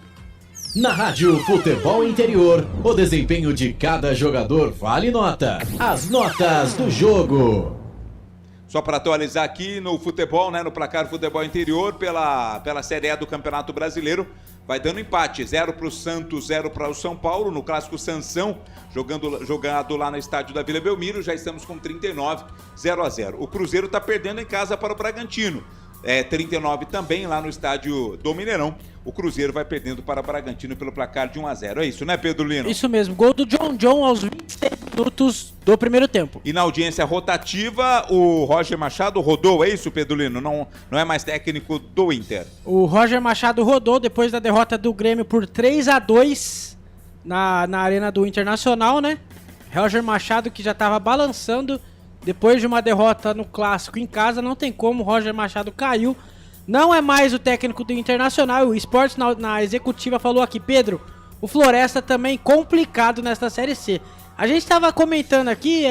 Na Rádio Futebol Interior, o desempenho de cada jogador vale nota. As notas do jogo. Só para atualizar aqui no futebol, né, no placar Futebol Interior, pela Série A do Campeonato Brasileiro, vai dando empate, 0 para o Santos, 0 para o São Paulo, no clássico Sansão, jogado lá no estádio da Vila Belmiro, já estamos com 39, 0-0. O Cruzeiro está perdendo em casa para o Bragantino, 39 também lá no estádio do Mineirão. O Cruzeiro vai perdendo para o Bragantino pelo placar de 1-0. É isso, né, Pedro Lino? Isso mesmo. Gol do John aos 26 minutos do primeiro tempo. E na audiência rotativa, o Roger Machado rodou. É isso, Pedro Lino? Não é mais técnico do Inter. O Roger Machado rodou depois da derrota do Grêmio por 3-2 na Arena do Internacional, né? Roger Machado que já estava balançando depois de uma derrota no Clássico em casa. Não tem como, o Roger Machado caiu. Não é mais o técnico do Internacional. O Esportes na executiva falou aqui, Pedro, o Floresta também complicado nesta Série C. A gente estava comentando aqui,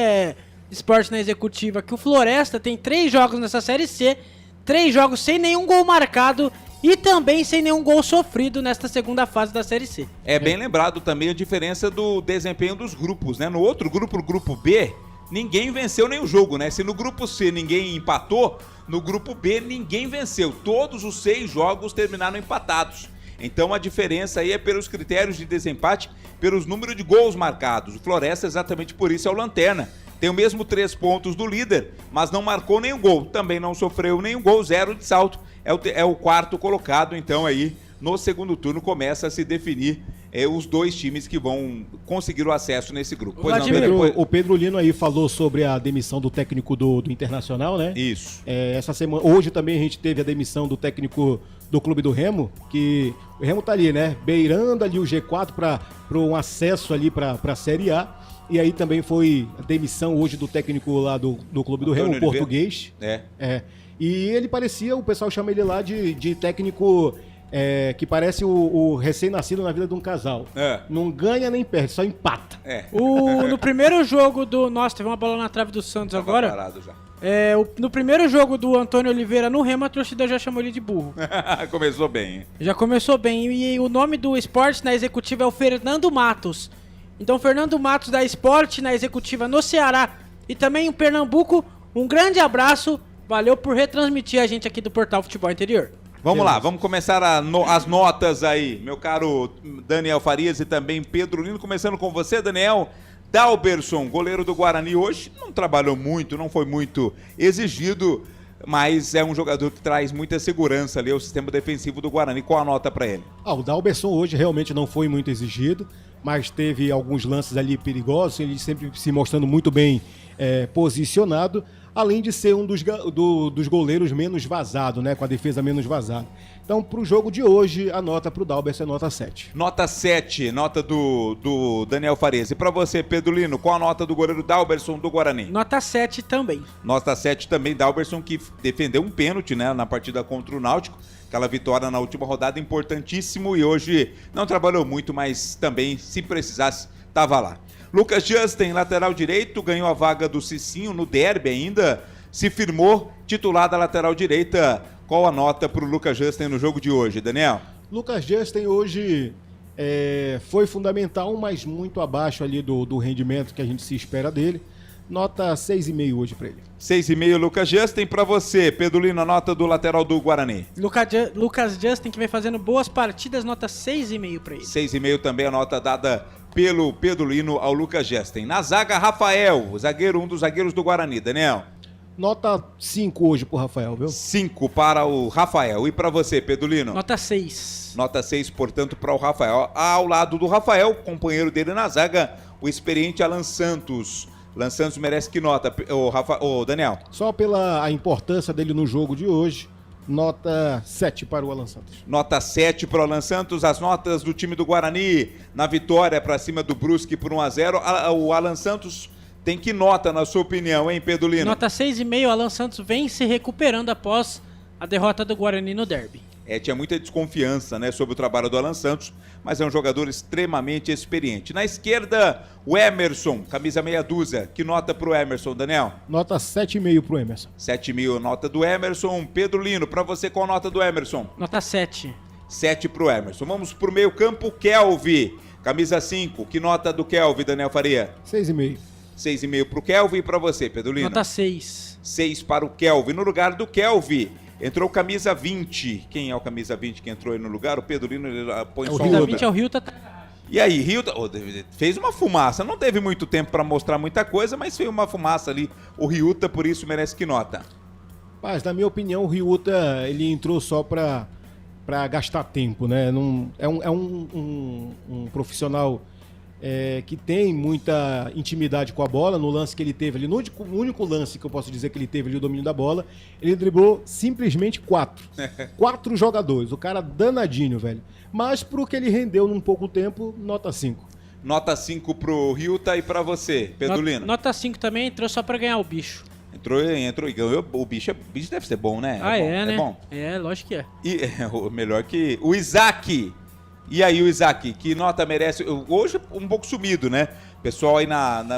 Esportes na executiva, que o Floresta tem 3 jogos nessa Série C, 3 jogos sem nenhum gol marcado e também sem nenhum gol sofrido nesta segunda fase da Série C. É bem lembrado também a diferença do desempenho dos grupos, né? No outro grupo, o grupo B, ninguém venceu nenhum jogo, né? Se no grupo C ninguém empatou, no grupo B ninguém venceu. Todos os 6 jogos terminaram empatados. Então a diferença aí é pelos critérios de desempate, pelos números de gols marcados. O Floresta, exatamente por isso, é o lanterna. Tem o mesmo 3 pontos do líder, mas não marcou nenhum gol. Também não sofreu nenhum gol, 0 de salto. É o quarto colocado, então aí no segundo turno começa a se definir os 2 times que vão conseguir o acesso nesse grupo. Pois não, o Pedro Lino aí falou sobre a demissão do técnico do Internacional, né? Isso. Essa semana, hoje também a gente teve a demissão do técnico do Clube do Remo, que o Remo tá ali, né? Beirando ali o G4 para um acesso ali para a Série A. E aí também foi a demissão hoje do técnico lá do Clube do Remo, o português. E ele parecia, o pessoal chama ele lá de técnico que parece o recém-nascido na vida de um casal. Não ganha nem perde, só empata. No primeiro jogo do... Nossa, teve uma bola na trave do Santos agora. Parado já. No primeiro jogo do Antônio Oliveira no Remo, a torcida já chamou ele de burro. Começou bem. Já começou bem. E o nome do esporte na executiva é o Fernando Matos. Então, Fernando Matos da Esporte na executiva no Ceará e também em Pernambuco, um grande abraço. Valeu por retransmitir a gente aqui do Portal Futebol Interior. Vamos lá, vamos começar as notas aí, meu caro Daniel Farias e também Pedro Lino. Começando com você, Daniel. Dalberson, goleiro do Guarani, hoje não trabalhou muito, não foi muito exigido, mas é um jogador que traz muita segurança ali ao sistema defensivo do Guarani. Qual a nota para ele? O Dalberson hoje realmente não foi muito exigido, mas teve alguns lances ali perigosos, ele sempre se mostrando muito bem posicionado, além de ser um dos goleiros menos vazado, né, com a defesa menos vazada. Então, para o jogo de hoje, a nota para o Dalberson é nota 7. Nota 7, nota do Daniel Farias. E para você, Pedro Lino, qual a nota do goleiro Dalberson do Guarani? Nota 7 também. Nota 7 também, Dalberson, que defendeu um pênalti, né, na partida contra o Náutico. Aquela vitória na última rodada, importantíssimo, e hoje não trabalhou muito, mas também, se precisasse, estava lá. Lucas Justin, lateral direito, ganhou a vaga do Cicinho no derby ainda, se firmou titular da lateral direita. Qual a nota para o Lucas Justin no jogo de hoje, Daniel? Lucas Justin hoje foi fundamental, mas muito abaixo ali do rendimento que a gente se espera dele. Nota 6,5 hoje para ele. 6,5, Lucas Justin. Para você, Pedro Lino, a nota do lateral do Guarani. Lucas Justin, que vem fazendo boas partidas, nota 6,5 para ele. 6,5 também a nota dada pelo Pedro Lino ao Lucas Justin. Na zaga, Rafael, zagueiro, um dos zagueiros do Guarani. Daniel? Nota 5 hoje pro Rafael, viu? 5 para o Rafael. E para você, Pedro Lino? Nota 6. Nota 6, portanto, para o Rafael. Ao lado do Rafael, companheiro dele na zaga, o experiente Alan Santos. Alan Santos merece que nota, Daniel? Só pela importância dele no jogo de hoje, nota 7 para o Alan Santos. Nota 7 para o Alan Santos. As notas do time do Guarani na vitória para cima do Brusque por 1-0. O Alan Santos tem que nota, na sua opinião, hein, Pedro Lino? Nota 6,5. Alan Santos vem se recuperando após a derrota do Guarani no derby. Tinha muita desconfiança, né, sobre o trabalho do Alan Santos, mas é um jogador extremamente experiente. Na esquerda, o Emerson, camisa meia dúzia. Que nota pro Emerson, Daniel? Nota 7,5 pro Emerson. 7,5, nota do Emerson. Pedro Lino, pra você, qual a nota do Emerson? Nota 7. 7 pro Emerson. Vamos pro meio campo, Kelvin, camisa 5. Que nota do Kelvin, Daniel Faria? 6,5. 6,5 pro Kelvin. E pra você, Pedro Lino? Nota 6. 6 para o Kelvin. No lugar do Kelvin, entrou camisa 20. Quem é o camisa 20 que entrou aí no lugar? O Pedro Lino, ele põe só o camisa 20 é o Ryuta. E aí, Ryuta fez uma fumaça. Não teve muito tempo para mostrar muita coisa, mas fez uma fumaça ali. O Ryuta, por isso, merece que nota? Mas, na minha opinião, o Ryuta, ele entrou só pra gastar tempo, né? Não, é um profissional que tem muita intimidade com a bola. No lance que ele teve ali, no único lance que eu posso dizer que ele teve ali o domínio da bola, ele driblou simplesmente 4 jogadores. O cara danadinho, velho. Mas pro que ele rendeu num pouco tempo, nota 5. Nota 5 pro Ryuta e pra você, Pedulino. Nota 5 também, entrou só pra ganhar o bicho. Entrou e ganhou. O bicho deve ser bom, né? Ah, é, né? É bom. É, lógico que é. E melhor que o Isaac. E aí, o Isaac, que nota merece? Hoje um pouco sumido, né? Pessoal aí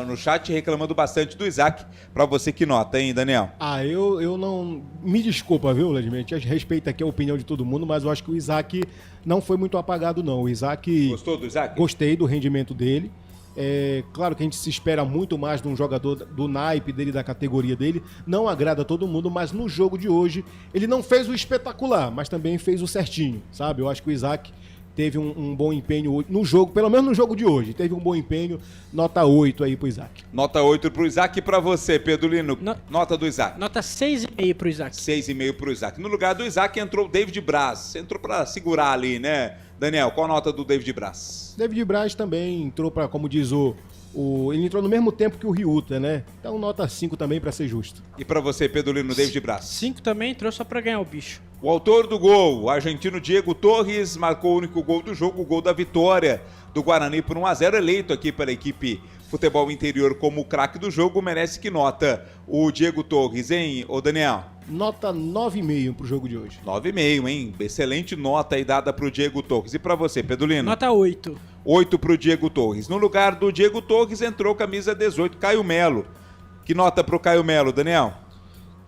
no chat reclamando bastante do Isaac. Pra você, que nota, hein, Daniel? Eu não... Me desculpa, viu, Vladimir? A gente respeita aqui a opinião de todo mundo, mas eu acho que o Isaac não foi muito apagado, não. O Isaac... Gostou do Isaac? Gostei do rendimento dele. É claro que a gente se espera muito mais de um jogador do naipe dele, da categoria dele. Não agrada a todo mundo, mas no jogo de hoje ele não fez o espetacular, mas também fez o certinho, sabe? Eu acho que o Isaac teve um bom empenho no jogo, pelo menos no jogo de hoje. Teve um bom empenho, nota 8 aí pro Isaac. Nota 8 pro Isaac. E pra você, Pedulino, nota do Isaac? Nota 6,5 pro Isaac. 6,5 pro Isaac. No lugar do Isaac entrou o David Braz. Entrou pra segurar ali, né? Daniel, qual a nota do David Braz? David Braz também entrou pra, como diz ele entrou no mesmo tempo que o Ryuta, né? Então nota 5 também pra ser justo. E pra você, Pedulino, David Braz? 5 também, entrou só pra ganhar o bicho. O autor do gol, o argentino Diego Torres, marcou o único gol do jogo, o gol da vitória do Guarani por 1-0, eleito aqui pela equipe Futebol Interior como o craque do jogo. Merece que nota o Diego Torres, hein, ô Daniel? Nota 9,5 pro jogo de hoje. 9,5, hein? Excelente nota aí dada pro Diego Torres. E pra você, Pedulino? Nota 8. 8 pro Diego Torres. No lugar do Diego Torres entrou camisa 18, Caio Melo. Que nota pro Caio Melo, Daniel?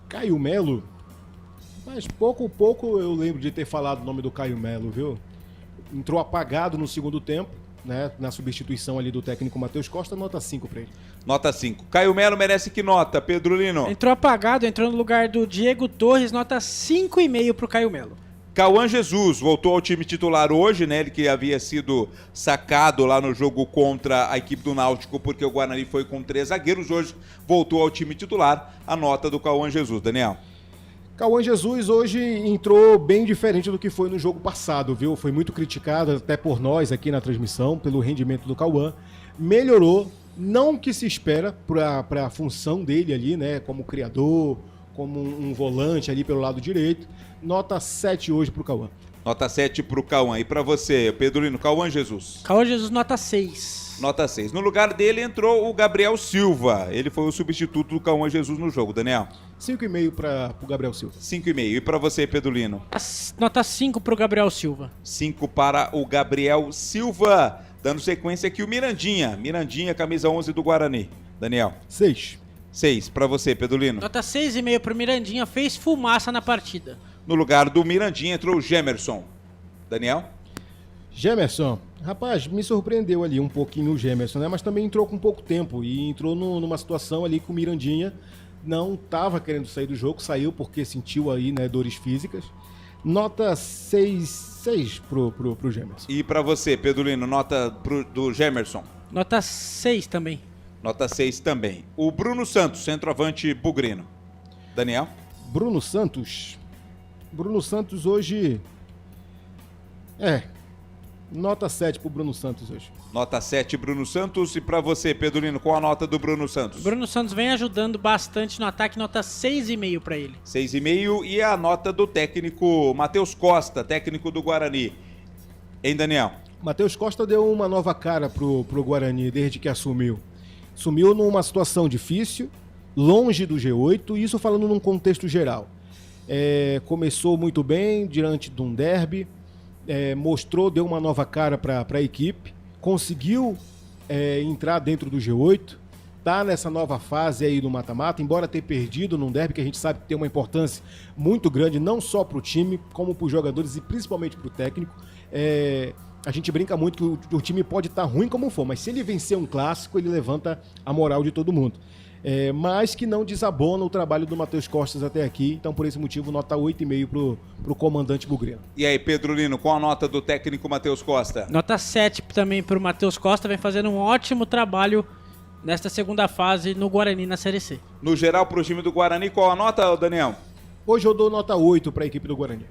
Caio Melo? Mas pouco eu lembro de ter falado o nome do Caio Melo, viu? Entrou apagado no segundo tempo, né? Na substituição ali do técnico Matheus Costa, nota 5 pra ele. Nota 5. Caio Melo merece que nota, Pedrolino? Entrou apagado, entrou no lugar do Diego Torres, nota 5,5 pro Caio Melo. Cauã Jesus voltou ao time titular hoje, né? Ele que havia sido sacado lá no jogo contra a equipe do Náutico, porque o Guarani foi com 3 zagueiros. Hoje voltou ao time titular. A nota do Cauã Jesus, Daniel. Cauã Jesus hoje entrou bem diferente do que foi no jogo passado, viu? Foi muito criticado até por nós aqui na transmissão, pelo rendimento do Cauã. Melhorou, não o que se espera para a função dele ali, né? Como criador, como um volante ali pelo lado direito. Nota 7 hoje pro Cauã. Nota 7 pro Cauã. E para você, Pedrolino, Cauã Jesus? Cauã Jesus, nota 6. Nota 6. No lugar dele entrou o Gabriel Silva. Ele foi o substituto do Cauã Jesus no jogo, Daniel. 5,5 pro Gabriel Silva. 5,5. E para você, Pedrolino? Nota 5 pro Gabriel Silva. 5 para o Gabriel Silva. Dando sequência aqui o Mirandinha. Mirandinha, camisa 11 do Guarani. Daniel? 6. 6. Para você, Pedrolino? Nota 6,5 pro Mirandinha. Fez fumaça na partida. No lugar do Mirandinha entrou o Gemerson. Daniel? Gemerson. Rapaz, me surpreendeu ali um pouquinho o Gemerson, né? Mas também entrou com pouco tempo e entrou numa situação ali que o Mirandinha não estava querendo sair do jogo, saiu porque sentiu aí, né, dores físicas. Nota 6 pro Gemerson. E para você, Pedrolino, nota do Gemerson? Nota 6 também. Nota 6 também. O Bruno Santos, centroavante bugrino. Daniel? Bruno Santos hoje... Nota 7 pro Bruno Santos hoje. Nota 7, Bruno Santos. E pra você, Pedrolino, qual a nota do Bruno Santos? Bruno Santos vem ajudando bastante no ataque, nota 6,5 pra ele. 6,5. E a nota do técnico Matheus Costa, técnico do Guarani. Hein, Daniel? Matheus Costa deu uma nova cara pro Guarani desde que assumiu. Sumiu numa situação difícil, longe do G8, isso falando num contexto geral. Começou muito bem diante de um derby. Deu uma nova cara para a equipe, conseguiu entrar dentro do G8, tá nessa nova fase aí do mata-mata, embora ter perdido num derby que a gente sabe que tem uma importância muito grande, não só para o time, como para os jogadores e principalmente para o técnico. A gente brinca muito que o time pode estar ruim como for, mas se ele vencer um clássico, ele levanta a moral de todo mundo. Mas que não desabona o trabalho do Matheus Costa até aqui. Então, por esse motivo, nota 8,5 pro comandante bugrino. E aí, Pedrolino, qual a nota do técnico Matheus Costa? Nota 7 também pro Matheus Costa. Vem fazendo um ótimo trabalho nesta segunda fase no Guarani, na Série C. No geral, pro time do Guarani, qual a nota, Daniel? Hoje eu dou nota 8 para a equipe do Guarani.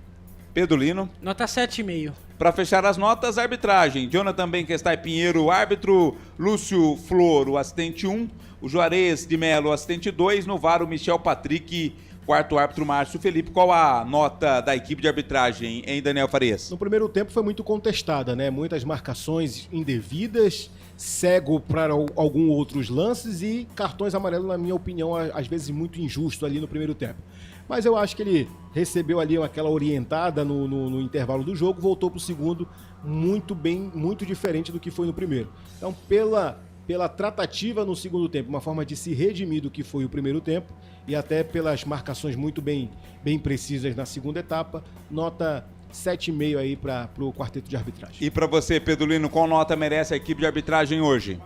Pedro Lino. Nota 7,5. Para fechar as notas, arbitragem. Jonathan Benquestai Pinheiro, árbitro. Lúcio Flor, o assistente 1. O Juarez de Melo, o assistente 2. No VAR, o Michel Patrick, quarto árbitro, Márcio Felipe. Qual a nota da equipe de arbitragem, hein, Daniel Farias? No primeiro tempo foi muito contestada, né? Muitas marcações indevidas, cego para alguns outros lances e cartões amarelos, na minha opinião, às vezes muito injusto ali no primeiro tempo. Mas eu acho que ele recebeu ali aquela orientada no intervalo do jogo, voltou para o segundo muito bem, muito diferente do que foi no primeiro. Então, pela tratativa no segundo tempo, uma forma de se redimir do que foi o primeiro tempo e até pelas marcações muito bem precisas na segunda etapa, nota 7,5 aí para o quarteto de arbitragem. E para você, Pedro Lino, qual nota merece a equipe de arbitragem hoje?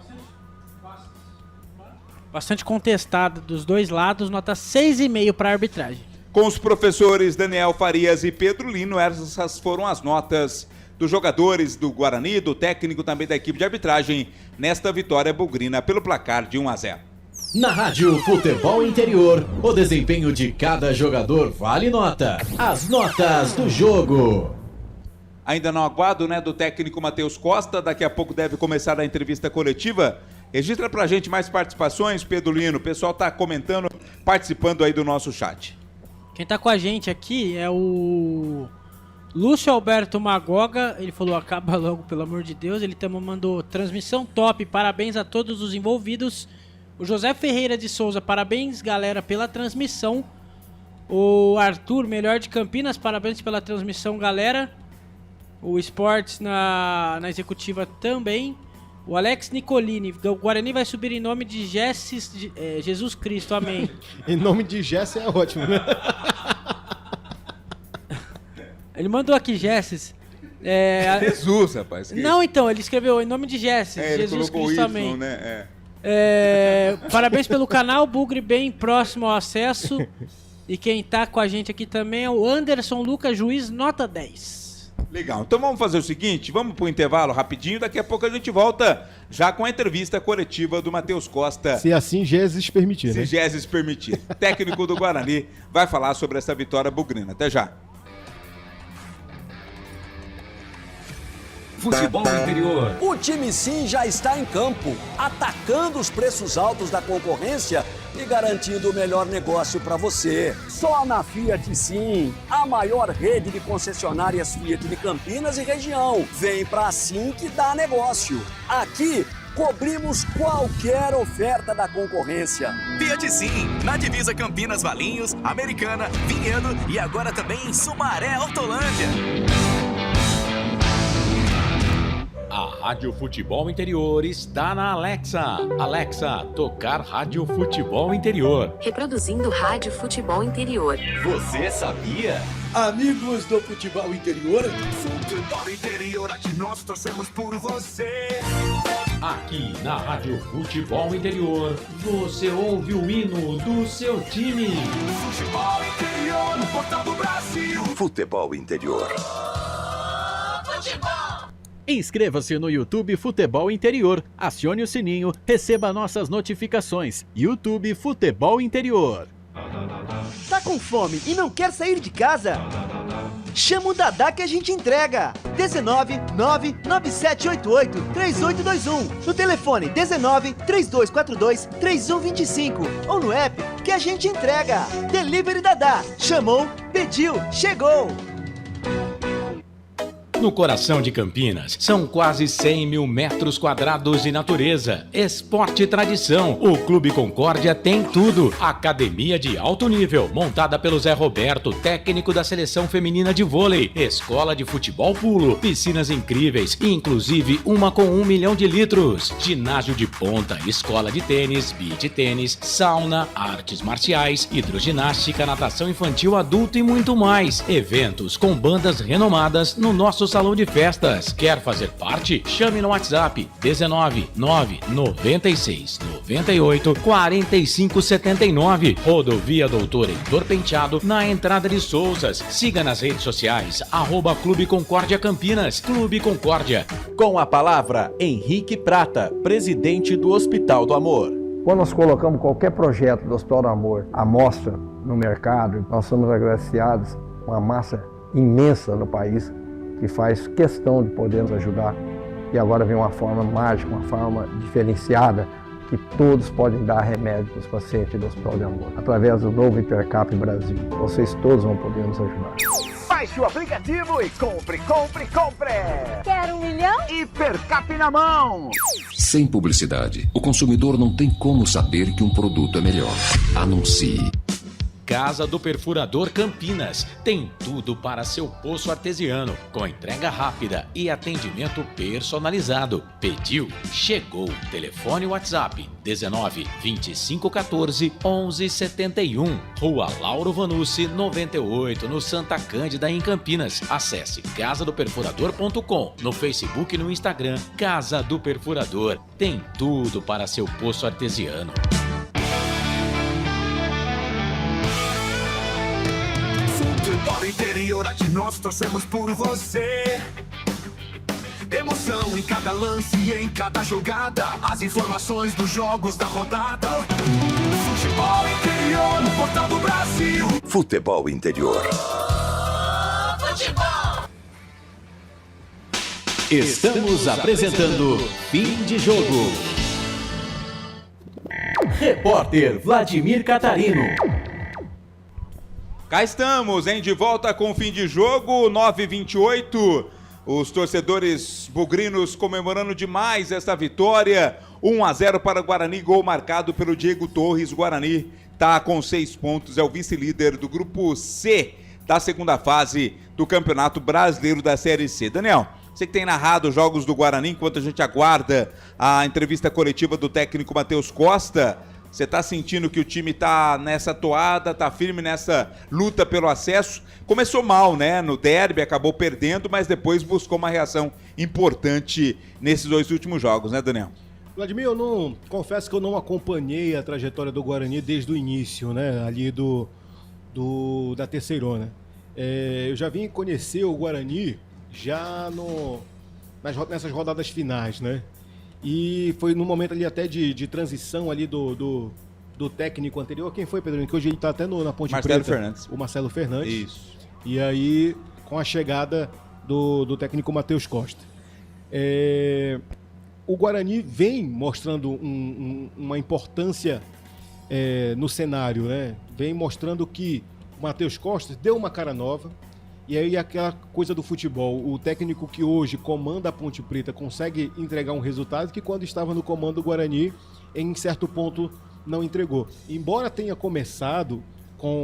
Bastante contestada dos dois lados, nota 6,5 para a arbitragem. Com os professores Daniel Farias e Pedro Lino, essas foram as notas dos jogadores do Guarani, do técnico também da equipe de arbitragem, nesta vitória bugrina pelo placar de 1-0. Na Rádio Futebol Interior, o desempenho de cada jogador vale nota. As notas do jogo. Ainda não aguardo, né, do técnico Matheus Costa, daqui a pouco deve começar a entrevista coletiva. Registra pra gente mais participações, Pedro Lino, o pessoal tá comentando, participando aí do nosso chat. Quem tá com a gente aqui é o Lúcio Alberto Magoga, ele falou, acaba logo, pelo amor de Deus. Ele também mandou transmissão top, parabéns a todos os envolvidos. O José Ferreira de Souza, parabéns galera pela transmissão. O Arthur, melhor de Campinas, parabéns pela transmissão galera. O Esportes na executiva também. O Alex Nicolini, o Guarani vai subir em nome de Jesus Cristo, amém. Em nome de Jesse é ótimo, né? Ele mandou aqui Jesses. Jesus, rapaz. Não, então, ele escreveu em nome de Jesses, Jesus Cristo, amém. Né? Parabéns pelo canal, Bugre bem próximo ao acesso. E quem tá com a gente aqui também é o Anderson Lucas Juiz, nota 10. Legal, então vamos fazer o seguinte, vamos pro intervalo rapidinho, daqui a pouco a gente volta já com a entrevista coletiva do Matheus Costa. Se assim Jesus permitir, Se né? Jesus permitir. Técnico do Guarani vai falar sobre essa vitória bugrina. Até já. Futebol Interior. O time Sim já está em campo, atacando os preços altos da concorrência e garantindo o melhor negócio para você. Só na Fiat Sim, a maior rede de concessionárias Fiat de Campinas e região. Vem pra Sim que dá negócio. Aqui cobrimos qualquer oferta da concorrência. Fiat Sim, na divisa Campinas, Valinhos, Americana, Vinhedo e agora também em Sumaré, Hortolândia. A Rádio Futebol Interior está na Alexa. Alexa, tocar Rádio Futebol Interior. Reproduzindo Rádio Futebol Interior. Você sabia? Amigos do Futebol Interior. Futebol Interior, aqui nós torcemos por você. Aqui na Rádio Futebol Interior, você ouve o hino do seu time. Futebol Interior, no portal do Brasil. Futebol Interior. Futebol. Inscreva-se no YouTube Futebol Interior, acione o sininho, receba nossas notificações. YouTube Futebol Interior. Tá com fome e não quer sair de casa? Chama o Dadá que a gente entrega. 19 99788 3821. No telefone 19 3242 3125 ou no app que a gente entrega. Delivery Dadá. Chamou, pediu, chegou. No coração de Campinas, são quase 100 mil metros quadrados de natureza, esporte e tradição. O Clube Concórdia tem tudo. Academia de alto nível, montada pelo Zé Roberto, técnico da seleção feminina de vôlei. Escola de futebol pulo, piscinas incríveis, inclusive uma com 1 milhão de litros. Ginásio de ponta, escola de tênis, beach tênis, sauna, artes marciais, hidroginástica, natação infantil, adulto e muito mais. Eventos com bandas renomadas no nosso salão de festas. Quer fazer parte? Chame no WhatsApp 19 996 98 45 79. Rodovia Doutor Heitor Penteado, na entrada de Souzas. Siga nas redes sociais @Clube Concórdia Campinas. Clube Concórdia. Com a palavra, Henrique Prata, presidente do Hospital do Amor. Quando nós colocamos qualquer projeto do Hospital do Amor à mostra no mercado, nós somos agraciados uma massa imensa no país que faz questão de poder nos ajudar. E agora vem uma forma mágica, uma forma diferenciada, que todos podem dar remédio para os pacientes do Hospital do Amor. Através do novo Hipercap Brasil, vocês todos vão poder nos ajudar. Baixe o aplicativo e compre, compre, compre! Quer 1 milhão? Hipercap na mão! Sem publicidade, o consumidor não tem como saber que um produto é melhor. Anuncie. Casa do Perfurador Campinas tem tudo para seu poço artesiano, com entrega rápida e atendimento personalizado. Pediu, chegou. Telefone WhatsApp 19 25 14 11 71. Rua Lauro Vanucci 98, no Santa Cândida, em Campinas. Acesse casadoperfurador.com, no Facebook e no Instagram. Casa do Perfurador tem tudo para seu poço artesiano. Futebol interior, aqui nós torcemos por você. Emoção em cada lance e em cada jogada. As informações dos jogos da rodada. Futebol interior no Portal do Brasil. Futebol interior. Futebol. Estamos apresentando Fim de Jogo. Repórter Vladimir Catarino. Cá estamos, hein? De volta com o Fim de Jogo, 9h28. Os torcedores bugrinos comemorando demais esta vitória. 1-0 para o Guarani, gol marcado pelo Diego Torres. O Guarani está com 6 pontos, é o vice-líder do grupo C da segunda fase do Campeonato Brasileiro da Série C. Daniel, você que tem narrado os jogos do Guarani enquanto a gente aguarda a entrevista coletiva do técnico Matheus Costa, você está sentindo que o time está nessa toada, está firme nessa luta pelo acesso? Começou mal, né? No derby, acabou perdendo, mas depois buscou uma reação importante nesses 2 últimos jogos, né, Daniel? Vladimir, confesso que eu não acompanhei a trajetória do Guarani desde o início, né? Ali da Terceirona. Eu já vim conhecer o Guarani já nessas rodadas finais, né? E foi no momento ali até de transição ali do técnico anterior. Quem foi, Pedro? Que hoje ele tá até na Ponte Marcelo Preta. Fernandes. O Marcelo Fernandes. Isso. E aí, com a chegada do técnico Matheus Costa. O Guarani vem mostrando uma importância no cenário, né? Vem mostrando que o Matheus Costa deu uma cara nova. E aí aquela coisa do futebol, o técnico que hoje comanda a Ponte Preta consegue entregar um resultado que quando estava no comando do Guarani, em certo ponto não entregou. Embora tenha começado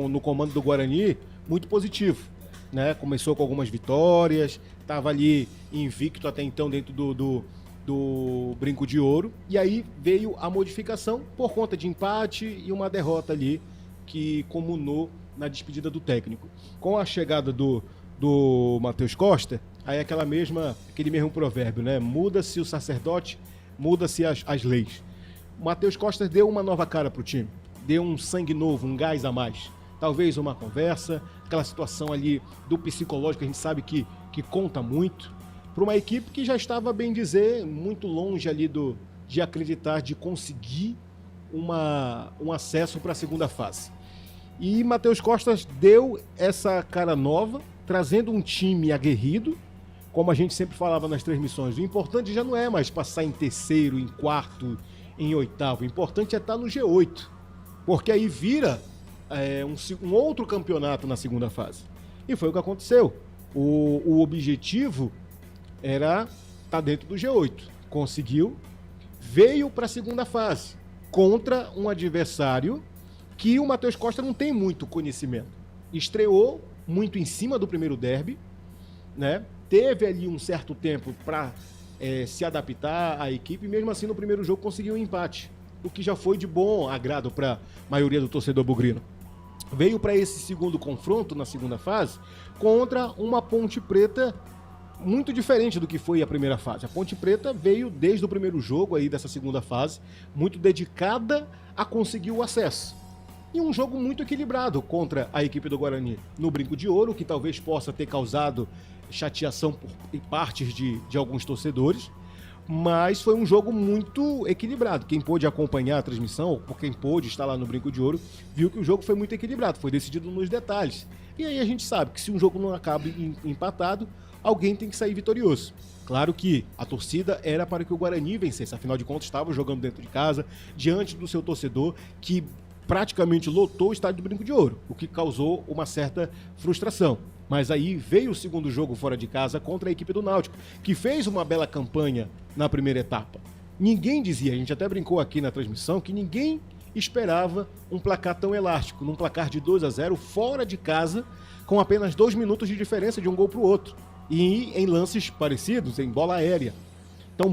no comando do Guarani muito positivo, né? Começou com algumas vitórias, estava ali invicto até então dentro do Brinco de Ouro, e aí veio a modificação por conta de empate e uma derrota ali que culminou na despedida do técnico. Com a chegada do Matheus Costa, aí aquele mesmo provérbio, né? Muda-se o sacerdote, muda-se as leis. O Matheus Costa deu uma nova cara para o time, deu um sangue novo, um gás a mais. Talvez uma conversa, aquela situação ali do psicológico, a gente sabe que conta muito, para uma equipe que já estava, bem dizer, muito longe ali de acreditar, de conseguir um acesso para a segunda fase. E Matheus Costa deu essa cara nova, trazendo um time aguerrido, como a gente sempre falava nas transmissões. O importante já não é mais passar em terceiro, em quarto, em oitavo. O importante é estar no G8, porque aí vira um outro campeonato na segunda fase. E foi o que aconteceu. O objetivo era estar dentro do G8. Conseguiu, veio para a segunda fase, contra um adversário que o Matheus Costa não tem muito conhecimento. Estreou muito em cima do primeiro derby, né? Teve ali um certo tempo para se adaptar à equipe, e mesmo assim no primeiro jogo conseguiu um empate, o que já foi de bom agrado para a maioria do torcedor bugrino. Veio para esse segundo confronto, na segunda fase, contra uma Ponte Preta muito diferente do que foi a primeira fase. A Ponte Preta veio desde o primeiro jogo aí dessa segunda fase, muito dedicada a conseguir o acesso. E um jogo muito equilibrado contra a equipe do Guarani no Brinco de Ouro, que talvez possa ter causado chateação por partes de alguns torcedores, mas foi um jogo muito equilibrado. Quem pôde acompanhar a transmissão, ou quem pôde estar lá no Brinco de Ouro, viu que o jogo foi muito equilibrado, foi decidido nos detalhes. E aí a gente sabe que se um jogo não acaba empatado, alguém tem que sair vitorioso. Claro que a torcida era para que o Guarani vencesse, afinal de contas estava jogando dentro de casa, diante do seu torcedor, que praticamente lotou o estádio do Brinco de Ouro, o que causou uma certa frustração. Mas aí veio o segundo jogo fora de casa contra a equipe do Náutico, que fez uma bela campanha na primeira etapa. Ninguém dizia, a gente até brincou aqui na transmissão, que ninguém esperava um placar tão elástico, num placar de 2-0 fora de casa, com apenas 2 minutos de diferença de um gol para o outro. E em lances parecidos, em bola aérea. Então,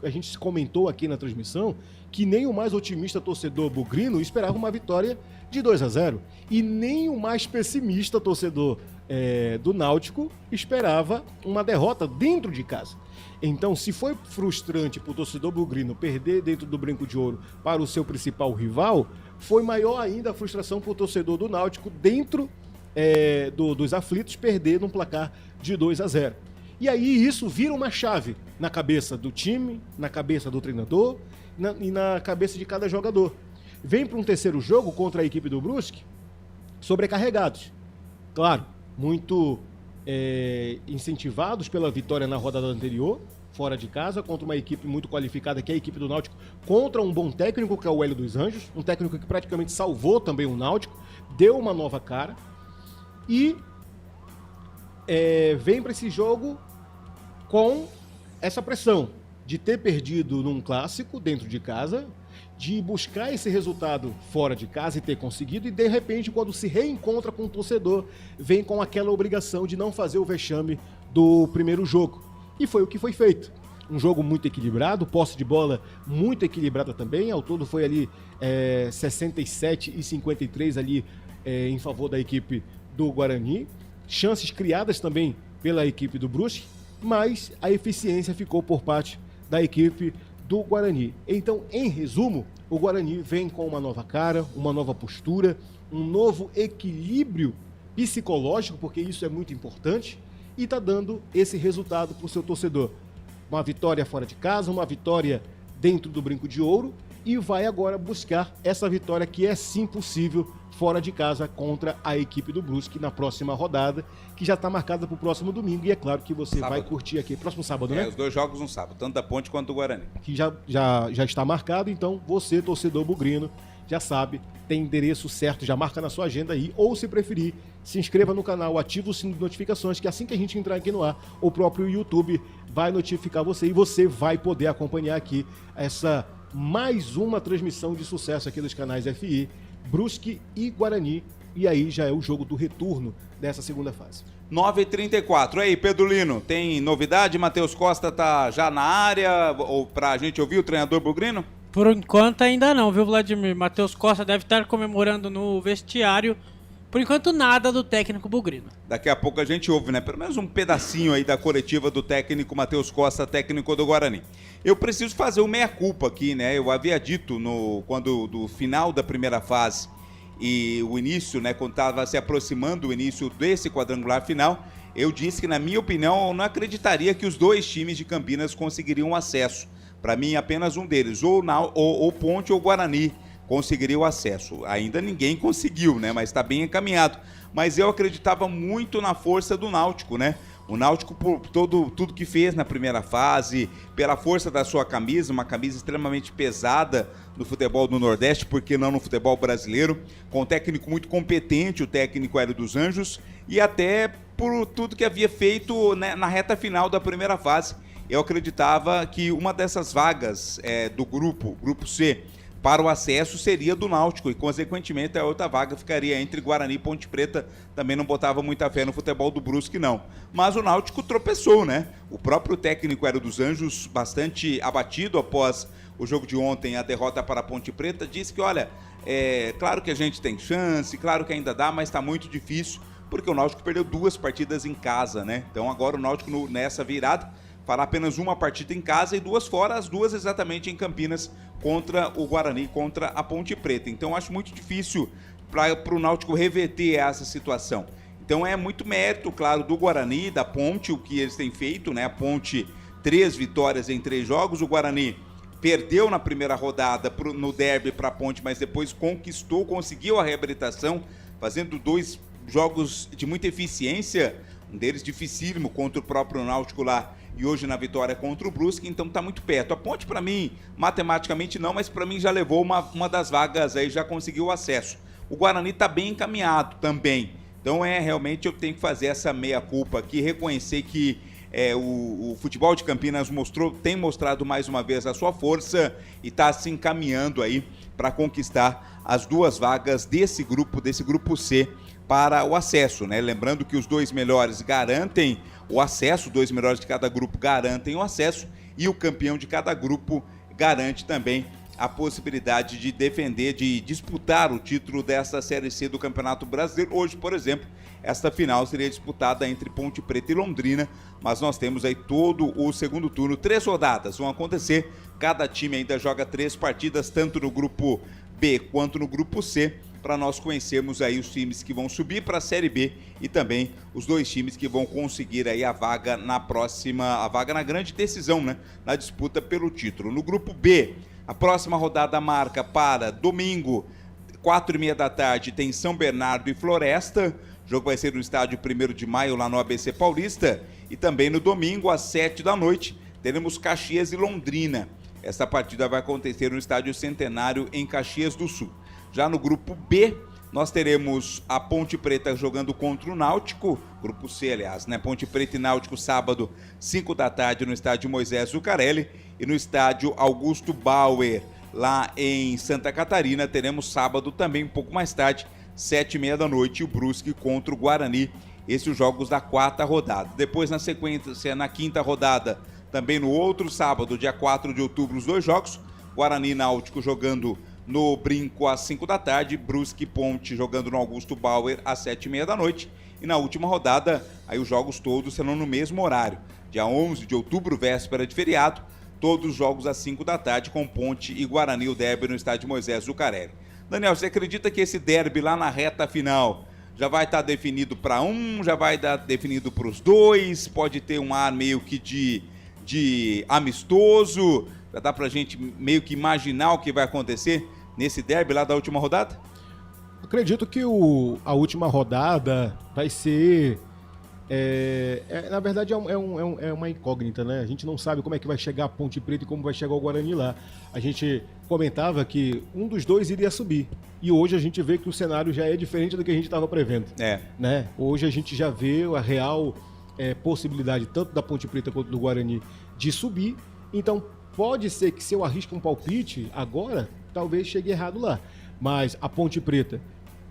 a gente comentou aqui na transmissão que nem o mais otimista torcedor bugrino esperava uma vitória de 2-0. E nem o mais pessimista torcedor do Náutico esperava uma derrota dentro de casa. Então, se foi frustrante para o torcedor bugrino perder dentro do Brinco de Ouro para o seu principal rival, foi maior ainda a frustração para o torcedor do Náutico dentro dos aflitos perder num placar de 2-0. E aí isso vira uma chave na cabeça do time, na cabeça do treinador e na cabeça de cada jogador. Vem para um terceiro jogo contra a equipe do Brusque sobrecarregados. Claro, muito incentivados pela vitória na rodada anterior, fora de casa, contra uma equipe muito qualificada, que é a equipe do Náutico, contra um bom técnico, que é o Hélio dos Anjos, um técnico que praticamente salvou também o Náutico, deu uma nova cara. E vem para esse jogo com essa pressão de ter perdido num clássico dentro de casa, de buscar esse resultado fora de casa e ter conseguido, e de repente, quando se reencontra com o torcedor, vem com aquela obrigação de não fazer o vexame do primeiro jogo. E foi o que foi feito. Um jogo muito equilibrado, posse de bola muito equilibrada também, ao todo foi ali 67-53 ali em favor da equipe do Guarani, chances criadas também pela equipe do Brusque, mas a eficiência ficou por parte da equipe do Guarani. Então, em resumo, o Guarani vem com uma nova cara, uma nova postura, um novo equilíbrio psicológico, porque isso é muito importante, e está dando esse resultado para o seu torcedor. Uma vitória fora de casa, uma vitória dentro do Brinco de Ouro, e vai agora buscar essa vitória que é sim possível fora de casa contra a equipe do Brusque na próxima rodada, que já está marcada para o próximo domingo, e é claro que você vai curtir aqui, próximo sábado, né? Os dois jogos no sábado, tanto da Ponte quanto do Guarani. Que já está marcado, então você, torcedor bugrino, já sabe, tem endereço certo, já marca na sua agenda aí, ou se preferir, se inscreva no canal, ativa o sino de notificações, que assim que a gente entrar aqui no ar, o próprio YouTube vai notificar você, e você vai poder acompanhar aqui essa mais uma transmissão de sucesso aqui dos canais FI, Brusque e Guarani, e aí já é o jogo do retorno dessa segunda fase. 9h34. Aí, Pedro Lino, tem novidade? Matheus Costa tá já na área, ou pra gente ouvir o treinador bugrino? Por enquanto ainda não, viu, Vladimir? Matheus Costa deve estar comemorando no vestiário. Por enquanto nada do técnico bugrino. Daqui a pouco a gente ouve, né? Pelo menos um pedacinho aí da coletiva do técnico Matheus Costa, técnico do Guarani. Eu preciso fazer o meia-culpa aqui, né? Eu havia dito quando do final da primeira fase e o início, né? Quando estava se aproximando o início desse quadrangular final, eu disse que, na minha opinião, eu não acreditaria que os dois times de Campinas conseguiriam acesso. Para mim, apenas um deles, ou Ponte ou Guarani, conseguiria o acesso. Ainda ninguém conseguiu, né? Mas está bem encaminhado. Mas eu acreditava muito na força do Náutico, né? O Náutico, por tudo que fez na primeira fase, pela força da sua camisa, uma camisa extremamente pesada no futebol do Nordeste, por que não no futebol brasileiro, com um técnico muito competente, o técnico Hélio dos Anjos, e até por tudo que havia feito, né, na reta final da primeira fase. Eu acreditava que uma dessas vagas do grupo C, para o acesso seria do Náutico e, consequentemente, a outra vaga ficaria entre Guarani e Ponte Preta. Também não botava muita fé no futebol do Brusque, não. Mas o Náutico tropeçou, né? O próprio técnico Hélio dos Anjos, bastante abatido após o jogo de ontem, a derrota para a Ponte Preta, disse que, olha, claro que a gente tem chance, claro que ainda dá, mas está muito difícil, porque o Náutico perdeu 2 partidas em casa, né? Então agora o Náutico, nessa virada, fará apenas uma partida em casa e 2 fora, as 2 exatamente em Campinas, contra o Guarani, contra a Ponte Preta. Então acho muito difícil para o Náutico reverter essa situação. Então é muito mérito, claro, do Guarani, da Ponte, o que eles têm feito, né? A Ponte 3 vitórias em 3 jogos. O Guarani perdeu na primeira rodada no derby para a Ponte, mas depois conseguiu a reabilitação, fazendo 2 jogos de muita eficiência, um deles dificílimo contra o próprio Náutico lá, e hoje na vitória contra o Brusque, então tá muito perto. A Ponte, para mim, matematicamente não, mas para mim já levou uma das vagas aí, já conseguiu o acesso. O Guarani tá bem encaminhado também, então realmente eu tenho que fazer essa meia-culpa aqui, reconhecer que o futebol de Campinas tem mostrado mais uma vez a sua força e está se encaminhando aí para conquistar as 2 vagas desse grupo C para o acesso, né? Lembrando que os 2 melhores garantem o acesso, 2 melhores de cada grupo garantem o acesso e o campeão de cada grupo garante também a possibilidade de defender, de disputar o título dessa Série C do Campeonato Brasileiro. Hoje, por exemplo, esta final seria disputada entre Ponte Preta e Londrina, mas nós temos aí todo o segundo turno, 3 rodadas vão acontecer, cada time ainda joga 3 partidas, tanto no grupo B quanto no grupo C, para nós conhecermos aí os times que vão subir para a Série B e também os 2 times que vão conseguir aí a vaga na grande decisão, né, na disputa pelo título. No grupo B, a próxima rodada marca para domingo, 4h30 da tarde, tem São Bernardo e Floresta. O jogo vai ser no estádio 1º de Maio, lá no ABC Paulista. E também no domingo, às 7 da noite, teremos Caxias e Londrina. Essa partida vai acontecer no estádio Centenário, em Caxias do Sul. Já no grupo B, nós teremos a Ponte Preta jogando contra o Náutico, grupo C, aliás, né? Ponte Preta e Náutico, sábado, 5 da tarde, no estádio Moisés Zucarelli. E no estádio Augusto Bauer, lá em Santa Catarina, teremos sábado também, um pouco mais tarde, 7h30 da noite, o Brusque contra o Guarani. Esses os jogos da 4ª rodada. Depois, na sequência, na 5ª rodada, também no outro sábado, dia 4 de outubro, os 2 jogos. Guarani e Náutico jogando no Brinco às 5 da tarde, Brusque e Ponte jogando no Augusto Bauer às 7h30 da noite. E na última rodada, aí os jogos todos serão no mesmo horário. Dia 11 de outubro, véspera de feriado, todos os jogos às 5 da tarde, com Ponte e Guarani, o derby no estádio Moisés Zucarelli. Daniel, você acredita que esse derby lá na reta final já vai estar definido para um, já vai estar definido para os 2, pode ter um ar meio que de amistoso, já dá pra gente meio que imaginar o que vai acontecer nesse derby lá da última rodada? Acredito que a última rodada vai ser... na verdade é uma incógnita, né? A gente não sabe como é que vai chegar a Ponte Preta e como vai chegar o Guarani lá. A gente comentava que um dos 2 iria subir. E hoje a gente vê que o cenário já é diferente do que a gente estava prevendo. Né? Hoje a gente já vê a real possibilidade, tanto da Ponte Preta quanto do Guarani, de subir. Então pode ser que se eu arrisco um palpite agora, talvez chegue errado lá. Mas a Ponte Preta,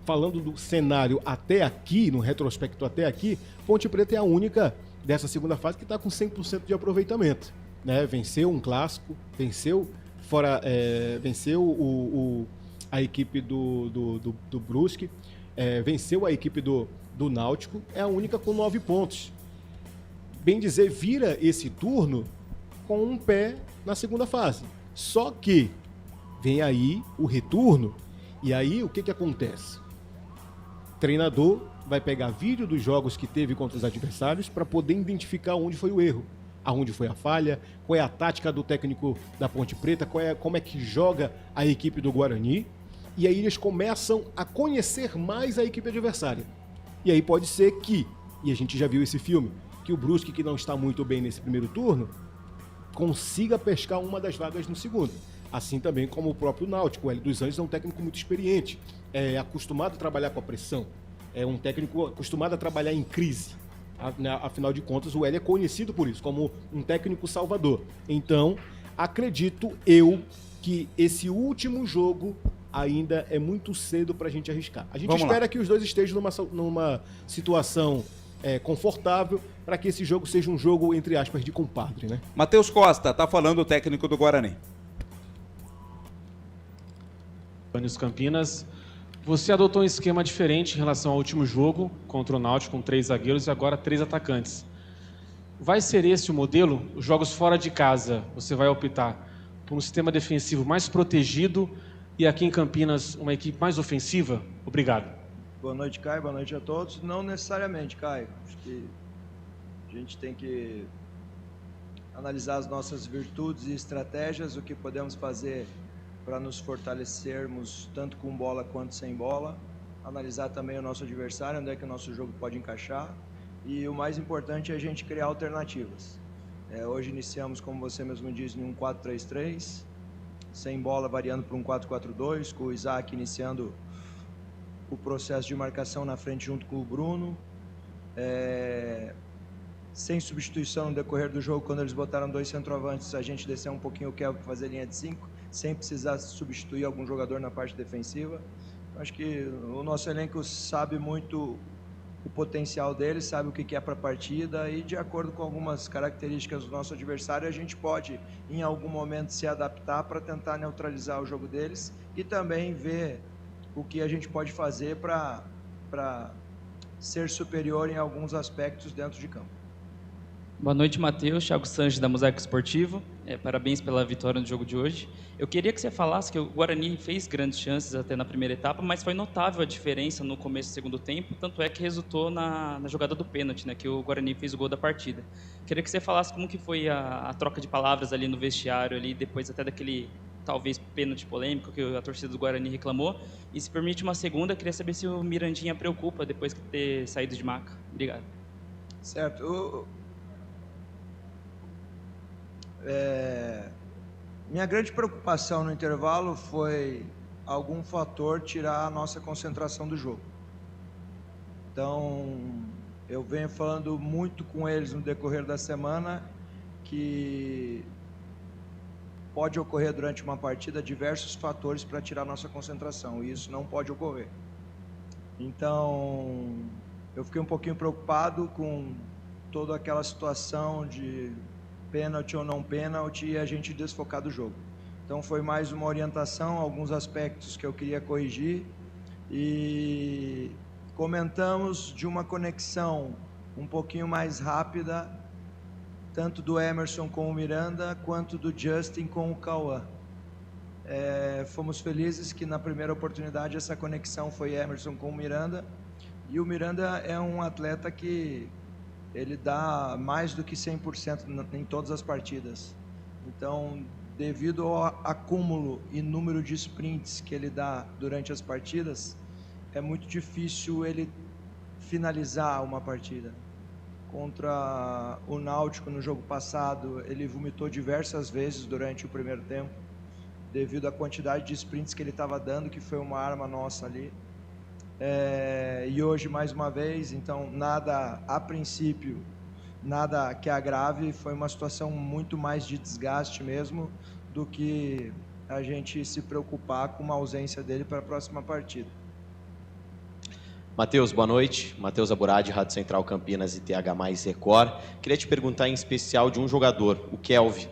falando do cenário até aqui, no retrospecto até aqui, Ponte Preta é a única dessa segunda fase que está com 100% de aproveitamento. Né? Venceu um clássico, venceu a equipe do Brusque, venceu a equipe do Náutico, é a única com 9 pontos. Bem dizer, vira esse turno com um pé na segunda fase. Só que vem aí o retorno, e aí o que acontece? O treinador vai pegar vídeo dos jogos que teve contra os adversários para poder identificar onde foi o erro, aonde foi a falha, qual é a tática do técnico da Ponte Preta, como é que joga a equipe do Guarani, e aí eles começam a conhecer mais a equipe adversária. E aí pode ser que, e a gente já viu esse filme, que o Brusque, que não está muito bem nesse primeiro turno, consiga pescar uma das vagas no segundo. Assim também como o próprio Náutico. O Hélio dos Anjos é um técnico muito experiente, é acostumado a trabalhar com a pressão, é um técnico acostumado a trabalhar em crise. Afinal de contas, o Hélio é conhecido por isso, como um técnico salvador. Então, acredito eu que esse último jogo ainda é muito cedo para a gente arriscar. A gente espera que os 2 estejam numa situação confortável para que esse jogo seja um jogo, entre aspas, de compadre, né? Matheus Costa, tá falando o técnico do Guarani. Campinas, você adotou um esquema diferente em relação ao último jogo contra o Náutico, com 3 zagueiros e agora 3 atacantes. Vai ser esse o modelo? Os jogos fora de casa, você vai optar por um sistema defensivo mais protegido e aqui em Campinas uma equipe mais ofensiva? Obrigado. Boa noite, Caio. Boa noite a todos. Não necessariamente, Caio. Acho que a gente tem que analisar as nossas virtudes e estratégias, o que podemos fazer para nos fortalecermos tanto com bola quanto sem bola, analisar também o nosso adversário, onde é que o nosso jogo pode encaixar, e o mais importante é a gente criar alternativas. Hoje iniciamos, como você mesmo disse, em um 4-3-3, sem bola variando para um 4-4-2, com o Isaac iniciando o processo de marcação na frente junto com o Bruno, sem substituição no decorrer do jogo. Quando eles botaram 2 centroavantes, a gente desceu um pouquinho o Kelvin para fazer linha de 5, sem precisar substituir algum jogador na parte defensiva. Acho que o nosso elenco sabe muito o potencial dele, sabe o que é para a partida, e de acordo com algumas características do nosso adversário, a gente pode em algum momento se adaptar para tentar neutralizar o jogo deles e também ver o que a gente pode fazer para ser superior em alguns aspectos dentro de campo. Boa noite, Matheus. Thiago Sanches, da Mosaico Esportivo. Parabéns pela vitória no jogo de hoje. Eu queria que você falasse que o Guarani fez grandes chances até na primeira etapa, mas foi notável a diferença no começo do segundo tempo, tanto é que resultou na jogada do pênalti, né, que o Guarani fez o gol da partida. Queria que você falasse como que foi a troca de palavras ali no vestiário, ali, depois até daquele, talvez, pênalti polêmico que a torcida do Guarani reclamou. E se permite uma segunda, queria saber se o Mirandinha preocupa depois de ter saído de maca. Obrigado. Certo. Minha grande preocupação no intervalo foi algum fator tirar a nossa concentração do jogo. Então, eu venho falando muito com eles no decorrer da semana que pode ocorrer durante uma partida diversos fatores para tirar a nossa concentração, e isso não pode ocorrer. Então, eu fiquei um pouquinho preocupado com toda aquela situação de pênalti ou não pênalti e a gente desfocar do jogo. Então foi mais uma orientação, alguns aspectos que eu queria corrigir, e comentamos de uma conexão um pouquinho mais rápida, tanto do Emerson com o Miranda, quanto do Justin com o Cauã. Fomos felizes que na primeira oportunidade essa conexão foi Emerson com o Miranda, e o Miranda é um atleta que ele dá mais do que 100% em todas as partidas. Então, devido ao acúmulo e número de sprints que ele dá durante as partidas, é muito difícil ele finalizar uma partida. Contra o Náutico no jogo passado, ele vomitou diversas vezes durante o primeiro tempo, devido à quantidade de sprints que ele estava dando, que foi uma arma nossa ali. E hoje mais uma vez, então nada a princípio, nada que agrave, foi uma situação muito mais de desgaste mesmo do que a gente se preocupar com uma ausência dele para a próxima partida. Matheus, boa noite. Matheus Aburadi, Rádio Central Campinas e TH Mais Record. Queria te perguntar em especial de um jogador, o Kelvin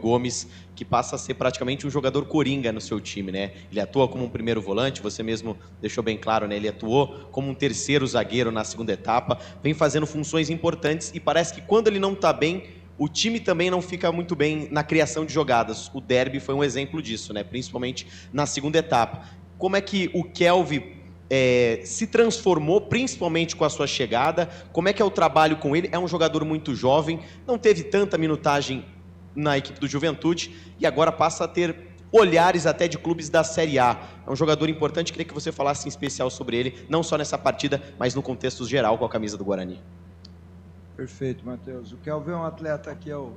Gomes, que passa a ser praticamente um jogador coringa no seu time, né? Ele atua como um primeiro volante, você mesmo deixou bem claro, né? Ele atuou como um terceiro zagueiro na segunda etapa, vem fazendo funções importantes e parece que quando ele não está bem, o time também não fica muito bem na criação de jogadas. O derby foi um exemplo disso, né? Principalmente na segunda etapa. Como é que o Kelvin se transformou, principalmente com a sua chegada? Como é que é o trabalho com ele? É um jogador muito jovem, não teve tanta minutagem na equipe do Juventude e agora passa a ter olhares até de clubes da Série A. É um jogador importante, queria que você falasse em especial sobre ele, não só nessa partida, mas no contexto geral com a camisa do Guarani. Perfeito, Matheus. O Kelvin é um atleta que eu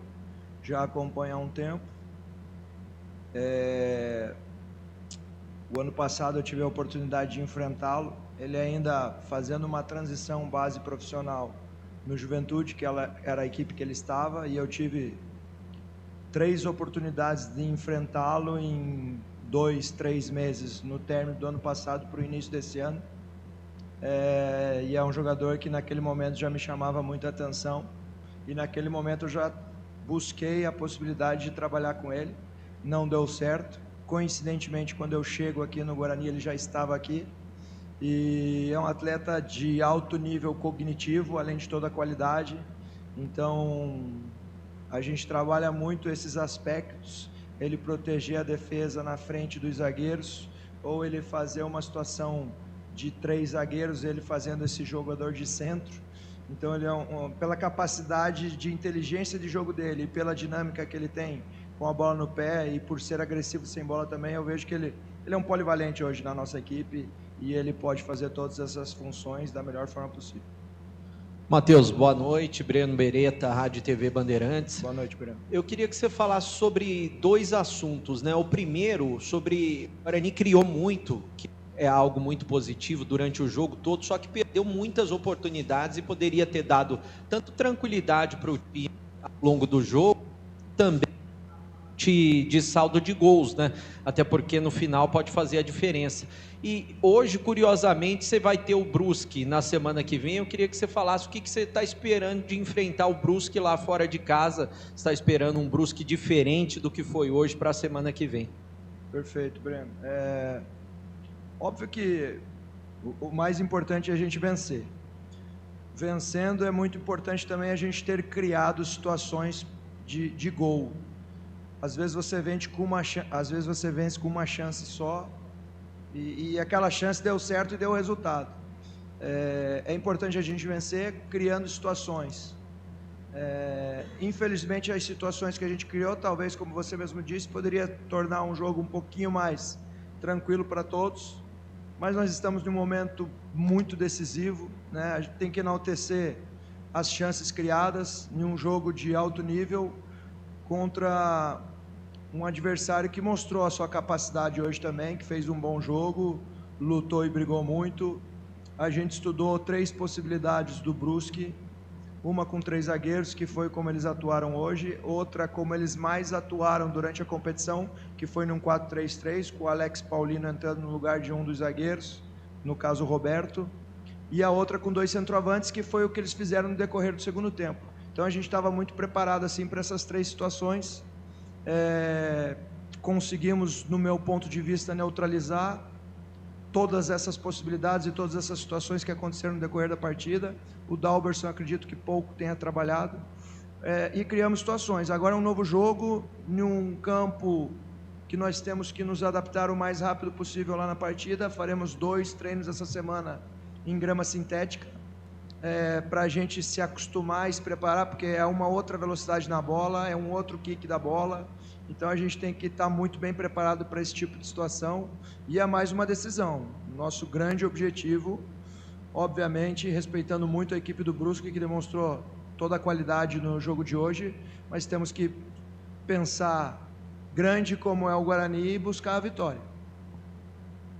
já acompanho há um tempo. O ano passado eu tive a oportunidade de enfrentá-lo, ele ainda fazendo uma transição base profissional no Juventude, que era a equipe que ele estava, e eu tive 3 oportunidades de enfrentá-lo em 2, 3 meses, no término do ano passado para o início desse ano. E é um jogador que naquele momento já me chamava muita atenção, e naquele momento eu já busquei a possibilidade de trabalhar com ele, não deu certo. Coincidentemente, quando eu chego aqui no Guarani, ele já estava aqui, e é um atleta de alto nível cognitivo, além de toda a qualidade. Então, a gente trabalha muito esses aspectos, ele proteger a defesa na frente dos zagueiros, ou ele fazer uma situação de 3 zagueiros, ele fazendo esse jogador de centro. Então ele pela capacidade de inteligência de jogo dele e pela dinâmica que ele tem com a bola no pé e por ser agressivo sem bola também, eu vejo que ele é um polivalente hoje na nossa equipe e ele pode fazer todas essas funções da melhor forma possível. Matheus, boa noite. Breno Beretta, Rádio e TV Bandeirantes. Boa noite, Breno. Eu queria que você falasse sobre 2 assuntos, né? O primeiro, sobre o Guarani criou muito, que é algo muito positivo durante o jogo todo, só que perdeu muitas oportunidades e poderia ter dado tanto tranquilidade para o time ao longo do jogo, também de saldo de gols, né? Até porque no final pode fazer a diferença. E hoje, curiosamente, você vai ter o Brusque na semana que vem. Eu queria que você falasse o que você está esperando de enfrentar o Brusque lá fora de casa. Você está esperando um Brusque diferente do que foi hoje para a semana que vem? Perfeito, Breno. Óbvio que o mais importante é a gente vencer. Vencendo é muito importante também a gente ter criado situações de gol. Às vezes você vence com uma chance só e aquela chance deu certo e deu resultado. É importante a gente vencer criando situações. Infelizmente as situações que a gente criou, talvez como você mesmo disse, poderia tornar um jogo um pouquinho mais tranquilo para todos, mas nós estamos num momento muito decisivo, né? A gente tem que enaltecer as chances criadas em um jogo de alto nível contra um adversário que mostrou a sua capacidade hoje também, que fez um bom jogo, lutou e brigou muito. A gente estudou 3 possibilidades do Brusque, uma com 3 zagueiros, que foi como eles atuaram hoje, outra como eles mais atuaram durante a competição, que foi num 4-3-3, com o Alex Paulino entrando no lugar de um dos zagueiros, no caso o Roberto, e a outra com 2 centroavantes, que foi o que eles fizeram no decorrer do segundo tempo. Então a gente estava muito preparado assim para essas 3 situações. Conseguimos, no meu ponto de vista, neutralizar todas essas possibilidades e todas essas situações que aconteceram no decorrer da partida. O Dalberson, acredito que pouco tenha trabalhado, e criamos situações. Agora é um novo jogo, em um campo que nós temos que nos adaptar o mais rápido possível lá na partida. Faremos 2 treinos essa semana em grama sintética, para a gente se acostumar e se preparar, porque é uma outra velocidade na bola, é um outro kick da bola, então a gente tem que estar muito bem preparado para esse tipo de situação, e é mais uma decisão. Nosso grande objetivo, obviamente, respeitando muito a equipe do Brusque, que demonstrou toda a qualidade no jogo de hoje, mas temos que pensar grande como é o Guarani e buscar a vitória.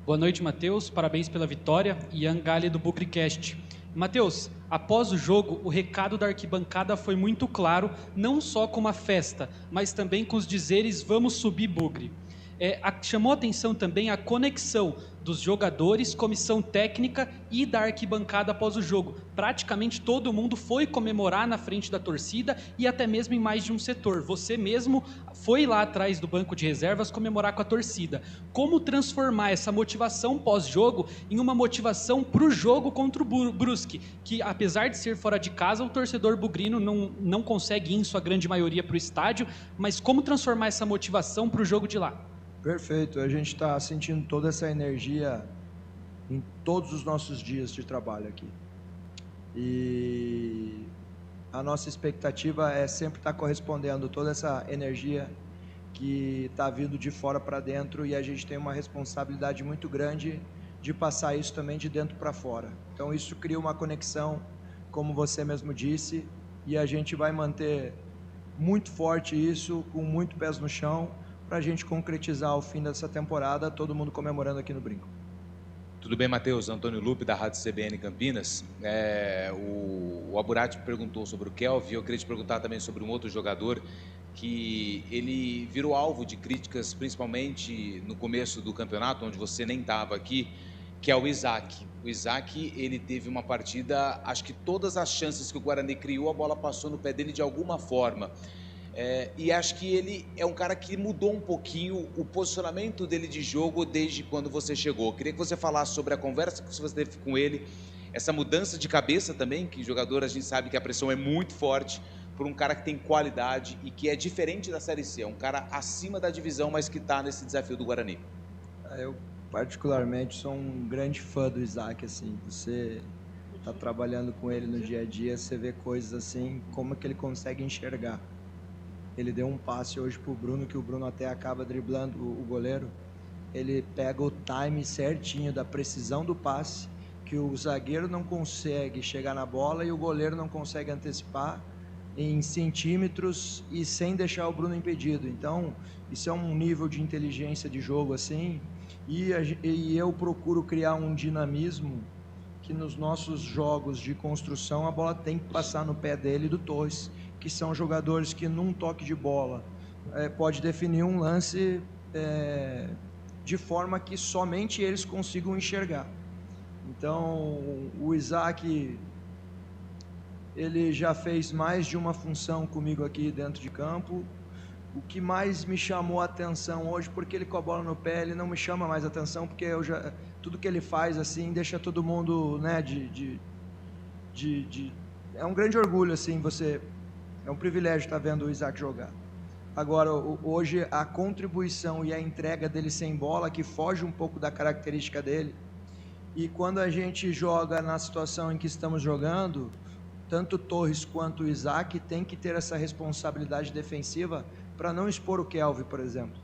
Boa noite, Matheus. Parabéns pela vitória. Ian Gale do Bucricast. Matheus, após o jogo, o recado da arquibancada foi muito claro, não só com uma festa, mas também com os dizeres "vamos subir, Bugre". Chamou a atenção também a conexão dos jogadores, comissão técnica e da arquibancada após o jogo. Praticamente todo mundo foi comemorar na frente da torcida e até mesmo em mais de um setor. Você mesmo foi lá atrás do banco de reservas comemorar com a torcida. Como transformar essa motivação pós-jogo em uma motivação para o jogo contra o Brusque, que apesar de ser fora de casa, o torcedor bugrino não consegue ir em sua grande maioria para o estádio, mas como transformar essa motivação para o jogo de lá? Perfeito, a gente está sentindo toda essa energia em todos os nossos dias de trabalho aqui. E a nossa expectativa é sempre estar correspondendo toda essa energia que está vindo de fora para dentro, e a gente tem uma responsabilidade muito grande de passar isso também de dentro para fora. Então isso cria uma conexão, como você mesmo disse, e a gente vai manter muito forte isso, com muito pés no chão, para a gente concretizar o fim dessa temporada, todo mundo comemorando aqui no Brinco. Tudo bem, Matheus? Antônio Lupe, da Rádio CBN Campinas. O Aburati perguntou sobre o Kelvin, eu queria te perguntar também sobre um outro jogador que ele virou alvo de críticas, principalmente no começo do campeonato, onde você nem estava aqui, que é o Isaac. O Isaac, ele teve uma partida, acho que todas as chances que o Guarani criou, a bola passou no pé dele de alguma forma. E acho que ele é um cara que mudou um pouquinho o posicionamento dele de jogo desde quando você chegou. Queria que você falasse sobre a conversa que você teve com ele, essa mudança de cabeça também, que jogador, a gente sabe que a pressão é muito forte por um cara que tem qualidade e que é diferente da Série C, é um cara acima da divisão, mas que está nesse desafio do Guarani. Eu, particularmente, sou um grande fã do Isaac, assim, você tá trabalhando com ele no dia a dia, você vê coisas assim, como é que ele consegue enxergar. Ele deu um passe hoje pro Bruno, que o Bruno até acaba driblando o goleiro. Ele pega o time certinho da precisão do passe, que o zagueiro não consegue chegar na bola e o goleiro não consegue antecipar em centímetros e sem deixar o Bruno impedido. Então, isso é um nível de inteligência de jogo assim, e eu procuro criar um dinamismo que nos nossos jogos de construção a bola tem que passar no pé dele e do Torres, que são jogadores que num toque de bola pode definir um lance de forma que somente eles consigam enxergar. Então, o Isaac, ele já fez mais de uma função comigo aqui dentro de campo. O que mais me chamou a atenção hoje, porque ele com a bola no pé, ele não me chama mais atenção, porque tudo que ele faz assim deixa todo mundo, né, é um grande orgulho assim, é um privilégio estar vendo o Isaac jogar. Agora, hoje a contribuição e a entrega dele sem bola, que foge um pouco da característica dele, e quando a gente joga na situação em que estamos jogando, tanto o Torres quanto o Isaac tem que ter essa responsabilidade defensiva para não expor o Kelvin, por exemplo.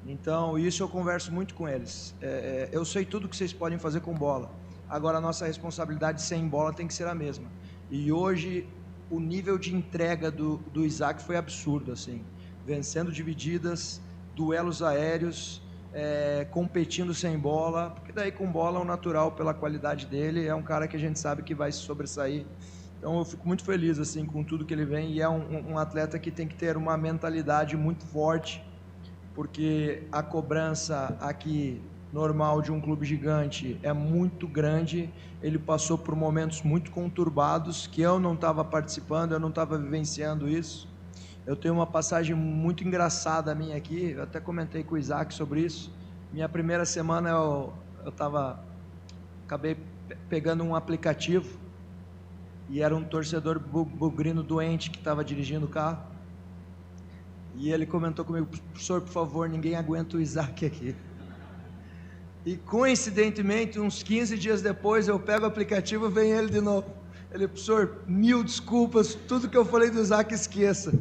Então, isso eu converso muito com eles. Eu sei tudo que vocês podem fazer com bola. Agora, a nossa responsabilidade sem bola tem que ser a mesma. E hoje, o nível de entrega do Isaac foi absurdo, assim. Vencendo divididas, duelos aéreos, competindo sem bola. Porque daí, com bola, o natural, pela qualidade dele, é um cara que a gente sabe que vai se sobressair. Então eu fico muito feliz assim com tudo que ele vem, e é um atleta que tem que ter uma mentalidade muito forte, porque a cobrança aqui normal de um clube gigante é muito grande. Ele passou por momentos muito conturbados que eu não estava participando, eu não estava vivenciando isso. Eu tenho uma passagem muito engraçada minha aqui, eu até comentei com o Isaac sobre isso. Minha primeira semana acabei pegando um aplicativo, e era um torcedor bugrino doente que estava dirigindo o carro, e ele comentou comigo: professor, por favor, ninguém aguenta o Isaac aqui. E coincidentemente, uns 15 dias depois, eu pego o aplicativo e vem ele de novo. Ele: professor, 1000 desculpas, tudo que eu falei do Isaac esqueça.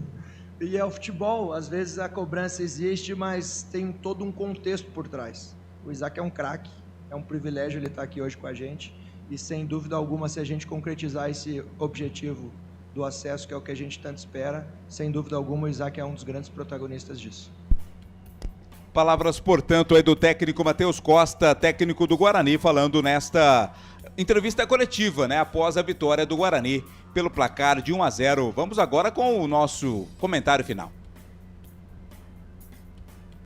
E é o futebol, às vezes a cobrança existe, mas tem todo um contexto por trás. O Isaac é um craque, é um privilégio ele estar aqui hoje com a gente. E sem dúvida alguma, se a gente concretizar esse objetivo do acesso, que é o que a gente tanto espera, sem dúvida alguma o Isaac é um dos grandes protagonistas disso. Palavras, portanto, aí do técnico Matheus Costa, técnico do Guarani, falando nesta entrevista coletiva, né, após a vitória do Guarani pelo placar de 1-0. Vamos agora com o nosso comentário final.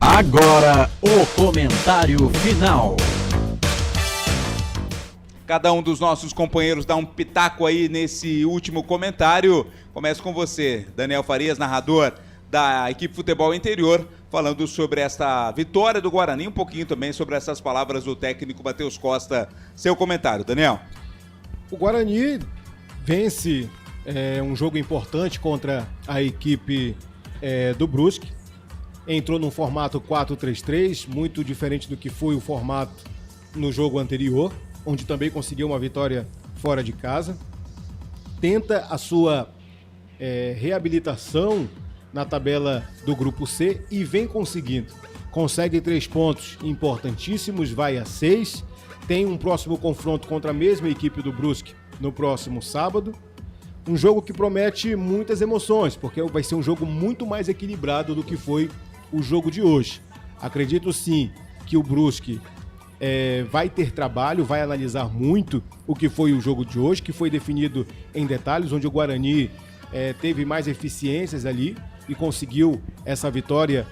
Agora, o comentário final. Cada um dos nossos companheiros dá um pitaco aí nesse último comentário. Começo com você, Daniel Farias, narrador da equipe Futebol Interior, falando sobre esta vitória do Guarani, um pouquinho também sobre essas palavras do técnico Matheus Costa. Seu comentário, Daniel. O Guarani vence um jogo importante contra a equipe do Brusque. Entrou num formato 4-3-3, muito diferente do que foi o formato no jogo anterior, onde também conseguiu uma vitória fora de casa. Tenta a sua reabilitação na tabela do Grupo C e vem conseguindo. Consegue 3 pontos importantíssimos, vai a 6. Tem um próximo confronto contra a mesma equipe do Brusque no próximo sábado. Um jogo que promete muitas emoções, porque vai ser um jogo muito mais equilibrado do que foi o jogo de hoje. Acredito sim que o Brusque vai ter trabalho, vai analisar muito o que foi o jogo de hoje, que foi definido em detalhes, onde o Guarani teve mais eficiências ali e conseguiu essa vitória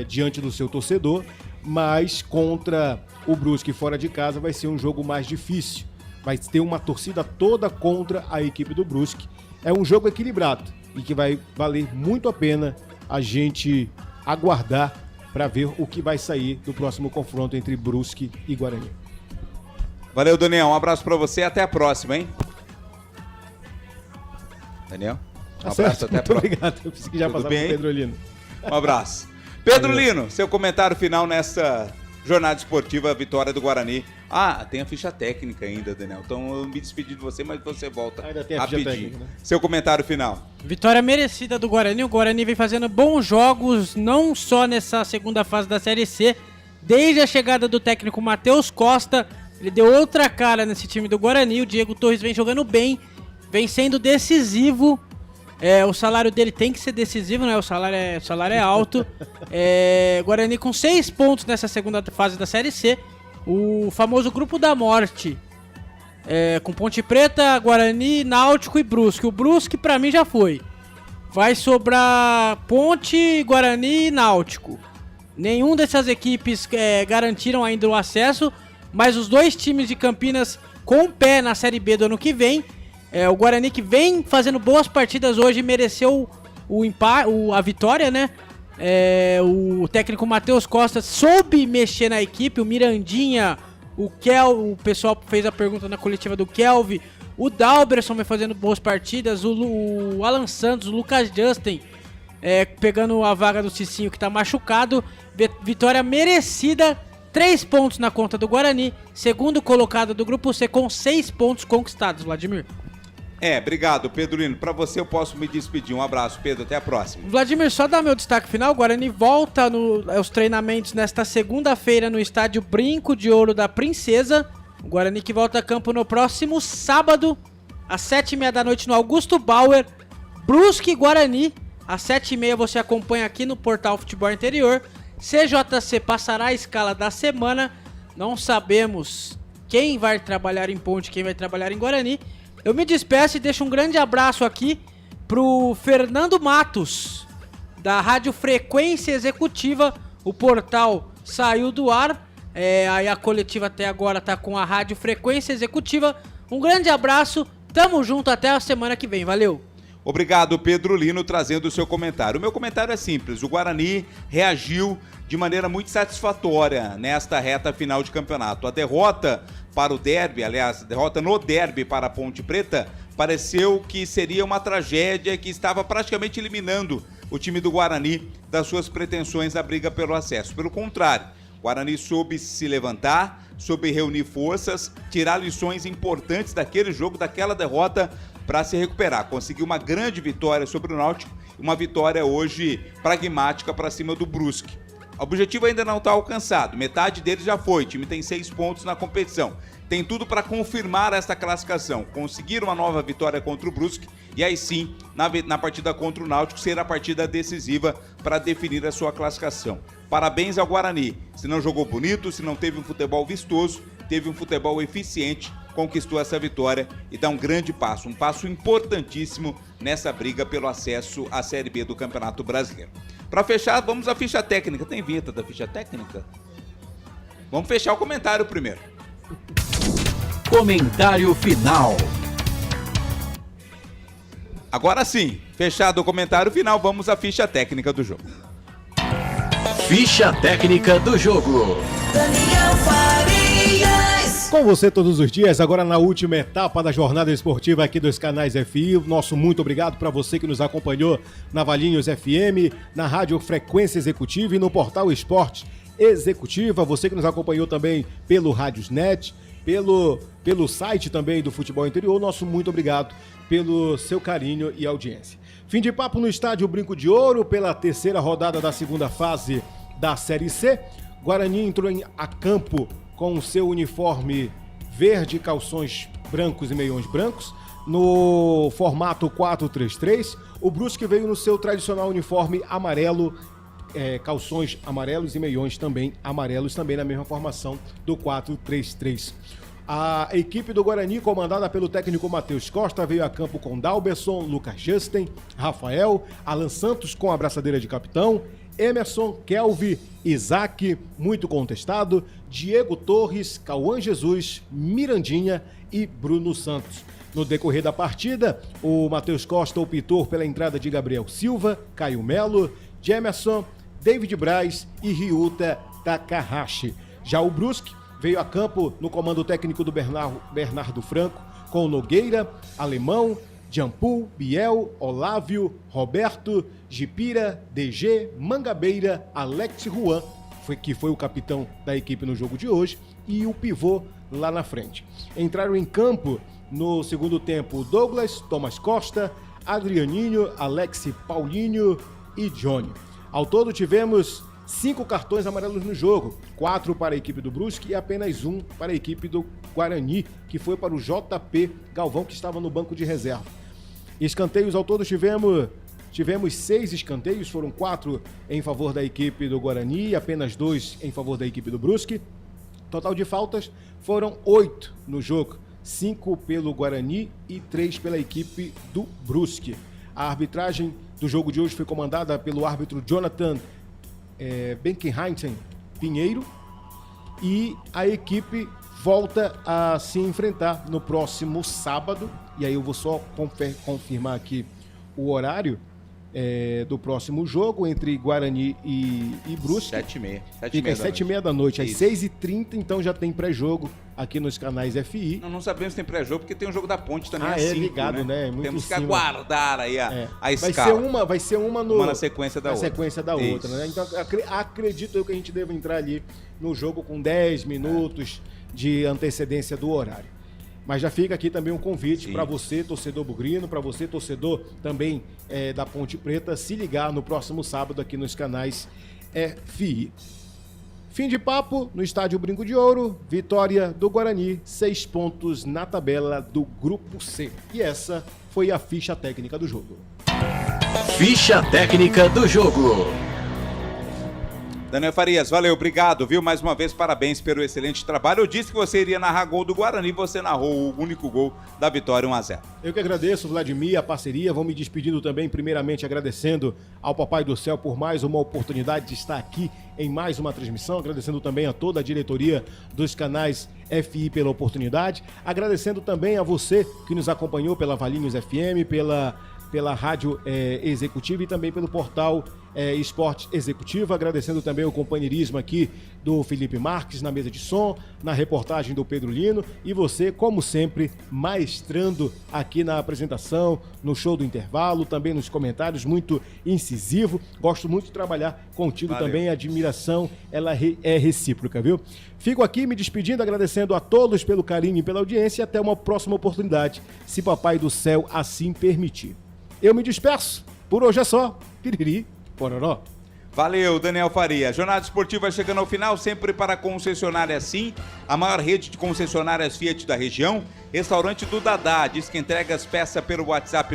diante do seu torcedor, mas contra o Brusque fora de casa vai ser um jogo mais difícil, vai ter uma torcida toda contra a equipe do Brusque. É um jogo equilibrado e que vai valer muito a pena a gente aguardar para ver o que vai sair do próximo confronto entre Brusque e Guarani. Valeu, Daniel. Um abraço para você e até a próxima, hein? Daniel? Um abraço, até a próxima. Obrigado. Eu pensei que já passava com o Pedro Lino. Um abraço. Pedro Lino, seu comentário final nessa Jornada esportiva, vitória do Guarani. Ah, tem a ficha técnica ainda, Daniel. Então eu me despedi de você, mas você volta Ainda tem a ficha técnica, né? Seu comentário final. Vitória merecida do Guarani. O Guarani vem fazendo bons jogos, não só nessa segunda fase da Série C. Desde a chegada do técnico Matheus Costa, ele deu outra cara nesse time do Guarani. O Diego Torres vem jogando bem, vem sendo decisivo. O salário dele tem que ser decisivo, né? O salário é alto. Guarani com 6 pontos nessa segunda fase da Série C. O famoso grupo da morte. Com Ponte Preta, Guarani, Náutico e Brusque. O Brusque pra mim já foi. Vai sobrar Ponte, Guarani e Náutico. Nenhum dessas equipes garantiram ainda o acesso, mas os 2 times de Campinas com o pé na Série B do ano que vem. O Guarani, que vem fazendo boas partidas hoje, mereceu a vitória, né? O técnico Matheus Costa soube mexer na equipe. O Mirandinha, o pessoal fez a pergunta na coletiva do Kelvin. O Dalberson vem fazendo boas partidas. O Alan Santos, o Lucas Justin pegando a vaga do Cicinho, que tá machucado. Vitória merecida. 3 pontos na conta do Guarani. Segundo colocado do Grupo C com 6 pontos conquistados, Vladimir. Obrigado, Pedro Lino. Pra você eu posso me despedir. Um abraço, Pedro. Até a próxima. Vladimir, só dar meu destaque final. O Guarani volta aos treinamentos nesta segunda-feira no estádio Brinco de Ouro da Princesa. O Guarani que volta a campo no próximo sábado, às 7h30 da noite, no Augusto Bauer. Brusque Guarani, às 7h30 você acompanha aqui no Portal Futebol Interior. CJC passará a escala da semana. Não sabemos quem vai trabalhar em Ponte, quem vai trabalhar em Guarani. Eu me despeço e deixo um grande abraço aqui pro Fernando Matos, da Rádio Frequência Executiva. O portal saiu do ar, aí a coletiva até agora tá com a Rádio Frequência Executiva. Um grande abraço, tamo junto até a semana que vem, valeu! Obrigado, Pedro Lino, trazendo o seu comentário. O meu comentário é simples, o Guarani reagiu de maneira muito satisfatória nesta reta final de campeonato. A derrota para o derby, aliás, a derrota no derby para a Ponte Preta, pareceu que seria uma tragédia que estava praticamente eliminando o time do Guarani das suas pretensões à briga pelo acesso. Pelo contrário, o Guarani soube se levantar, soube reunir forças, tirar lições importantes daquele jogo, daquela derrota, para se recuperar. Conseguiu uma grande vitória sobre o Náutico, uma vitória hoje pragmática para cima do Brusque. O objetivo ainda não está alcançado, metade dele já foi, o time tem 6 pontos na competição. Tem tudo para confirmar esta classificação, conseguir uma nova vitória contra o Brusque e aí sim, na partida contra o Náutico, ser a partida decisiva para definir a sua classificação. Parabéns ao Guarani, se não jogou bonito, se não teve um futebol vistoso, teve um futebol eficiente, conquistou essa vitória e dá um grande passo, um passo importantíssimo nessa briga pelo acesso à Série B do Campeonato Brasileiro. Para fechar, vamos à ficha técnica. Tem vinheta da ficha técnica? Vamos fechar o comentário primeiro. Comentário final. Agora sim, fechado o comentário final, vamos à ficha técnica do jogo. Ficha técnica do jogo. Daniel Farias. Com você todos os dias, agora na última etapa da jornada esportiva aqui dos canais FI. Nosso muito obrigado para você que nos acompanhou na Valinhos FM, na Rádio Frequência Executiva e no Portal Esporte Executiva. Você que nos acompanhou também pelo Rádiosnet, pelo site também do Futebol Interior. Nosso muito obrigado pelo seu carinho e audiência. Fim de papo no estádio Brinco de Ouro pela terceira rodada da segunda fase da Série C. Guarani entrou a campo com o seu uniforme verde, calções brancos e meiões brancos, no formato 4-3-3. O Brusque veio no seu tradicional uniforme amarelo, calções amarelos e meiões também amarelos, também na mesma formação do 4-3-3. A equipe do Guarani, comandada pelo técnico Matheus Costa, veio a campo com Dalberson, Lucas Justin, Rafael, Alan Santos com a braçadeira de capitão, Emerson, Kelvin, Isaac, muito contestado, Diego Torres, Cauã Jesus, Mirandinha e Bruno Santos. No decorrer da partida, o Matheus Costa optou pela entrada de Gabriel Silva, Caio Melo, Jemerson, David Braz e Ryuta Takahashi. Já o Brusque veio a campo no comando técnico do Bernardo Franco, com Nogueira, Alemão, Jampul, Biel, Olávio, Roberto, Gipira, DG, Mangabeira, Alex Juan, que foi o capitão da equipe no jogo de hoje, e o pivô lá na frente. Entraram em campo no segundo tempo Douglas, Thomas Costa, Adrianinho, Alex Paulinho e Johnny. Ao todo tivemos 5 cartões amarelos no jogo, 4 para a equipe do Brusque e apenas 1 para a equipe do Guarani, que foi para o JP Galvão, que estava no banco de reserva. Escanteios ao todo tivemos 6 escanteios, foram 4 em favor da equipe do Guarani e apenas 2 em favor da equipe do Brusque. Total de faltas foram 8 no jogo, 5 pelo Guarani e 3 pela equipe do Brusque. A arbitragem do jogo de hoje foi comandada pelo árbitro Jonathan Benkenheim Pinheiro, e a equipe volta a se enfrentar no próximo sábado, e aí eu vou só confirmar aqui o horário do próximo jogo entre Guarani e Brusque. 7h30. Fica às 7h30 da noite, às 6h30, então já tem pré-jogo aqui nos canais FI. Não sabemos se tem pré-jogo, porque tem o jogo da Ponte também. É ligado, né? Muito Temos que em cima. aguardar aí a escala. Vai ser uma na sequência da outra. Outra, né? Então acredito eu que a gente deva entrar ali no jogo com 10 minutos de antecedência do horário. Mas já fica aqui também um convite para você, torcedor bugrino, para você, torcedor também da Ponte Preta, se ligar no próximo sábado aqui nos canais FI. Fim de papo no estádio Brinco de Ouro, vitória do Guarani, 6 pontos na tabela do Grupo C. E essa foi a ficha técnica do jogo. Ficha técnica do jogo. Daniel Farias, valeu, obrigado, viu? Mais uma vez, parabéns pelo excelente trabalho. Eu disse que você iria narrar gol do Guarani, você narrou o único gol da vitória, 1-0. Eu que agradeço, Vladimir, a parceria. Vou me despedindo também, primeiramente agradecendo ao Papai do Céu por mais uma oportunidade de estar aqui em mais uma transmissão, agradecendo também a toda a diretoria dos canais FI pela oportunidade, agradecendo também a você que nos acompanhou pela Valinhos FM, pela Rádio Executiva e também pelo portal Esporte Executivo, agradecendo também o companheirismo aqui do Felipe Marques na mesa de som, na reportagem do Pedro Lino, e você, como sempre, maestrando aqui na apresentação, no show do intervalo, também nos comentários, muito incisivo. Gosto muito de trabalhar contigo. Valeu. Também, a admiração, ela é recíproca, viu? Fico aqui me despedindo, agradecendo a todos pelo carinho e pela audiência, e até uma próxima oportunidade, se Papai do Céu assim permitir. Eu me despeço, por hoje é só. Piriri, pororó. Valeu, Daniel Faria. Jornada Esportiva chegando ao final, sempre para a concessionária Sim, a maior rede de concessionárias Fiat da região. Restaurante do Dadá, diz que entrega as peças pelo WhatsApp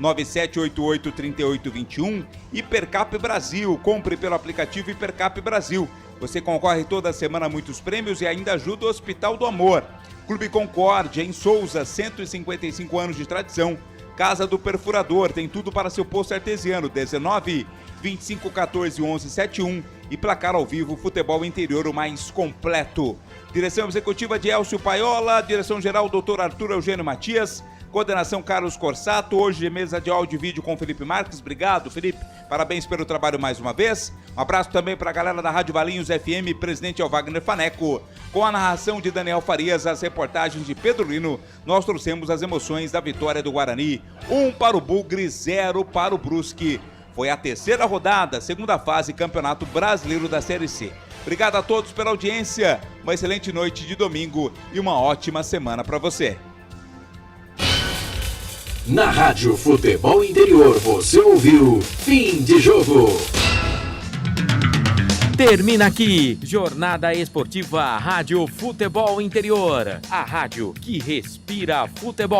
997883821. Hipercap Brasil, compre pelo aplicativo Hipercap Brasil. Você concorre toda semana a muitos prêmios e ainda ajuda o Hospital do Amor. Clube Concórdia, em Souza, 155 anos de tradição. Casa do Perfurador, tem tudo para seu poço artesiano, 19 25 14 11 71, e placar ao vivo, futebol interior o mais completo. Direção executiva de Elcio Paiola, direção geral Dr. Arthur Eugênio Matias, coordenação Carlos Corsato, hoje mesa de áudio e vídeo com Felipe Marques. Obrigado, Felipe, parabéns pelo trabalho mais uma vez. Um abraço também para a galera da Rádio Valinhos FM, presidente é o Wagner Faneco. Com a narração de Daniel Farias, as reportagens de Pedro Lino, nós trouxemos as emoções da vitória do Guarani. 1 para o Bugre, 0 para o Brusque. Foi a terceira rodada, segunda fase, Campeonato Brasileiro da Série C. Obrigado a todos pela audiência, uma excelente noite de domingo e uma ótima semana para você. Na Rádio Futebol Interior, você ouviu Fim de Jogo. Termina aqui, Jornada Esportiva Rádio Futebol Interior. A rádio que respira futebol.